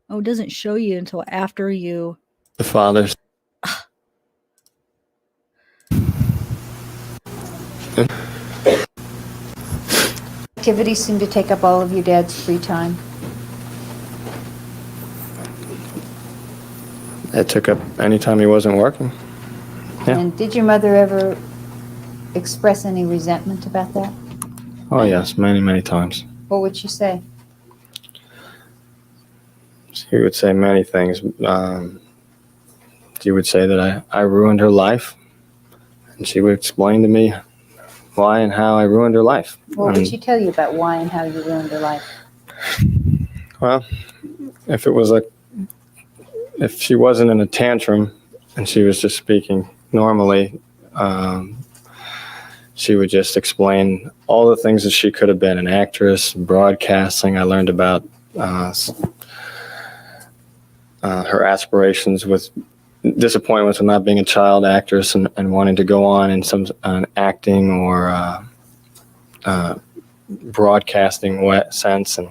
Oh, it doesn't show you until after you. The father's. Activities seem to take up all of your dad's free time. It took up any time he wasn't working. Yeah. And did your mother ever express any resentment about that? Oh, yes, many, many times. What would she say? She would say many things. She would say that I ruined her life, and she would explain to me why and how I ruined her life. What would she tell you about why and how you ruined her life? Well, if she wasn't in a tantrum and she was just speaking normally, she would just explain all the things that she could have been: an actress, broadcasting. I learned about her aspirations with disappointments with not being a child actress and wanting to go on in some acting or broadcasting sense. And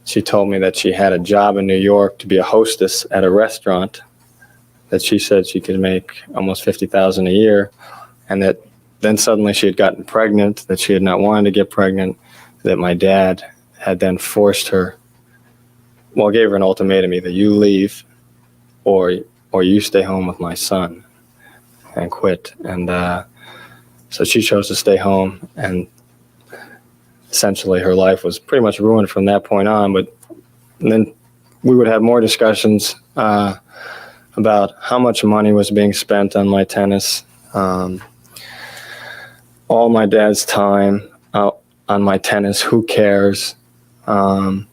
she told me that she had a job in New York to be a hostess at a restaurant, that she said she could make almost $50,000 a year, and that then suddenly she had gotten pregnant, that she had not wanted to get pregnant, that my dad had then forced her, well, gave her an ultimatum: either you leave or you stay home with my son and quit. And so she chose to stay home, and essentially her life was pretty much ruined from that point on. But then we would have more discussions about how much money was being spent on my tennis, all my dad's time on my tennis, who cares? And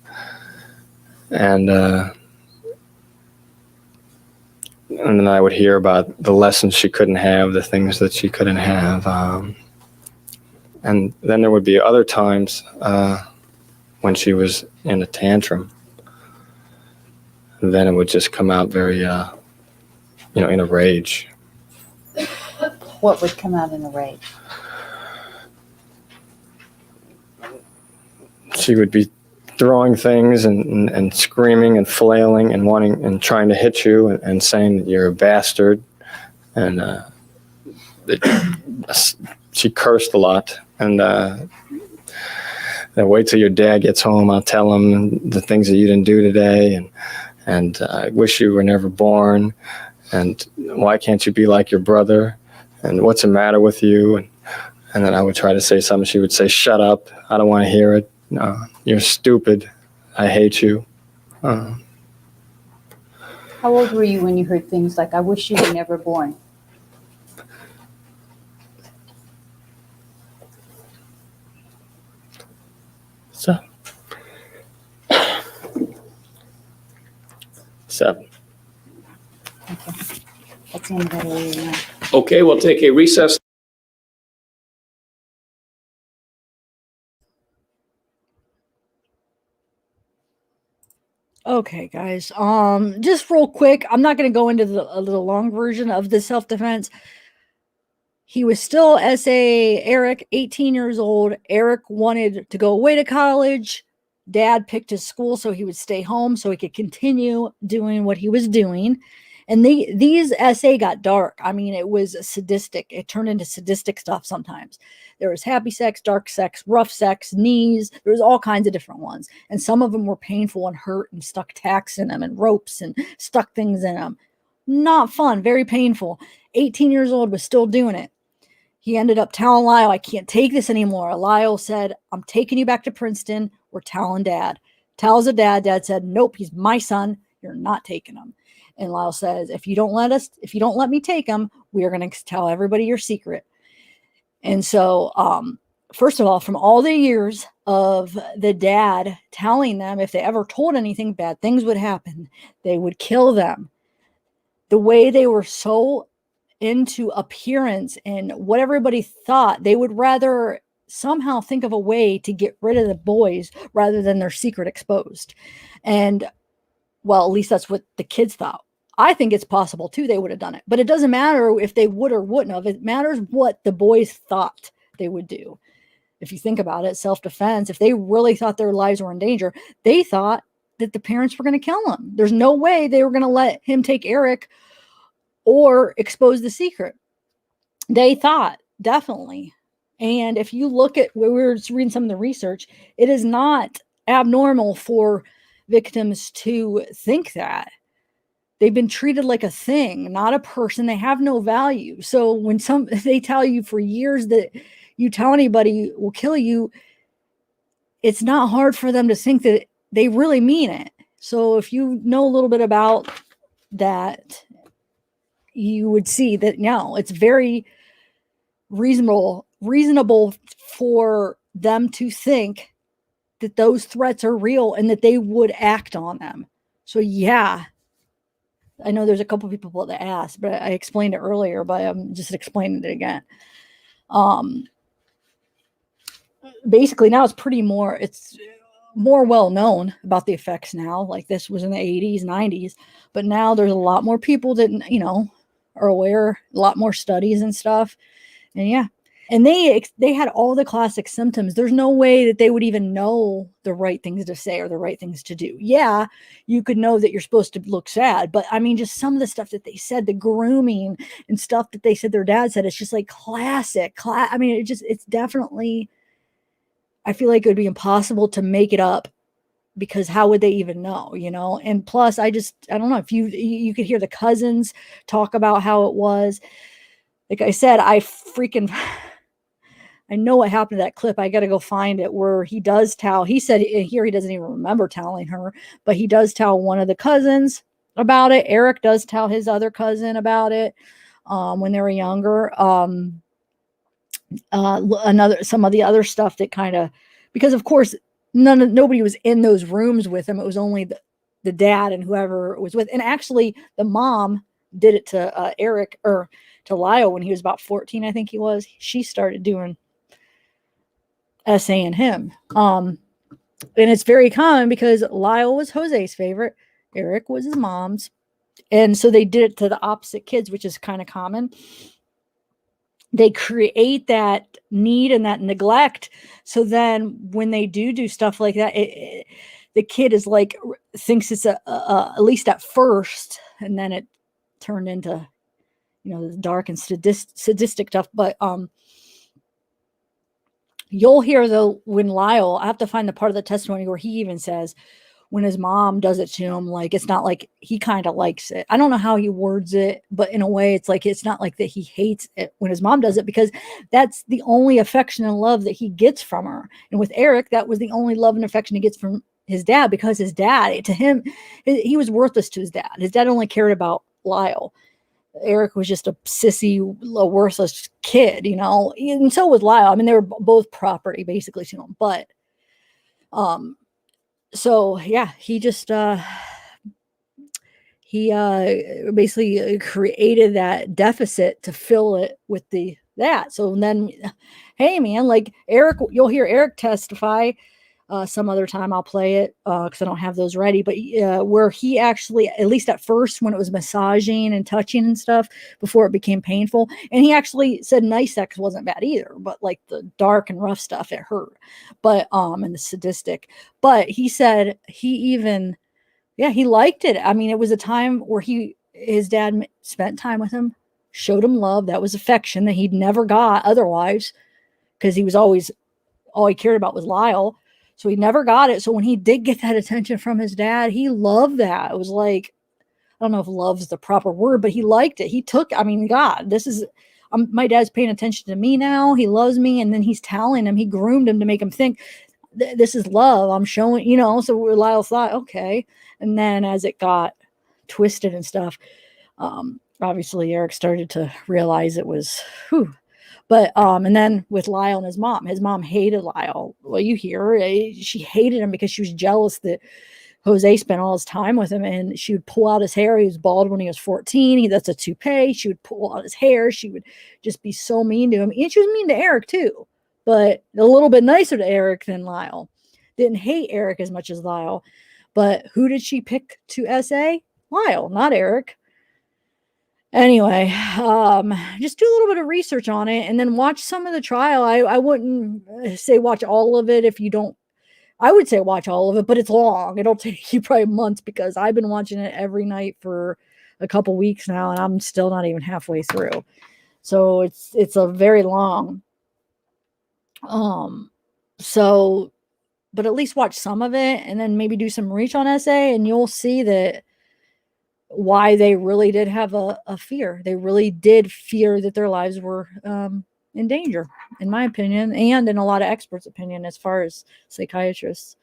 then I would hear about the lessons she couldn't have, the things that she couldn't have. And then there would be other times when she was in a tantrum. And then it would just come out very, in a rage. What would come out in a rage? She would be throwing things and screaming and flailing and wanting and trying to hit you and saying that you're a bastard. And she cursed a lot. And then wait till your dad gets home. I'll tell him the things that you didn't do today. And I wish you were never born. And why can't you be like your brother? And what's the matter with you? And then I would try to say something. She would say, shut up. I don't want to hear it. No, you're stupid. I hate you. How old were you when you heard things like, I wish you were never born? Seven. Okay. That's the end of that area now. Okay, we'll take a recess. Okay, guys. Just real quick, I'm not going to go into the long version of the self-defense. He was still S.A. Erik, 18 years old. Erik wanted to go away to college. Dad picked his school so he would stay home so he could continue doing what he was doing. And these S.A. got dark. I mean, it was sadistic. It turned into sadistic stuff sometimes. There was happy sex, dark sex, rough sex, knees. There was all kinds of different ones. And some of them were painful and hurt and stuck tacks in them and ropes and stuck things in them. Not fun, very painful. 18 years old was still doing it. He ended up telling Lyle, I can't take this anymore. Lyle said, I'm taking you back to Princeton. We're telling Dad. Tells the dad. Dad said, nope, he's my son. You're not taking him. And Lyle says, if you don't let me take him, we are going to tell everybody your secret. And so, first of all, from all the years of the dad telling them if they ever told anything, bad things would happen, they would kill them. The way they were so into appearance and what everybody thought, they would rather somehow think of a way to get rid of the boys rather than their secret exposed. And well, at least that's what the kids thought. I think it's possible too. They would have done it, but it doesn't matter if they would or wouldn't have. It matters what the boys thought they would do. If you think about it, self-defense, if they really thought their lives were in danger, they thought that the parents were going to kill him. There's no way they were going to let him take Erik or expose the secret. They thought, definitely. And if you look at where we were reading some of the research, it is not abnormal for victims to think that. They've been treated like a thing, not a person. They have no value. So when they tell you for years that you tell anybody will kill you, it's not hard for them to think that they really mean it. So if you know a little bit about that, you would see that no, it's very reasonable for them to think that those threats are real and that they would act on them. So yeah, I know there's a couple people that asked, but I explained it earlier, but I'm just explaining it again. Basically now it's more well known about the effects now. Like this was in the 80s, 90s, but now there's a lot more people that, are aware, a lot more studies and stuff. And yeah, and they had all the classic symptoms. There's no way that they would even know the right things to say or the right things to do. Yeah, you could know that you're supposed to look sad, but I mean, just some of the stuff that they said, the grooming and stuff that they said their dad said, it's just like classic. I mean, it's definitely, I feel like it would be impossible to make it up, because how would they even know, And plus, I don't know if you could hear the cousins talk about how it was. Like I said, I know what happened to that clip. I got to go find it where he said here he doesn't even remember telling her, but he does tell one of the cousins about it. Erik does tell his other cousin about it when they were younger. Some of the other stuff that kind of, because of course nobody was in those rooms with him. It was only the dad and whoever was with. And actually the mom did it to Erik, or to Lyle, when he was about 14, I think he was. She started doing essaying him. And it's very common because Lyle was Jose's favorite, Erik was his mom's. And so they did it to the opposite kids, which is kind of common. They create that need and that neglect. So then when they do stuff like that, the kid is like, thinks it's at least at first, and then it turned into, the dark and sadistic stuff. But you'll hear though, when Lyle, I have to find the part of the testimony where he even says, when his mom does it to him, like, it's not like he kind of likes it. I don't know how he words it, but in a way it's like, it's not like that he hates it when his mom does it, because that's the only affection and love that he gets from her. And with Erik, that was the only love and affection he gets from his dad, because his dad, to him, he was worthless to his dad. His dad only cared about Lyle. Erik was just a sissy, worthless kid, and so was Lyle. I mean, they were both property basically to him, but so yeah, he just he basically created that deficit to fill it with that. So then, hey man, like Erik, you'll hear Erik testify some other time. I'll play it because I don't have those ready, but where he actually, at least at first when it was massaging and touching and stuff before it became painful, and he actually said nice sex wasn't bad either, but like the dark and rough stuff, it hurt. But and the sadistic, but he said he liked it. I mean, it was a time where his dad spent time with him, showed him love. That was affection that he'd never got otherwise, because he was always, all he cared about was Lyle. So he never got it. So when he did get that attention from his dad, he loved that. It was like, I don't know if love's the proper word, but he liked it. He took, I mean, God, this is, my dad's paying attention to me now. He loves me. And then he's telling him, he groomed him to make him think this is love. I'm showing, so Lyle thought, okay. And then as it got twisted and stuff, obviously Erik started to realize it was, whew. But, and then with Lyle and his mom hated Lyle. Well, you hear, she hated him because she was jealous that Jose spent all his time with him, and she would pull out his hair. He was bald when he was 14. That's a toupee. She would pull out his hair. She would just be so mean to him. And she was mean to Erik too, but a little bit nicer to Erik than Lyle. Didn't hate Erik as much as Lyle. But who did she pick to essay? Lyle, not Erik. Anyway, just do a little bit of research on it and then watch some of the trial. I wouldn't say watch all of it if you don't. I would say watch all of it, but it's long. It'll take you probably months, because I've been watching it every night for a couple weeks now, and I'm still not even halfway through. So it's a very long. So, but at least watch some of it and then maybe do some research on essay, and you'll see that why they really did have a fear. They really did fear that their lives were in danger, in my opinion, and in a lot of experts' opinion, as far as psychiatrists.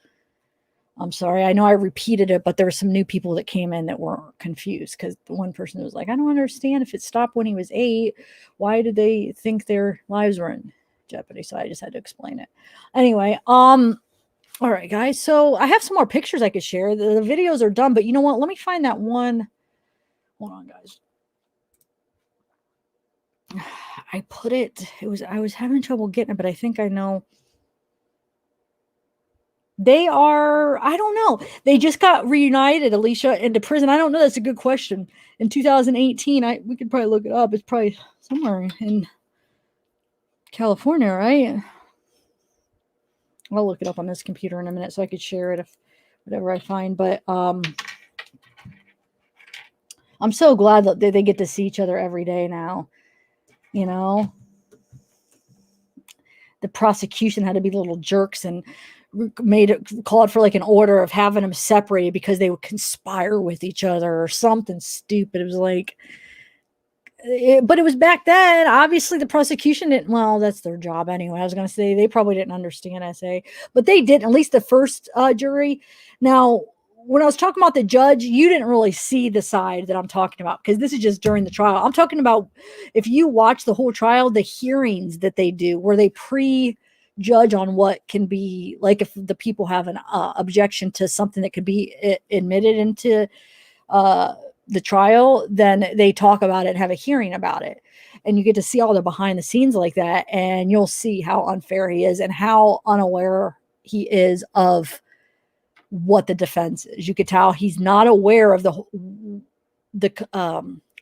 I'm sorry. I know I repeated it, but there were some new people that came in that weren't confused because the one person was like, I don't understand if it stopped when he was 8. Why did they think their lives were in jeopardy? So I just had to explain it. Anyway, all right, guys. So I have some more pictures I could share. The videos are done, but you know what? Let me find that one. Hold on, guys. I put it. I was having trouble getting it, but I think I know. They are, I don't know. They just got reunited, Alicia, into prison. I don't know. That's a good question. In 2018, we could probably look it up. It's probably somewhere in California, right? I'll look it up on this computer in a minute so I could share it if whatever I find. But I'm so glad that they get to see each other every day now. You know, the prosecution had to be little jerks and called for like an order of having them separated because they would conspire with each other or something stupid. It was like, but it was back then. Obviously, the prosecution didn't. Well, that's their job anyway. I was going to say they probably didn't understand SA, but they did. At least the first jury. Now, when I was talking about the judge, you didn't really see the side that I'm talking about because this is just during the trial. I'm talking about if you watch the whole trial, the hearings that they do where they judge on what can be, like if the people have an objection to something that could be admitted into the trial, then they talk about it and have a hearing about it. And you get to see all the behind the scenes like that. And you'll see how unfair he is and how unaware he is of what the defense is. You could tell he's not aware of the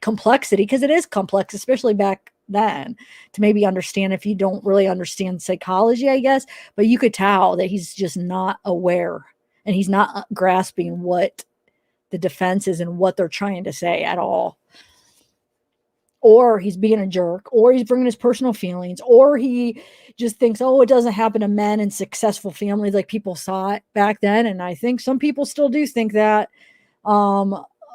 complexity, because it is complex, especially back then, to maybe understand if you don't really understand psychology, I guess. But you could tell that he's just not aware and he's not grasping what the defense is and what they're trying to say at all. Or he's being a jerk, or he's bringing his personal feelings, or he just thinks, oh, it doesn't happen to men in successful families like people saw it back then. And I think some people still do think that.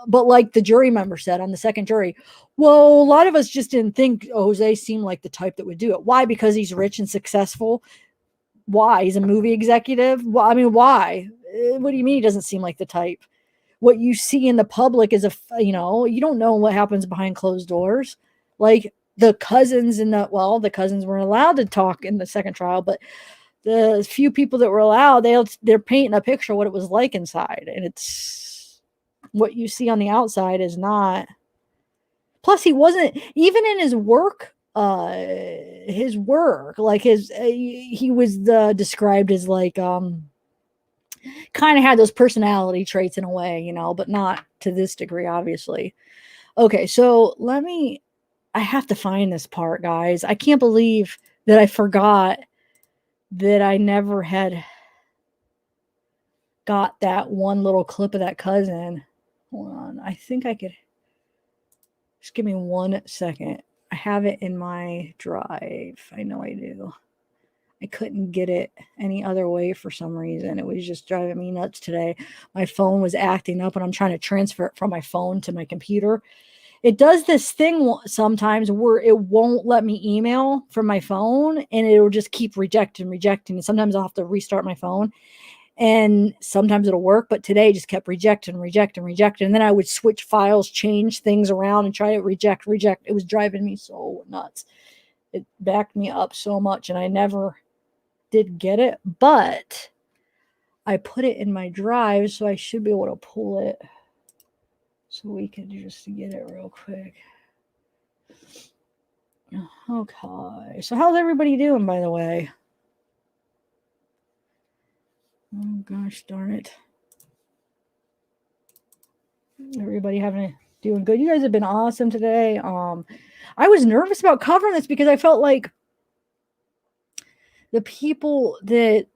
But like the jury member said on the second jury, well, a lot of us just didn't think Jose seemed like the type that would do it. Why? Because he's rich and successful. Why? He's a movie executive. Well, I mean, why? What do you mean he doesn't seem like the type? What you see in the public is you don't know what happens behind closed doors. Like the cousins the cousins weren't allowed to talk in the second trial, but the few people that were allowed, they're painting a picture of what it was like inside. And it's what you see on the outside is not. Plus, he wasn't even in his work. Like he was described as like kind of had those personality traits in a way, but not to this degree, obviously. Okay, so I have to find this part, guys. I can't believe that I forgot that I never had got that one little clip of that cousin. Hold on. I think I could. Just give me 1 second. I have it in my drive. I know I do. I couldn't get it any other way for some reason. It was just driving me nuts today. My phone was acting up and I'm trying to transfer it from my phone to my computer. It does this thing sometimes where it won't let me email from my phone and it'll just keep rejecting. And sometimes I'll have to restart my phone and sometimes it'll work. But today it just kept rejecting. And then I would switch files, change things around and try to reject. It was driving me so nuts. It backed me up so much and I never did get it, but I put it in my drive, so I should be able to pull it so we can just get it real quick. Okay, so how's everybody doing, by the way? Oh gosh darn it. Everybody doing good? You guys have been awesome today. I was nervous about covering this because I felt like the people that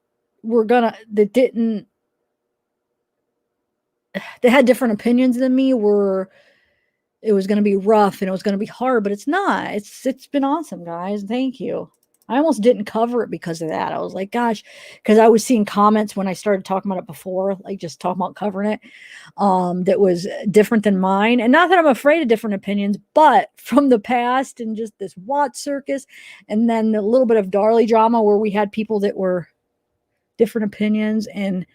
had different opinions than me it was going to be rough and it was going to be hard, but it's not. It's been awesome, guys. Thank you. I almost didn't cover it because of that. I was like, gosh, because I was seeing comments when I started talking about it before, like just talking about covering it, that was different than mine. And not that I'm afraid of different opinions, but from the past and just this Watts circus, and then a little bit of Darley drama where we had people that were different opinions. And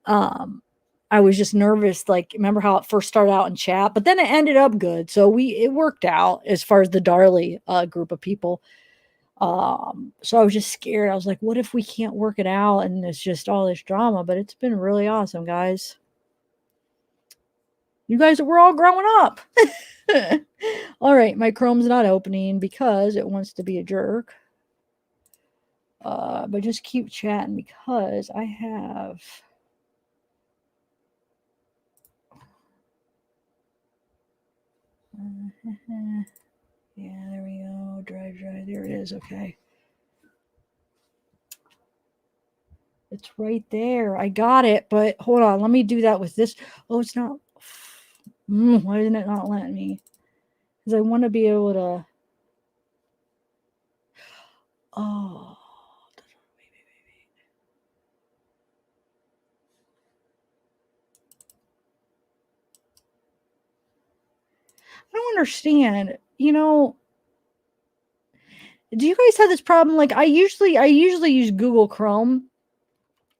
I was just nervous. Like, remember how it first started out in chat, but then it ended up good. So it worked out as far as the Darley group of people. So I was just scared. I was like, what if we can't work it out and it's just all this drama? But it's been really awesome, guys. You guys, we're all growing up. All right, my Chrome's not opening because it wants to be a jerk. But just keep chatting because I have... yeah, there we go. Drive. There it is. Okay. It's right there. I got it, but hold on. Let me do that with this. Oh, it's not. Why isn't it not letting me? Because I want to be able to. Oh. I don't understand. You know, do you guys have this problem? Like, I usually use Google Chrome,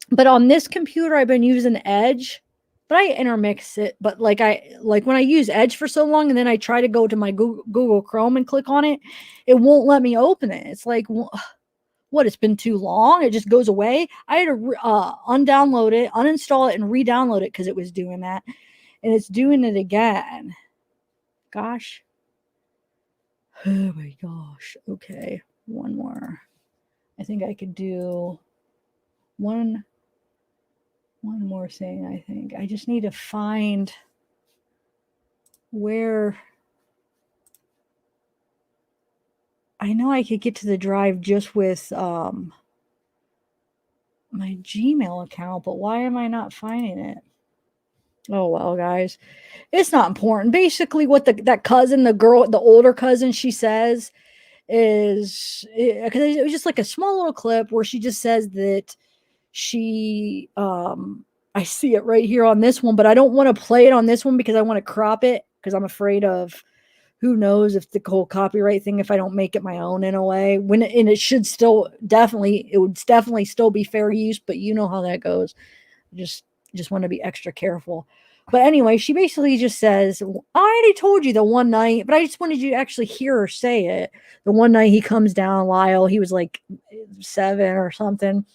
but on this computer I've been using Edge, but I intermix it. But like when I use Edge for so long and then I try to go to my Google Chrome and click on it, it won't let me open it. It's like, what? It's been too long. It just goes away. I had to undownload it, uninstall it, and re-download it because it was doing that, and it's doing it again. Gosh. Oh my gosh. Okay. One more. I think I could do one more thing. I think I just need to find where I know I could get to the drive just with my Gmail account, but why am I not finding it? Oh well, guys, it's not important. Basically, what that cousin, the older cousin, she says is, because it was just like a small little clip where she just says that she I see it right here on this one, but I don't want to play it on this one because I want to crop it because I'm afraid of who knows if the whole copyright thing, if I don't make it my own in a way, and it should still it would definitely still be fair use, but you know how that goes. Just want to be extra careful. But anyway, she basically just says, I already told you the one night, but I just wanted you to actually hear her say it. The one night he comes down, Lyle, he was like 7 or something.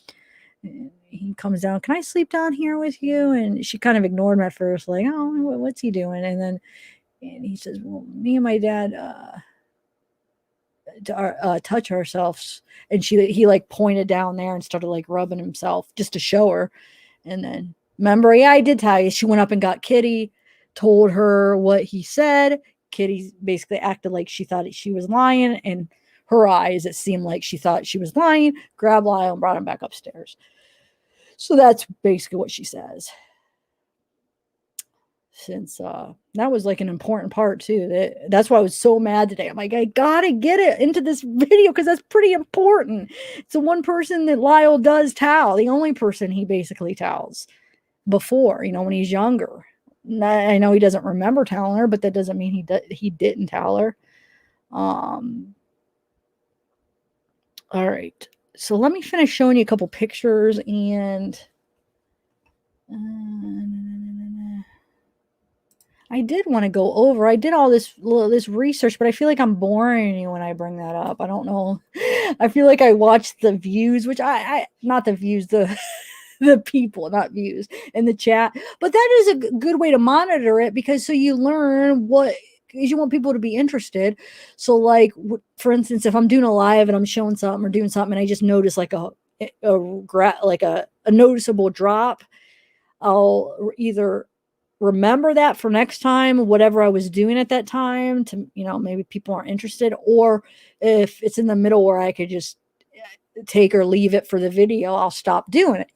He comes down, can I sleep down here with you? And she kind of ignored him at first, like, oh, what's he doing? And he says, well, me and my dad touch ourselves. And he like pointed down there and started like rubbing himself just to show her. And then, remember, yeah, I did tell you, she went up and got Kitty, told her what he said. Kitty basically acted like she thought she was lying. And her eyes, it seemed like she thought she was lying, grabbed Lyle and brought him back upstairs. So that's basically what she says. Since that was like an important part too. That's why I was so mad today. I'm like, I gotta get it into this video because that's pretty important. It's the one person that Lyle does tell, the only person he basically tells before, when he's younger. I know he doesn't remember telling her, but that doesn't mean he didn't tell her. All right, so let me finish showing you a couple pictures and I did want to go over. I did all this research, but I feel like I'm boring you when I bring that up. I don't know. I feel like I watched the views, which I not the views, the people, not views in the chat. But that is a good way to monitor it because so you learn what because you want people to be interested. So like, for instance, if I'm doing a live and I'm showing something or doing something and I just notice like a noticeable drop, I'll either remember that for next time, whatever I was doing at that time to, maybe people aren't interested, or if it's in the middle where I could just take or leave it for the video, I'll stop doing it,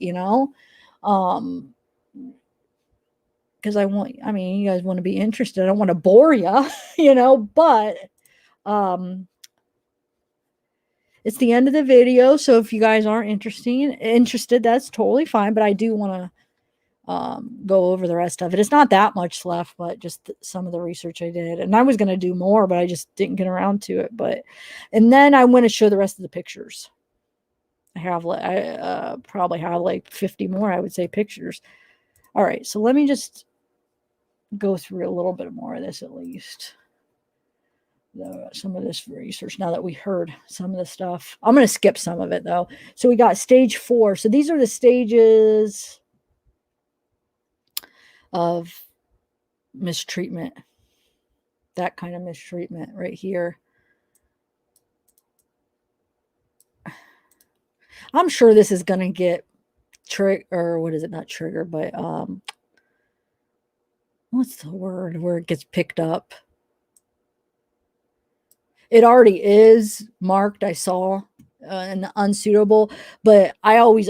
because you guys want to be interested. I don't want to bore you, but, it's the end of the video. So if you guys aren't interested, that's totally fine. But I do want to go over the rest of it. It's not that much left, but just some of the research I did, and I was going to do more, but I just didn't get around to it. And then I want to show the rest of the pictures. I probably have like 50 more, I would say, pictures. All right, so let me just go through a little bit more of this at least. Some of this research now that we heard some of the stuff. I'm going to skip some of it though. So we got stage 4. So these are the stages of mistreatment. That kind of mistreatment right here. I'm sure this is going to get or what is it? Not trigger, but what's the word where it gets picked up? It already is marked. I saw an unsuitable, but I always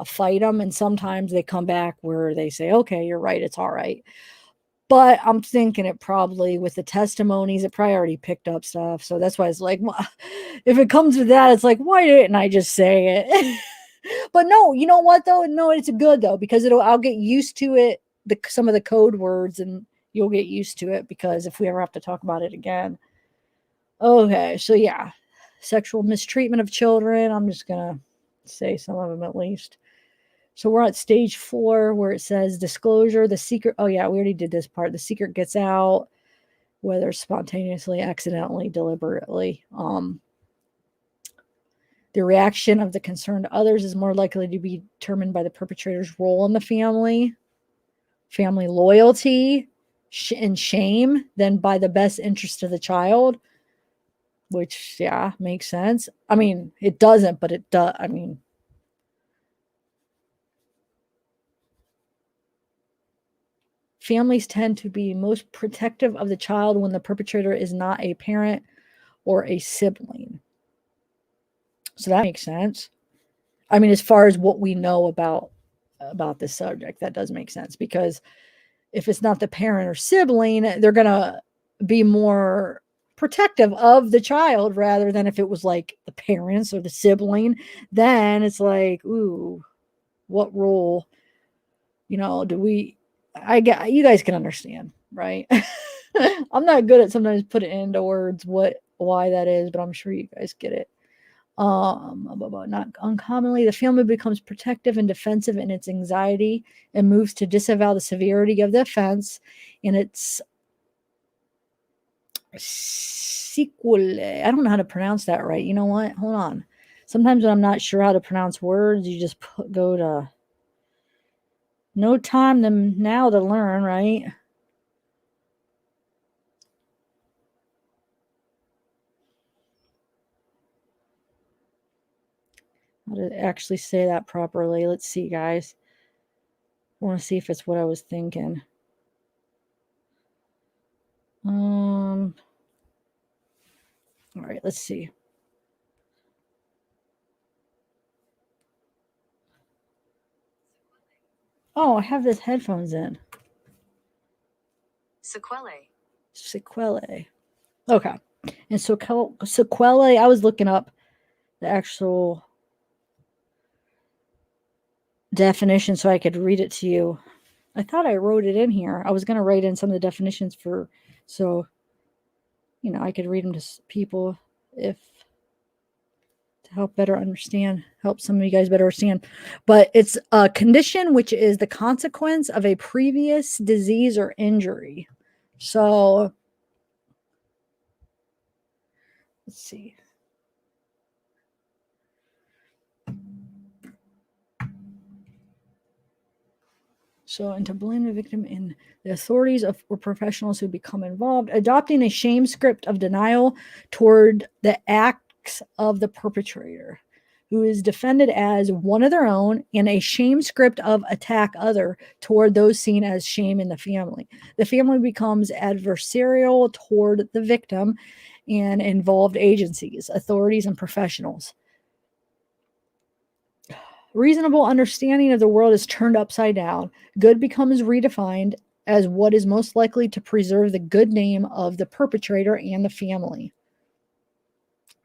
fight them, and sometimes they come back where they say, "Okay, you're right. It's all right." But I'm thinking it probably with the testimonies, it probably already picked up stuff. So that's why it's like, well, if it comes to that, it's like, why didn't I just say it? But no, you know what though? No, it's good though, because I'll get used to it. Some of the code words, and you'll get used to it because if we ever have to talk about it again. Okay, so yeah, sexual mistreatment of children. I'm just going to say some of them at least. So we're at stage 4 where it says disclosure, the secret. Oh yeah, we already did this part. The secret gets out, whether spontaneously, accidentally, deliberately. The reaction of the concerned others is more likely to be determined by the perpetrator's role in the family loyalty, and shame than by the best interest of the child. Which, yeah, makes sense. I mean, it doesn't, but it does. I mean, families tend to be most protective of the child when the perpetrator is not a parent or a sibling. So that makes sense. I mean, as far as what we know about this subject, that does make sense, because if it's not the parent or sibling, they're going to be more protective of the child rather than if it was like the parents or the sibling. Then it's like, ooh, what role, do we, you guys can understand, right? I'm not good at sometimes putting into words why that is, but I'm sure you guys get it. Not uncommonly, the family becomes protective and defensive in its anxiety and moves to disavow the severity of the offense and its sequel. I don't know how to pronounce that right. You know what? Hold on. Sometimes when I'm not sure how to pronounce words, you just go to no time now to learn, right? How to actually say that properly. Let's see, guys. I want to see if it's what I was thinking. All right, let's see. Oh, I have this headphones in. Sequelae. Okay. And so sequelae, I was looking up the actual definition so I could read it to you. I thought I wrote it in here. I was going to write in some of the definitions so I could read them to people to help some of you guys better understand. But it's a condition which is the consequence of a previous disease or injury. So let's see. So, and to blame the victim in the authorities or professionals who become involved, adopting a shame script of denial toward the acts of the perpetrator, who is defended as one of their own, and a shame script of attack other toward those seen as shame in the family. The family becomes adversarial toward the victim and involved agencies, authorities, and professionals. Reasonable understanding of the world is turned upside down. Good becomes redefined as what is most likely to preserve the good name of the perpetrator and the family.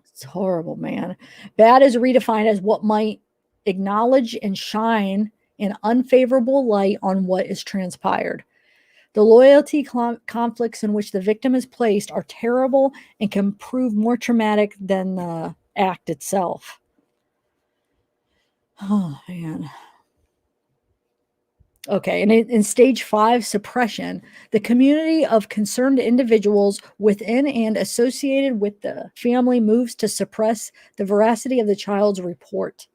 It's horrible, man. Bad is redefined as what might acknowledge and shine an unfavorable light on what is transpired. The loyalty conflicts in which the victim is placed are terrible and can prove more traumatic than the act itself. Oh, man. Okay, and in stage 5, suppression, the community of concerned individuals within and associated with the family moves to suppress the veracity of the child's report,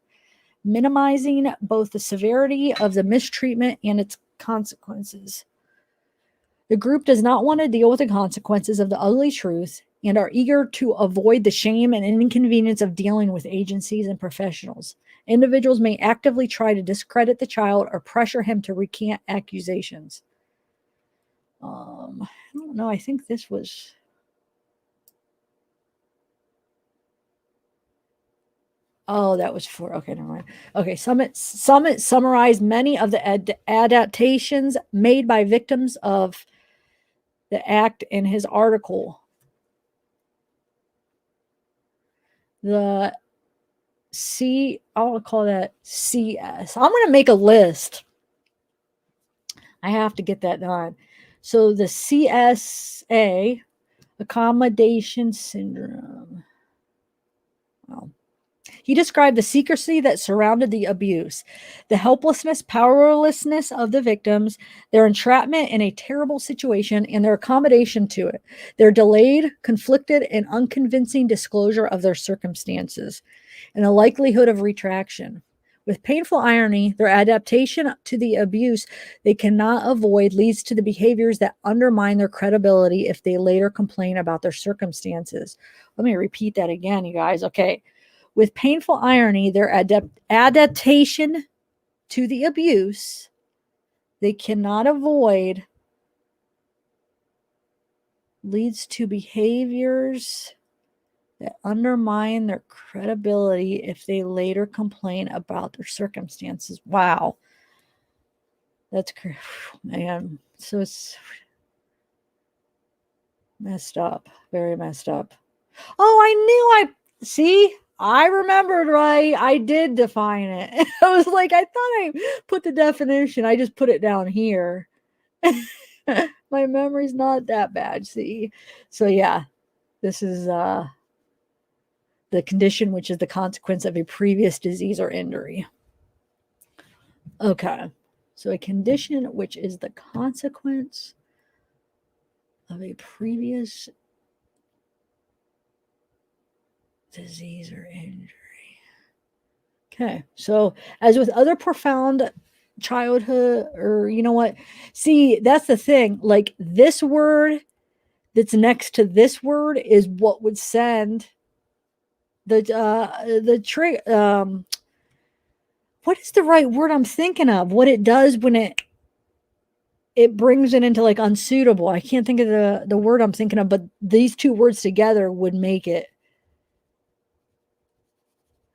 minimizing both the severity of the mistreatment and its consequences. The group does not want to deal with the consequences of the ugly truth and are eager to avoid the shame and inconvenience of dealing with agencies and professionals. Individuals may actively try to discredit the child or pressure him to recant accusations. I don't know. I think this was. Oh, that was for. Okay, never mind. Okay, Summit summarized many of the adaptations made by victims of the act in his article. The I'll call that CS. I'm going to make a list. I have to get that done. So the CSA, accommodation syndrome. Well, he described the secrecy that surrounded the abuse, the helplessness, powerlessness of the victims, their entrapment in a terrible situation, and their accommodation to it, their delayed, conflicted, and unconvincing disclosure of their circumstances, and the likelihood of retraction. With painful irony, their adaptation to the abuse they cannot avoid leads to the behaviors that undermine their credibility if they later complain about their circumstances. Let me repeat that again, you guys. Okay. With painful irony, their adaptation to the abuse they cannot avoid leads to behaviors that undermine their credibility if they later complain about their circumstances. Wow. That's crazy, man. So it's messed up. Very messed up. Oh, I remembered right. I did define it. I was like, I thought I put the definition. I just put it down here. My memory's not that bad, see? So yeah, this is the condition which is the consequence of a previous disease or injury. Okay. So a condition which is the consequence of a previous disease or injury. Okay. So as with other profound childhood, or you know what? See, that's the thing. Like this word that's next to this word is what would send what is the right word I'm thinking of? What it does when it brings it into like unsuitable. I can't think of the word I'm thinking of, but these two words together would make it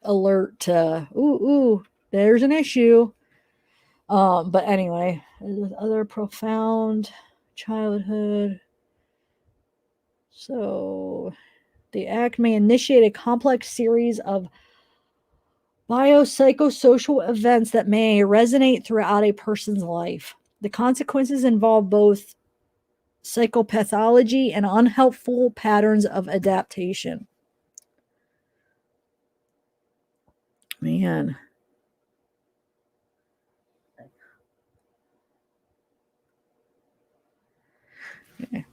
alert to there's an issue. But anyway, with other profound childhood. So the act may initiate a complex series of biopsychosocial events that may resonate throughout a person's life. The consequences involve both psychopathology and unhelpful patterns of adaptation. Man. Okay.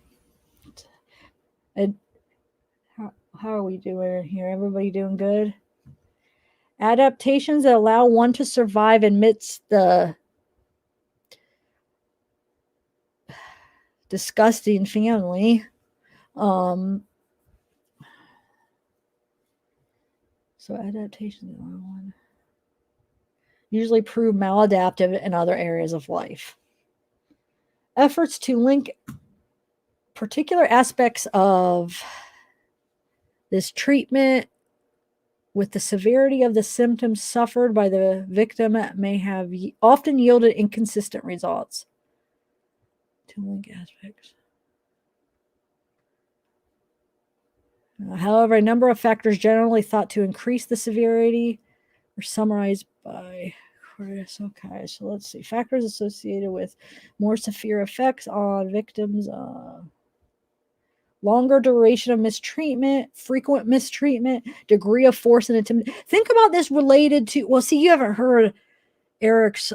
How are we doing here? Everybody doing good? Adaptations that allow one to survive amidst the disgusting family. So adaptations that allow one usually prove maladaptive in other areas of life. Efforts to link particular aspects of this treatment with the severity of the symptoms suffered by the victim may have often yielded inconsistent results. To link aspects. However, a number of factors generally thought to increase the severity are summarized by Chris. Okay, so let's see. Factors associated with more severe effects on victims. Longer duration of mistreatment, frequent mistreatment, degree of force and intimidation. Think about this related to, well, see, you haven't heard Erik's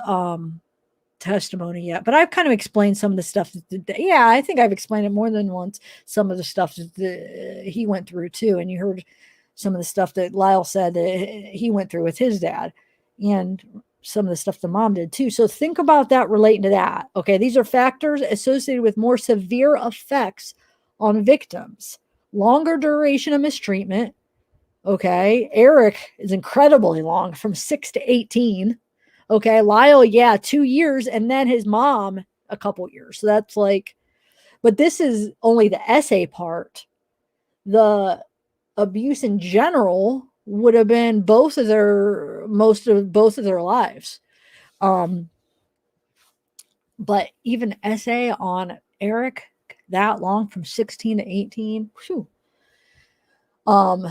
testimony yet, but I've kind of explained some of the stuff. Yeah, I think I've explained it more than once. Some of the stuff that he went through too, and you heard some of the stuff that Lyle said that he went through with his dad, and some of the stuff the mom did too. So think about that relating to that. Okay, these are factors associated with more severe effects on victims, longer duration of mistreatment. Okay, Erik is incredibly long, from 6 to 18. Okay, Lyle, yeah, 2 years, and then his mom a couple years. So that's like, but this is only the essay part. The abuse in general would have been most of their lives. But even essay on Erik, that long, from 16 to 18. Whew.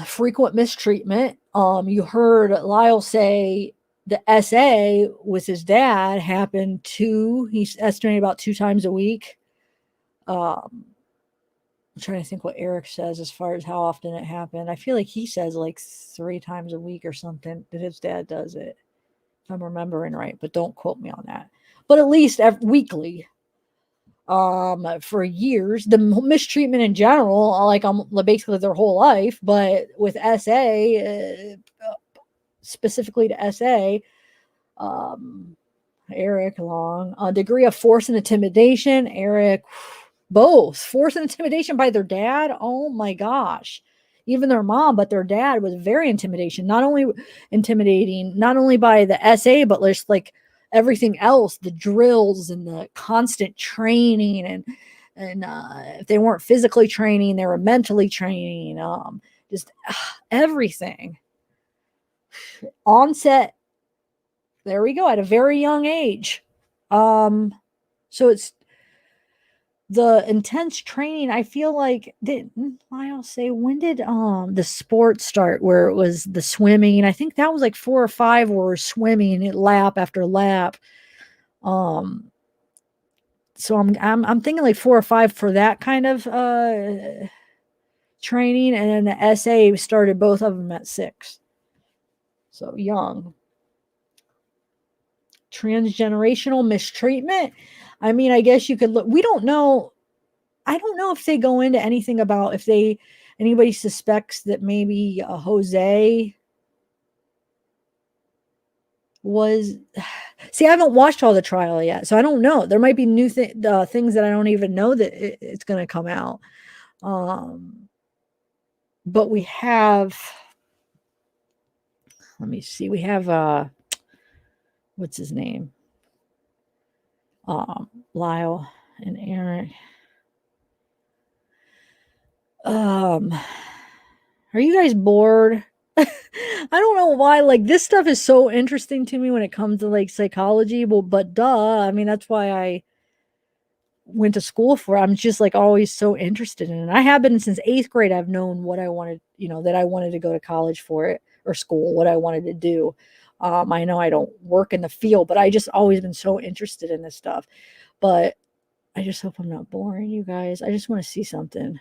Frequent mistreatment. You heard Lyle say the SA with his dad happened he's estimating about 2 times a week. I'm trying to think what Erik says as far as how often it happened. I feel like he says like 3 times a week or something that his dad does it, if I'm remembering right, but don't quote me on that. But at least weekly. For years, the mistreatment in general, like basically their whole life, but with SA, specifically to SA, Erik long, a degree of force and intimidation. Erik, both force and intimidation by their dad. Oh my gosh, even their mom, but their dad was very intimidating. Not only by the SA, but just like everything else, the drills and the constant training, and if they weren't physically training, they were mentally training. Just everything. Onset, there we go, at a very young age. So it's the intense training. I feel like, didn't Lyle say, when did the sport start, where it was the swimming? I think that was like 4 or 5 were swimming lap after lap. So I'm thinking like 4 or 5 for that kind of training, and then the SA started both of them at 6. So young. Transgenerational mistreatment. I mean, I guess you could look. We don't know. I don't know if they go into anything about if anybody suspects that maybe Jose was. See, I haven't watched all the trial yet, so I don't know. There might be new things that I don't even know that it's going to come out. But we have. Let me see. We have what's his name? Lyle and Erik. Are you guys bored? I don't know why. Like, this stuff is so interesting to me when it comes to like psychology. Well, but duh. I mean, that's why I went to school for it. I'm just like always so interested in it. I have been since 8th grade. I've known what I wanted, that I wanted to go to college for it, or school, what I wanted to do. I know I don't work in the field, but I just always been so interested in this stuff. But I just hope I'm not boring you guys. I just want to see something.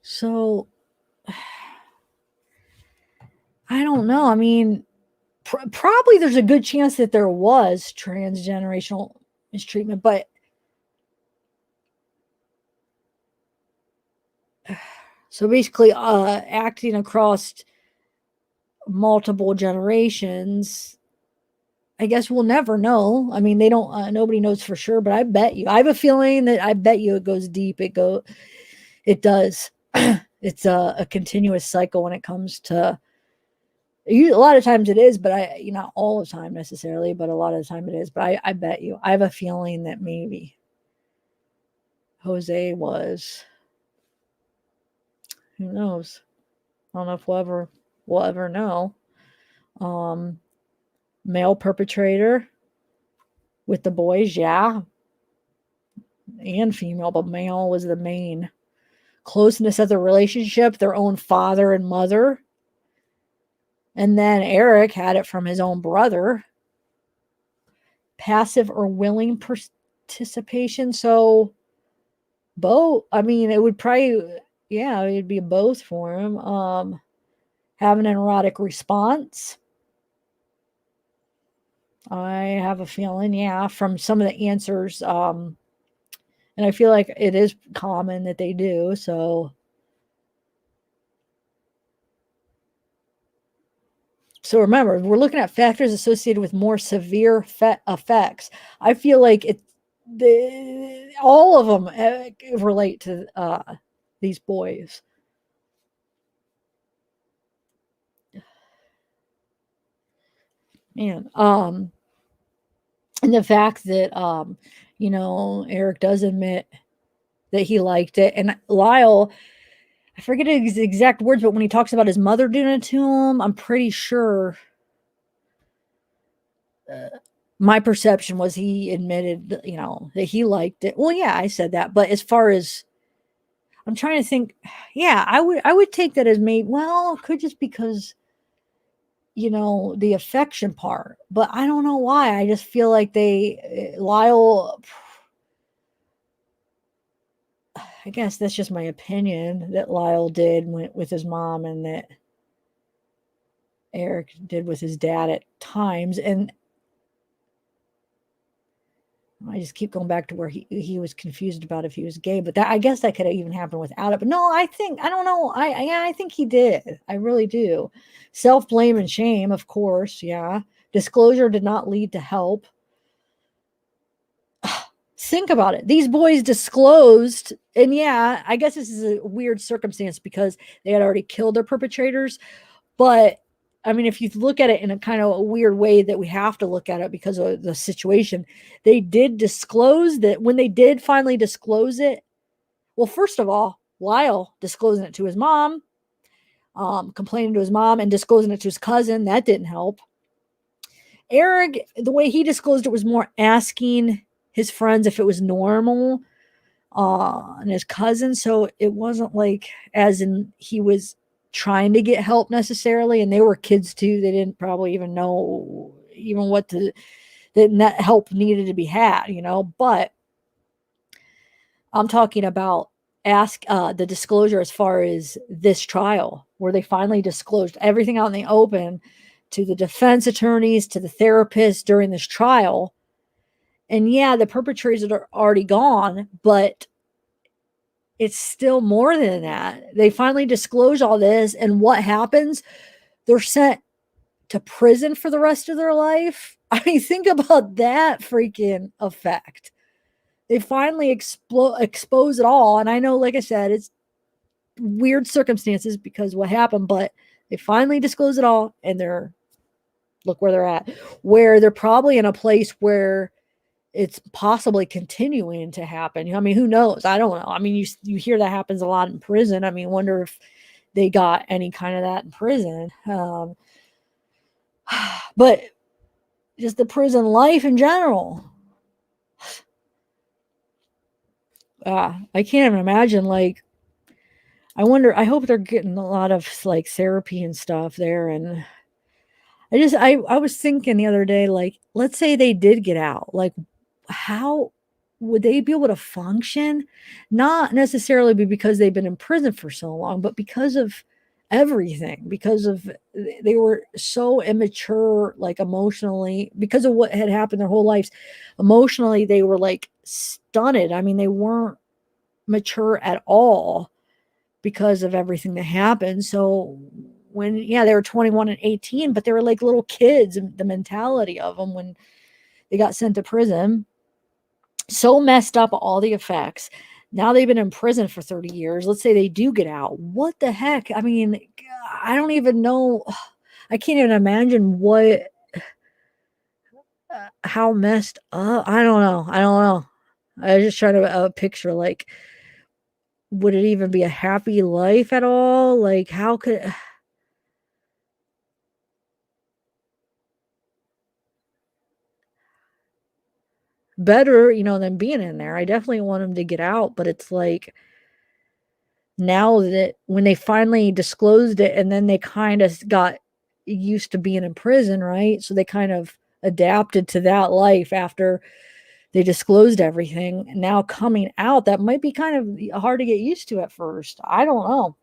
So I don't know. I mean, probably there's a good chance that there was transgenerational mistreatment, but so basically acting across multiple generations, I guess we'll never know. I mean, they don't, nobody knows for sure, but I have a feeling that it goes deep. It does. It's a continuous cycle when it comes to, a lot of times it is, but not all the time necessarily, but a lot of the time it is. But I bet you, I have a feeling that maybe Jose was, who knows? I don't know if we'll ever know. Male perpetrator with the boys, yeah. And female, but male was the main. Closeness of the relationship, their own father and mother. And then Erik had it from his own brother. Passive or willing participation. So both, I mean, it would probably, yeah, it'd be both for him. Have an erotic response. I have a feeling, yeah, from some of the answers. And I feel like it is common that they do. So remember, we're looking at factors associated with more severe effects. I feel like all of them relate to these boys. Man, and the fact that Erik does admit that he liked it, and Lyle, I forget his exact words, but when he talks about his mother doing it to him, I'm pretty sure my perception was he admitted, that he liked it. Well, yeah, I said that, but as far as I'm trying to think, yeah, I would take that as maybe, well, it could just because the affection part, but I don't know why. I just feel like Lyle, I guess that's just my opinion, that Lyle went with his mom and that Erik did with his dad at times. And I just keep going back to where he was confused about if he was gay, but I guess that could have even happened without it. But no, I don't know. I think he did. I really do. Self-blame and shame, of course. Yeah. Disclosure did not lead to help. Think about it. These boys disclosed, and yeah, I guess this is a weird circumstance because they had already killed their perpetrators. But I mean, if you look at it in a kind of a weird way that we have to look at it because of the situation, they did disclose that when they did finally disclose it. Well, first of all, Lyle disclosing it to his mom, complaining to his mom and disclosing it to his cousin, that didn't help. Erik, the way he disclosed it was more asking his friends if it was normal, and his cousin. So it wasn't like as in he was trying to get help necessarily, and they were kids too. They didn't probably even know even that help needed to be had, but I'm talking about the disclosure as far as this trial, where they finally disclosed everything out in the open to the defense attorneys, to the therapists during this trial. And yeah, the perpetrators are already gone, but it's still more than that. They finally disclose all this, and what happens? They're sent to prison for the rest of their life. I mean, think about that freaking effect. They finally expose it all. And I know, like I said, it's weird circumstances because what happened, but they finally disclose it all, and look where they're at, where they're probably in a place where it's possibly continuing to happen. I mean, who knows? I don't know. I mean, you hear that happens a lot in prison. I mean, wonder if they got any kind of that in prison. But just the prison life in general. I can't even imagine. Like, I hope they're getting a lot of like therapy and stuff there. And I was thinking the other day, like, let's say they did get out, like, how would they be able to function? Not necessarily because they've been in prison for so long, but because of everything, because of they were so immature, like emotionally, because of what had happened their whole lives. Emotionally, they were like stunted. I mean, they weren't mature at all because of everything that happened. So they were 21 and 18, but they were like little kids, and the mentality of them when they got sent to prison. So messed up, all the effects. Now they've been in prison for 30 years. Let's say they do get out. What the heck? I mean, I don't even know. I can't even imagine how messed up. I don't know. I was just trying to picture, like, would it even be a happy life at all? Like, how could better, than being in there. I definitely want them to get out, but it's like now that when they finally disclosed it, and then they kind of got used to being in prison, right? So they kind of adapted to that life after They disclosed everything. Now coming out, that might be kind of hard to get used to at first. I don't know.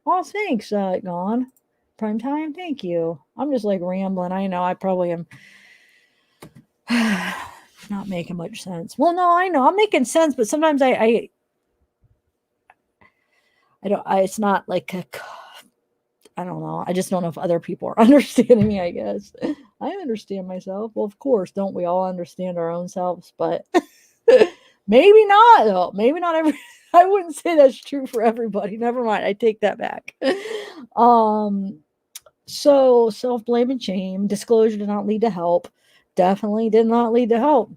Oh, thanks, Gone. Prime time, thank you. I'm just like rambling. I know I probably am not making much sense. Well, no, I know I'm making sense, but sometimes I don't. It's not like I don't know. I just don't know if other people are understanding me. I guess I understand myself. Well, of course, don't we all understand our own selves? But maybe not. Though. Maybe not every. I wouldn't say that's true for everybody. Never mind. I take that back. So self-blame and shame, disclosure did not lead to help. Definitely did not lead to help.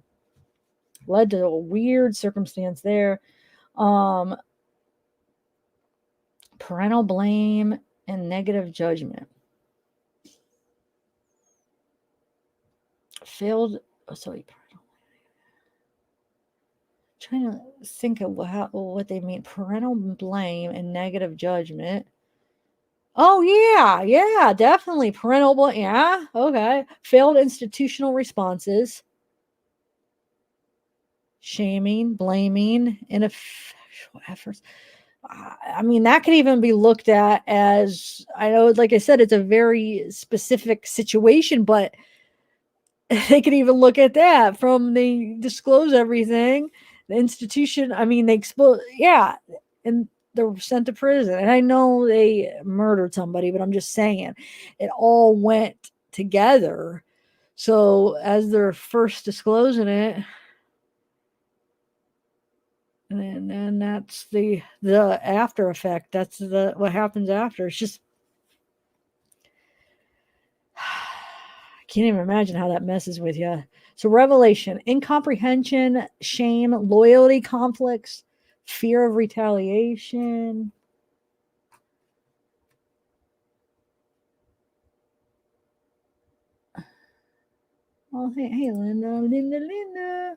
Led to a weird circumstance there. Parental blame and negative judgment. Failed. Oh, sorry. Trying to think of what they mean. Parental blame and negative judgment. Oh, yeah, definitely. Parental blame. Yeah, okay. Failed institutional responses. Shaming, blaming, ineffectual efforts. I mean, that could even be looked at as, I know, like I said, it's a very specific situation, but they could even look at that from they disclose everything. The institution, I mean, they expose, yeah, and they're sent to prison. And I know they murdered somebody, but I'm just saying it all went together. So as they're first disclosing it, and then that's the after effect. That's what happens after. It's just I can't even imagine how that messes with you. So revelation, incomprehension, shame, loyalty conflicts, fear of retaliation. Oh, hey, Linda.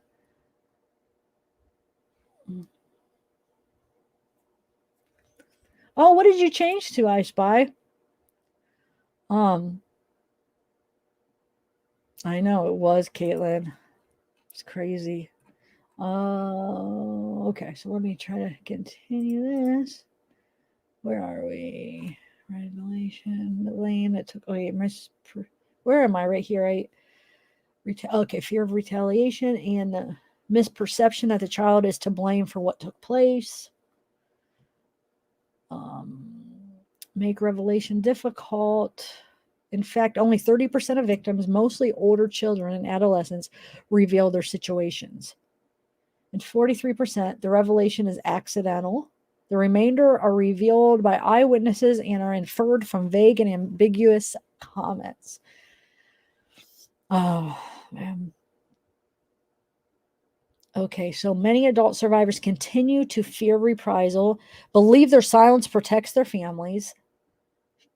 Oh, what did you change to, I Spy? I know it was Caitlin. It's crazy. Okay, so let me try to continue this. Where are we? Revelation, blame that took. Wait, where am I? Right here. Okay, fear of retaliation and misperception that the child is to blame for what took place. Make revelation difficult. In fact, only 30% of victims, mostly older children and adolescents, reveal their situations. And 43%, the revelation is accidental. The remainder are revealed by eyewitnesses and are inferred from vague and ambiguous comments. Oh, man. Okay, so many adult survivors continue to fear reprisal, believe their silence protects their families,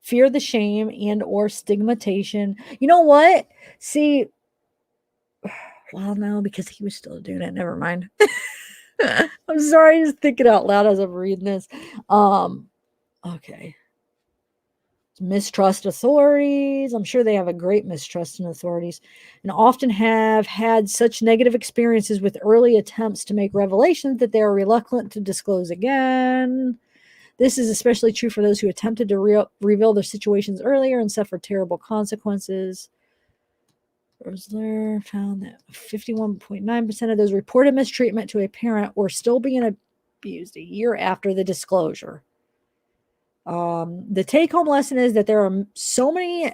fear the shame and or stigmatization. You know what? See, well, no, because he was still doing it. Never mind. I'm sorry, I just thinking out loud as I'm reading this. Okay. Mistrust authorities. I'm sure they have a great mistrust in authorities and often have had such negative experiences with early attempts to make revelations that they are reluctant to disclose again. This is especially true for those who attempted to reveal their situations earlier and suffered terrible consequences. Rosler found that 51.9% of those reported mistreatment to a parent were still being abused a year after the disclosure. The take-home lesson is that there are so many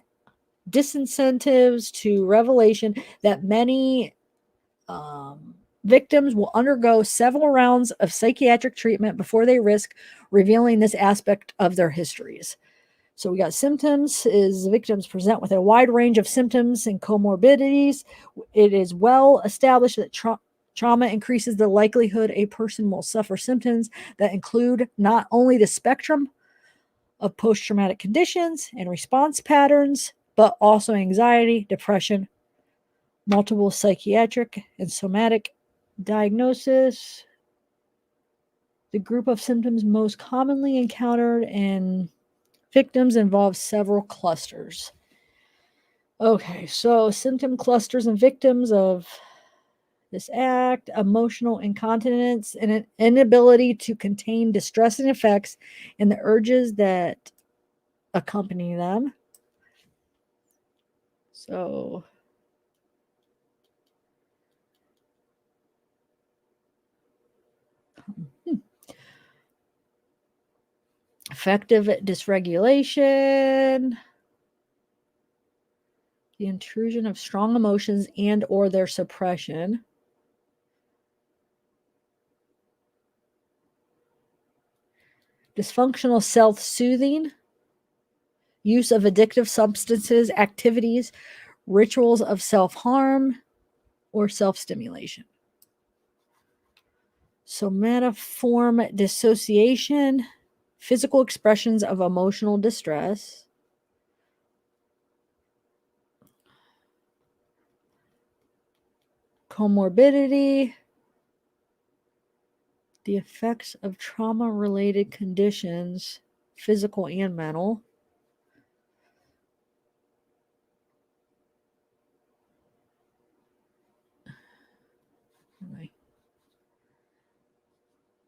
disincentives to revelation that many victims will undergo several rounds of psychiatric treatment before they risk revealing this aspect of their histories. So we got symptoms is victims present with a wide range of symptoms and comorbidities. It is well established that trauma increases the likelihood a person will suffer symptoms that include not only the spectrum of post-traumatic conditions and response patterns, but also anxiety, depression, multiple psychiatric and somatic diagnosis. The group of symptoms most commonly encountered in victims involves several clusters. Okay, so symptom clusters in victims of this act, emotional incontinence, and an inability to contain distressing effects and the urges that accompany them. So, affective dysregulation, the intrusion of strong emotions and or their suppression. Dysfunctional self-soothing, use of addictive substances, activities, rituals of self-harm, or self-stimulation. Somatoform dissociation, physical expressions of emotional distress. Comorbidity, the effects of trauma-related conditions, physical and mental.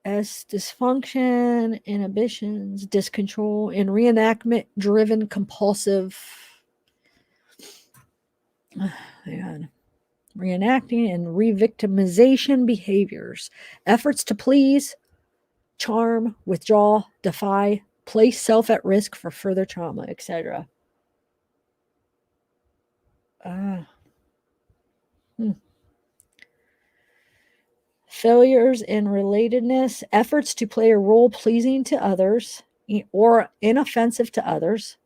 S, dysfunction, inhibitions, discontrol, and reenactment-driven compulsive. Reenacting and re-victimization behaviors, efforts to please, charm, withdraw, defy, place self at risk for further trauma, etc. Failures in relatedness, efforts to play a role pleasing to others or inoffensive to others.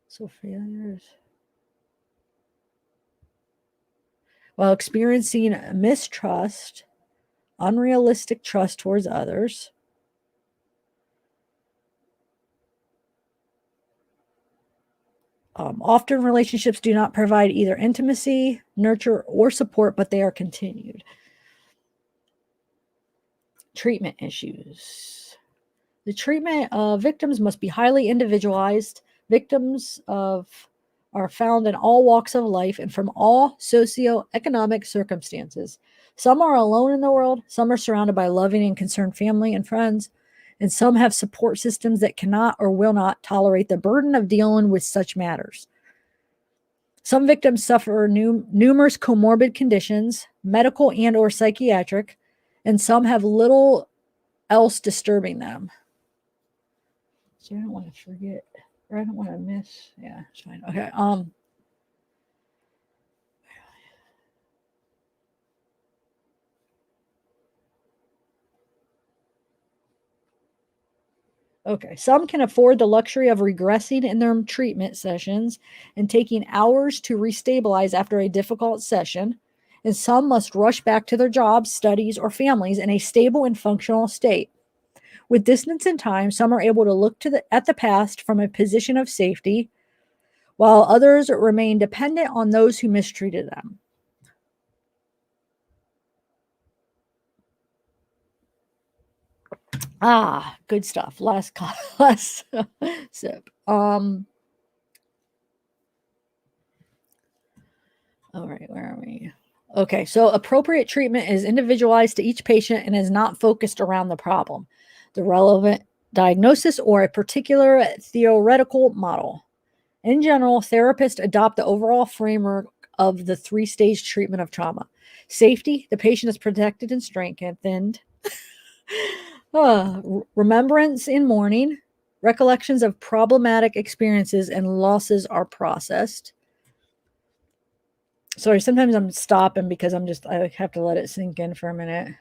So failures. While experiencing mistrust, unrealistic trust towards others. Often relationships do not provide either intimacy, nurture, or support, but they are continued. Treatment issues. The treatment of victims must be highly individualized. Victims are found in all walks of life and from all socioeconomic circumstances. Some are alone in the world, some are surrounded by loving and concerned family and friends, and some have support systems that cannot or will not tolerate the burden of dealing with such matters. Some victims suffer numerous comorbid conditions, medical and or psychiatric, and some have little else disturbing them. So I don't want to forget, or I don't want to miss. Yeah, it's fine. Okay. Okay, some can afford the luxury of regressing in their treatment sessions and taking hours to restabilize after a difficult session, and some must rush back to their jobs, studies, or families in a stable and functional state. With distance in time, some are able to look at the past from a position of safety, while others remain dependent on those who mistreated them. Good stuff. Last sip. All right, where are we? Okay, so appropriate treatment is individualized to each patient and is not focused around the problem, the relevant diagnosis, or a particular theoretical model. In general, therapists adopt the overall framework of the three-stage treatment of trauma. Safety, the patient is protected and strengthened. Remembrance in mourning, recollections of problematic experiences and losses are processed. Sorry, sometimes I'm stopping because I have to let it sink in for a minute.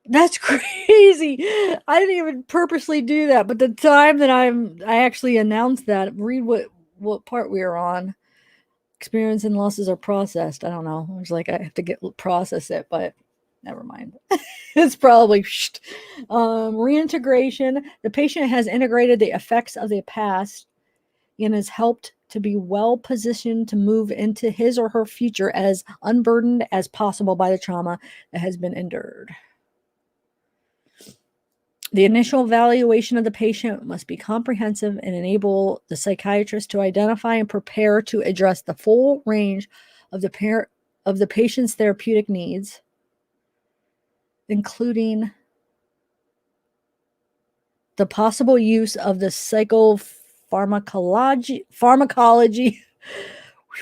That's crazy. I didn't even purposely do that, but the time that I actually announced that, read what part we were on. Experience and losses are processed. I don't know. I was like, I have to process it, but never mind. It's probably reintegration. The patient has integrated the effects of the past and has helped to be well positioned to move into his or her future as unburdened as possible by the trauma that has been endured. The initial evaluation of the patient must be comprehensive and enable the psychiatrist to identify and prepare to address the full range of the patient's therapeutic needs, including the possible use of the pharmacology.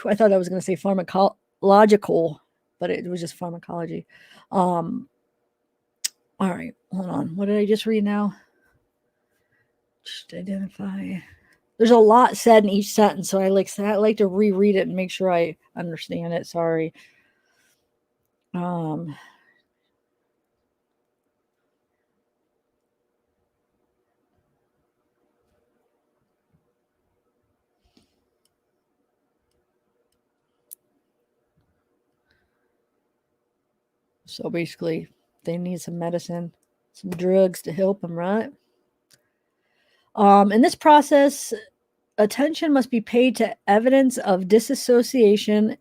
I thought I was going to say pharmacological, but it was just pharmacology. All right, hold on. What did I just read now? Just identify. There's a lot said in each sentence, so I like to reread it and make sure I understand it. Sorry. So basically, they need some medicine, some drugs to help them, right? In this process, attention must be paid to evidence of disassociation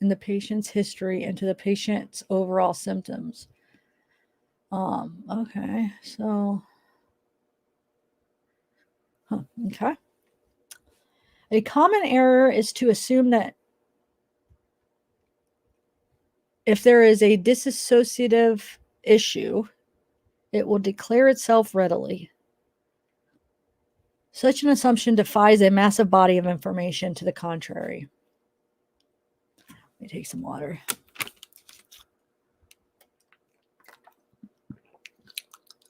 in the patient's history and to the patient's overall symptoms. Okay, so, okay. A common error is to assume that if there is a dissociative issue, it will declare itself readily. Such an assumption defies a massive body of information to the contrary. Let me take some water.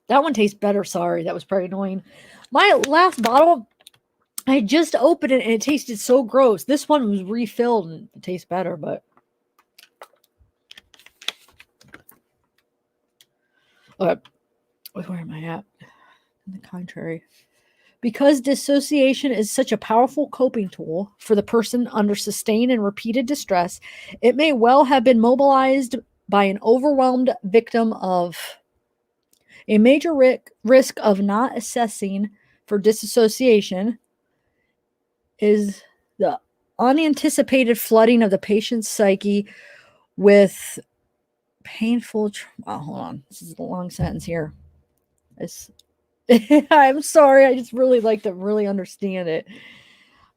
That one tastes better. Sorry, that was probably annoying. My last bottle, I just opened it and it tasted so gross. This one was refilled and it tastes better, but okay. Where am I at? On the contrary. Because dissociation is such a powerful coping tool for the person under sustained and repeated distress, it may well have been mobilized by an overwhelmed victim of a major risk of not assessing for dissociation is the unanticipated flooding of the patient's psyche with painful hold on. This is a long sentence here. I'm sorry. I just really like to really understand it.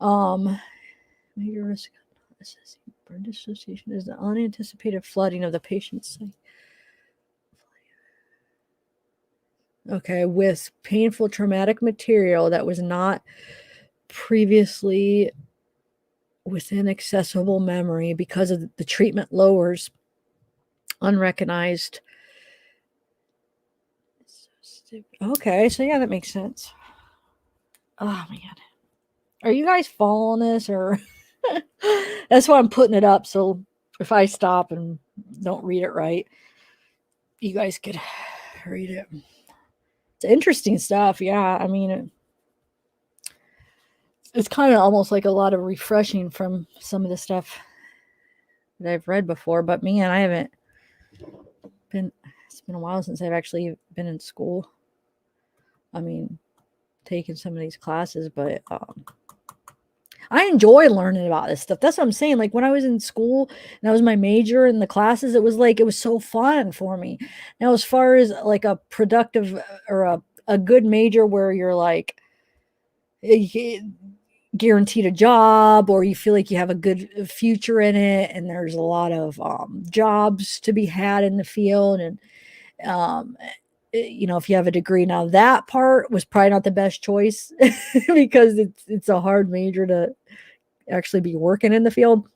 Major risk of assessing for dissociation is the unanticipated flooding of the patient's psyche. Okay, with painful traumatic material that was not previously within accessible memory because of the treatment lowers unrecognized. Okay, so yeah, that makes sense. Oh man, are you guys following this, or that's why I'm putting it up? So if I stop and don't read it right, you guys could read it. It's interesting stuff. Yeah, I mean, it's kind of almost like a lot of refreshing from some of the stuff that I've read before. But man, I haven't been. It's been a while since I've actually been in school. I mean, taking some of these classes, but I enjoy learning about this stuff. That's what I'm saying. Like when I was in school and that was my major in the classes, it was so fun for me. Now, as far as like a productive or a good major where you're like guaranteed a job or you feel like you have a good future in it and there's a lot of jobs to be had in the field and if you have a degree, now that part was probably not the best choice because it's a hard major to actually be working in the field.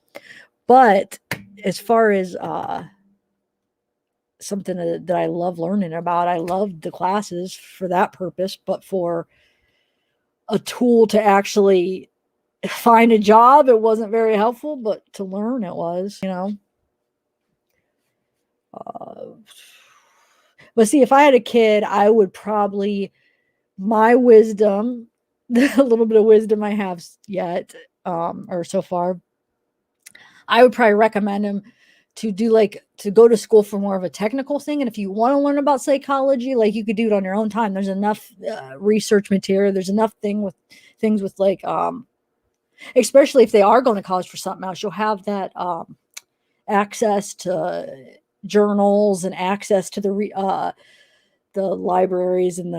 But as far as something that I love learning about, I loved the classes for that purpose, but for a tool to actually find a job, it wasn't very helpful, but to learn it was, but see, if I had a kid, I would probably, my wisdom, the little bit of wisdom I have yet, or so far, I would probably recommend him to do like to go to school for more of a technical thing. And if you want to learn about psychology, like you could do it on your own time. There's enough research material. There's enough things with like, especially if they are going to college for something else, you'll have that access to journals and access to the libraries and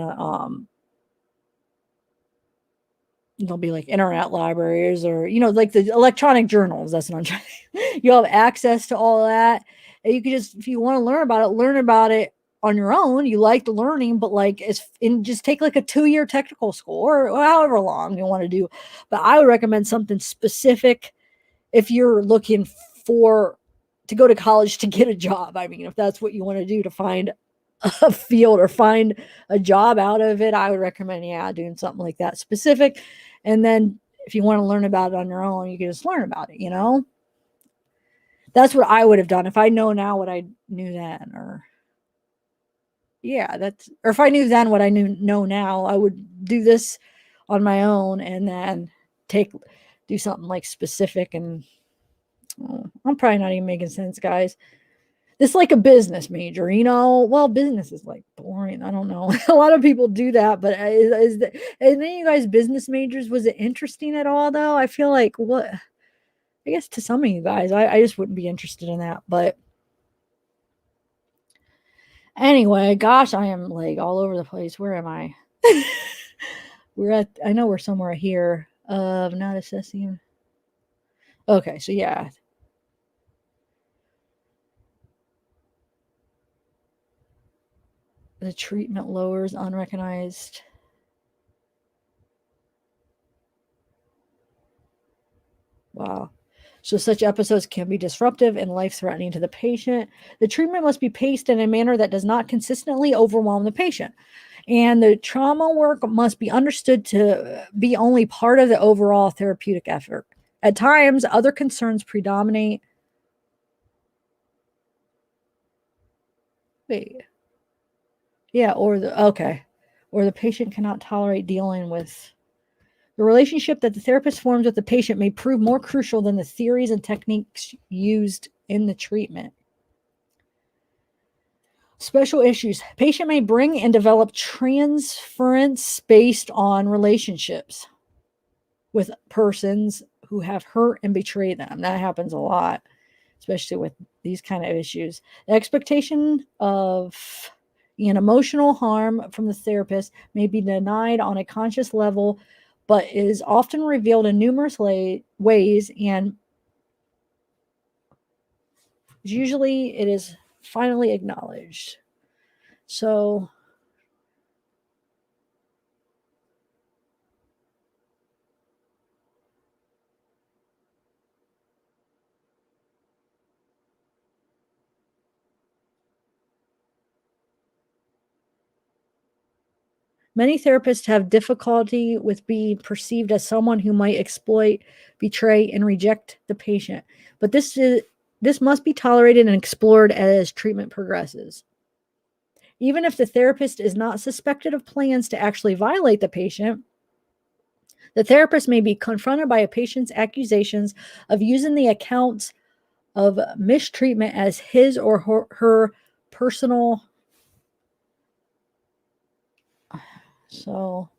there'll be like internet libraries or, like the electronic journals. That's what I'm trying. You'll have access to all of that. And you can just, if you want to learn about it on your own. You like the learning, but like just take like a 2-year technical school or however long you want to do. But I would recommend something specific if you're looking to go to college to get a job. I mean, if that's what you want to do to find a field or find a job out of it, I would recommend, doing something like that specific. And then if you want to learn about it on your own, you can just learn about it, That's what I would have done if I know now what I knew then, or if I knew then what I know now, I would do this on my own and then do something like specific. And I'm probably not even making sense, guys. This is like a business major, well, business is like boring. I don't know. A lot of people do that, but and then you guys business majors, was it interesting at all though? I feel like I guess to some of you guys, I just wouldn't be interested in that, but anyway, gosh, I am like all over the place. Where am I? I know we're somewhere here of not assessing. Okay. So yeah. The treatment lowers unrecognized. Wow. So such episodes can be disruptive and life-threatening to the patient. The treatment must be paced in a manner that does not consistently overwhelm the patient. And the trauma work must be understood to be only part of the overall therapeutic effort. At times, other concerns predominate. Wait. Yeah, or the patient cannot tolerate dealing with. The relationship that the therapist forms with the patient may prove more crucial than the theories and techniques used in the treatment. Special issues. Patient may bring and develop transference based on relationships with persons who have hurt and betrayed them. That happens a lot, especially with these kind of issues. The expectation of an emotional harm from the therapist may be denied on a conscious level, but is often revealed in numerous ways, and usually it is finally acknowledged. So many therapists have difficulty with being perceived as someone who might exploit, betray, and reject the patient. But this must be tolerated and explored as treatment progresses. Even if the therapist is not suspected of plans to actually violate the patient, the therapist may be confronted by a patient's accusations of using the accounts of mistreatment as his or her personal. So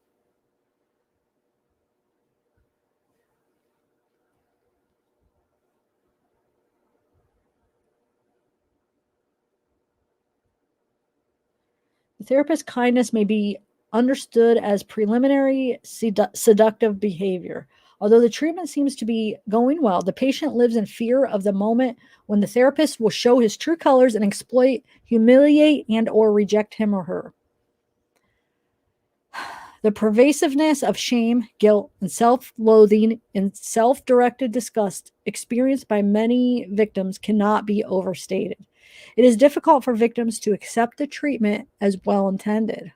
the therapist's kindness may be understood as preliminary seductive behavior. Although the treatment seems to be going well, the patient lives in fear of the moment when the therapist will show his true colors and exploit, humiliate, and or reject him or her. The pervasiveness of shame, guilt, and self-loathing and self-directed disgust experienced by many victims cannot be overstated. It is difficult for victims to accept the treatment as well intended.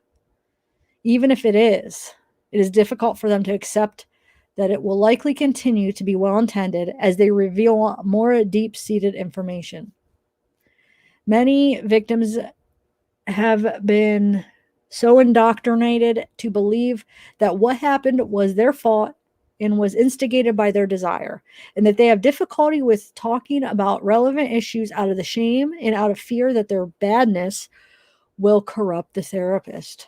Even if it is difficult for them to accept that it will likely continue to be well intended as they reveal more deep-seated information. Many victims have been so indoctrinated to believe that what happened was their fault and was instigated by their desire, and that they have difficulty with talking about relevant issues out of the shame and out of fear that their badness will corrupt the therapist.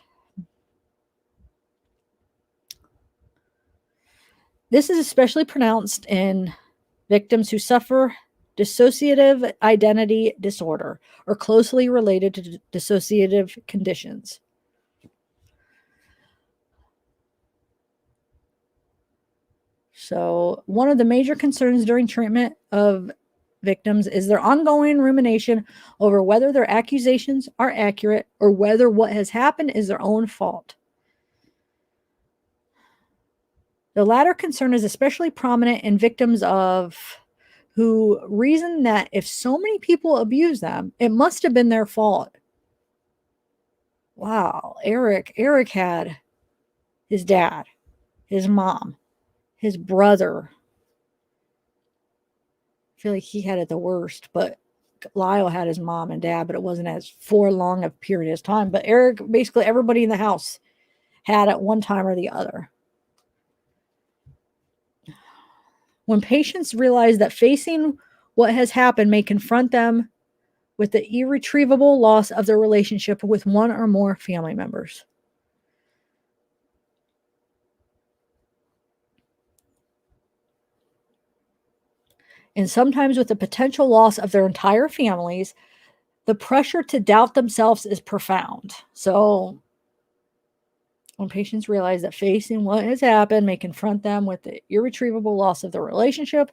This is especially pronounced in victims who suffer dissociative identity disorder or closely related to dissociative conditions. So, one of the major concerns during treatment of victims is their ongoing rumination over whether their accusations are accurate or whether what has happened is their own fault. The latter concern is especially prominent in victims who reason that if so many people abuse them, it must have been their fault. Wow, Erik had his dad, his mom, his brother. I feel like he had it the worst, but Lyle had his mom and dad, but it wasn't as for long a period of time. But Erik, basically everybody in the house had at one time or the other. When patients realize that facing what has happened may confront them with the irretrievable loss of their relationship with one or more family members. And sometimes with the potential loss of their entire families, the pressure to doubt themselves is profound. So, when patients realize that facing what has happened may confront them with the irretrievable loss of their relationship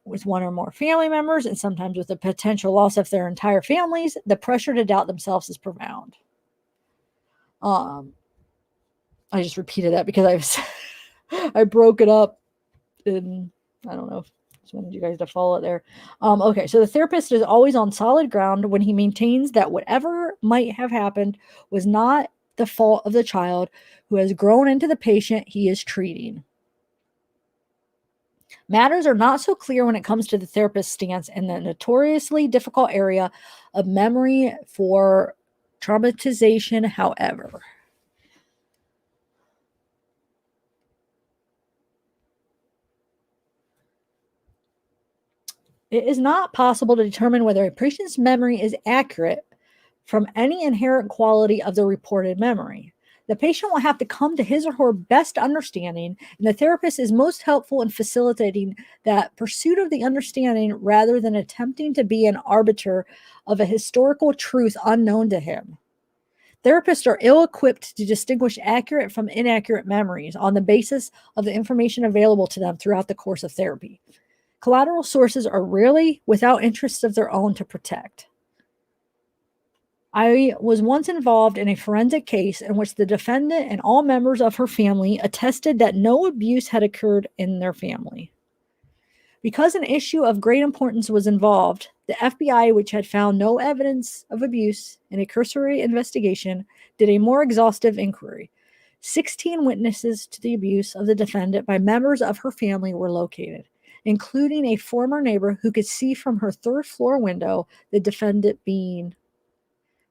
with one or more family members, and sometimes with the potential loss of their entire families, the pressure to doubt themselves is profound. I just repeated that because I broke it up in, I don't know if I just wanted you guys to follow it there. Okay, so the therapist is always on solid ground when he maintains that whatever might have happened was not the fault of the child who has grown into the patient he is treating. Matters are not so clear when it comes to the therapist's stance in the notoriously difficult area of memory for traumatization, however. It is not possible to determine whether a patient's memory is accurate from any inherent quality of the reported memory. The patient will have to come to his or her best understanding, and the therapist is most helpful in facilitating that pursuit of the understanding rather than attempting to be an arbiter of a historical truth unknown to him. Therapists are ill-equipped to distinguish accurate from inaccurate memories on the basis of the information available to them throughout the course of therapy. Collateral sources are rarely without interests of their own to protect. I was once involved in a forensic case in which the defendant and all members of her family attested that no abuse had occurred in their family. Because an issue of great importance was involved, the FBI, which had found no evidence of abuse in a cursory investigation, did a more exhaustive inquiry. 16 witnesses to the abuse of the defendant by members of her family were located, including a former neighbor who could see from her third-floor window the defendant being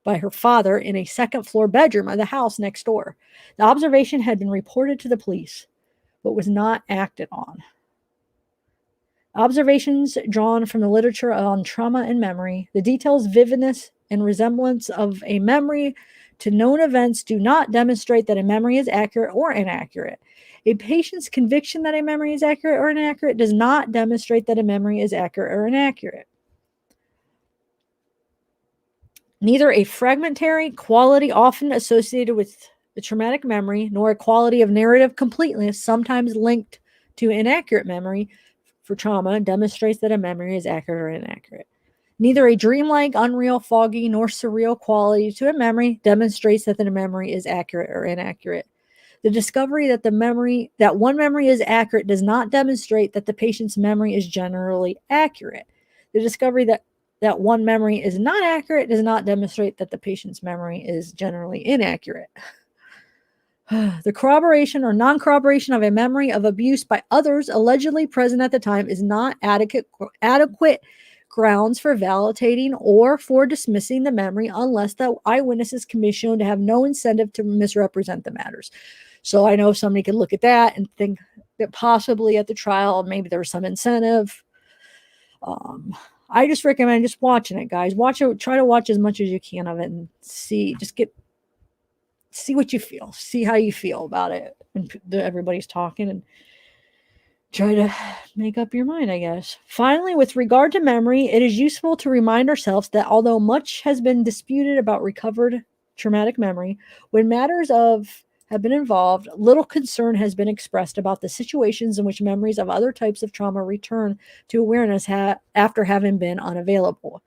by her father in a second-floor bedroom of the house next door. The observation had been reported to the police, but was not acted on. Observations drawn from the literature on trauma and memory, the details, vividness, and resemblance of a memory to known events do not demonstrate that a memory is accurate or inaccurate. A patient's conviction that a memory is accurate or inaccurate does not demonstrate that a memory is accurate or inaccurate. Neither a fragmentary quality often associated with the traumatic memory, nor a quality of narrative completeness sometimes linked to inaccurate memory for trauma demonstrates that a memory is accurate or inaccurate. Neither a dreamlike, unreal, foggy, nor surreal quality to a memory demonstrates that the memory is accurate or inaccurate. The discovery that one memory is accurate does not demonstrate that the patient's memory is generally accurate. The discovery that one memory is not accurate does not demonstrate that the patient's memory is generally inaccurate. The corroboration or non-corroboration of a memory of abuse by others allegedly present at the time is not adequate grounds for validating or for dismissing the memory unless the eyewitnesses can be shown to have no incentive to misrepresent the matters. So I know somebody could look at that and think that possibly at the trial, maybe there was some incentive. I just recommend just watching it, guys. Watch it. Try to watch as much as you can of it and see what you feel. See how you feel about it. And everybody's talking and try to make up your mind, I guess. Finally, with regard to memory, it is useful to remind ourselves that although much has been disputed about recovered traumatic memory, when matters have been involved, little concern has been expressed about the situations in which memories of other types of trauma return to awareness after having been unavailable.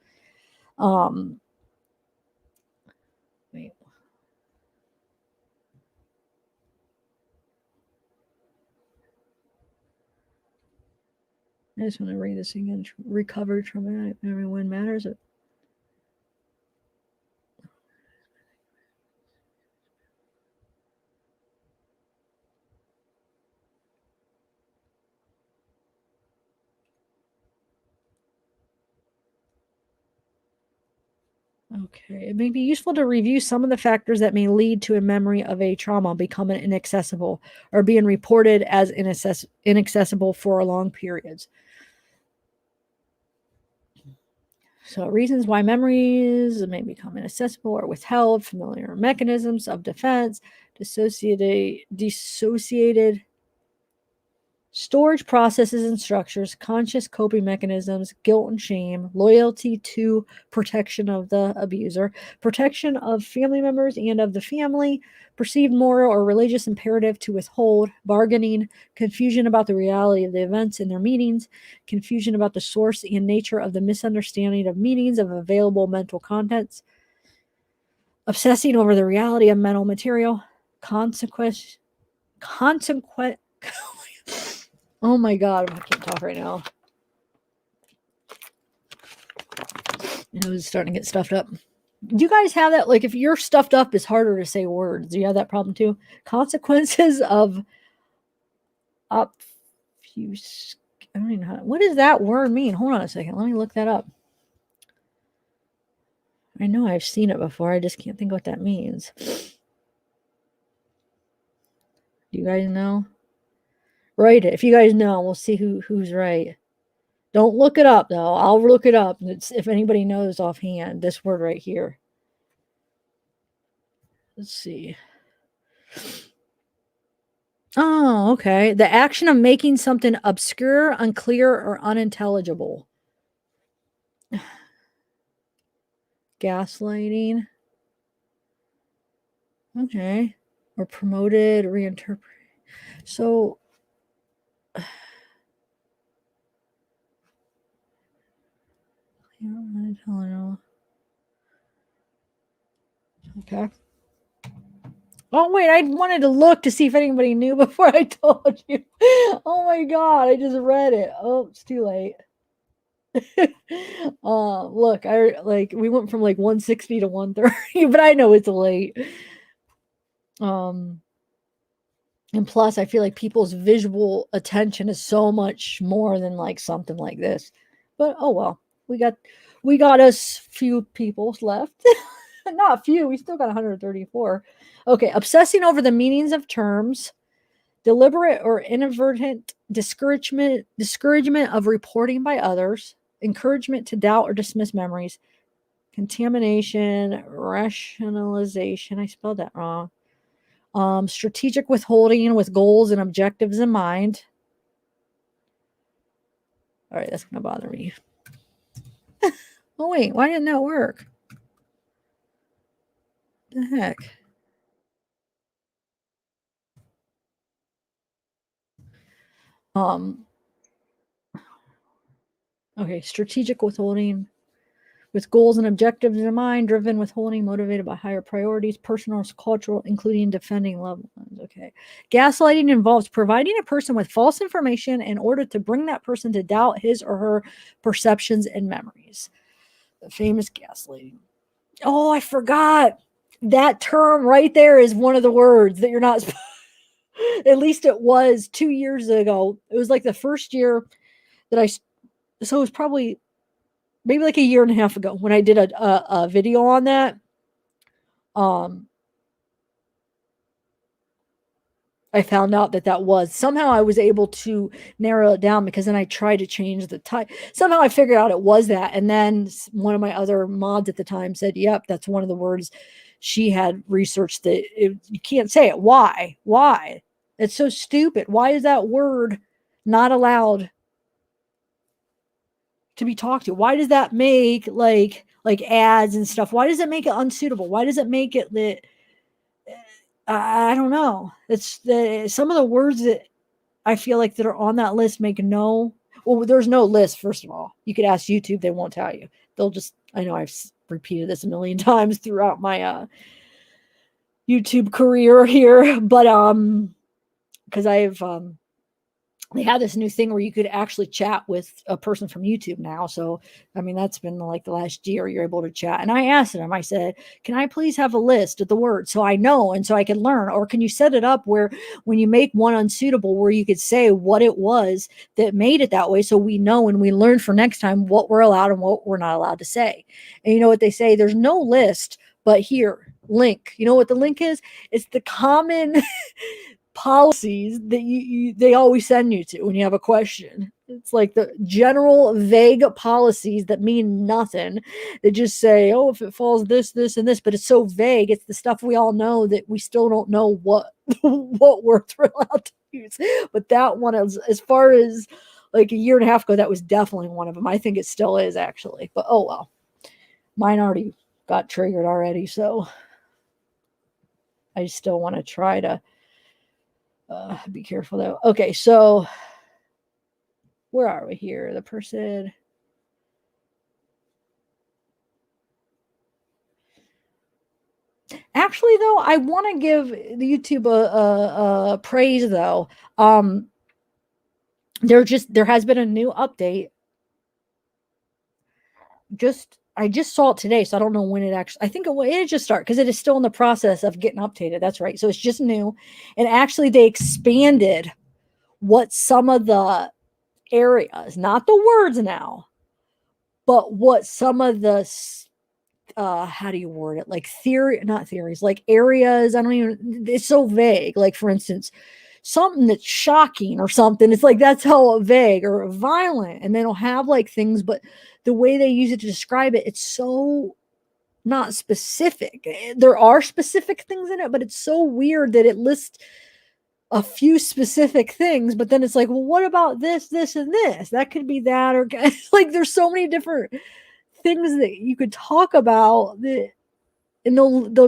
Wait. I just want to read this again. Recovered traumatic memory when matters. Okay. It may be useful to review some of the factors that may lead to a memory of a trauma becoming inaccessible or being reported as inaccessible for long periods. So, reasons why memories may become inaccessible or withheld, familiar mechanisms of defense, dissociated storage processes and structures, conscious coping mechanisms, guilt and shame, loyalty to protection of the abuser, protection of family members and of the family, perceived moral or religious imperative to withhold, bargaining, confusion about the reality of the events in their meanings, confusion about the source and nature of the misunderstanding of meanings of available mental contents, obsessing over the reality of mental material, consequent. Oh my God, I can't talk right now. I was starting to get stuffed up. Do you guys have that? Like, if you're stuffed up, it's harder to say words. Do you have that problem too? Consequences of obfusc. I don't even know what does that word mean? Hold on a second. Let me look that up. I know I've seen it before. I just can't think what that means. Do you guys know? Write it. If you guys know, we'll see who's right. Don't look it up, though. I'll look it up. If anybody knows offhand, this word right here. Let's see. Oh, okay. The action of making something obscure, unclear, or unintelligible. Gaslighting. Okay. Or promoted, reinterpret. So, okay. Oh, wait, I wanted to look to see if anybody knew before I told you. Oh my God, I just read it. Oh, it's too late. Look, we went from like 160 to 130, but I know it's late. And plus I feel like people's visual attention is so much more than like something like this. But oh well, we got us few people left. Not few, we still got 134. Okay, obsessing over the meanings of terms, deliberate or inadvertent discouragement of reporting by others, encouragement to doubt or dismiss memories, contamination, rationalization, I spelled that wrong, strategic withholding with goals and objectives in mind. All right, that's going to bother me. Oh, wait, why didn't that work? The heck? Okay, strategic withholding with goals and objectives in mind, driven withholding, motivated by higher priorities, personal, cultural, including defending loved ones. Okay. Gaslighting involves providing a person with false information in order to bring that person to doubt his or her perceptions and memories. The famous gaslighting. Oh, I forgot. That term right there is one of the words that you're not at least it was 2 years ago. It was like the first year that so it was probably maybe like a year and a half ago when I did a video on that. I found out that was somehow I was able to narrow it down, because then I tried to change the title. Somehow I figured out it was that. And then one of my other mods at the time said, yep, that's one of the words she had researched that you can't say it. Why? It's so stupid. Why is that word not allowed to be talked to? Why does that make like ads and stuff? Why does it make it unsuitable? Why does it make it that I don't know. It's some of the words that I feel like that are on that list make there's no list. First of all, you could ask YouTube. They won't tell you. They'll just, I know I've repeated this a million times throughout my YouTube career here, but because they have this new thing where you could actually chat with a person from YouTube now. So, I mean, that's been like the last year you're able to chat. And I asked them, I said, can I please have a list of the words so I know and so I can learn? Or can you set it up where when you make one unsuitable, where you could say what it was that made it that way, so we know and we learn for next time what we're allowed and what we're not allowed to say. And you know what they say? There's no list, but here, link. You know what the link is? It's the common policies that they always send you to when you have a question. It's like the general vague policies that mean nothing. They just say, oh, if it falls this, and this, but it's so vague. It's the stuff we all know that we still don't know what words we're allowed to use. But that one is, as far as like a year and a half ago, that was definitely one of them. I think it still is, actually. But oh well. Mine already got triggered already, so I still want to try to be careful though. Okay, so where are we here? The person. Actually, though, I want to give the YouTube a praise though. There has been a new update. I just saw it today, so I don't know when it actually. I think it just started because it is still in the process of getting updated. That's right. So it's just new, and actually they expanded what some of the areas, not the words now, but what some of the how do you word it? Like not theories, like areas. I don't even. It's so vague. Like for instance, something that's shocking or something. It's like that's how vague or violent, and they don't have like things, but the way they use it to describe it, it's so not specific. There are specific things in it, but it's so weird that it lists a few specific things, but then it's like, well, what about this, and this? That could be that, or like there's so many different things that you could talk about that, and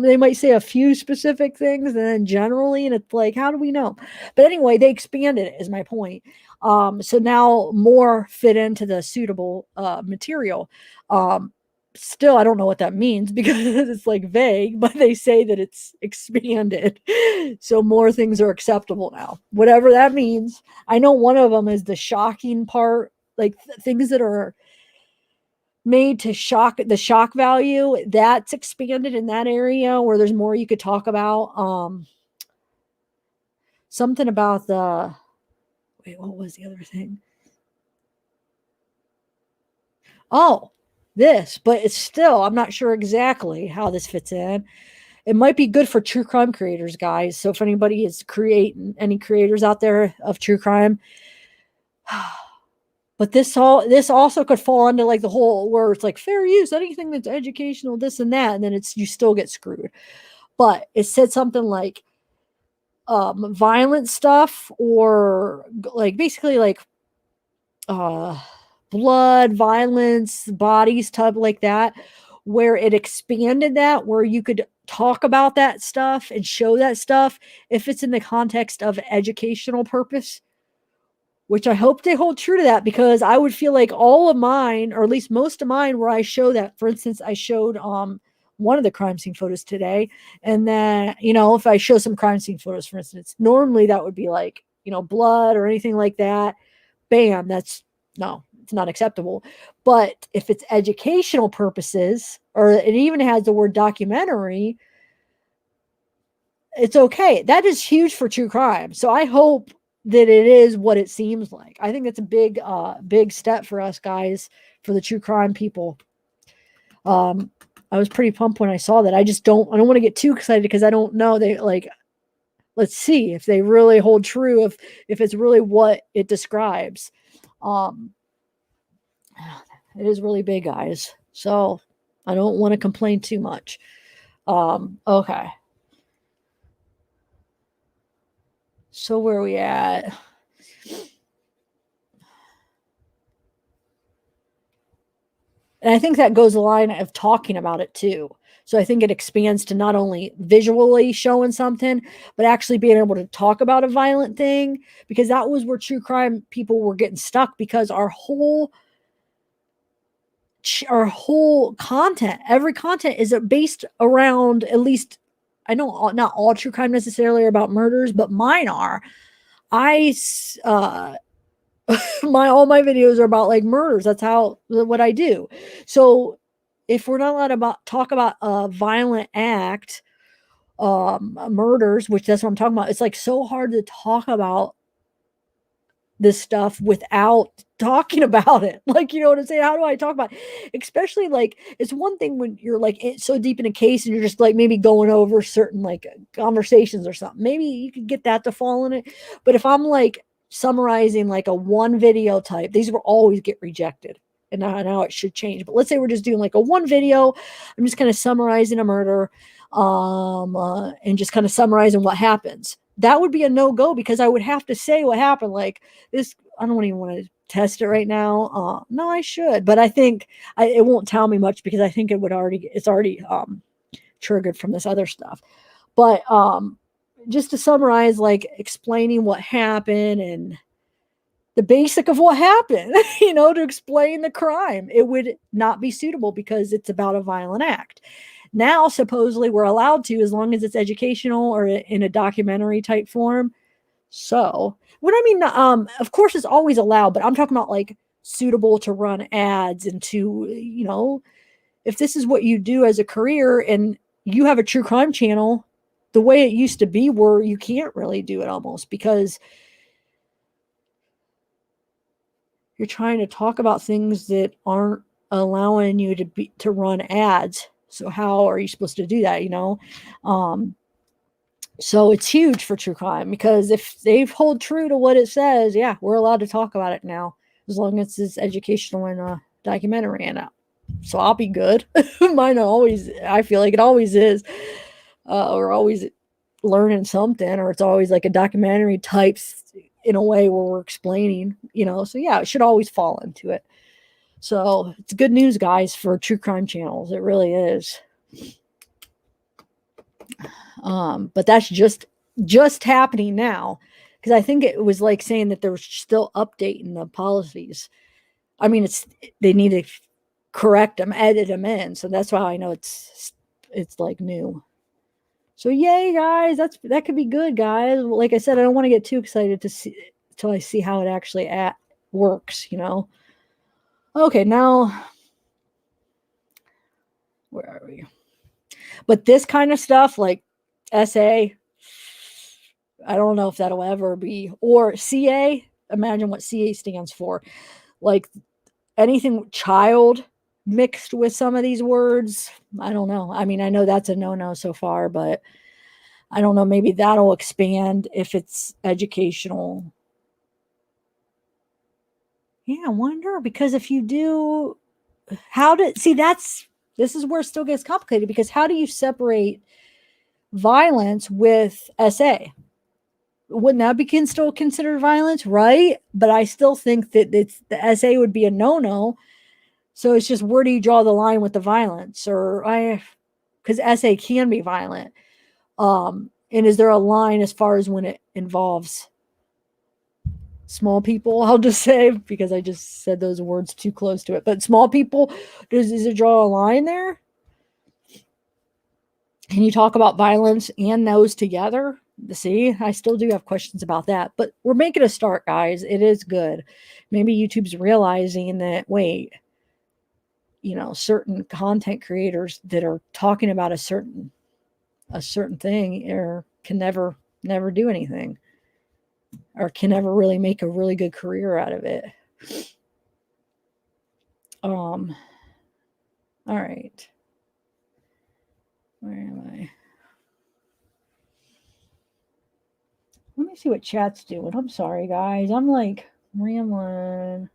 they might say a few specific things and then generally, and it's like, how do we know? But anyway, they expanded it is my point. So now more fit into the suitable material. Still, I don't know what that means because it's like vague, but they say that it's expanded. So more things are acceptable now, whatever that means. I know one of them is the shocking part, like things that are made to shock, the shock value, that's expanded in that area where there's more you could talk about. Something about what was the other thing? Oh, this, but it's still, I'm not sure exactly how this fits in. It might be good for true crime creators, guys. So if anybody is any creators out there of true crime, but this also could fall into like the whole where it's like fair use, anything that's educational, this and that, and then you still get screwed. But it said something like violent stuff, or like basically like blood, violence, bodies, type like that, where it expanded that, where you could talk about that stuff and show that stuff if it's in the context of educational purpose, which I hope they hold true to that, because I would feel like all of mine, or at least most of mine, where I show that, for instance, I showed one of the crime scene photos today, and then, if I show some crime scene photos, for instance, normally that would be like, blood or anything like that, bam, it's not acceptable. But if it's educational purposes, or it even has the word documentary, it's okay. That is huge for true crime. So I hope that it is what it seems like. I think that's a big step for us guys, for the true crime people. I was pretty pumped when I saw that. I don't want to get too excited because I don't know. let's see if they really hold true, if it's really what it describes. It is really big, guys. So I don't want to complain too much. Okay. So where are we at? And I think that goes the line of talking about it too. So I think it expands to not only visually showing something, but actually being able to talk about a violent thing, because that was where true crime people were getting stuck, because our whole content, every content is based around, at least, I know not all true crime necessarily are about murders, but mine are. All my videos are about like murders. That's what I do. So if we're not allowed to talk about a violent act, murders, which that's what I'm talking about, it's like so hard to talk about this stuff without talking about it. Like, you know what I'm saying? How do I talk about it? Especially like, it's one thing when you're like so deep in a case and you're just like maybe going over certain like conversations or something. Maybe you could get that to fall in it. But if I'm like summarizing like a one video type, these will always get rejected. And now it should change. But let's say we're just doing like a one video. I'm just kind of summarizing a murder, and just kind of summarizing what happens. That would be a no-go, because I would have to say what happened. Like this, I don't even want to test it right now. No, I should, but I think it won't tell me much, because I think it's already triggered from this other stuff. But just to summarize, like explaining what happened and the basic of what happened, to explain the crime, it would not be suitable because it's about a violent act. Now, supposedly we're allowed to, as long as it's educational or in a documentary type form. So what I mean, of course it's always allowed, but I'm talking about like suitable to run ads and to, if this is what you do as a career and you have a true crime channel, the way it used to be where you can't really do it almost, because you're trying to talk about things that aren't allowing you to run ads. So how are you supposed to do that? So it's huge for true crime, because if they hold true to what it says, yeah, we're allowed to talk about it now, as long as it's educational and documentary. And so I'll be good. Mine always, I feel like it always is. We're always learning something, or it's always like a documentary type in a way where we're explaining, so yeah, it should always fall into it. So it's good news, guys, for true crime channels. It really is. But that's just happening now, because I think it was like saying that they're still updating the policies. I mean, they need to correct them, edit them in. So that's why I know it's like new. So yay, guys, that could be good, guys. Like I said, I don't want to get too excited till I see how it actually works. Okay, now where are we? But this kind of stuff, like SA, I don't know if that'll ever be, or CA. Imagine what CA stands for. Like anything child mixed with some of these words. I don't know. I mean, I know that's a no-no so far, but I don't know. Maybe that'll expand if it's educational. Yeah, I wonder, because if you do, this is where it still gets complicated, because how do you separate violence with SA? Wouldn't that be still considered violence, right? But I still think that the SA would be a no-no. So it's just, where do you draw the line with the violence? Because SA can be violent. And is there a line as far as when it involves small people? I'll just say, because I just said those words too close to it. But small people, does it draw a line there? Can you talk about violence and those together? See, I still do have questions about that, but we're making a start, guys. It is good. Maybe YouTube's realizing that, wait, certain content creators that are talking about a certain thing can never do anything, or can never really make a really good career out of it. All right. Where am I? Let me see what chat's doing. I'm sorry, guys. I'm like rambling.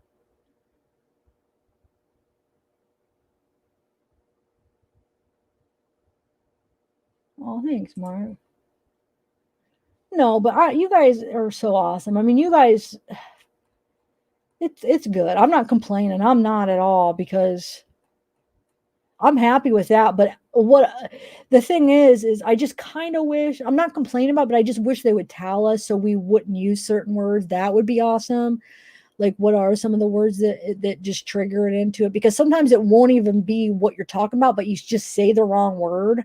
Oh, thanks, Mark. No, but you guys are so awesome. I mean, you guys, it's good. I'm not complaining. I'm not at all, because I'm happy with that. But what the thing is I just kind of wish, I'm not complaining about, but I just wish they would tell us so we wouldn't use certain words. That would be awesome. Like, what are some of the words that just trigger it into it? Because sometimes it won't even be what you're talking about, but you just say the wrong word.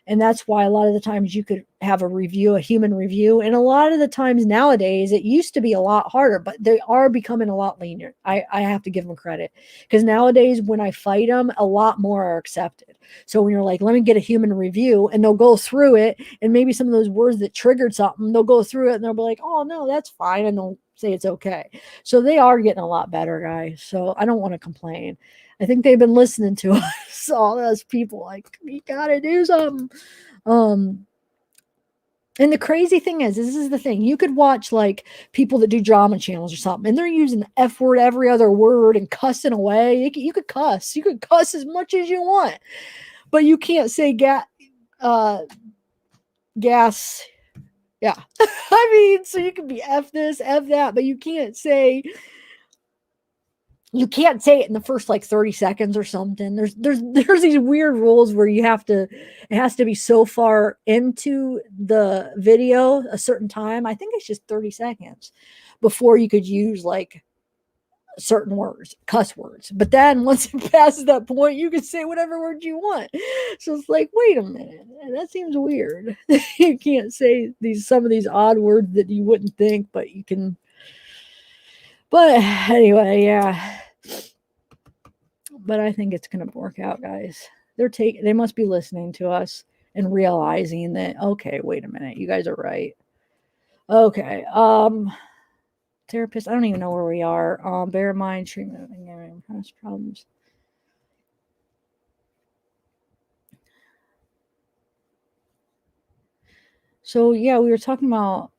And that's why a lot of the times you could have a human review. And a lot of the times nowadays, it used to be a lot harder, but they are becoming a lot lenient. I have to give them credit, because nowadays when I fight them, a lot more are accepted. So when you're like, let me get a human review, and they'll go through it, and maybe some of those words that triggered something, they'll go through it and they'll be like, oh no, that's fine. And they'll say it's okay. So they are getting a lot better, guys. So I don't want to complain. I think they've been listening to us, all those people, like, we gotta do something. And the crazy thing is, this is the thing, you could watch like people that do drama channels or something, and they're using the F word every other word and cussing away. You could cuss as much as you want, but you can't say gas. Yeah. I mean, so you can be F this, F that, but you can't say it in the first like 30 seconds or something. There's these weird rules where it has to be so far into the video a certain time. I think it's just 30 seconds before you could use like certain words, cuss words. But then once it passes that point, you can say whatever word you want. So it's like, wait a minute, that seems weird. You can't say some of these odd words that you wouldn't think, but you can. But anyway, yeah. But I think it's going to work out, guys. They must be listening to us and realizing that, okay, wait a minute, you guys are right. Okay. Therapist, I don't even know where we are. Bear in mind treatment and problems. So yeah, we were talking about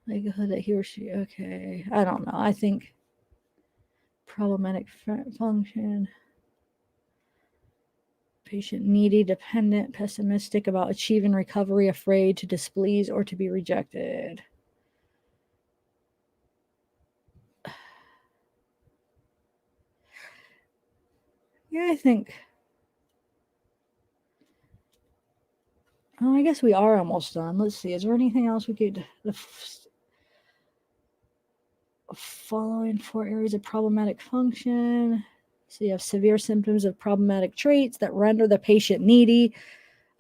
likelihood that he or she, okay, I don't know. I think problematic function, patient needy, dependent, pessimistic about achieving recovery, afraid to displease or to be rejected. Yeah, I think. Oh, I guess we are almost done. Let's see. Is there anything else we could? The following 4 areas of problematic function. So you have severe symptoms of problematic traits that render the patient needy.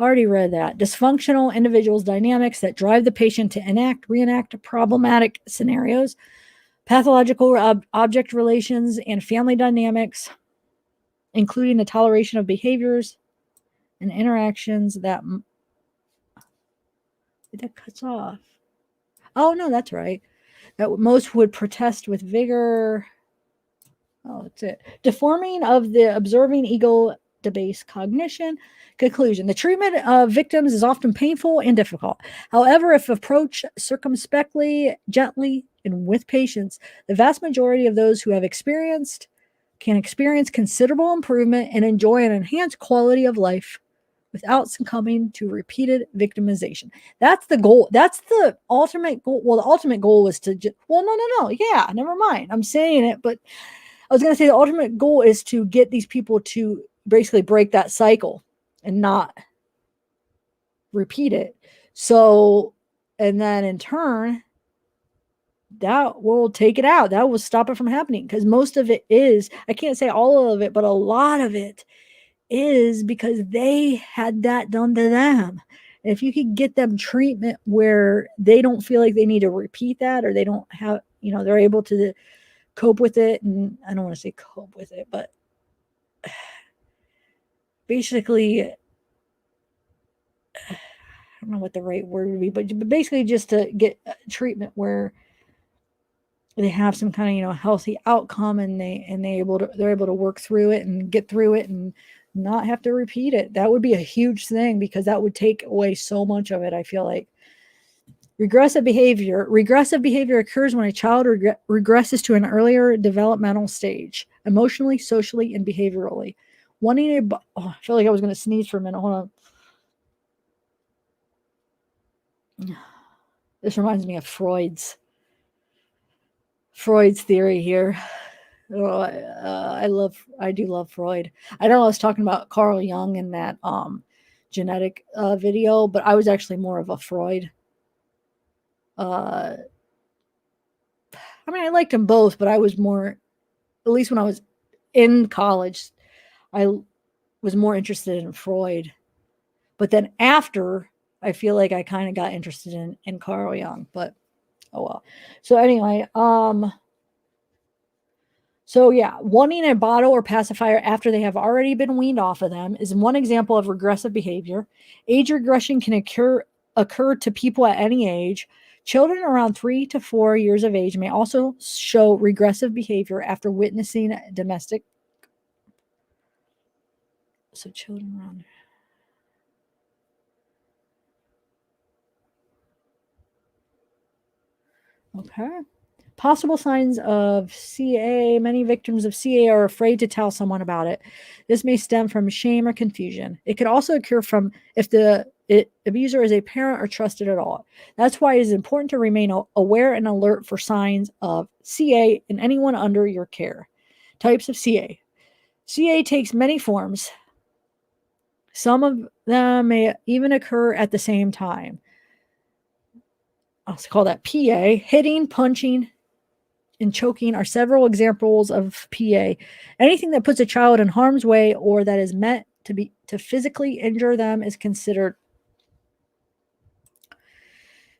Already read that. Dysfunctional individuals' dynamics that drive the patient to reenact problematic scenarios. Pathological object relations and family dynamics, including the toleration of behaviors and interactions that cuts off. Oh, no, that's right. That most would protest with vigor. Oh, that's it. Deforming of the observing ego, debase cognition. Conclusion. The treatment of victims is often painful and difficult. However, if approached circumspectly, gently, and with patience, the vast majority of those who have can experience considerable improvement and enjoy an enhanced quality of life without succumbing to repeated victimization. That's the goal. That's the ultimate goal. Well, the ultimate goal was to no. Yeah, never mind. I'm saying it, but I was going to say the ultimate goal is to get these people to basically break that cycle and not repeat it. So, and then in turn, that will take it out. That will stop it from happening, because most of it is, I can't say all of it, but a lot of it is because they had that done to them. If you could get them treatment where they don't feel like they need to repeat that, or they don't have, they're able to cope with it. And I don't want to say cope with it, but basically, I don't know what the right word would be, but basically just to get treatment where they have some kind of, healthy outcome, and they're able to work through it and get through it and not have to repeat it. That would be a huge thing, because that would take away so much of it, I feel like. Regressive behavior. Regressive behavior occurs when a child regresses to an earlier developmental stage, emotionally, socially, and behaviorally. Wanting a, I feel like I was going to sneeze for a minute. Hold on. This reminds me of Freud's theory here. Oh, I do love Freud. I don't know, I was talking about Carl Jung in that genetic video, but I was actually more of a Freud. I mean, I liked them both, but I was more, at least when I was in college, I was more interested in Freud. But then after, I feel like I kind of got interested in Carl Jung, but oh well. So anyway, so yeah, wanting a bottle or pacifier after they have already been weaned off of them is one example of regressive behavior. Age regression can occur to people at any age. Children around 3 to 4 years of age may also show regressive behavior after witnessing domestic. So children around. Okay. Possible signs of CA. Many victims of CA are afraid to tell someone about it. This may stem from shame or confusion. It could also occur from if the abuser is a parent or trusted at all. That's why it is important to remain aware and alert for signs of CA in anyone under your care. Types of CA. CA takes many forms. Some of them may even occur at the same time. I'll call that PA. Hitting, punching, and choking are several examples of PA. Anything that puts a child in harm's way or that is meant to physically injure them is considered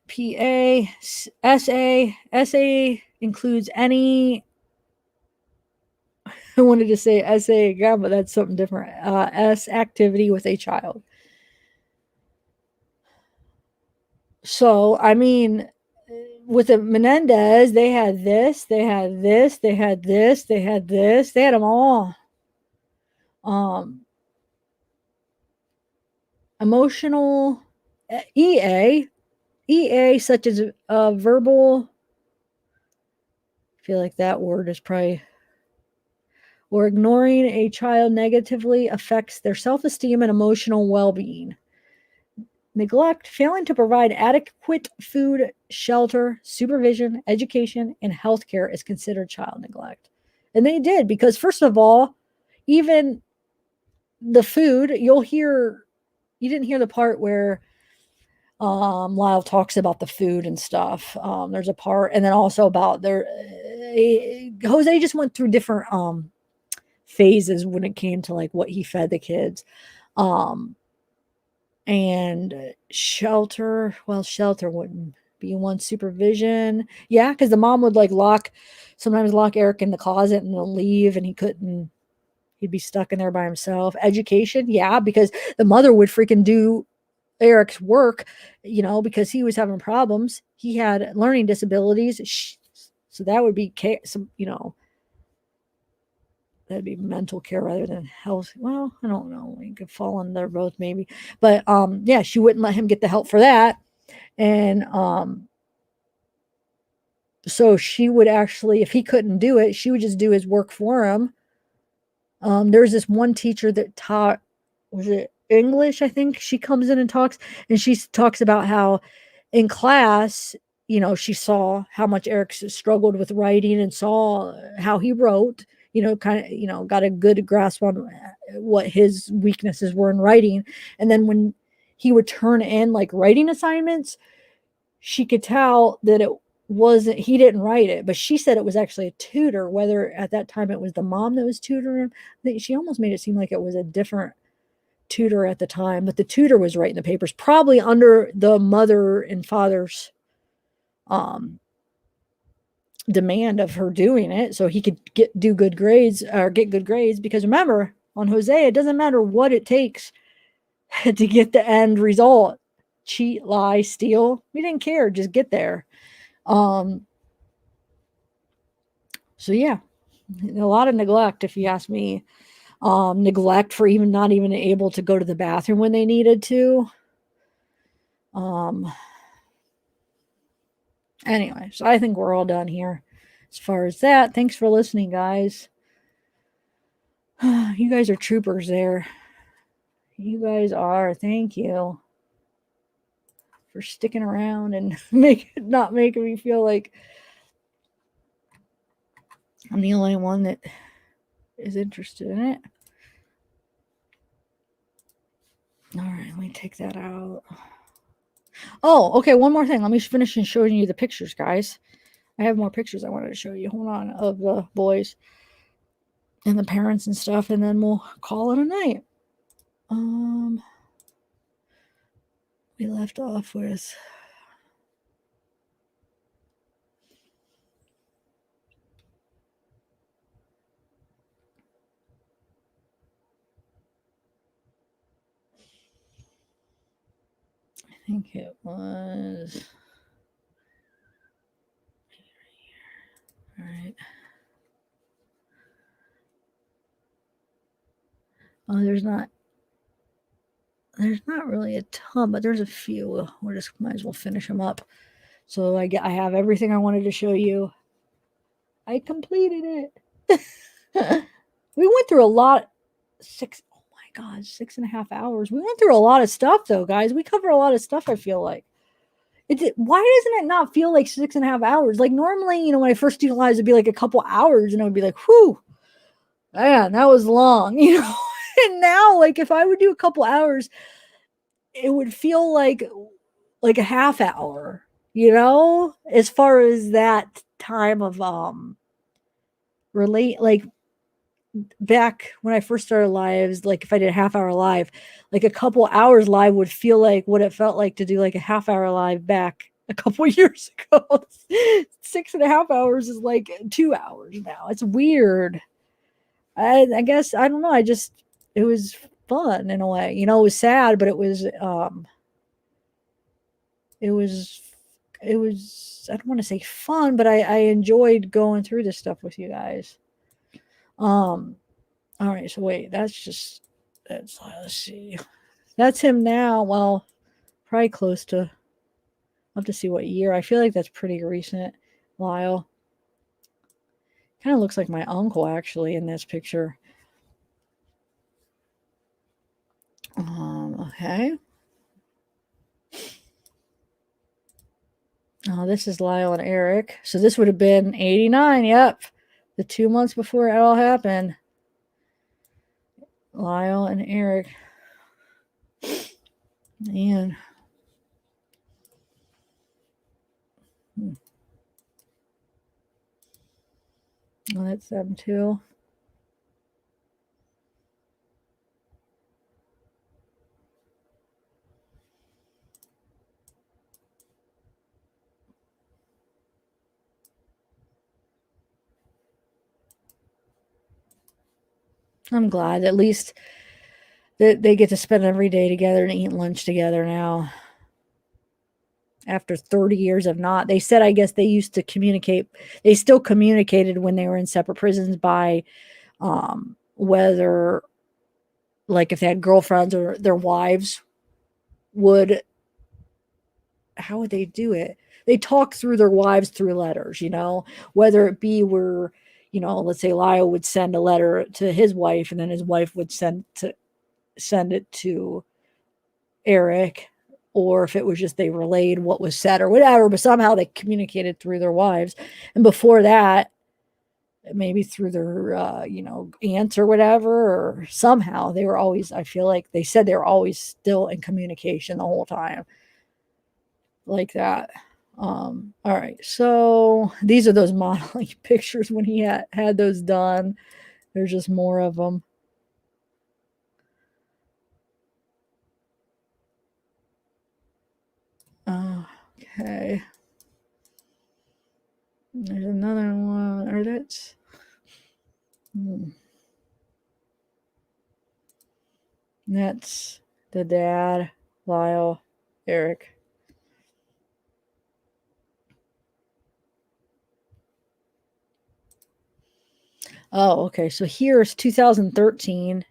PA. SA includes any. I wanted to say SA again, but that's something different. S activity with a child. So I mean, with the Menendez, they had this, they had this, they had this, they had this, they had them all. Emotional EA, such as verbal. I feel like that word is probably. Or ignoring a child negatively affects their self-esteem and emotional well-being. Neglect, failing to provide adequate food, shelter, supervision, education, and healthcare is considered child neglect. And they did, because first of all, even the food, you didn't hear the part where Lyle talks about the food and stuff. There's a part, and then also about Jose just went through different phases when it came to like what he fed the kids. And shelter wouldn't be one. Supervision, yeah, because the mom would like sometimes lock Erik in the closet and they'll leave, and he'd be stuck in there by himself. Education, yeah, because the mother would freaking do Erik's work, because he was having problems. He had learning disabilities, so that would be that'd be mental care rather than health. Well, I don't know. We could fall in there both maybe. But yeah, she wouldn't let him get the help for that. And so she would actually, if he couldn't do it, she would just do his work for him. There's this one teacher that taught, was it English? I think she comes in and talks, and she talks about how in class, she saw how much Erik struggled with writing and saw how he wrote, got a good grasp on what his weaknesses were in writing. And then when he would turn in like writing assignments, she could tell that he didn't write it, but she said it was actually a tutor, whether at that time it was the mom that was tutoring him. I think she almost made it seem like it was a different tutor at the time, but the tutor was writing the papers, probably under the mother and father's demand of her doing it, so he could get good grades. Because remember, on Jose, it doesn't matter what it takes to get the end result. Cheat, lie, steal, we didn't care, just get there. So yeah, a lot of neglect, if you ask me. Neglect for not even able to go to the bathroom when they needed to. Anyway, so I think we're all done here as far as that. Thanks for listening, guys. You guys are troopers there. You guys are. Thank you for sticking around and not making me feel like I'm the only one that is interested in it. All right, let me take that out. Oh, okay, one more thing. Let me finish and showing you the pictures, guys. I have more pictures I wanted to show you. Hold on, of the boys and the parents and stuff, and then we'll call it a night. We left off with I think it was all right. Oh, there's not really a ton, but there's a few. We're just might as well finish them up. So I have everything I wanted to show you. I completed it. We went through a lot. 6.5 hours. We went through a lot of stuff though, guys. We covered a lot of stuff, I feel like. Why doesn't it not feel like 6.5 hours? Like normally, when I first do lives, it'd be like a couple hours and I would be like, whew, man, that was long, And now, like if I would do a couple hours, it would feel like a half hour, as far as that time of relate, like back when I first started lives, like if I did a half hour live, like a couple hours live would feel like what it felt like to do like a half hour live back a couple years ago. 6.5 hours is like 2 hours now. It's weird. I guess, I don't know. It was fun in a way, it was sad, but it was, I don't want to say fun, but I enjoyed going through this stuff with you guys. All right, so wait, let's see. That's him now. Well, probably close to, I'll have to see what year. I feel like that's pretty recent. Lyle. Kind of looks like my uncle actually in this picture. Okay. Oh, this is Lyle and Erik. So this would have been 89. Yep. The 2 months before it all happened. Lyle and Erik. Man. Oh, that's them too. I'm glad at least that they get to spend every day together and eat lunch together now. After 30 years of not, they said, I guess they used to communicate. They still communicated when they were in separate prisons by whether, like if they had girlfriends or their wives would, how would they do it? They talk through their wives through letters, whether it be where, let's say Lyle would send a letter to his wife and then his wife would send it to Erik, or if it was just they relayed what was said or whatever, but somehow they communicated through their wives. And before that, maybe through their, aunts or whatever, or somehow they were always, I feel like they said they were always still in communication the whole time like that. All right. So these are those modeling pictures when he had those done. There's just more of them. Okay. There's another one, or that's. That's the dad, Lyle, Erik. Oh, okay. So here's 2013.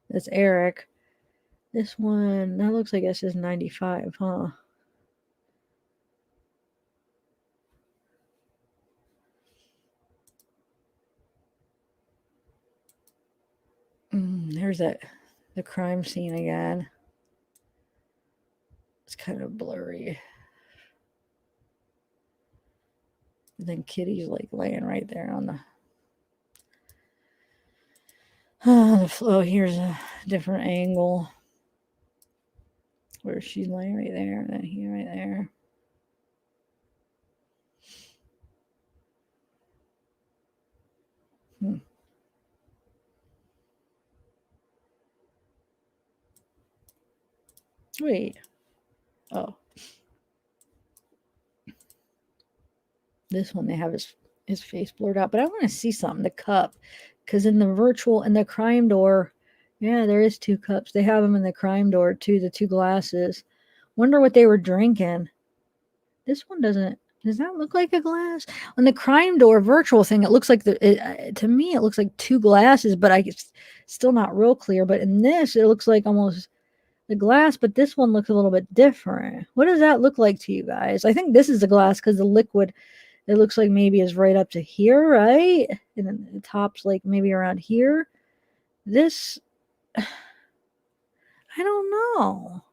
That's Erik. This one, that looks like it says 95, huh? There's the crime scene again. It's kind of blurry. And then Kitty's like laying right there on the floor. Here's a different angle where she's laying right there, and then he right there. Wait. Oh. This one, they have his face blurred out. But I want to see something. The cup. Because in the virtual, in the crime door, yeah, there is 2 cups. They have them in the crime door, too. The 2 glasses. Wonder what they were drinking. This one doesn't. Does that look like a glass? On the crime door virtual thing, it looks like to me, it looks like 2 glasses, but it's still not real clear. But in this, it looks like almost the glass, but this one looks a little bit different. What does that look like to you guys? I think this is the glass because the liquid, it looks like maybe is right up to here, right? And then the top's like maybe around here. This, I don't know.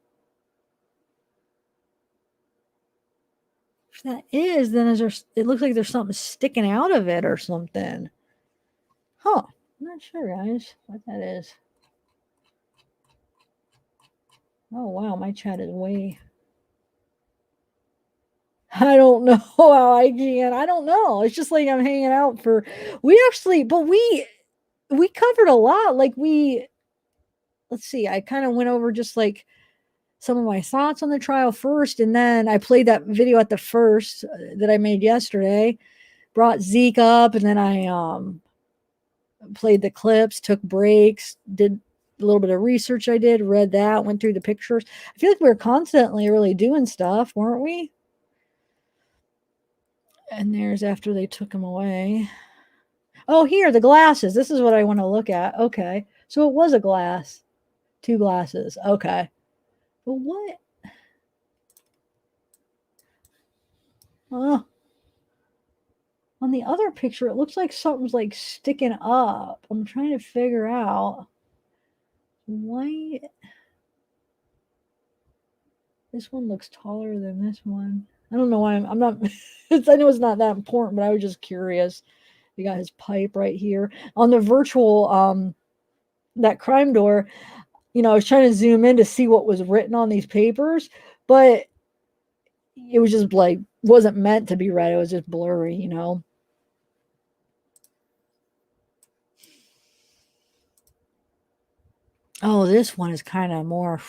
If that is, then it looks like there's something sticking out of it or something. Huh. I'm not sure, guys, what that is. Oh, wow, my chat is way... I don't know how I can. I don't know. It's just like I'm hanging out for... We covered a lot. Like let's see, I kind of went over just like some of my thoughts on the trial first, and then I played that video at the first that I made yesterday, brought Zeke up, and then I played the clips, took breaks, did a little bit of research I did, read that, went through the pictures. I feel like we were constantly really doing stuff, weren't we? And there's after they took him away. Oh, here, the glasses. This is what I want to look at. Okay. So it was a glass. 2 glasses. Okay. But what? Oh. On the other picture, it looks like something's like sticking up. I'm trying to figure out why. This one looks taller than this one. I don't know why I'm not. I know it's not that important, but I was just curious. We got his pipe right here on the virtual. That crime door. You know, I was trying to zoom in to see what was written on these papers, but it was just like wasn't meant to be read. It was just blurry, you know. Oh, this one is kind of more,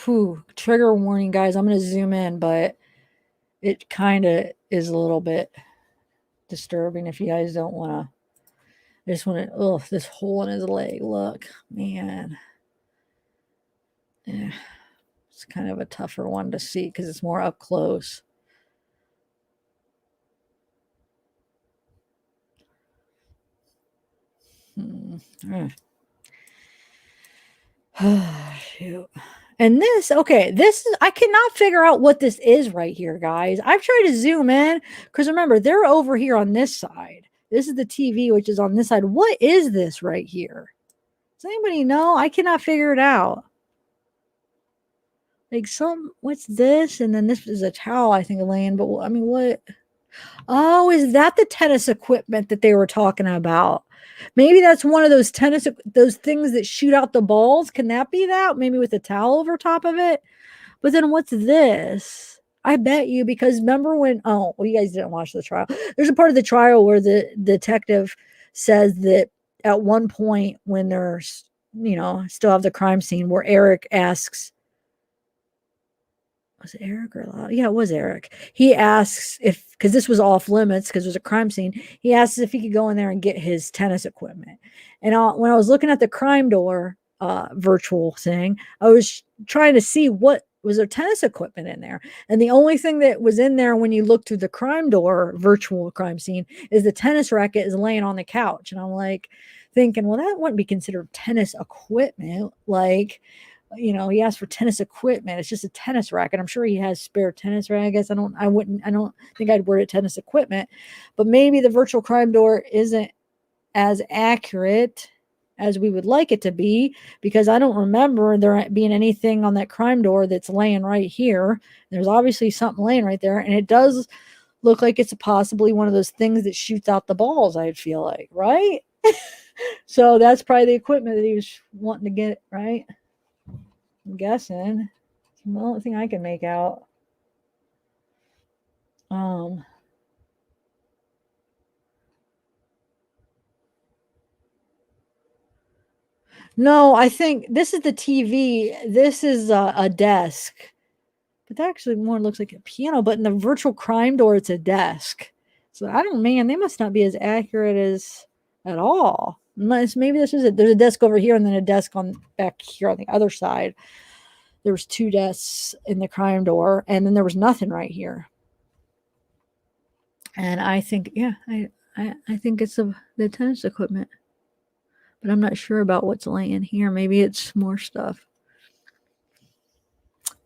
trigger warning, guys. I'm going to zoom in, but it kind of is a little bit disturbing if you guys don't want to. I just want to, this hole in his leg. Look, man. Yeah, it's kind of a tougher one to see because it's more up close. Shoot. And this, okay, this is, I cannot figure out what this is right here, guys. I've tried to zoom in because remember, they're over here on this side. This is the TV, which is on this side. What is this right here? Does anybody know? I cannot figure it out. Like what's this? And then this is a towel, I think, laying, but I mean, what? Oh, is that the tennis equipment that they were talking about? Maybe that's one of those those things that shoot out the balls. Can that be that? Maybe with a towel over top of it? But then what's this? I bet you, because remember when, well, you guys didn't watch the trial. There's a part of the trial where the detective says that at one point when they're, still have the crime scene where Erik asks, was it Erik or Lyle? Yeah, it was Erik. He asks because this was off limits because it was a crime scene. He asks if he could go in there and get his tennis equipment. And when I was looking at the crime door virtual thing, I was trying to see what was there tennis equipment in there. And the only thing that was in there when you look through the crime door virtual crime scene is the tennis racket is laying on the couch. And I'm like thinking, well, that wouldn't be considered tennis equipment. Like, he asked for tennis equipment. It's just a tennis racket. I'm sure he has spare tennis rackets. I don't think I'd word it tennis equipment, but maybe the virtual crime door isn't as accurate as we would like it to be, because I don't remember there being anything on that crime door that's laying right here. There's obviously something laying right there, and it does look like it's possibly one of those things that shoots out the balls, I feel like, right? So that's probably the equipment that he was wanting to get, right? I'm guessing. It's the only thing I can make out. No, I think this is the TV. This is a desk. But that actually more looks like a piano. But in the virtual crime door, it's a desk. So I don't, man, they must not be as accurate as at all. Unless maybe this is it. There's a desk over here and then a desk on back here on the other side. There was 2 desks in the crime door, and then there was nothing right here. And I think, yeah, I think it's the tennis equipment. But I'm not sure about what's laying here. Maybe it's more stuff.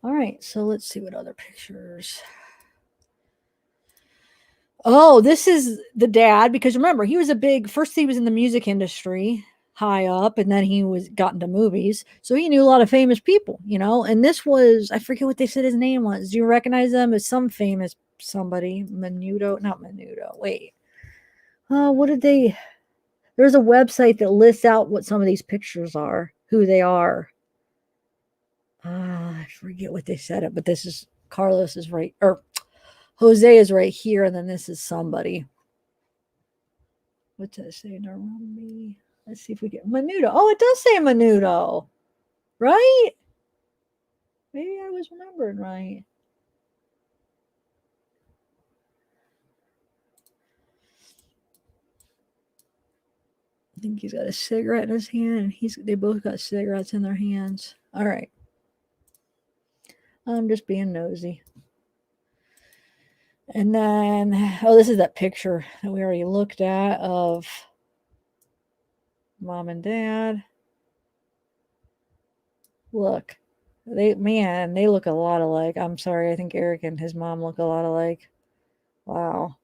All right, so let's see what other pictures. Oh, this is the dad, because remember, he was first he was in the music industry, high up, and then he got into movies. So he knew a lot of famous people, and this was, I forget what they said his name was. Do you recognize them as some famous somebody? Not Menudo. Wait. What did they, there's a website that lists out what some of these pictures are, who they are. I forget what they said it, but this is Carlos is right, or Jose is right here, and then this is somebody. What does it say? Let's see if we get Menudo. Oh, it does say Menudo, right? Maybe I was remembering right. I think he's got a cigarette in his hand, and they both got cigarettes in their hands. All right. I'm just being nosy. And then, this is that picture that we already looked at of mom and dad. Look, they look a lot alike. I'm sorry, I think Erik and his mom look a lot alike. Wow.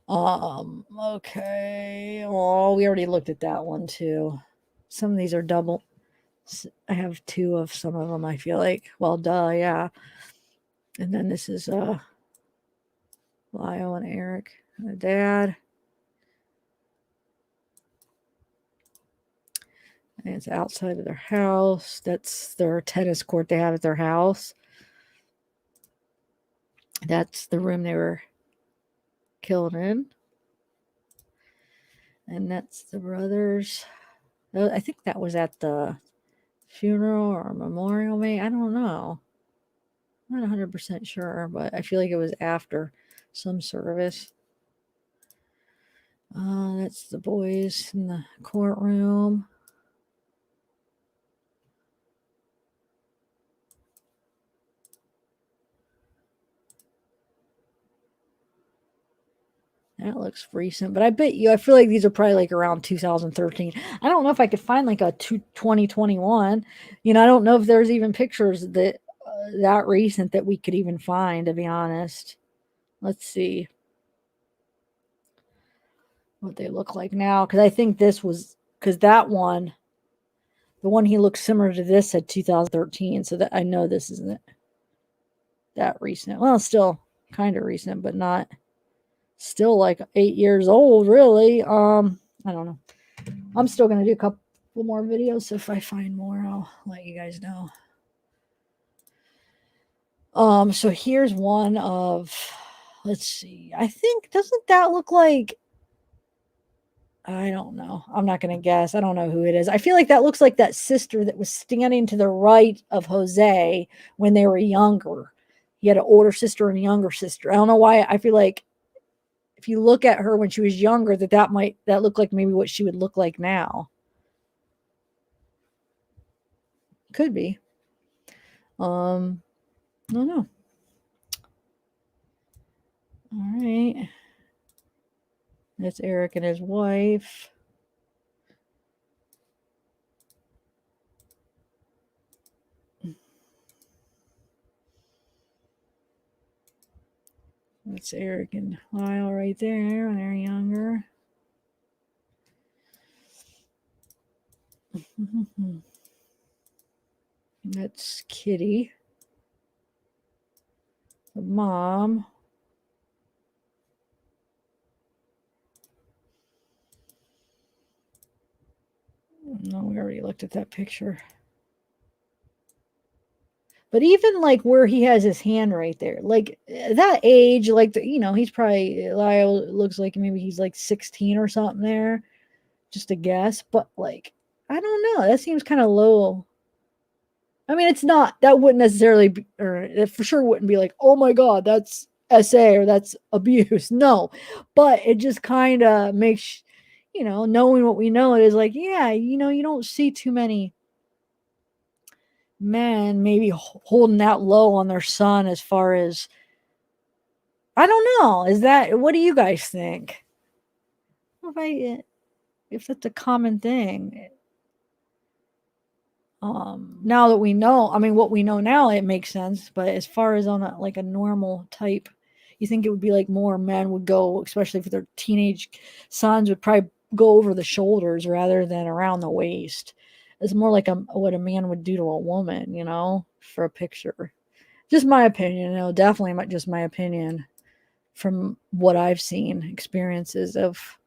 Okay. Oh, we already looked at that one too. Some of these are double. I have 2 of some of them, I feel like. Well, duh, yeah. And then this is Lyle and Erik, and the dad. And it's outside of their house. That's their tennis court they have at their house. That's the room they were killed in. And that's the brothers. I think that was at the funeral or memorial, maybe. I don't know. I'm not 100% sure, but I feel like it was after some service. That's the boys in the courtroom. That looks recent, but I feel like these are probably like around 2013. I don't know if I could find like a 2021. I don't know if there's even pictures that recent that we could even find, to be honest. Let's see what they look like now, because I think because that one, the one he looks similar to this, said 2013, so that I know this isn't that recent. Well, still kind of recent, but not still like 8 years old, really. I don't know. I'm still gonna do a couple more videos, so if I find more, I'll let you guys know. So here's one of, let's see, I think, doesn't that look like, I don't know. I'm not going to guess. I don't know who it is. I feel like that looks like that sister that was standing to the right of Jose when they were younger. He had an older sister and a younger sister. I don't know why. I feel like if you look at her when she was younger, that look like maybe what she would look like now. Could be. I don't know. All right. That's Erik and his wife. That's Erik and Lyle right there when they're younger. That's Kitty. The mom. No, we already looked at that picture. But even like where he has his hand right there, like that age, like, he's probably, Lyle looks like maybe he's like 16 or something there, just a guess. But like, I don't know. That seems kind of low. I mean, it's not, that wouldn't necessarily be, or it for sure wouldn't be like, oh my God, that's SA or that's abuse. No, but it just kind of makes, knowing what we know, it is like, yeah, you don't see too many men maybe holding that low on their son as far as, I don't know. What do you guys think? If that's a common thing. Now that we know, I mean, what we know now, it makes sense. But as far as on like a normal type, you think it would be like more men would go, especially for their teenage sons, would probably go over the shoulders rather than around the waist. It's more like what a man would do to a woman, for a picture. Just my opinion, definitely just my opinion from what I've seen, experiences of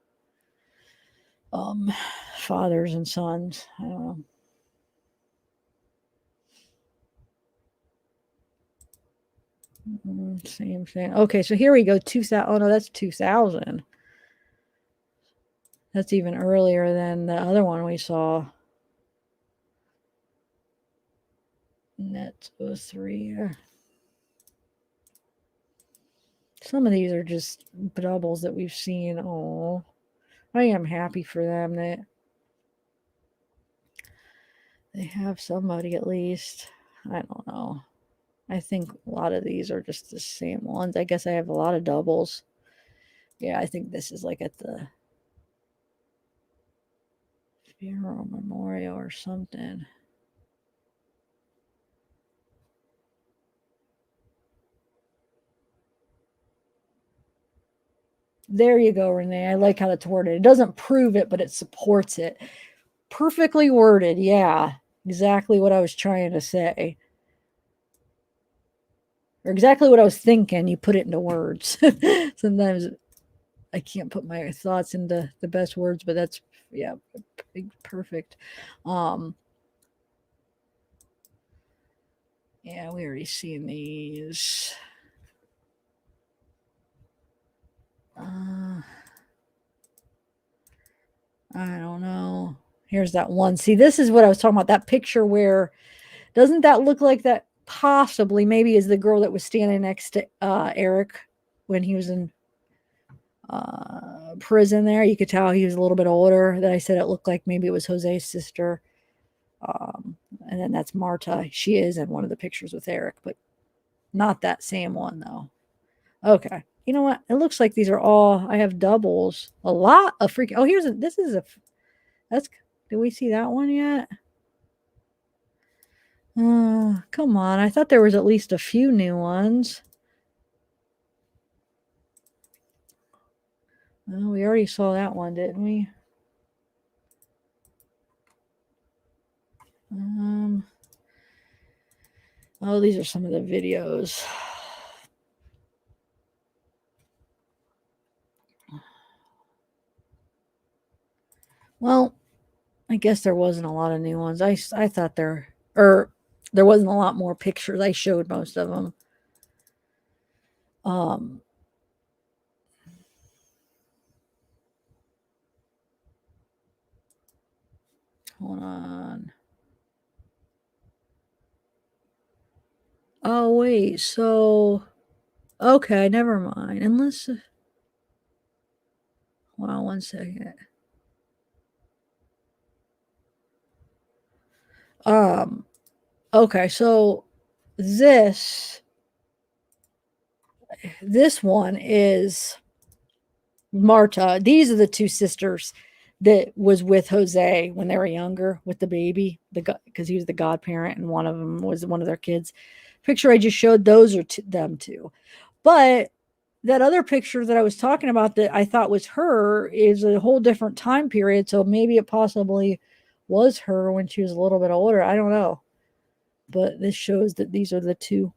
fathers and sons. I don't know. Same thing. Okay, so here we go. 2000. Oh no, that's 2000. That's even earlier than the other one we saw. And that's 03. Some of these are just doubles that we've seen. Oh, I am happy for them that they have somebody at least. I don't know. I think a lot of these are just the same ones. I guess I have a lot of doubles. Yeah, I think this is like at the funeral memorial or something. There you go, Renee. I like how that's worded. It doesn't prove it, but it supports it. Perfectly worded. Yeah, exactly what I was trying to say. Or exactly what I was thinking. You put it into words. Sometimes I can't put my thoughts into the best words, but that's, yeah, perfect. Yeah, we already seen these. I don't know. Here's that one. See, this is what I was talking about. That picture where, doesn't that look like that possibly maybe is the girl that was standing next to Erik when he was in prison there? You could tell he was a little bit older. That I said it looked like maybe it was Jose's sister. And then that's Marta. She is in one of the pictures with Erik, but not that same one though. Okay. You know what? It looks like these are all, I have doubles. A lot of freaking, oh, did we see that one yet? Come on. I thought there was at least a few new ones. Well, we already saw that one, didn't we? Oh, these are some of the videos. Well, I guess there wasn't a lot of new ones. I thought there wasn't a lot more pictures. I showed most of them. Hold on. Oh, wait. So, okay, never mind. Unless, hold on 1 second. Okay, so this one is Marta. These are the two sisters that was with Jose when they were younger with the baby, because he was the godparent and one of them was one of their kids. Picture I just showed, those are them two. But that other picture that I was talking about that I thought was her is a whole different time period. So maybe it possibly was her when she was a little bit older. I don't know. But this shows that these are the two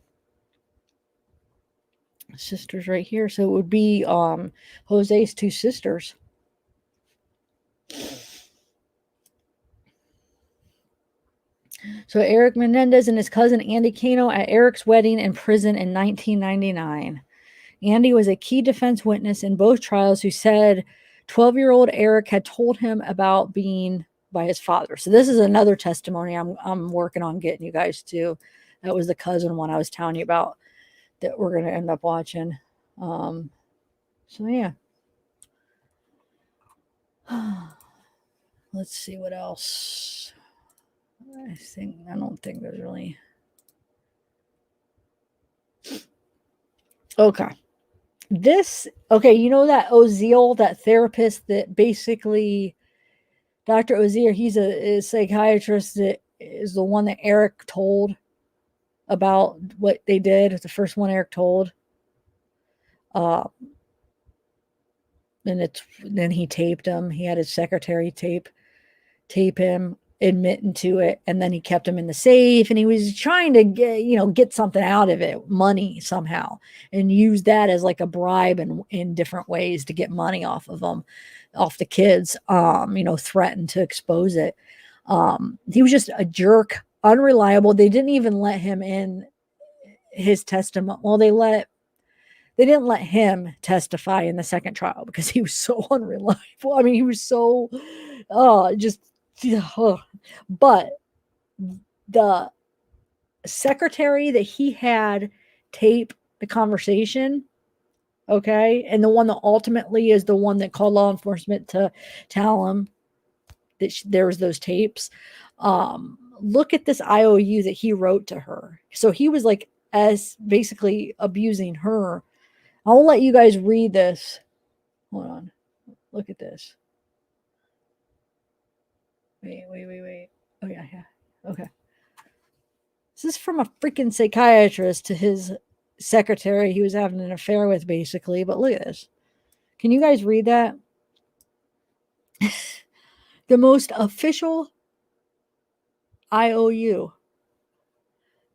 sisters right here. So it would be Jose's two sisters. So Erik Menendez and his cousin Andy Cano at Erik's wedding in prison in 1999. Andy was a key defense witness in both trials who said 12-year-old Erik had told him about being by his father. So this is another testimony I'm working on getting you guys to. That was the cousin one I was telling you about that we're going to end up watching. So yeah. Let's see what else. I don't think there's really. Okay. You know that Oziel, that therapist that basically, Dr. Oziel, he's a psychiatrist that is the one that Erik told about what they did. It's the first one Erik told. And then he taped him. He had his secretary tape him admitting to it, and then he kept him in the safe, and he was trying to get something out of it, money somehow, and use that as like a bribe in different ways to get money off of them, off the kids. Threatened to expose it. He was just a jerk, unreliable. They didn't even let him in his testimony. Well, they didn't let him testify in the second trial because he was so unreliable. I mean, he was so but the secretary that he had tape the conversation, okay, and the one that ultimately is the one that called law enforcement to tell him that there was those tapes. Look at this I.O.U. that he wrote to her. So he was like as basically abusing her. I'll let you guys read this. Hold on. Look at this. Wait. Oh, yeah. Okay. This is from a freaking psychiatrist to his secretary he was having an affair with, basically. But look at this. Can you guys read that? The most official I.O.U.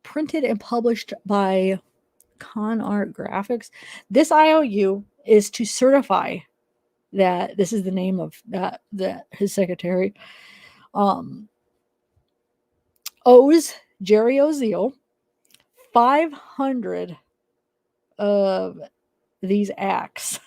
printed and published by Con Art Graphics. This I.O.U. is to certify that this is the name of that his secretary owes Jerry Oziel 500 of these acts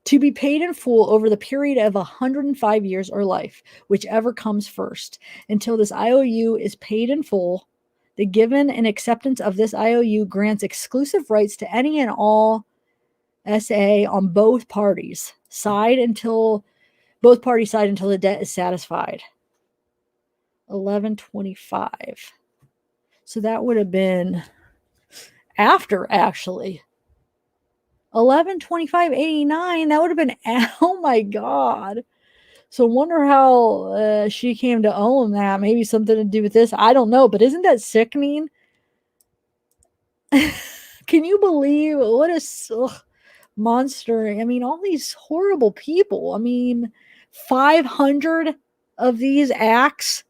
to be paid in full over the period of 105 years or life, whichever comes first. Until this I.O.U. is paid in full, the given and acceptance of this I.O.U. grants exclusive rights to any and all SA on both parties side until the debt is satisfied. 1125. So that would have been after, actually. 11/25/89. That would have been, oh my God. So wonder how she came to own that. Maybe something to do with this. I don't know, but isn't that sickening? Can you believe what a monster? I mean, all these horrible people. I mean, 500 of these acts.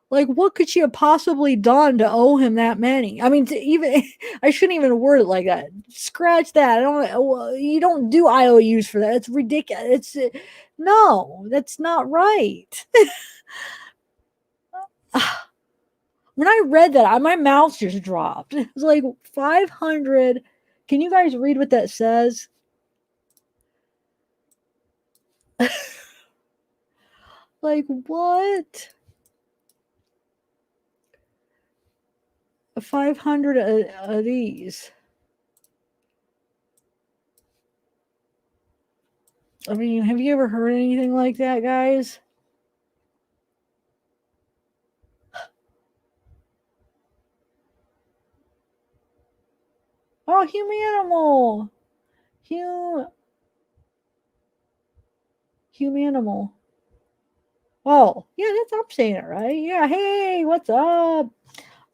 Like, what could she have possibly done to owe him that many? I mean, I shouldn't even word it like that. Scratch that. You don't do I.O.U.s for that. It's ridiculous. No, that's not right. When I read that, my mouth just dropped. It was like 500. Can you guys read what that says? Like, what? 500 of these. I mean, have you ever heard anything like that, guys? Oh, Humanimal. Humanimal. Oh, yeah, I'm saying it right. Yeah, hey, what's up?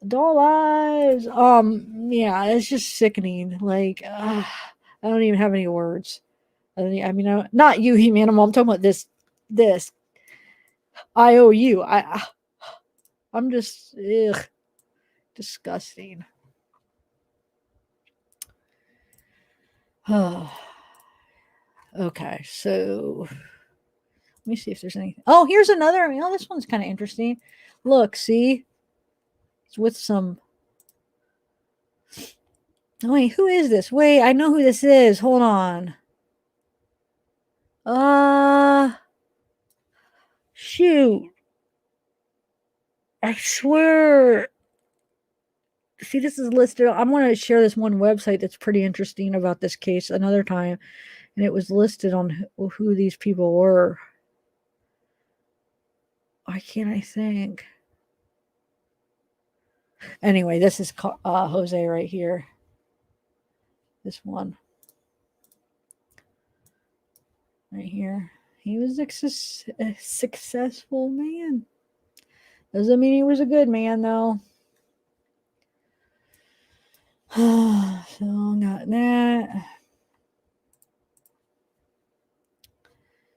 Doll Lives. Yeah, it's just sickening. Like, I don't even have any words. I mean, not you, Humanimal. I'm talking about this. I.O.U. I'm just disgusting. Okay, so let me see if there's anything. Oh, here's another. You know, this one's kind of interesting. Look, see, it's with some. Oh, wait, who is this? Wait, I know who this is. Hold on. Shoot. I swear. See, this is listed. I'm going to share this one website that's pretty interesting about this case another time. And it was listed on who these people were. Why can't I think? Anyway, this is Jose right here. This one. Right here. He was a successful man. Doesn't mean he was a good man, though. So, got that.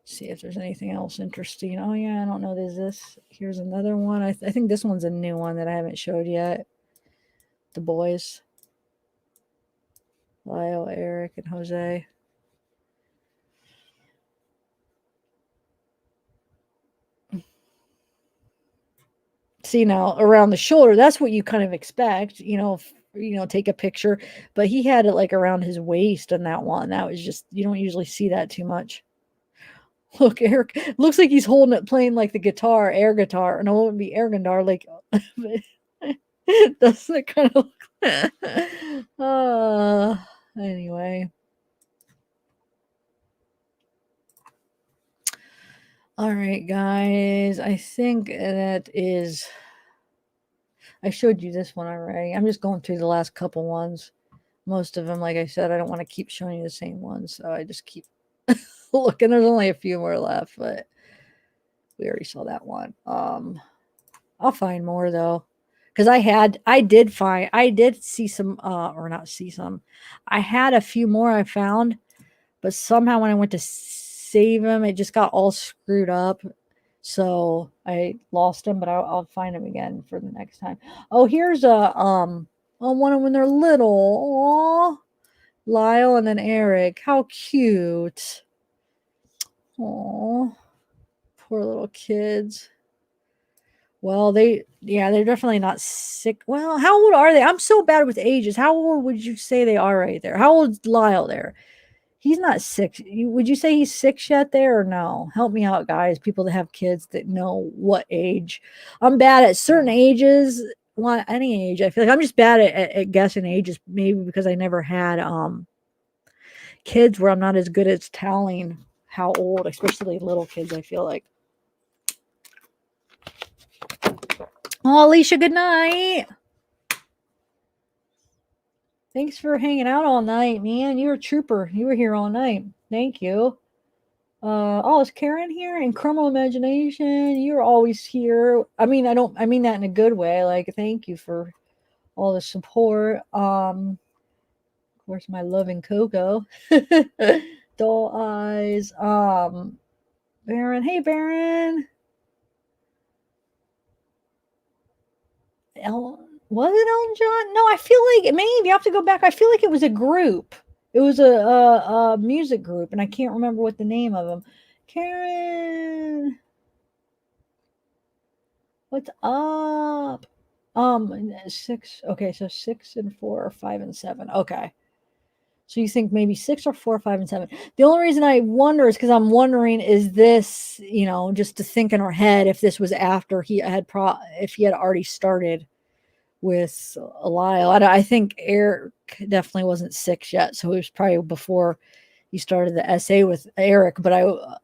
See if there's anything else interesting. Oh, yeah, I don't know. There's this. Here's another one. I think this one's a new one that I haven't showed yet. The boys. Lyle, Erik, and Jose. See, now around the shoulder, that's what you kind of expect, take a picture, but he had it like around his waist on that one. That was just, you don't usually see that too much. Look, Erik looks like he's holding it, playing like the guitar, air guitar. No, it wouldn't be air guitar, like doesn't it kind of look anyway. All right, guys, I think that is, I showed you this one already. I'm just going through the last couple ones. Most of them, like I said, I don't want to keep showing you the same ones, so I just keep looking. There's only a few more left, but we already saw that one. I'll find more though, because I did see some, or not see some. I had a few more I found, but somehow when I went to save them, it just got all screwed up. So I lost them, but I'll find them again for the next time. Oh, here's one of when they're little. Aww. Lyle and then Erik. How cute. Aww. Poor little kids. Well, they're definitely not sick. Well, how old are they? I'm so bad with ages. How old would you say they are right there? How old's Lyle there? He's not 6. Would you say he's 6 yet there or no? Help me out, guys. People that have kids that know what age. I'm bad at certain ages. Well, any age. I feel like I'm just bad at guessing ages, maybe because I never had kids where I'm not as good at telling how old, especially little kids, I feel like. Oh, Alicia, good night. Thanks for hanging out all night, man. You're a trooper. You were here all night. Thank you. Oh, is Karen here? And Criminal Imagination, you're always here. I mean that in a good way. Like, thank you for all the support. Of course, my loving Coco. Doll Eyes. Baron. Hey, Baron. Was it Elton John? No, I feel like maybe I have to go back. I feel like it was a group. It was a music group, and I can't remember what the name of them. Karen, what's up? 6. Okay, so 6 and 4 or 5 and 7. Okay. So you think maybe 6 or 4, 5 and 7. The only reason I wonder is because I'm wondering, is this, just to think in our head, if this was after he had if he had already started with Lyle. I think Erik definitely wasn't 6 yet, so it was probably before he started the essay with Erik. But you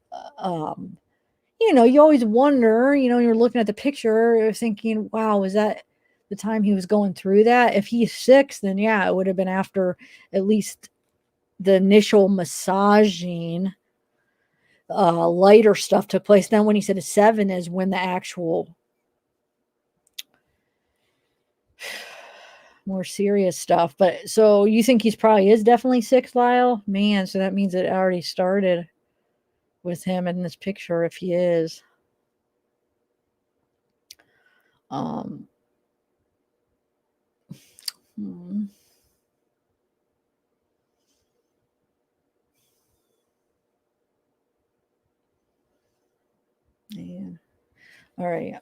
always wonder, you're looking at the picture, you're thinking, wow, was that the time he was going through that? If he's 6, then yeah, it would have been after at least the initial massaging, lighter stuff took place. Then when he said 7 is when the actual more serious stuff. But so you think he's probably is definitely 6, Lyle? Man, so that means it already started with him in this picture if he is. Um, hmm. Yeah. All right.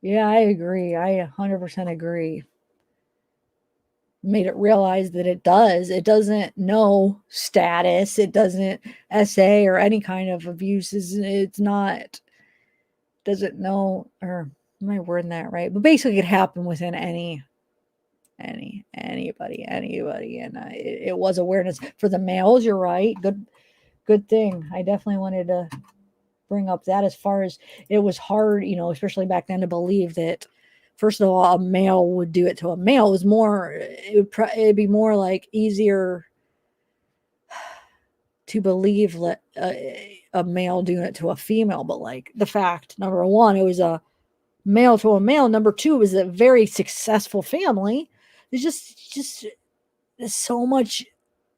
Yeah, I agree. I 100% agree. Made it realize that it does. It doesn't know status. It doesn't SA or any kind of abuses. It's not, doesn't know, or am I wording that right? But basically it could happen within anybody. And it was awareness for the males. You're right. Good thing. I definitely wanted to bring up that as far as it was hard, especially back then, to believe that, first of all, a male would do it to a male. It was more, it'd be more like easier to believe that a male doing it to a female. But like the fact, number one, it was a male to a male. Number two, it was a very successful family. It's just so much,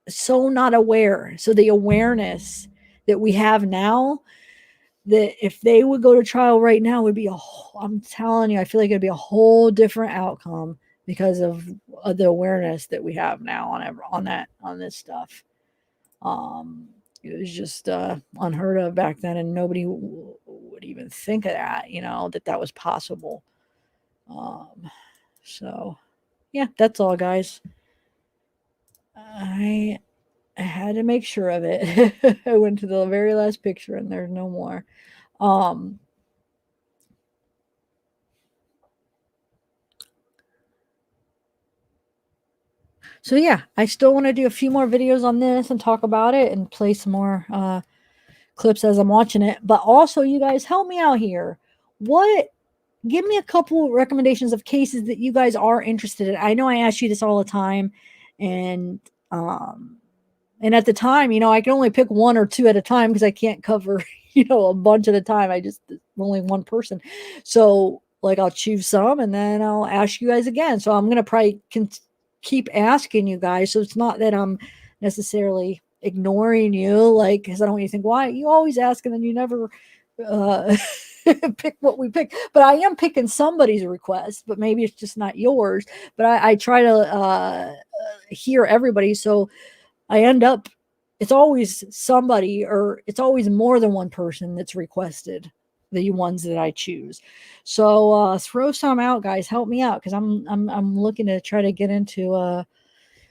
so not aware. So the awareness that we have now, that if they would go to trial right now, would be I'm telling you, I feel like it'd be a whole different outcome because of the awareness that we have now on this stuff. It was just unheard of back then, and nobody would even think of that, that was possible. So yeah, that's all, guys. I had to make sure of it. I went to the very last picture and there's no more. So yeah, I still want to do a few more videos on this and talk about it and play some more clips as I'm watching it. But also, you guys, help me out here. Give me a couple recommendations of cases that you guys are interested in. I know I ask you this all the time, and at the time, I can only pick one or two at a time because I can't cover, a bunch at a time. I'm only one person. So like I'll choose some and then I'll ask you guys again. So I'm going to probably keep asking you guys. So it's not that I'm necessarily ignoring you, like, because I don't want you to think, why you always ask and then you never pick what we pick. But I am picking somebody's request, but maybe it's just not yours. But I try to hear everybody. So I end up, it's always somebody, or it's always more than one person that's requested the ones that I choose. So throw some out, guys. Help me out, because I'm looking to try to get into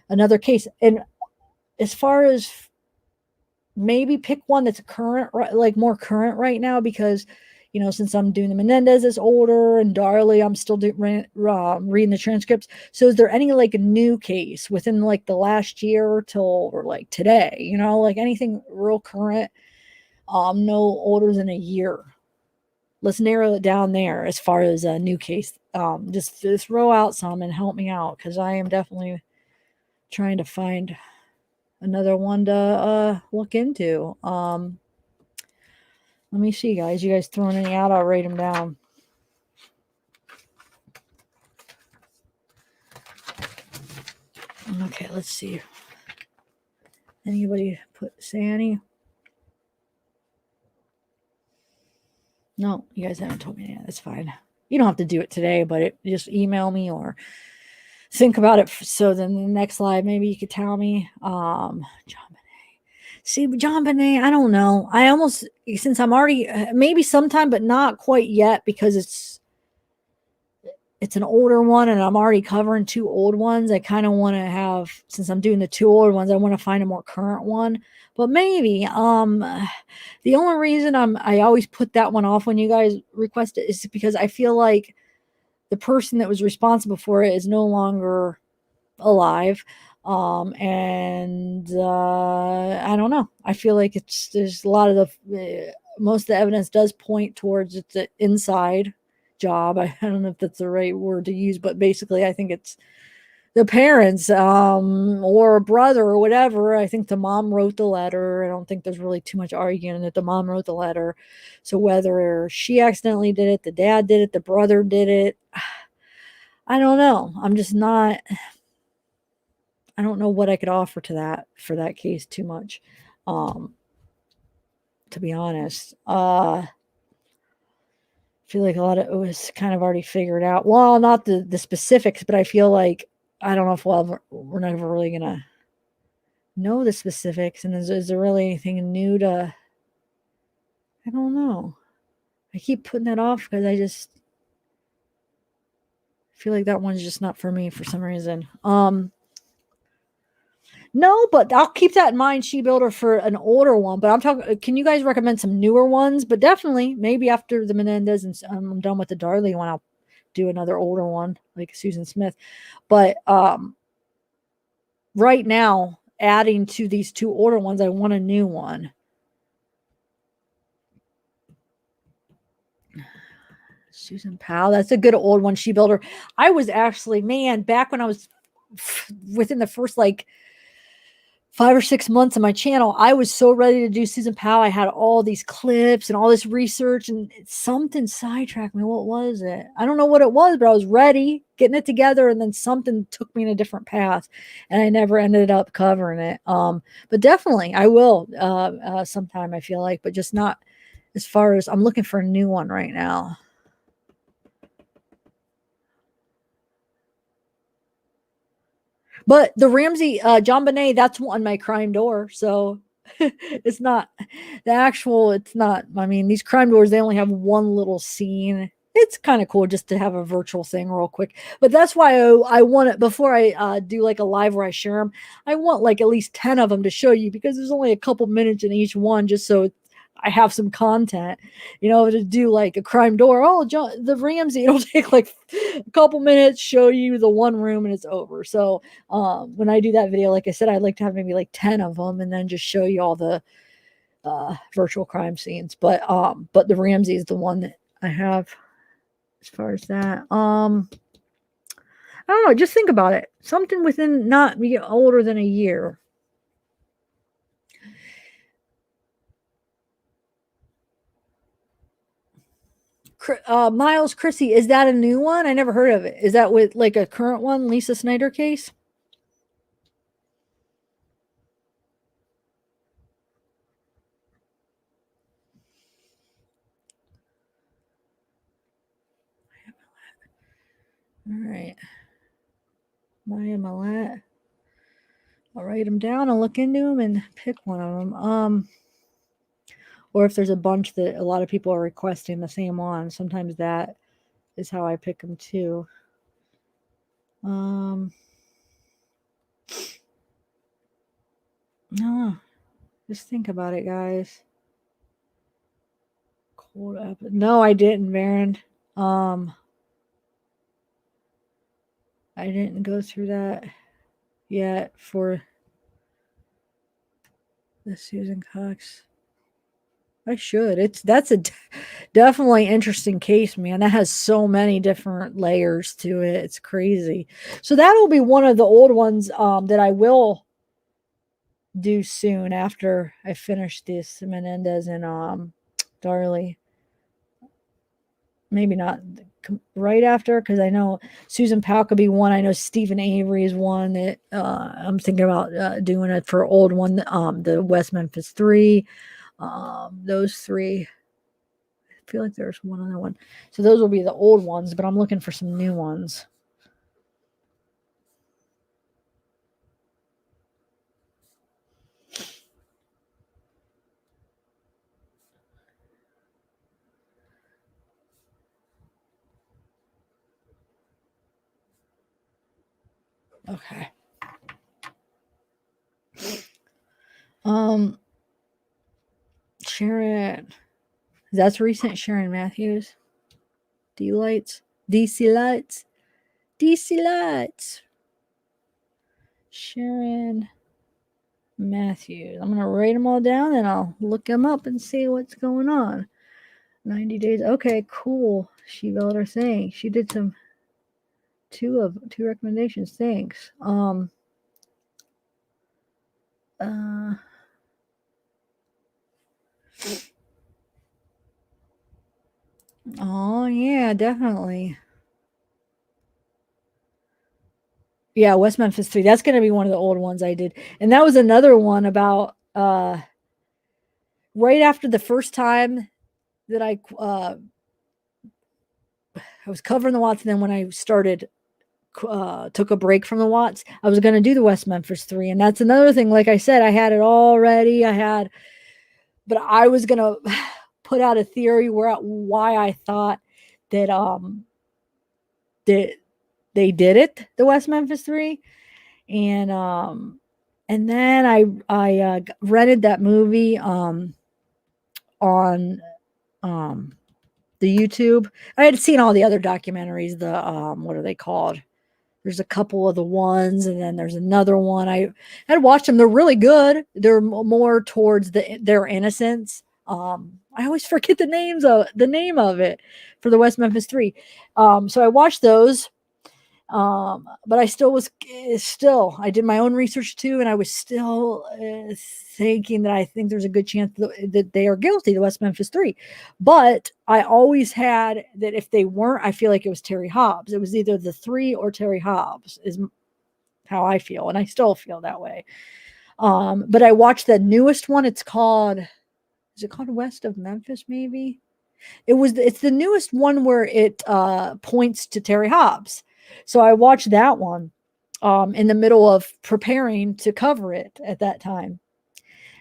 another case. And as far as maybe pick one that's current, like more current right now, because since I'm doing the Menendez that's older and Darley, I'm still reading the transcripts. So is there any like a new case within like the last year or like today, like anything real current, no older than a year? Let's narrow it down there as far as a new case. Just throw out some and help me out, because I am definitely trying to find another one to look into. Let me see, guys. You guys throwing any out? I'll write them down. Okay, let's see. Anybody say any? No, you guys haven't told me yet. That's fine. You don't have to do it today, but just email me or think about it. So then the next live, maybe you could tell me. John Benet. See, John Benet, I don't know. I almost, since I'm already, maybe sometime, but not quite yet, because it's an older one and I'm already covering two old ones. I kind of want to have, since I'm doing the two old ones, I want to find a more current one. But maybe the only reason I always put that one off when you guys request it is because I feel like the person that was responsible for it is no longer alive. And I don't know. I feel like there's a lot of most of the evidence does point towards it's an inside job. I don't know if that's the right word to use, but basically I think it's the parents, or a brother or whatever. I think the mom wrote the letter. I don't think there's really too much arguing that the mom wrote the letter. So whether she accidentally did it, the dad did it, the brother did it, I don't know. I'm just not, I don't know what I could offer to that for that case too much. To be honest, I feel like a lot of it was kind of already figured out. Well, not the specifics, but I feel like, I don't know if we're never really going to know the specifics. And is there really anything new to, I don't know. I keep putting that off because I just feel like that one's just not for me for some reason. No, but I'll keep that in mind, She Builder, for an older one. But I'm talking, can you guys recommend some newer ones? But definitely, maybe after the Menendez and I'm done with the Darley one, I'll do another older one like Susan Smith. But right now, adding to these two older ones, I want a new one. Susan Powell, that's a good old one, She Builder. I was actually, man, back when I was within the first like 5 or 6 months of my channel, I was so ready to do Susan Powell. I had all these clips and all this research, and something sidetracked me. What was it? I don't know what it was, but I was ready, getting it together, and then something took me in a different path, and I never ended up covering it. But definitely, I will sometime, I feel like, but just not as far as I'm looking for a new one right now. But the Ramsey, John Bonet, that's on my crime door. So it's not the actual, it's not, I mean, these crime doors, they only have one little scene. It's kind of cool just to have a virtual thing real quick. But that's why I want it, before I do like a live where I share them, I want like at least 10 of them to show you, because there's only a couple minutes in each one, just so I have some content, to do like a crime door. Oh, the Ramsey, it'll take like a couple minutes, show you the one room, and it's over. So when I do that video, like I said, I'd like to have maybe like 10 of them, and then just show you all the virtual crime scenes. But the Ramsey is the one that I have as far as that. I don't know. Just think about it. Something within not be older than a year. Miles Chrissy, is that a new one? I never heard of it. Is that with like a current one, Lisa Snyder case? All right. Maya Millette. I'll write them down. I'll look into them and pick one of them. Or if there's a bunch that a lot of people are requesting the same one, sometimes that is how I pick them too. No, just think about it, guys. Cold up. No, I didn't, Baron. I didn't go through that yet for the Susan Cox. I should. That's a definitely interesting case, man. That has so many different layers to it. It's crazy. So that'll be one of the old ones that I will do soon after I finish this Menendez and Darley. Maybe not right after, because I know Susan Powell could be one. I know Stephen Avery is one that I'm thinking about doing it for old one. The West Memphis 3. Those 3. I feel like there's one other one. So those will be the old ones, but I'm looking for some new ones. Okay. Sharon, that's recent. Sharon Matthews. D-Lights. DC Lights. DC Lights. Sharon Matthews. I'm going to write them all down and I'll look them up and see what's going on. 90 days. Okay, cool. She built her thing. She did some two recommendations. Thanks. Oh yeah, definitely. Yeah, West Memphis 3. That's going to be one of the old ones I did. And that was another one about right after the first time that I was covering the Watts, and then when I started took a break from the Watts, I was going to do the West Memphis 3. And that's another thing, like I said, I had it all ready. But I was going to put out a theory why I thought that that they did it, the West Memphis 3. And then I rented that movie on the YouTube. I had seen all the other documentaries. The what are they called? There's a couple of the ones, and then there's another one. I had watched them. They're really good. They're more towards their innocence. I always forget the name of it for the West Memphis 3. So I watched those. But I I did my own research too, and I was still thinking that I think there's a good chance that they are guilty, the West Memphis 3. But I always had that if they weren't, I feel like it was Terry Hobbs. It was either the 3 or Terry Hobbs is how I feel, and I still feel that way. But I watched the newest one. Is it called West of Memphis? Maybe it's the newest one where it points to Terry Hobbs. So I watched that one in the middle of preparing to cover it at that time.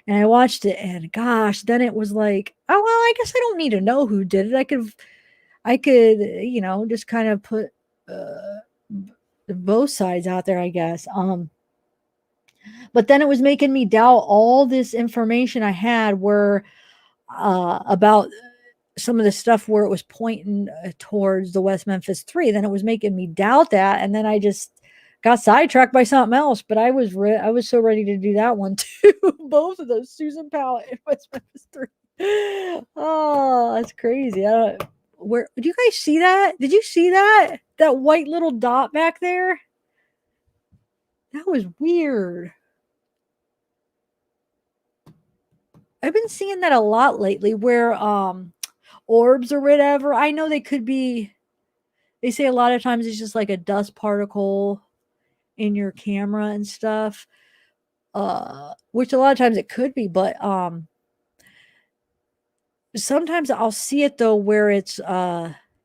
And I watched it, and gosh, then it was like, oh, well, I guess I don't need to know who did it. I could, just kind of put both sides out there, I guess. But then it was making me doubt all this information I had about some of the stuff where it was pointing towards the West Memphis 3. Then it was making me doubt that, and then I just got sidetracked by something else. But I was so ready to do that one too. Both of those, Susan Powell and West Memphis 3. Oh, that's crazy. Where do you guys see that? Did you see that white little dot back there? That was weird. I've been seeing that a lot lately, where orbs or whatever. I know they say a lot of times it's just like a dust particle in your camera and stuff, which a lot of times it could be, but sometimes I'll see it though where it's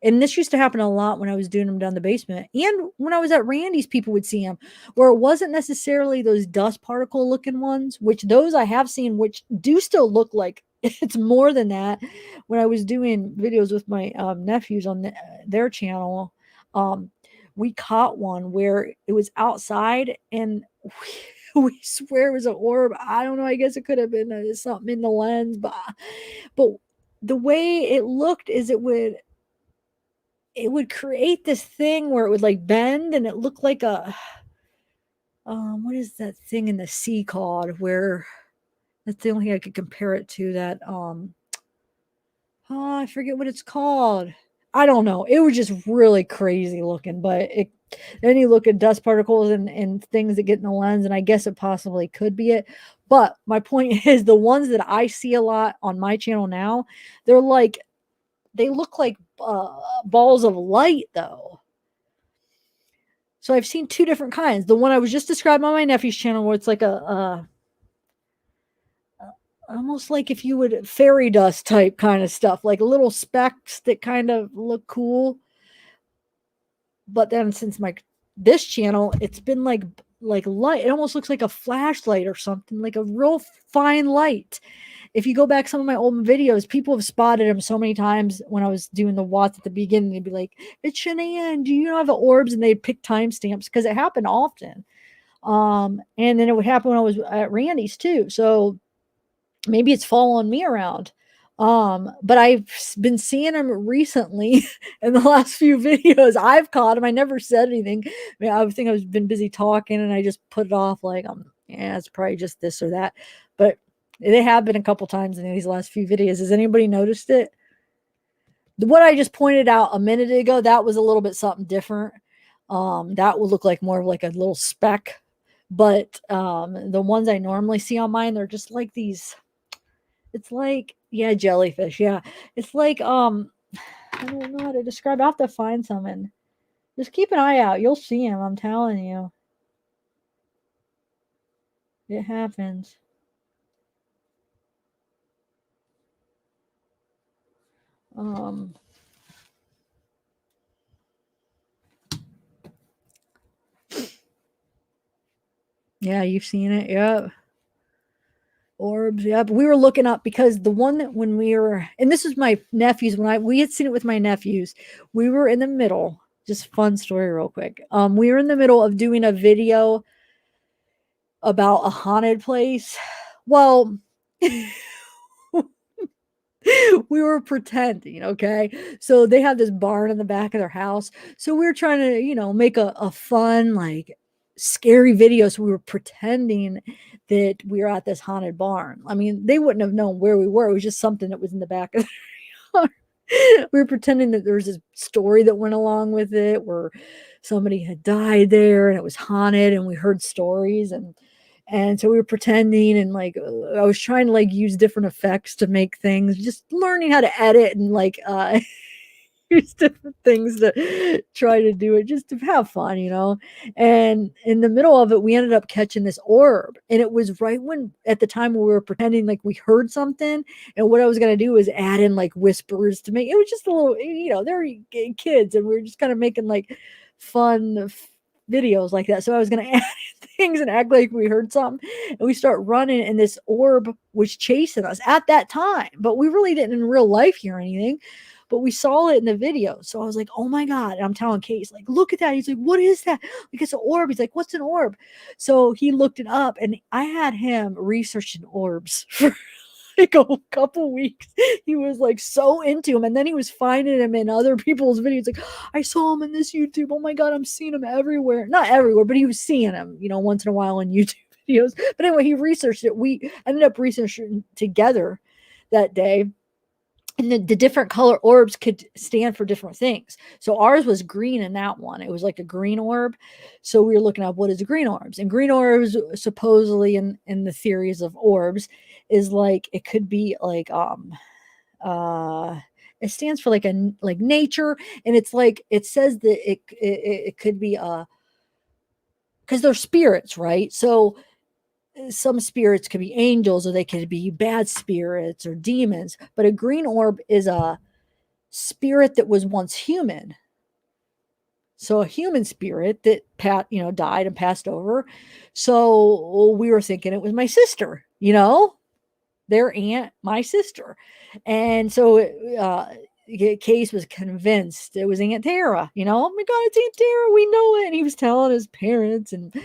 and this used to happen a lot when I was doing them down the basement, and when I was at Randy's, people would see them where it wasn't necessarily those dust particle looking ones, which those I have seen, which do still look like it's more than that. When I was doing videos with my nephews on their channel, we caught one where it was outside, and we swear it was an orb. I don't know. I guess it could have been something in the lens, but the way it looked is it would create this thing where it would like bend, and it looked like a what is that thing in the sea called, where that's the only thing I could compare it to, that I forget what it's called. I don't know. It was just really crazy looking, but then you look at dust particles and things that get in the lens, and I guess it possibly could be it. But my point is, the ones that I see a lot on my channel now, they look like balls of light though. So I've seen two different kinds. The one I was just describing on my nephew's channel, where it's like almost like if you would fairy dust type kind of stuff, like little specks that kind of look cool. But then since this channel, it's been like light. It almost looks like a flashlight or something, like a real fine light. If you go back some of my old videos, people have spotted them so many times when I was doing the Watts at the beginning. They'd be like, "It's Shanann, do you know the orbs?" And they'd pick timestamps because it happened often. And then it would happen when I was at Randy's too. So maybe it's following me around. But I've been seeing them recently in the last few videos. I've caught them. I never said anything. I think I've been busy talking, and I just put it off like, yeah, it's probably just this or that. But they have been a couple times in these last few videos. Has anybody noticed it? What I just pointed out a minute ago, that was a little bit something different. That will look like more of like a little speck. But the ones I normally see on mine, they're just like these. It's like, yeah, jellyfish. Yeah, it's like I don't know how to describe. I'll have to find some and just keep an eye out. You'll see them. I'm telling you, it happens. Um, yeah, you've seen it. Yep. Orbs. Yep. We were looking up because the one that when we were, and this was my nephews, we had seen it with my nephews, we were in the middle, just fun story real quick. We were in the middle of doing a video about a haunted place. Well, we were pretending, okay? So they have this barn in the back of their house. So we were trying to, make a fun, like scary video. So we were pretending that we were at this haunted barn. I mean, they wouldn't have known where we were. It was just something that was in the back of their yard. We were pretending that there was this story that went along with it where somebody had died there and it was haunted and we heard stories and so we were pretending and like I was trying to like use different effects to make things, just learning how to edit and like use different things to try to do it just to have fun, And in the middle of it, we ended up catching this orb. And it was right when, at the time when we were pretending like we heard something. And what I was going to do was add in like whispers to make it was just a little, they're kids and we were just kind of making like fun videos like that. So I was going to add things and act like we heard something. And we start running, and this orb was chasing us at that time. But we really didn't in real life hear anything. But we saw it in the video. So I was like, oh my God. And I'm telling Case, like, look at that. He's like, what is that? Like, it's an orb. He's like, what's an orb? So he looked it up, and I had him researching orbs for like a couple weeks. He was like so into him. And then he was finding him in other people's videos. Like, I saw him in this YouTube. Oh my God, I'm seeing him everywhere. Not everywhere, but he was seeing him, once in a while on YouTube videos. But anyway, he researched it. We ended up researching together that day. And the different color orbs could stand for different things. So ours was green in that one. It was like a green orb. So we were looking up what is green orbs. And green orbs supposedly in the theories of orbs is like it could be like it stands for like nature. And it's like it says that it could be because they're spirits, right? So some spirits could be angels or they could be bad spirits or demons, but a green orb is a spirit that was once human. So a human spirit that died and passed over. So we were thinking it was my sister, their aunt, my sister. And so Case was convinced it was Aunt Tara, oh my God, it's Aunt Tara, we know it. And he was telling his parents and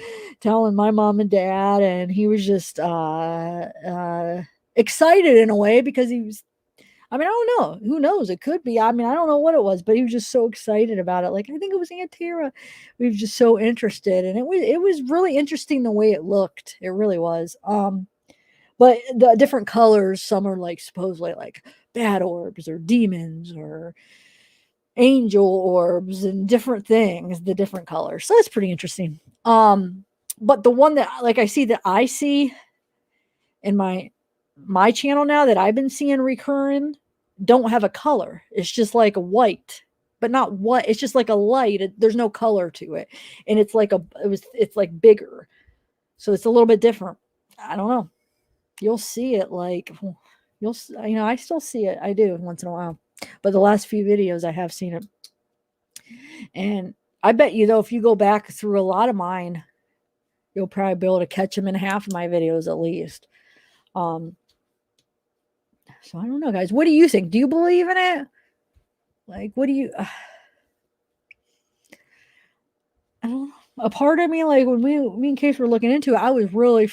telling my mom and dad, and he was just excited in a way because he was, I don't know, who knows, it could be, I don't know what it was, but he was just so excited about it. Like, I think it was Aunt Tara. We were just so interested, and it was really interesting the way it looked. It really was. But the different colors, some are like supposedly like bad orbs or demons or angel orbs and different things, the different colors. So that's pretty interesting. But the one that I see in my channel now that I've been seeing recurring don't have a color. It's just like a white, but not what. It's just like a light. There's no color to it. And it's like it's like bigger. So it's a little bit different. I don't know. You'll see it I still see it. I do once in a while. But the last few videos I have seen it. And I bet you though, if you go back through a lot of mine, you'll probably be able to catch them in half of my videos at least. So I don't know, guys. What do you think? Do you believe in it? Like, what do you... I don't know. A part of me, like when me and Case were looking into it, I was really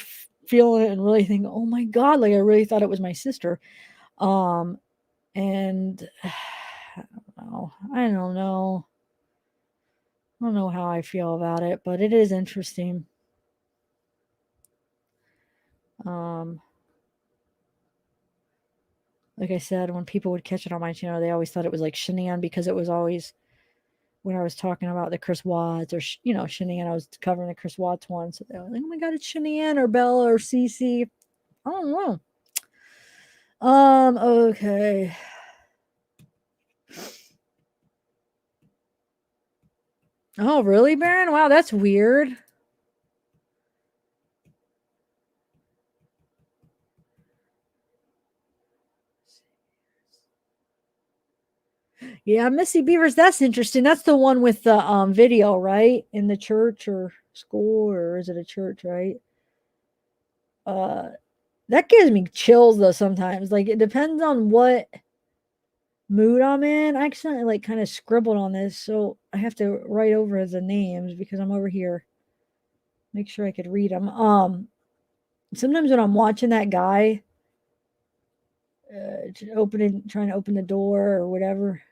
feeling it and really thinking, oh my God, like I really thought it was my sister. And I don't know how I feel about it, but it is interesting. Like I said, when people would catch it on my channel, they always thought it was like Shenan because it was always when I was talking about the Chris Watts or, Shanae, I was covering the Chris Watts one. So they were like, oh my God, it's Shanae or Bella or Cece. I don't know. Okay. Oh, really, Baron? Wow, that's weird. Yeah, Missy Beavers, that's interesting. That's the one with the video, right? In the church or school, or is it a church, right? That gives me chills though sometimes. Like it depends on what mood I'm in. I accidentally like kind of scribbled on this, so I have to write over the names because I'm over here. Make sure I could read them. Sometimes when I'm watching that guy trying to open the door or whatever,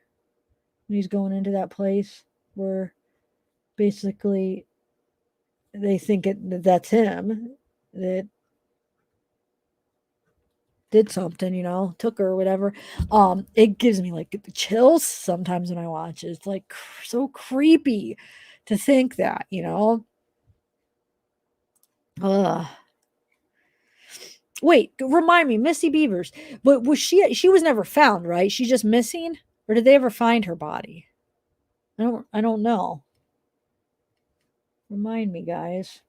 when he's going into that place where basically they think that's him that did something, took her or whatever. It gives me like the chills sometimes when I watch it. It's like so creepy to think that, Wait, remind me, Missy Beavers. But she was never found, right? She's just missing? Or did they ever find her body? I don't know. Remind me, guys.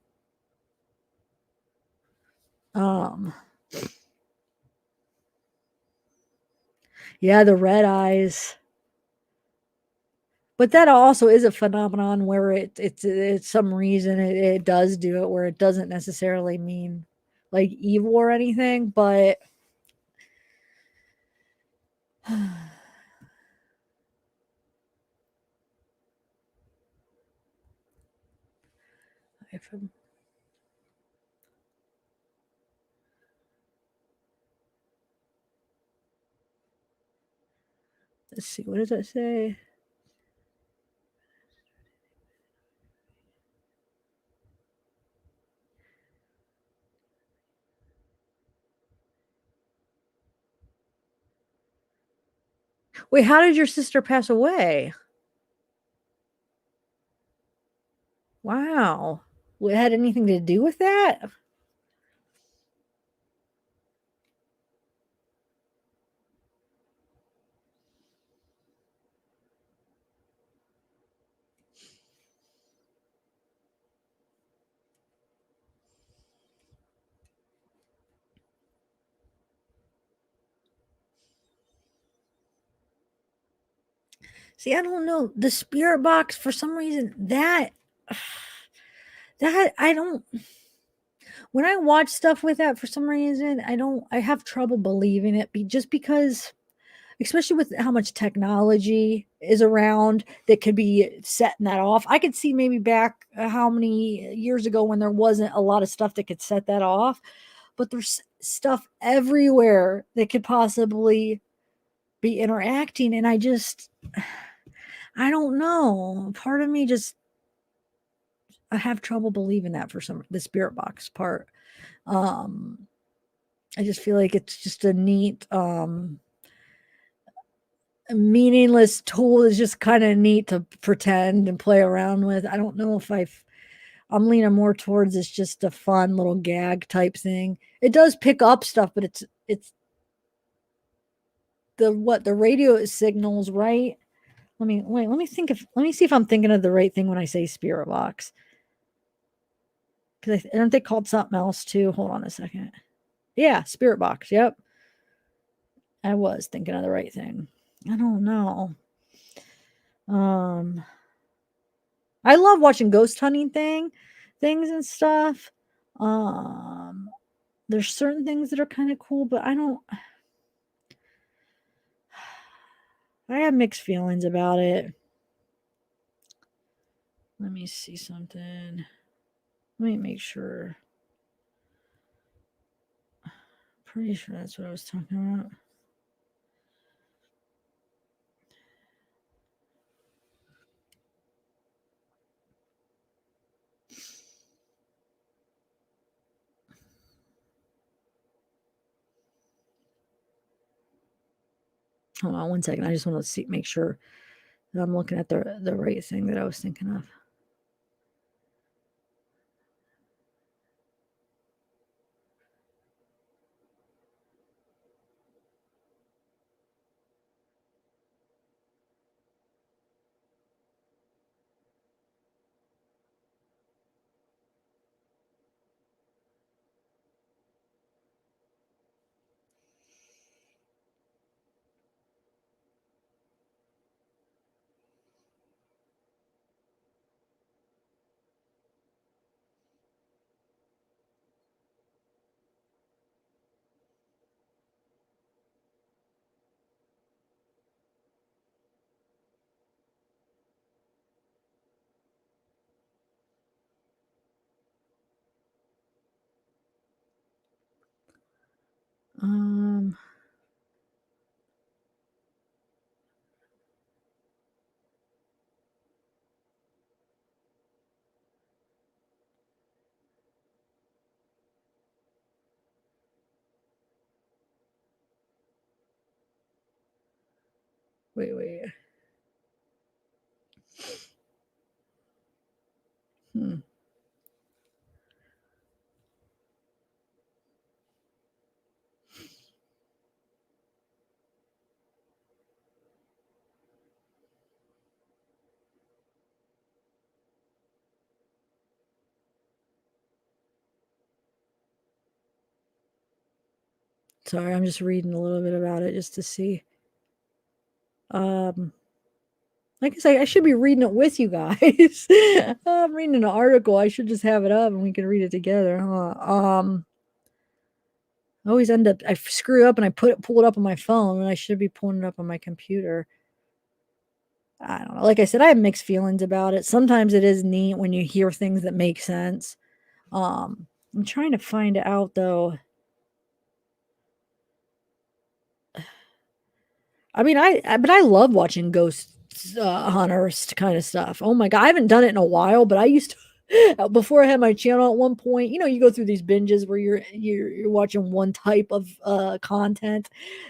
Yeah, the red eyes. But that also is a phenomenon where it's some reason it does do it, where it doesn't necessarily mean like evil or anything, but if let's see, what does that say? Wait, how did your sister pass away? Wow. It had anything to do with that? See, I don't know. The spirit box, for some reason, that I don't. When I watch stuff with that, for some reason, I have trouble believing it, just because, especially with how much technology is around that could be setting that off. I could see maybe back how many years ago when there wasn't a lot of stuff that could set that off, but there's stuff everywhere that could possibly be interacting, and I don't know. Part of me I have trouble believing that for the spirit box part. I just feel like it's just a neat, meaningless tool. Is just kind of neat to pretend and play around with. I don't know if I'm leaning more towards it's just a fun little gag type thing. It does pick up stuff, but it's the radio signals, right? Let me see if I'm thinking of the right thing when I say spirit box. Because aren't they called something else too? Hold on a second. Yeah, spirit box. Yep. I was thinking of the right thing. I don't know. I love watching ghost hunting things and stuff. There's certain things that are kind of cool, but I have mixed feelings about it. Let me see something. Let me make sure. Pretty sure that's what I was talking about. Hold on one second. I just want to make sure I'm looking at the right thing that I was thinking of. Um, wait. Hmm. Sorry, I'm just reading a little bit about it just to see. Like I say, I should be reading it with you guys. I'm reading an article. I should just have it up and we can read it together, huh? I always end up, I screw up and I pull it up on my phone when I should be pulling it up on my computer. I don't know. Like I said, I have mixed feelings about it. Sometimes it is neat when you hear things that make sense. I'm trying to find out though. I mean, but I love watching ghost hunters kind of stuff. Oh my god, I haven't done it in a while, but I used to before I had my channel at one point. You know, you go through these binges where you're watching one type of content,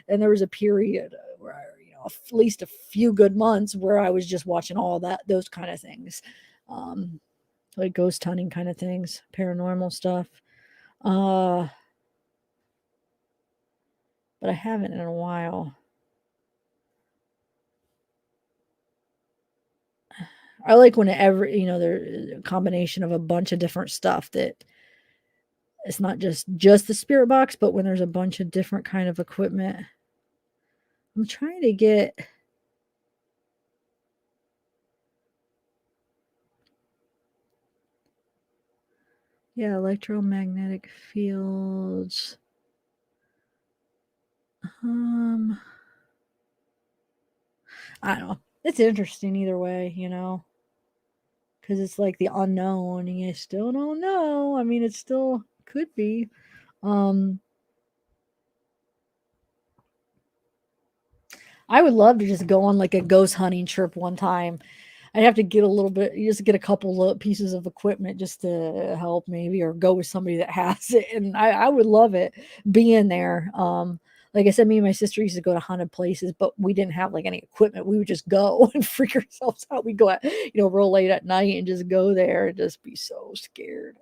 and there was a period where at least a few good months where I was just watching all those kind of things, like ghost hunting kind of things, paranormal stuff. But I haven't in a while. I like when there's a combination of a bunch of different stuff that it's not just the spirit box, but when there's a bunch of different kind of equipment. I'm trying to get electromagnetic fields. I don't know. It's interesting either way, because it's like the unknown and you still don't know. I mean, it still could be. I would love to just go on like a ghost hunting trip one time. I'd have to get a little bit, just get a couple of pieces of equipment just to help maybe, or go with somebody that has it. And I would love it being there. Like I said, me and my sister used to go to haunted places, but we didn't have like any equipment. We would just go and freak ourselves out. We'd go out, real late at night and just go there and just be so scared.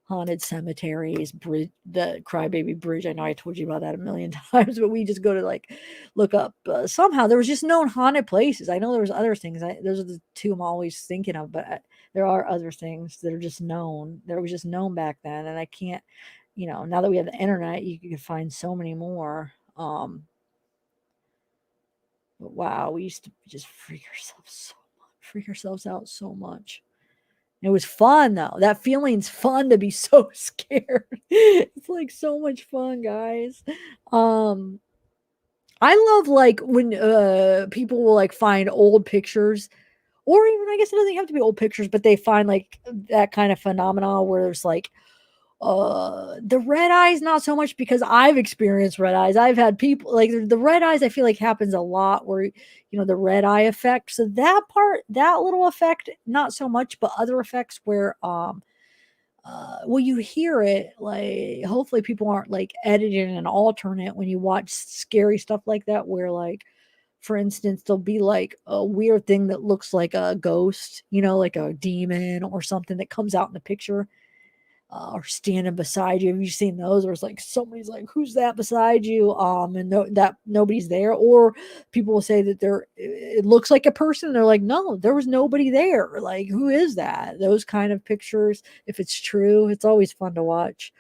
Haunted cemeteries, the Crybaby Bridge. I know I told you about that a million times, but we just go to like look up. Somehow there was just known haunted places. I know there was other things. Those are the two I'm always thinking of, but there are other things that are just known. That was just known back then, and I can't. Now that we have the internet, you can find so many more. But wow, we used to just freak ourselves out so much. It was fun though. That feeling's fun to be so scared. It's like so much fun, guys. I love like when people will like find old pictures, or even, I guess it doesn't have to be old pictures, but they find like that kind of phenomena where there's like the red eyes, not so much, because I've experienced red eyes. I've had people like the red eyes, I feel like happens a lot where the red eye effect. So that little effect, not so much, but other effects where well, you hear it, like hopefully people aren't like editing and alternate when you watch scary stuff like that, where like For instance, there'll be like a weird thing that looks like a ghost, you know, like a demon or something that comes out in the picture, or standing beside you. Have you seen those? Where it's like somebody's like, "Who's that beside you?" And that nobody's there. Or people will say that it looks like a person. They're like, "No, there was nobody there. Like, who is that?" Those kind of pictures. If it's true, it's always fun to watch.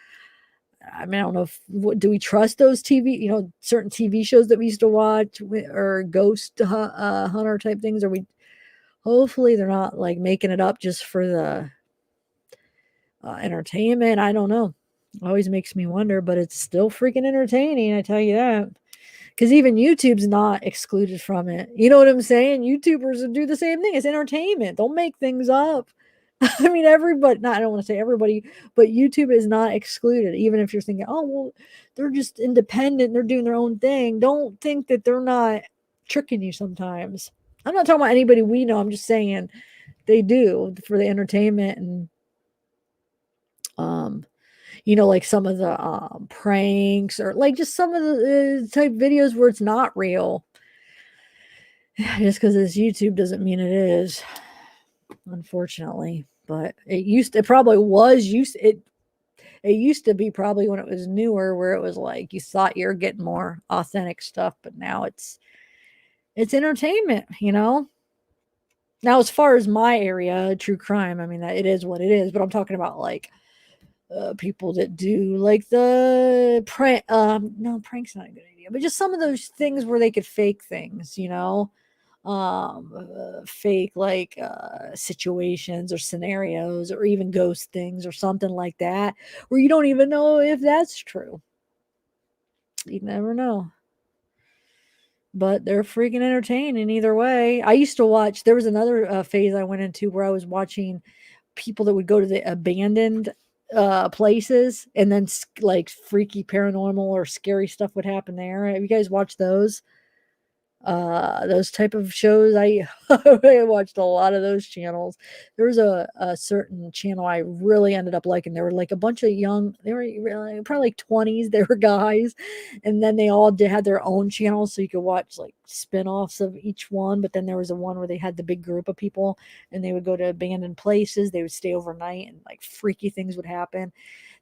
I mean, I don't know if do we trust those TV, certain TV shows that we used to watch or ghost hunter type things? Or we hopefully they're not like making it up just for the entertainment. I don't know. Always makes me wonder, but it's still freaking entertaining. I tell you that. Because even YouTube's not excluded from it. You know what I'm saying? YouTubers do the same thing. It's entertainment. Don't make things up. I mean, everybody, not, I don't want to say everybody, but YouTube is not excluded. Even if you're thinking, oh, well, they're just independent, they're doing their own thing. Don't think that they're not tricking you sometimes. I'm not talking about anybody we know. I'm just saying they do for the entertainment and, like some of the pranks or like just some of the type videos where it's not real. Just because it's YouTube doesn't mean it is, unfortunately. But it probably was it used to be probably when it was newer, where it was like you thought you're getting more authentic stuff, but now it's entertainment, Now, as far as my area, true crime, I mean, that it is what it is, but I'm talking about like people that do like the prank. No, prank's not a good idea, but just some of those things where they could fake things, fake like situations or scenarios or even ghost things or something like that, where you don't even know if that's true. You never know. But they're freaking entertaining either way. I used to watch, there was another phase I went into where I was watching people that would go to the abandoned places, and then like freaky paranormal or scary stuff would happen there. Have you guys watched those type of shows? I watched a lot of those channels. There was a certain channel I really ended up liking. There were like a bunch of they were really, probably like 20s. They were guys, and then they all had their own channels, so you could watch like spin-offs of each one. But then there was a one where they had the big group of people, and they would go to abandoned places. They would stay overnight, and like freaky things would happen.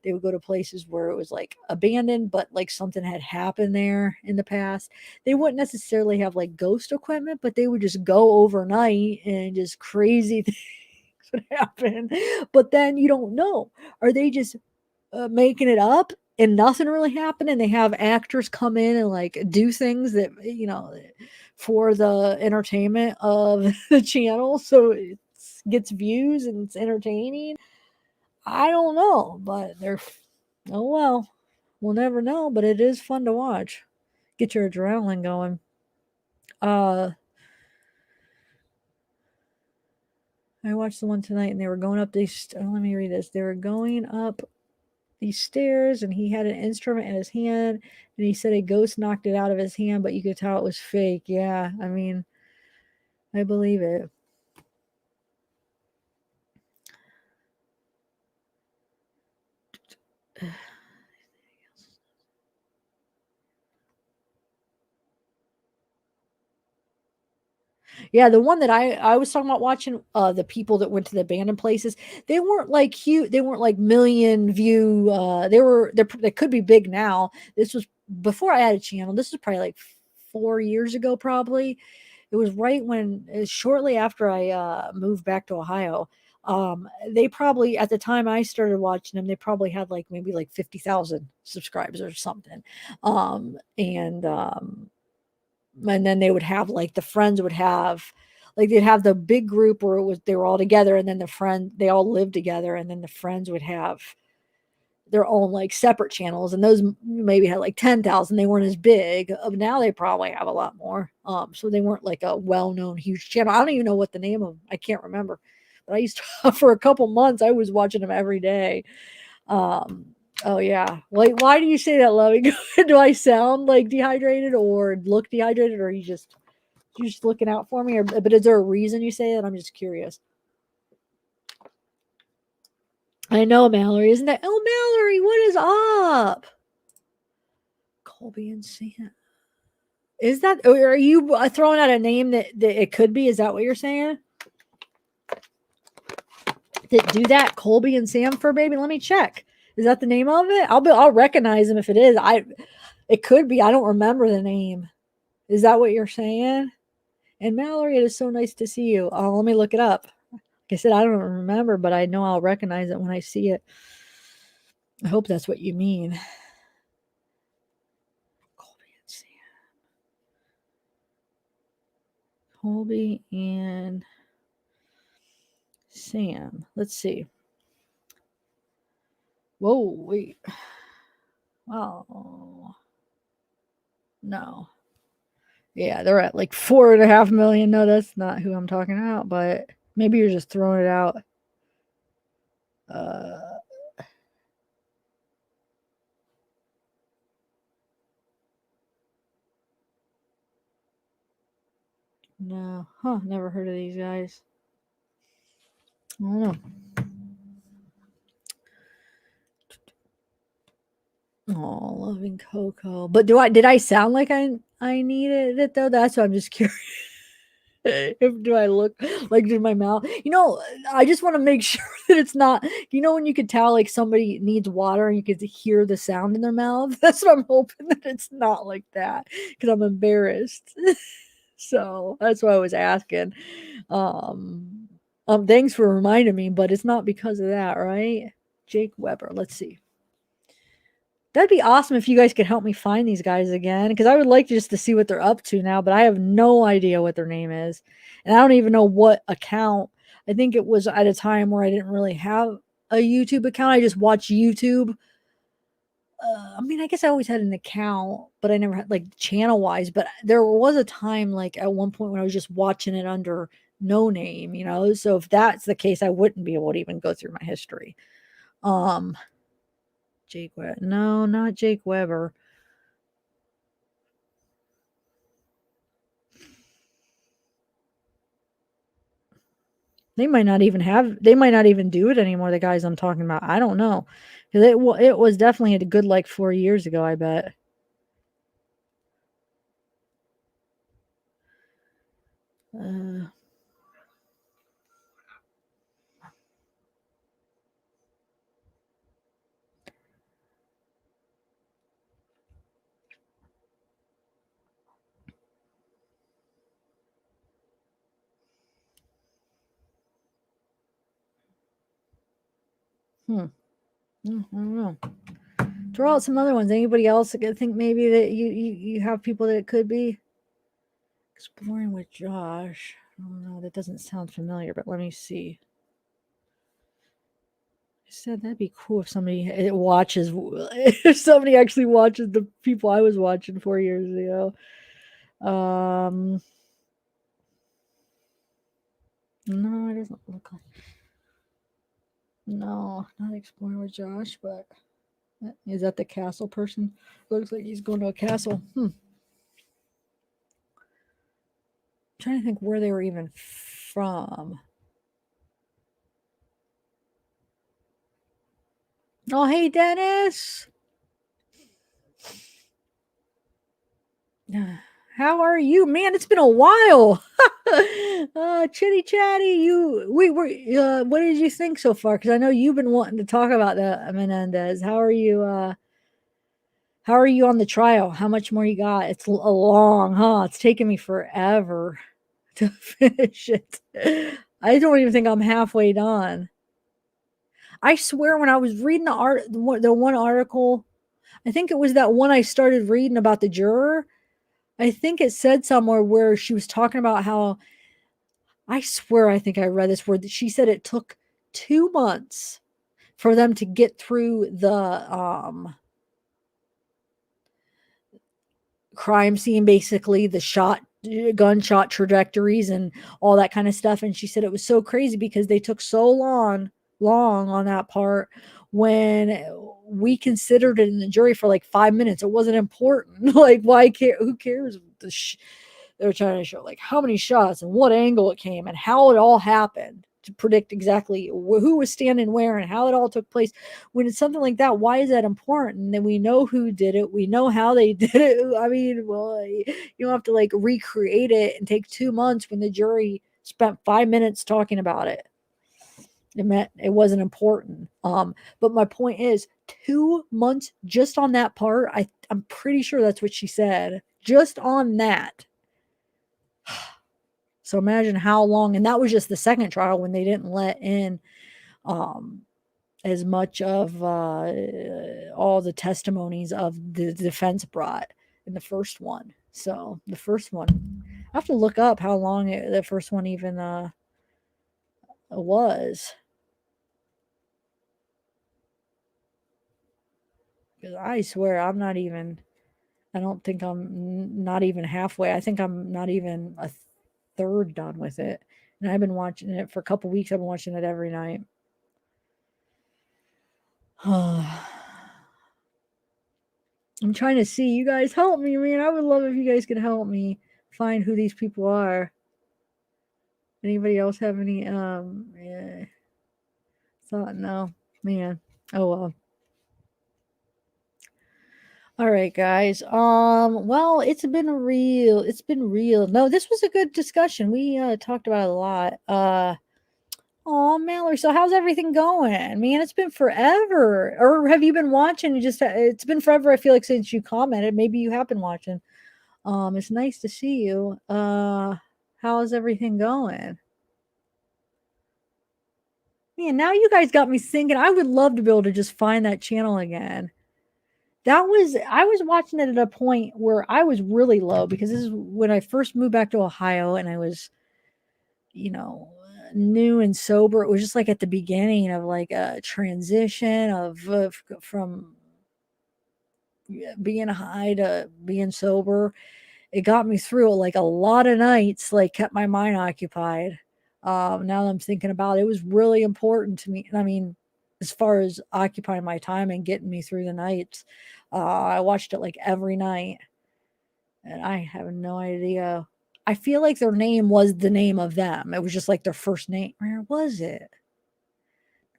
They would go to places where it was like abandoned, but like something had happened there in the past. They wouldn't necessarily have like ghost equipment, but they would just go overnight and just crazy things would happen. But then you don't know. Are they just making it up and nothing really happened? And they have actors come in and like do things that, for the entertainment of the channel. So it gets views and it's entertaining. I don't know, but oh well, we'll never know, but it is fun to watch. Get your adrenaline going. I watched the one tonight and they were going up these, let me read this. They were going up these stairs and he had an instrument in his hand and he said a ghost knocked it out of his hand, but you could tell it was fake. Yeah, I mean, I believe it. Yeah, the one that I was talking about watching, the people that went to the abandoned places, they weren't like huge, they weren't like million view, they could be big now. This was before I had a channel. This was probably like 4 years ago, probably. It was right when shortly after I moved back to Ohio. They probably at the time I started watching them, they probably had like maybe like 50,000 subscribers or something. And then they would have like the friends would have like they'd have the big group where they were all together, and then they all lived together, and then the friends would have their own like separate channels, and those maybe had like 10,000. They weren't as big. Now they probably have a lot more. So they weren't like a well-known huge channel. I don't even know what the name of them, I can't remember, but I used to for a couple months I was watching them every day. Oh yeah. Like, why do you say that, Lovey? Do I sound like dehydrated or look dehydrated, or you just looking out for me? Or but is there a reason you say that? I'm just curious. I know, Mallory, isn't that? Oh, Mallory, what is up? Colby and Sam. Is that, or are you throwing out a name that it could be? Is that what you're saying? That do that, Colby and Sanford, baby? Let me check. Is that the name of it? I'll recognize him if it is. It could be. I don't remember the name. Is that what you're saying? And Mallory, it is so nice to see you. Let me look it up. Like I said, I don't remember, but I know I'll recognize it when I see it. I hope that's what you mean. Colby and Sam. Colby and Sam. Let's see. Whoa, wait. Oh. No. Yeah, they're at like 4.5 million. No, that's not who I'm talking about, but maybe you're just throwing it out. No. Huh, never heard of these guys. I don't know. Oh, loving Coco. But did I sound like I needed it though? That's what I'm just curious. Do I look like did my mouth? I just want to make sure that it's not. When you could tell like somebody needs water and you could hear the sound in their mouth. That's what I'm hoping that it's not like that because I'm embarrassed. So that's why I was asking. Thanks for reminding me, but it's not because of that, right? Jake Weber. Let's see. That'd be awesome if you guys could help me find these guys again, because I would like just to see what they're up to now, but I have no idea what their name is. And I don't even know what account. I think it was at a time where I didn't really have a YouTube account. I just watched YouTube. I guess I always had an account, but I never had like channel wise. But there was a time like at one point when I was just watching it under no name, So if that's the case, I wouldn't be able to even go through my history. Jake Weber. No, not Jake Weber. They might not even do it anymore, the guys I'm talking about. I don't know. Because it was definitely a good like 4 years ago, I bet. I don't know. Throw out some other ones. Anybody else that think maybe that you have people that it could be? Exploring with Josh. I don't know. That doesn't sound familiar, but let me see. I said that'd be cool if somebody watches. If somebody actually watches the people I was watching 4 years ago. No, it doesn't look like. No, not exploring with Josh, but is that the castle person? Looks like he's going to a castle. I'm trying to think where they were even from. Oh, hey, Dennis. How are you, man? It's been a while. Chitty chatty. What did you think so far? Because I know you've been wanting to talk about the Menendez. How are you? How are you on the trial? How much more you got? It's long, huh? It's taken me forever to finish it. I don't even think I'm halfway done. I swear, when I was reading the one article, I think it was that one I started reading about the juror. I think it said somewhere where she was talking about how, I swear I think I read this, where she said it took 2 months for them to get through the crime scene, basically the gunshot trajectories and all that kind of stuff. And she said it was so crazy because they took so long on that part when we considered it in the jury for like 5 minutes. It wasn't important. Like, why care? Who cares? They were trying to show like how many shots and what angle it came and how it all happened. to predict exactly who was standing where and how it all took place. When it's something like that, why is that important? And we know who did it. We know how they did it. I mean, well, you don't have to like recreate it and take 2 months when the jury spent 5 minutes talking about it. It meant it wasn't important. But my point is 2 months just on that part. I'm pretty sure that's what she said. Just on that. So imagine how long, and that was just the second trial when they didn't let in as much of all the testimonies of the defense brought in the first one. So the first one, I have to look up how long the first one even was. Because I swear I don't think I'm not even halfway. I think I'm not even a third done with it. And I've been watching it for a couple weeks. I've been watching it every night. I'm trying to see. You guys help me, man. I would love if you guys could help me find who these people are. Anybody else have any thought? No. Man. Oh well. All right, guys. Well, it's been real. No, this was a good discussion. We talked about it a lot. Oh, Mallory, so how's everything going? Man, it's been forever. Or have you been watching? It's been forever, I feel like, since you commented. Maybe you have been watching. It's nice to see you. How's everything going? Man, now you guys got me thinking. I would love to be able to just find that channel again. I was watching it at a point where I was really low because this is when I first moved back to Ohio and I was, new and sober. It was just like at the beginning of like a transition from being high to being sober. It got me through like a lot of nights, like kept my mind occupied. Now that I'm thinking about it, it was really important to me. I mean, as far as occupying my time and getting me through the nights, I watched it like every night and I have no idea. I feel like their name was the name of them. It was just like their first name. Where was it?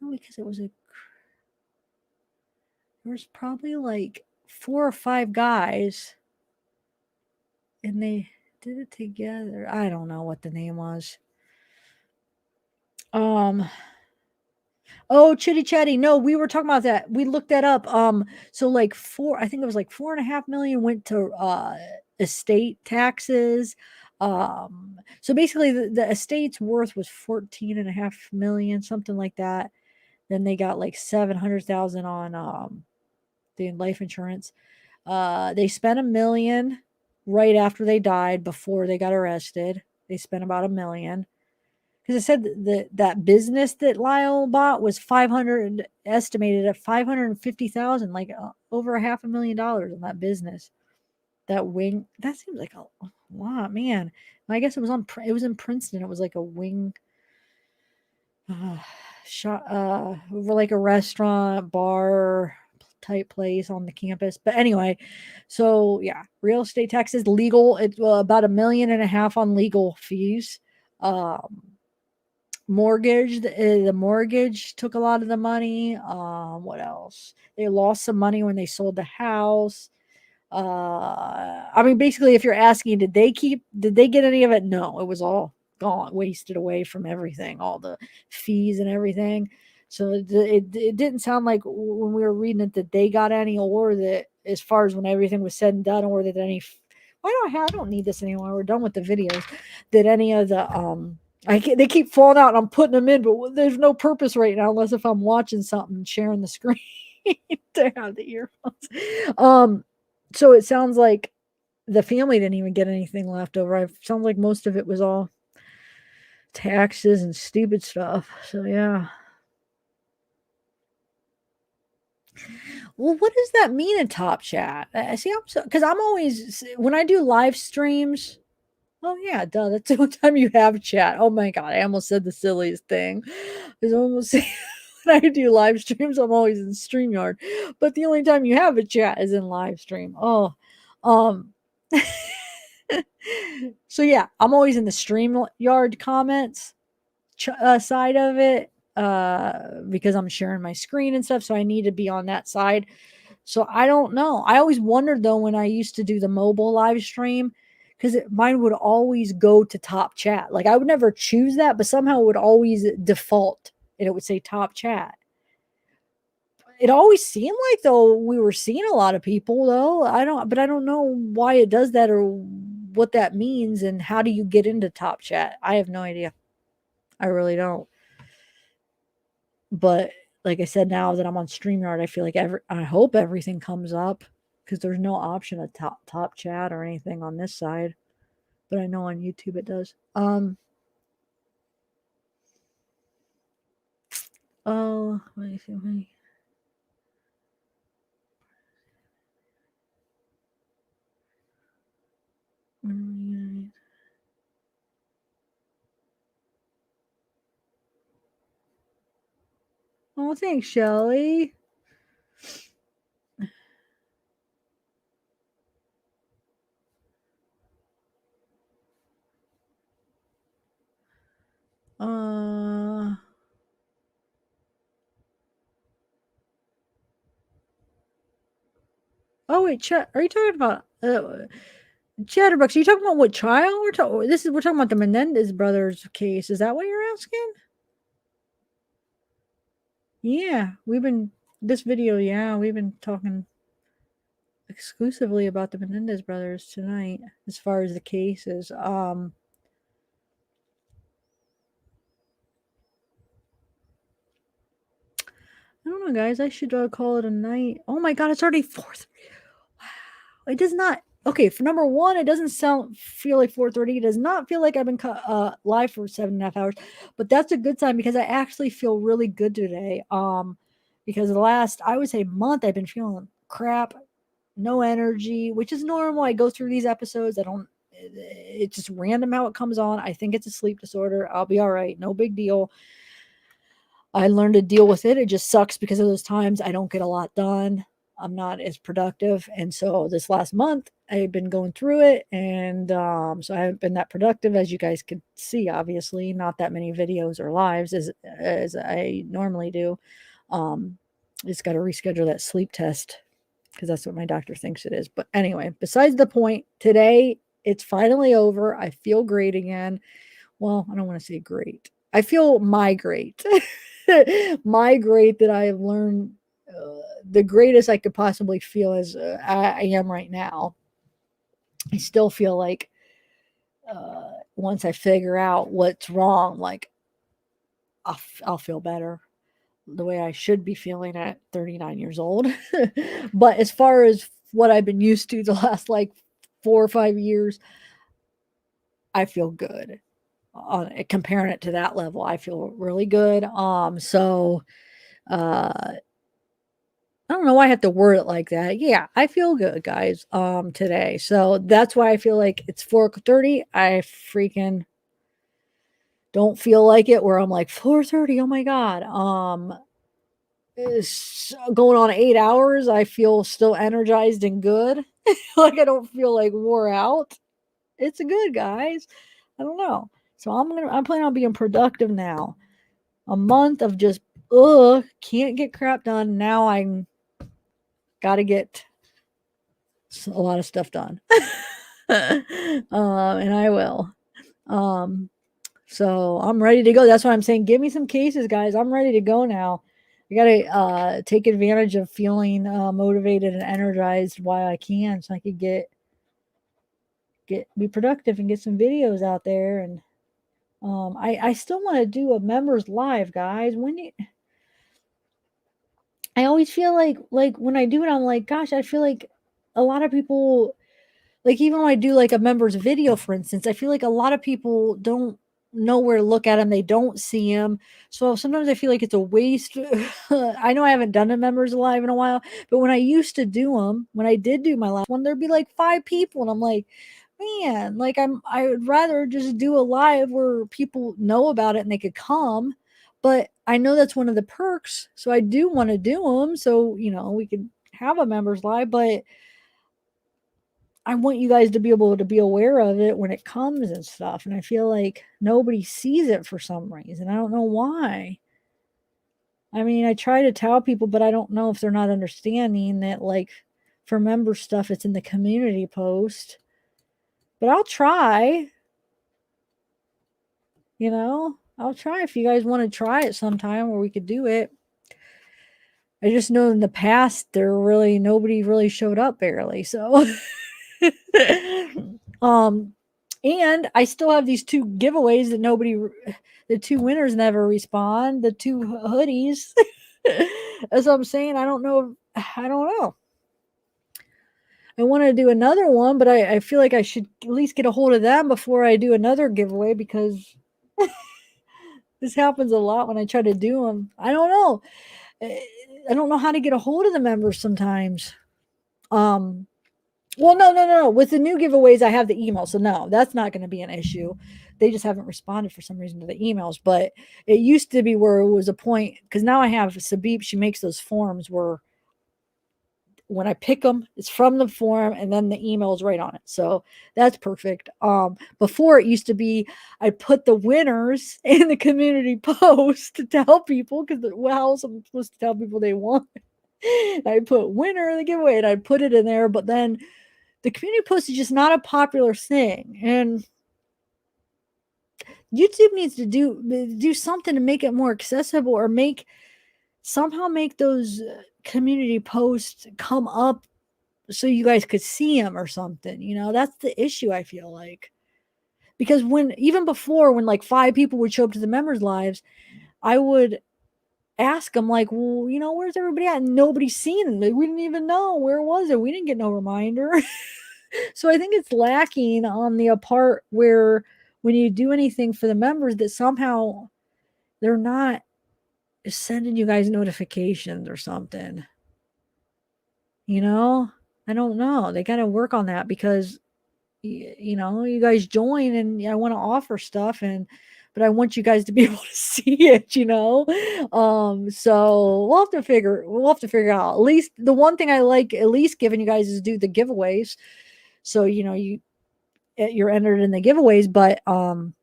No, because there was probably like 4 or 5 guys and they did it together. I don't know what the name was. Oh, Chitty Chatty. No, we were talking about that. We looked that up. So like I think it was like 4.5 million went to estate taxes. So basically the estate's worth was 14.5 million, something like that. Then they got like 700,000 on the life insurance. They spent $1 million right after they died before they got arrested. They spent about $1 million. Because it said that business that Lyle bought was estimated at 550,000, like over $500,000 in that business. That wing, that seems like a lot, man. I guess it was in Princeton. It was like a wing shot over like a restaurant bar type place on the campus. But anyway, so yeah, real estate taxes, legal. It's about $1.5 million on legal fees. Mortgage, the mortgage took a lot of the money. What else? They lost some money when they sold the house. I mean, basically, if you're asking, did they get any of it? No, it was all gone, wasted away from everything, all the fees and everything. So it didn't sound like when we were reading it that they got any, or that as far as when everything was said and done, or that any. I don't need this anymore. We're done with the videos. That any of the they keep falling out and I'm putting them in, but there's no purpose right now unless if I'm watching something, sharing the screen to have the earphones. So it sounds like the family didn't even get anything left over. It sounds like most of it was all taxes and stupid stuff. So yeah. Well, what does that mean in Top Chat? See, because I'm always, when I do live streams, oh yeah, duh. That's the only time you have chat. Oh my god, I almost said the silliest thing. Because almost when I do live streams, I'm always in StreamYard. But the only time you have a chat is in live stream. Oh, so yeah, I'm always in the StreamYard comments. side of it because I'm sharing my screen and stuff. So I need to be on that side. So I don't know. I always wondered though when I used to do the mobile live stream because mine would always go to top chat. Like I would never choose that, but somehow it would always default and it would say top chat. It always seemed like though we were seeing a lot of people though. I don't know why it does that or what that means and how do you get into top chat? I have no idea. I really don't. But like I said, now that I'm on StreamYard, I feel like I hope everything comes up because there's no option of top chat or anything on this side. But I know on YouTube it does. Oh, let me see. Oh, thanks, Shelly. Oh wait, are you talking about Chatterbox? Are you talking about what trial we're talking? We're talking about the Menendez brothers case. Is that what you're asking? Yeah, we've been talking exclusively about the Menendez brothers tonight as far as the cases. I don't know, guys. I should call it a night. Oh my god, it's already 4:30. Wow, it does not. Okay, for number one, it doesn't feel like 4:30. It does not feel like I've been live for 7.5 hours, but that's a good sign because I actually feel really good today. Because the last, I would say, month, I've been feeling crap, no energy, which is normal. I go through these episodes. It's just random how it comes on. I think it's a sleep disorder. I'll be all right. No big deal. I learned to deal with it. It just sucks because of those times I don't get a lot done. I'm not as productive. And so this last month I've been going through it. And so I haven't been that productive, as you guys could see, obviously, not that many videos or lives as I normally do. Just got to reschedule that sleep test because that's what my doctor thinks it is. But anyway, besides the point, today it's finally over. I feel great again. Well, I don't want to say great. I feel my great. My great that I have learned the greatest I could possibly feel as I am right now. I still feel like once I figure out what's wrong, like I'll feel better the way I should be feeling at 39 years old. But as far as what I've been used to the last like 4 or 5 years, I feel good. Comparing it to that level, I feel really good. So I don't know why I have to word it like that. Yeah, I feel good, guys, today. So that's why I feel like it's 4:30. I freaking don't feel like it where I'm like 4:30. Oh my God. It's going on 8 hours. I feel still energized and good. Like I don't feel like wore out. It's good, guys. I don't know. So I'm planning on being productive now. A month of just can't get crap done. Now I'm got to get a lot of stuff done. And I will. So I'm ready to go. That's why I'm saying give me some cases, guys. I'm ready to go now. I gotta take advantage of feeling motivated and energized while I can, so I could be productive and get some videos out there. And I still want to do a members live, guys. I always feel like when I do it, I'm like, gosh, I feel like a lot of people, like even when I do like a members video, for instance, I feel like a lot of people don't know where to look at them. They don't see them. So sometimes I feel like it's a waste. I know I haven't done a members live in a while, but when I used to do them, when I did do my last one, there'd be like 5 people. And I'm like, man, like I would rather just do a live where people know about it and they could come. But I know that's one of the perks. So I do want to do them. So, we could have a members live, but I want you guys to be able to be aware of it when it comes and stuff. And I feel like nobody sees it for some reason. I don't know why. I mean, I try to tell people, but I don't know if they're not understanding that, like, for member stuff, it's in the community post. But I'll try. You know, I'll try if you guys want to try it sometime where we could do it. I just know in the past nobody really showed up barely. So and I still have these 2 giveaways that the 2 winners never respond, the 2 hoodies. As I'm saying, I don't know. I want to do another one, but I feel like I should at least get a hold of them before I do another giveaway, because this happens a lot when I try to do them. I don't know. I don't know how to get a hold of the members sometimes. Well, no. With the new giveaways, I have the email. So no, that's not going to be an issue. They just haven't responded for some reason to the emails. But it used to be where it was a point, because now I have Sabib. She makes those forms where when I pick them, it's from the form and then the email is right on it. So that's perfect. Before it used to be, I put the winners in the community post to tell people, because how else am I supposed to tell people they won? I put winner in the giveaway and I put it in there, but then the community post is just not a popular thing. And YouTube needs to do something to make it more accessible, or somehow make those community posts come up so you guys could see them or something. You know, that's the issue, I feel like. Because even before, when like 5 people would show up to the members' lives, I would ask them, like, well, you know, where's everybody at? And nobody's seen it. We didn't even know. Where was it? We didn't get no reminder. So I think it's lacking on the part where when you do anything for the members, that somehow they're not sending you guys notifications or something. You know, I don't know. They got to work on that, because you know, you guys join and I want to offer stuff, but I want you guys to be able to see it, you know. So we'll have to figure out. At least the one thing I like at least giving you guys is do the giveaways. So, you know, you're entered in the giveaways, but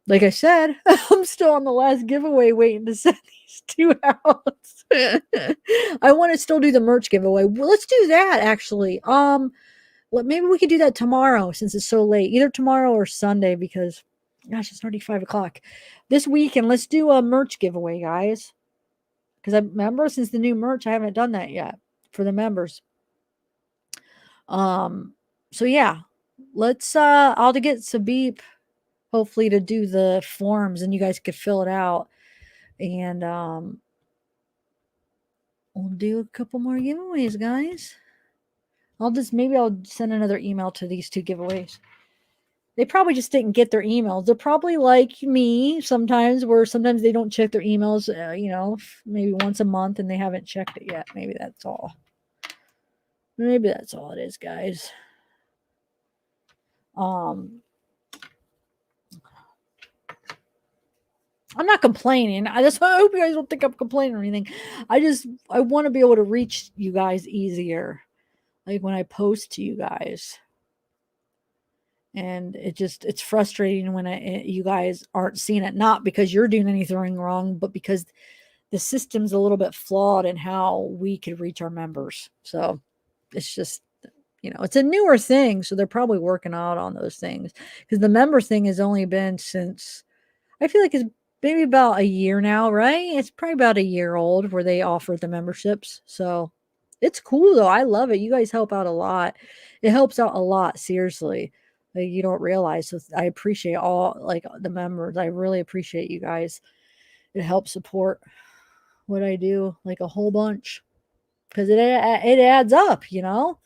like I said, I'm still on the last giveaway waiting to send these 2 out. I want to still do the merch giveaway. Well, let's do that actually. Maybe we could do that tomorrow since it's so late, either tomorrow or Sunday, because gosh, it's already 5:00 this week. And let's do a merch giveaway, guys. Because I remember, since the new merch, I haven't done that yet for the members. So yeah, let's I'll to get Sabib hopefully to do the forms and you guys could fill it out. And we'll do a couple more giveaways, guys. Maybe I'll send another email to these 2 giveaways. They probably just didn't get their emails. They're probably like me sometimes, where sometimes they don't check their emails, you know, maybe once a month, and they haven't checked it yet. Maybe that's all. Maybe that's all it is, guys. I'm not complaining. I hope you guys don't think I'm complaining or anything. I want to be able to reach you guys easier, like when I post to you guys. And it's frustrating when you guys aren't seeing it, not because you're doing anything wrong, but because the system's a little bit flawed in how we could reach our members. So it's just, you know, it's a newer thing. So they're probably working out on those things, because the member thing has only been since, I feel like it's maybe about a year now, right? It's probably about a year old where they offered the memberships. So it's cool though. I love it. You guys help out a lot. It helps out a lot, seriously. Like, you don't realize. So I appreciate all, like, the members. I really appreciate you guys. It helps support what I do, like, a whole bunch, because it adds up, you know.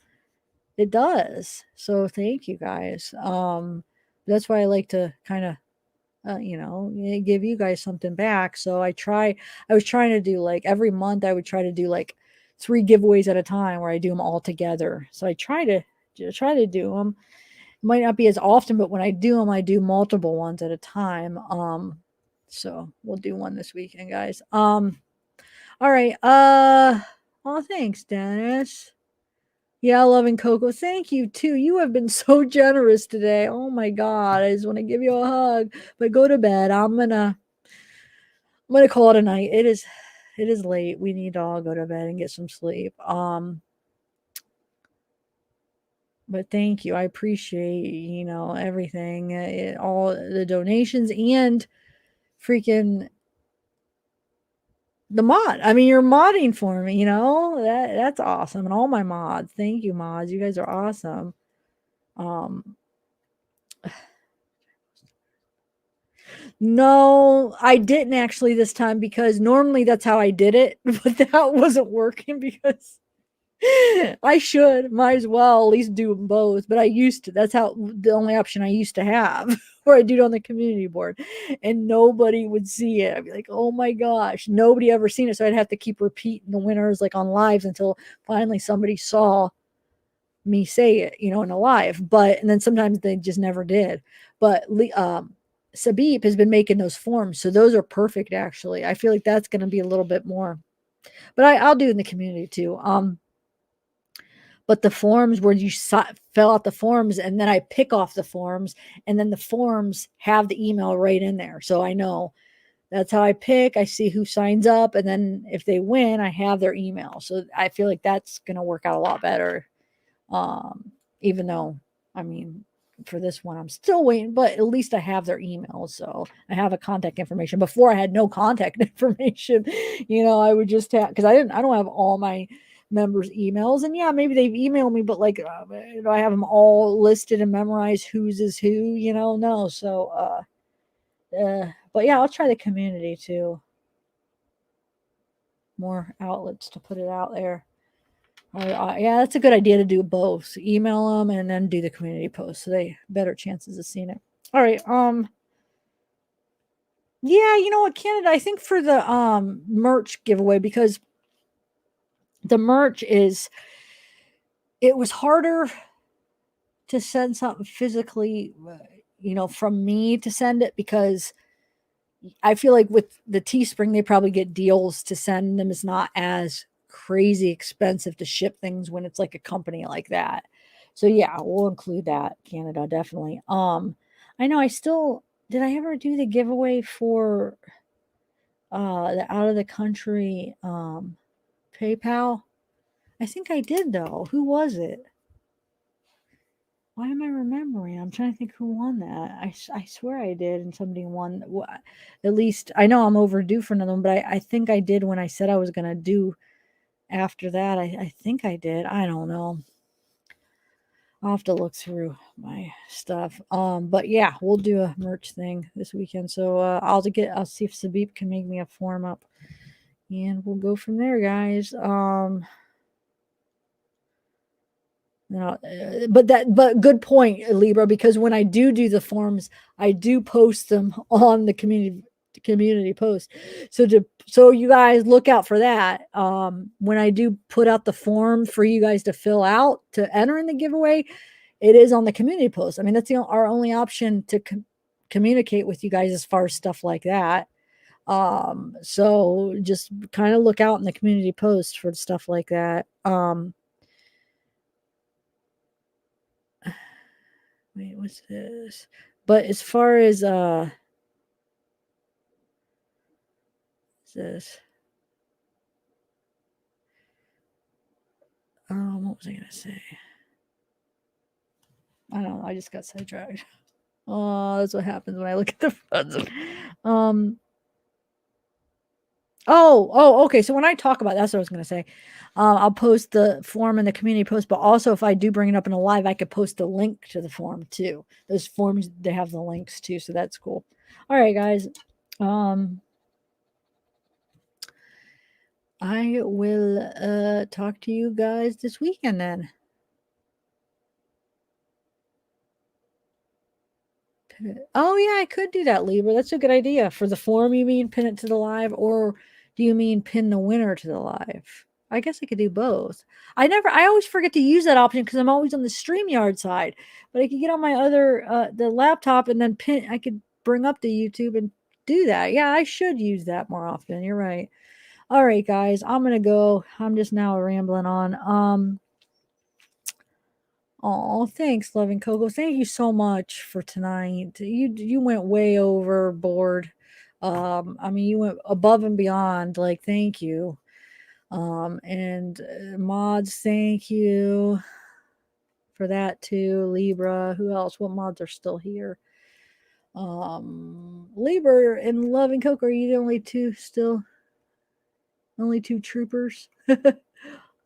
It does. So thank you guys. That's why I like to kind of you know, give you guys something back. So I was trying to do, like, every month I would try to do like 3 giveaways at a time, where I do them all together. So I try to do them. It might not be as often, but when I do them, I do multiple ones at a time. So we'll do one this weekend, guys. All right. Oh, thanks, Dennis. Yeah, loving Coco. Thank you too. You have been so generous today. Oh my God. I just want to give you a hug. But go to bed. I'm gonna call it a night. It is late. We need to all go to bed and get some sleep. But thank you. I appreciate, everything. All the donations and freaking the mod. I mean, you're modding for me, that's awesome. And all my mods. Thank you, mods. You guys are awesome. No, I didn't actually this time because normally that's how I did it, but that wasn't working because I might as well at least do them both. But I used to, that's the only option I used to have, where I do it on the community board and nobody would see it. I'd be like, oh my gosh, nobody ever seen it. So I'd have to keep repeating the winners like on lives until finally somebody saw me say it, in a live. And then sometimes they just never did. But Sabib has been making those forms, so those are perfect. Actually, I feel like that's going to be a little bit more, but I'll do it in the community too. But the forms where you fill out the forms and then I pick off the forms, and then the forms have the email right in there, so I know that's how I pick. I see who signs up, and then if they win, I have their email. So I feel like that's going to work out a lot better. Even though, I mean, for this one, I'm still waiting, but at least I have their email. So I have a contact information. Before I had no contact information, I would just have, because I don't have all my members' emails. And yeah, maybe they've emailed me, but like, I have them all listed and memorized whose is who, no. So, but yeah, I'll try the community too. More outlets to put it out there. Yeah, that's a good idea to do both. Email them and then do the community post, so they better chances of seeing it. All right. Yeah, you know what, Canada? I think for the merch giveaway, because the merch it was harder to send something physically, from me to send it, because I feel like with the Teespring, they probably get deals to send them. It's not as crazy expensive to ship things when it's like a company like that. So yeah, we'll include that, Canada, definitely. I know did I ever do the giveaway for the out of the country PayPal? I think I did though. Who was it? Why am I remembering? I'm trying to think who won that. I swear I did, and somebody won. At least I know I'm overdue for another one, but I think I did when I said I was going to do after that. I think I did. I don't know. I'll have to look through my stuff. But yeah, we'll do a merch thing this weekend. So I'll see if Sabib can make me a form up, and we'll go from there, guys. No, but good point, Libra, because when I do the forms, I do post them on the community post. So you guys look out for that. When I do put out the form for you guys to fill out to enter in the giveaway, it is on the community post. I mean, that's our only option to communicate with you guys as far as stuff like that. So just kind of look out in the community post for stuff like that. Wait, what's this? But as far as what's this? What was I gonna say? I don't know. I just got sidetracked. Oh, that's what happens when I look at the funds. Okay. So when I talk about that's what I was gonna say. I'll post the form in the community post, but also if I do bring it up in a live, I could post a link to the form too. Those forms, they have the links too, so that's cool. All right, guys. I will talk to you guys this weekend then. Oh yeah, I could do that, Libra. That's a good idea. For the form, you mean pin it to the live, or do you mean pin the winner to the live? I guess I could do both. I always forget to use that option because I'm always on the StreamYard side. But I could get on my other the laptop and then I could bring up the YouTube and do that. Yeah, I should use that more often. You're right. All right, guys, I'm gonna go. I'm just now rambling on. Oh, thanks, Loving Coco. Thank you so much for tonight. You went way overboard. I mean, you went above and beyond. Like, thank you. And mods, thank you for that too. Libra, who else? What mods are still here? Libra and Loving Coco, are you the only two still? Only two troopers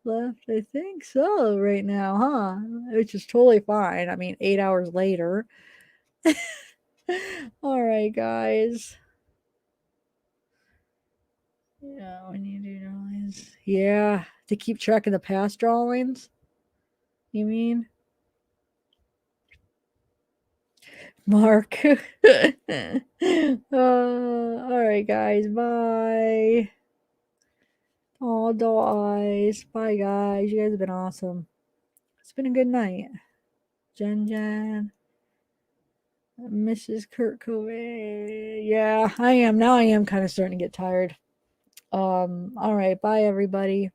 left? I think so right now, huh? Which is totally fine. I mean, 8 hours later. All right, guys. Yeah, when you do drawings. Yeah, to keep track of the past drawings. You mean? Mark. All right, guys. Bye. Oh, doll eyes. Bye, guys. You guys have been awesome. It's been a good night. Jen. Mrs. Kurt Covey. Yeah, I am. Now I am kind of starting to get tired. All right. Bye, everybody.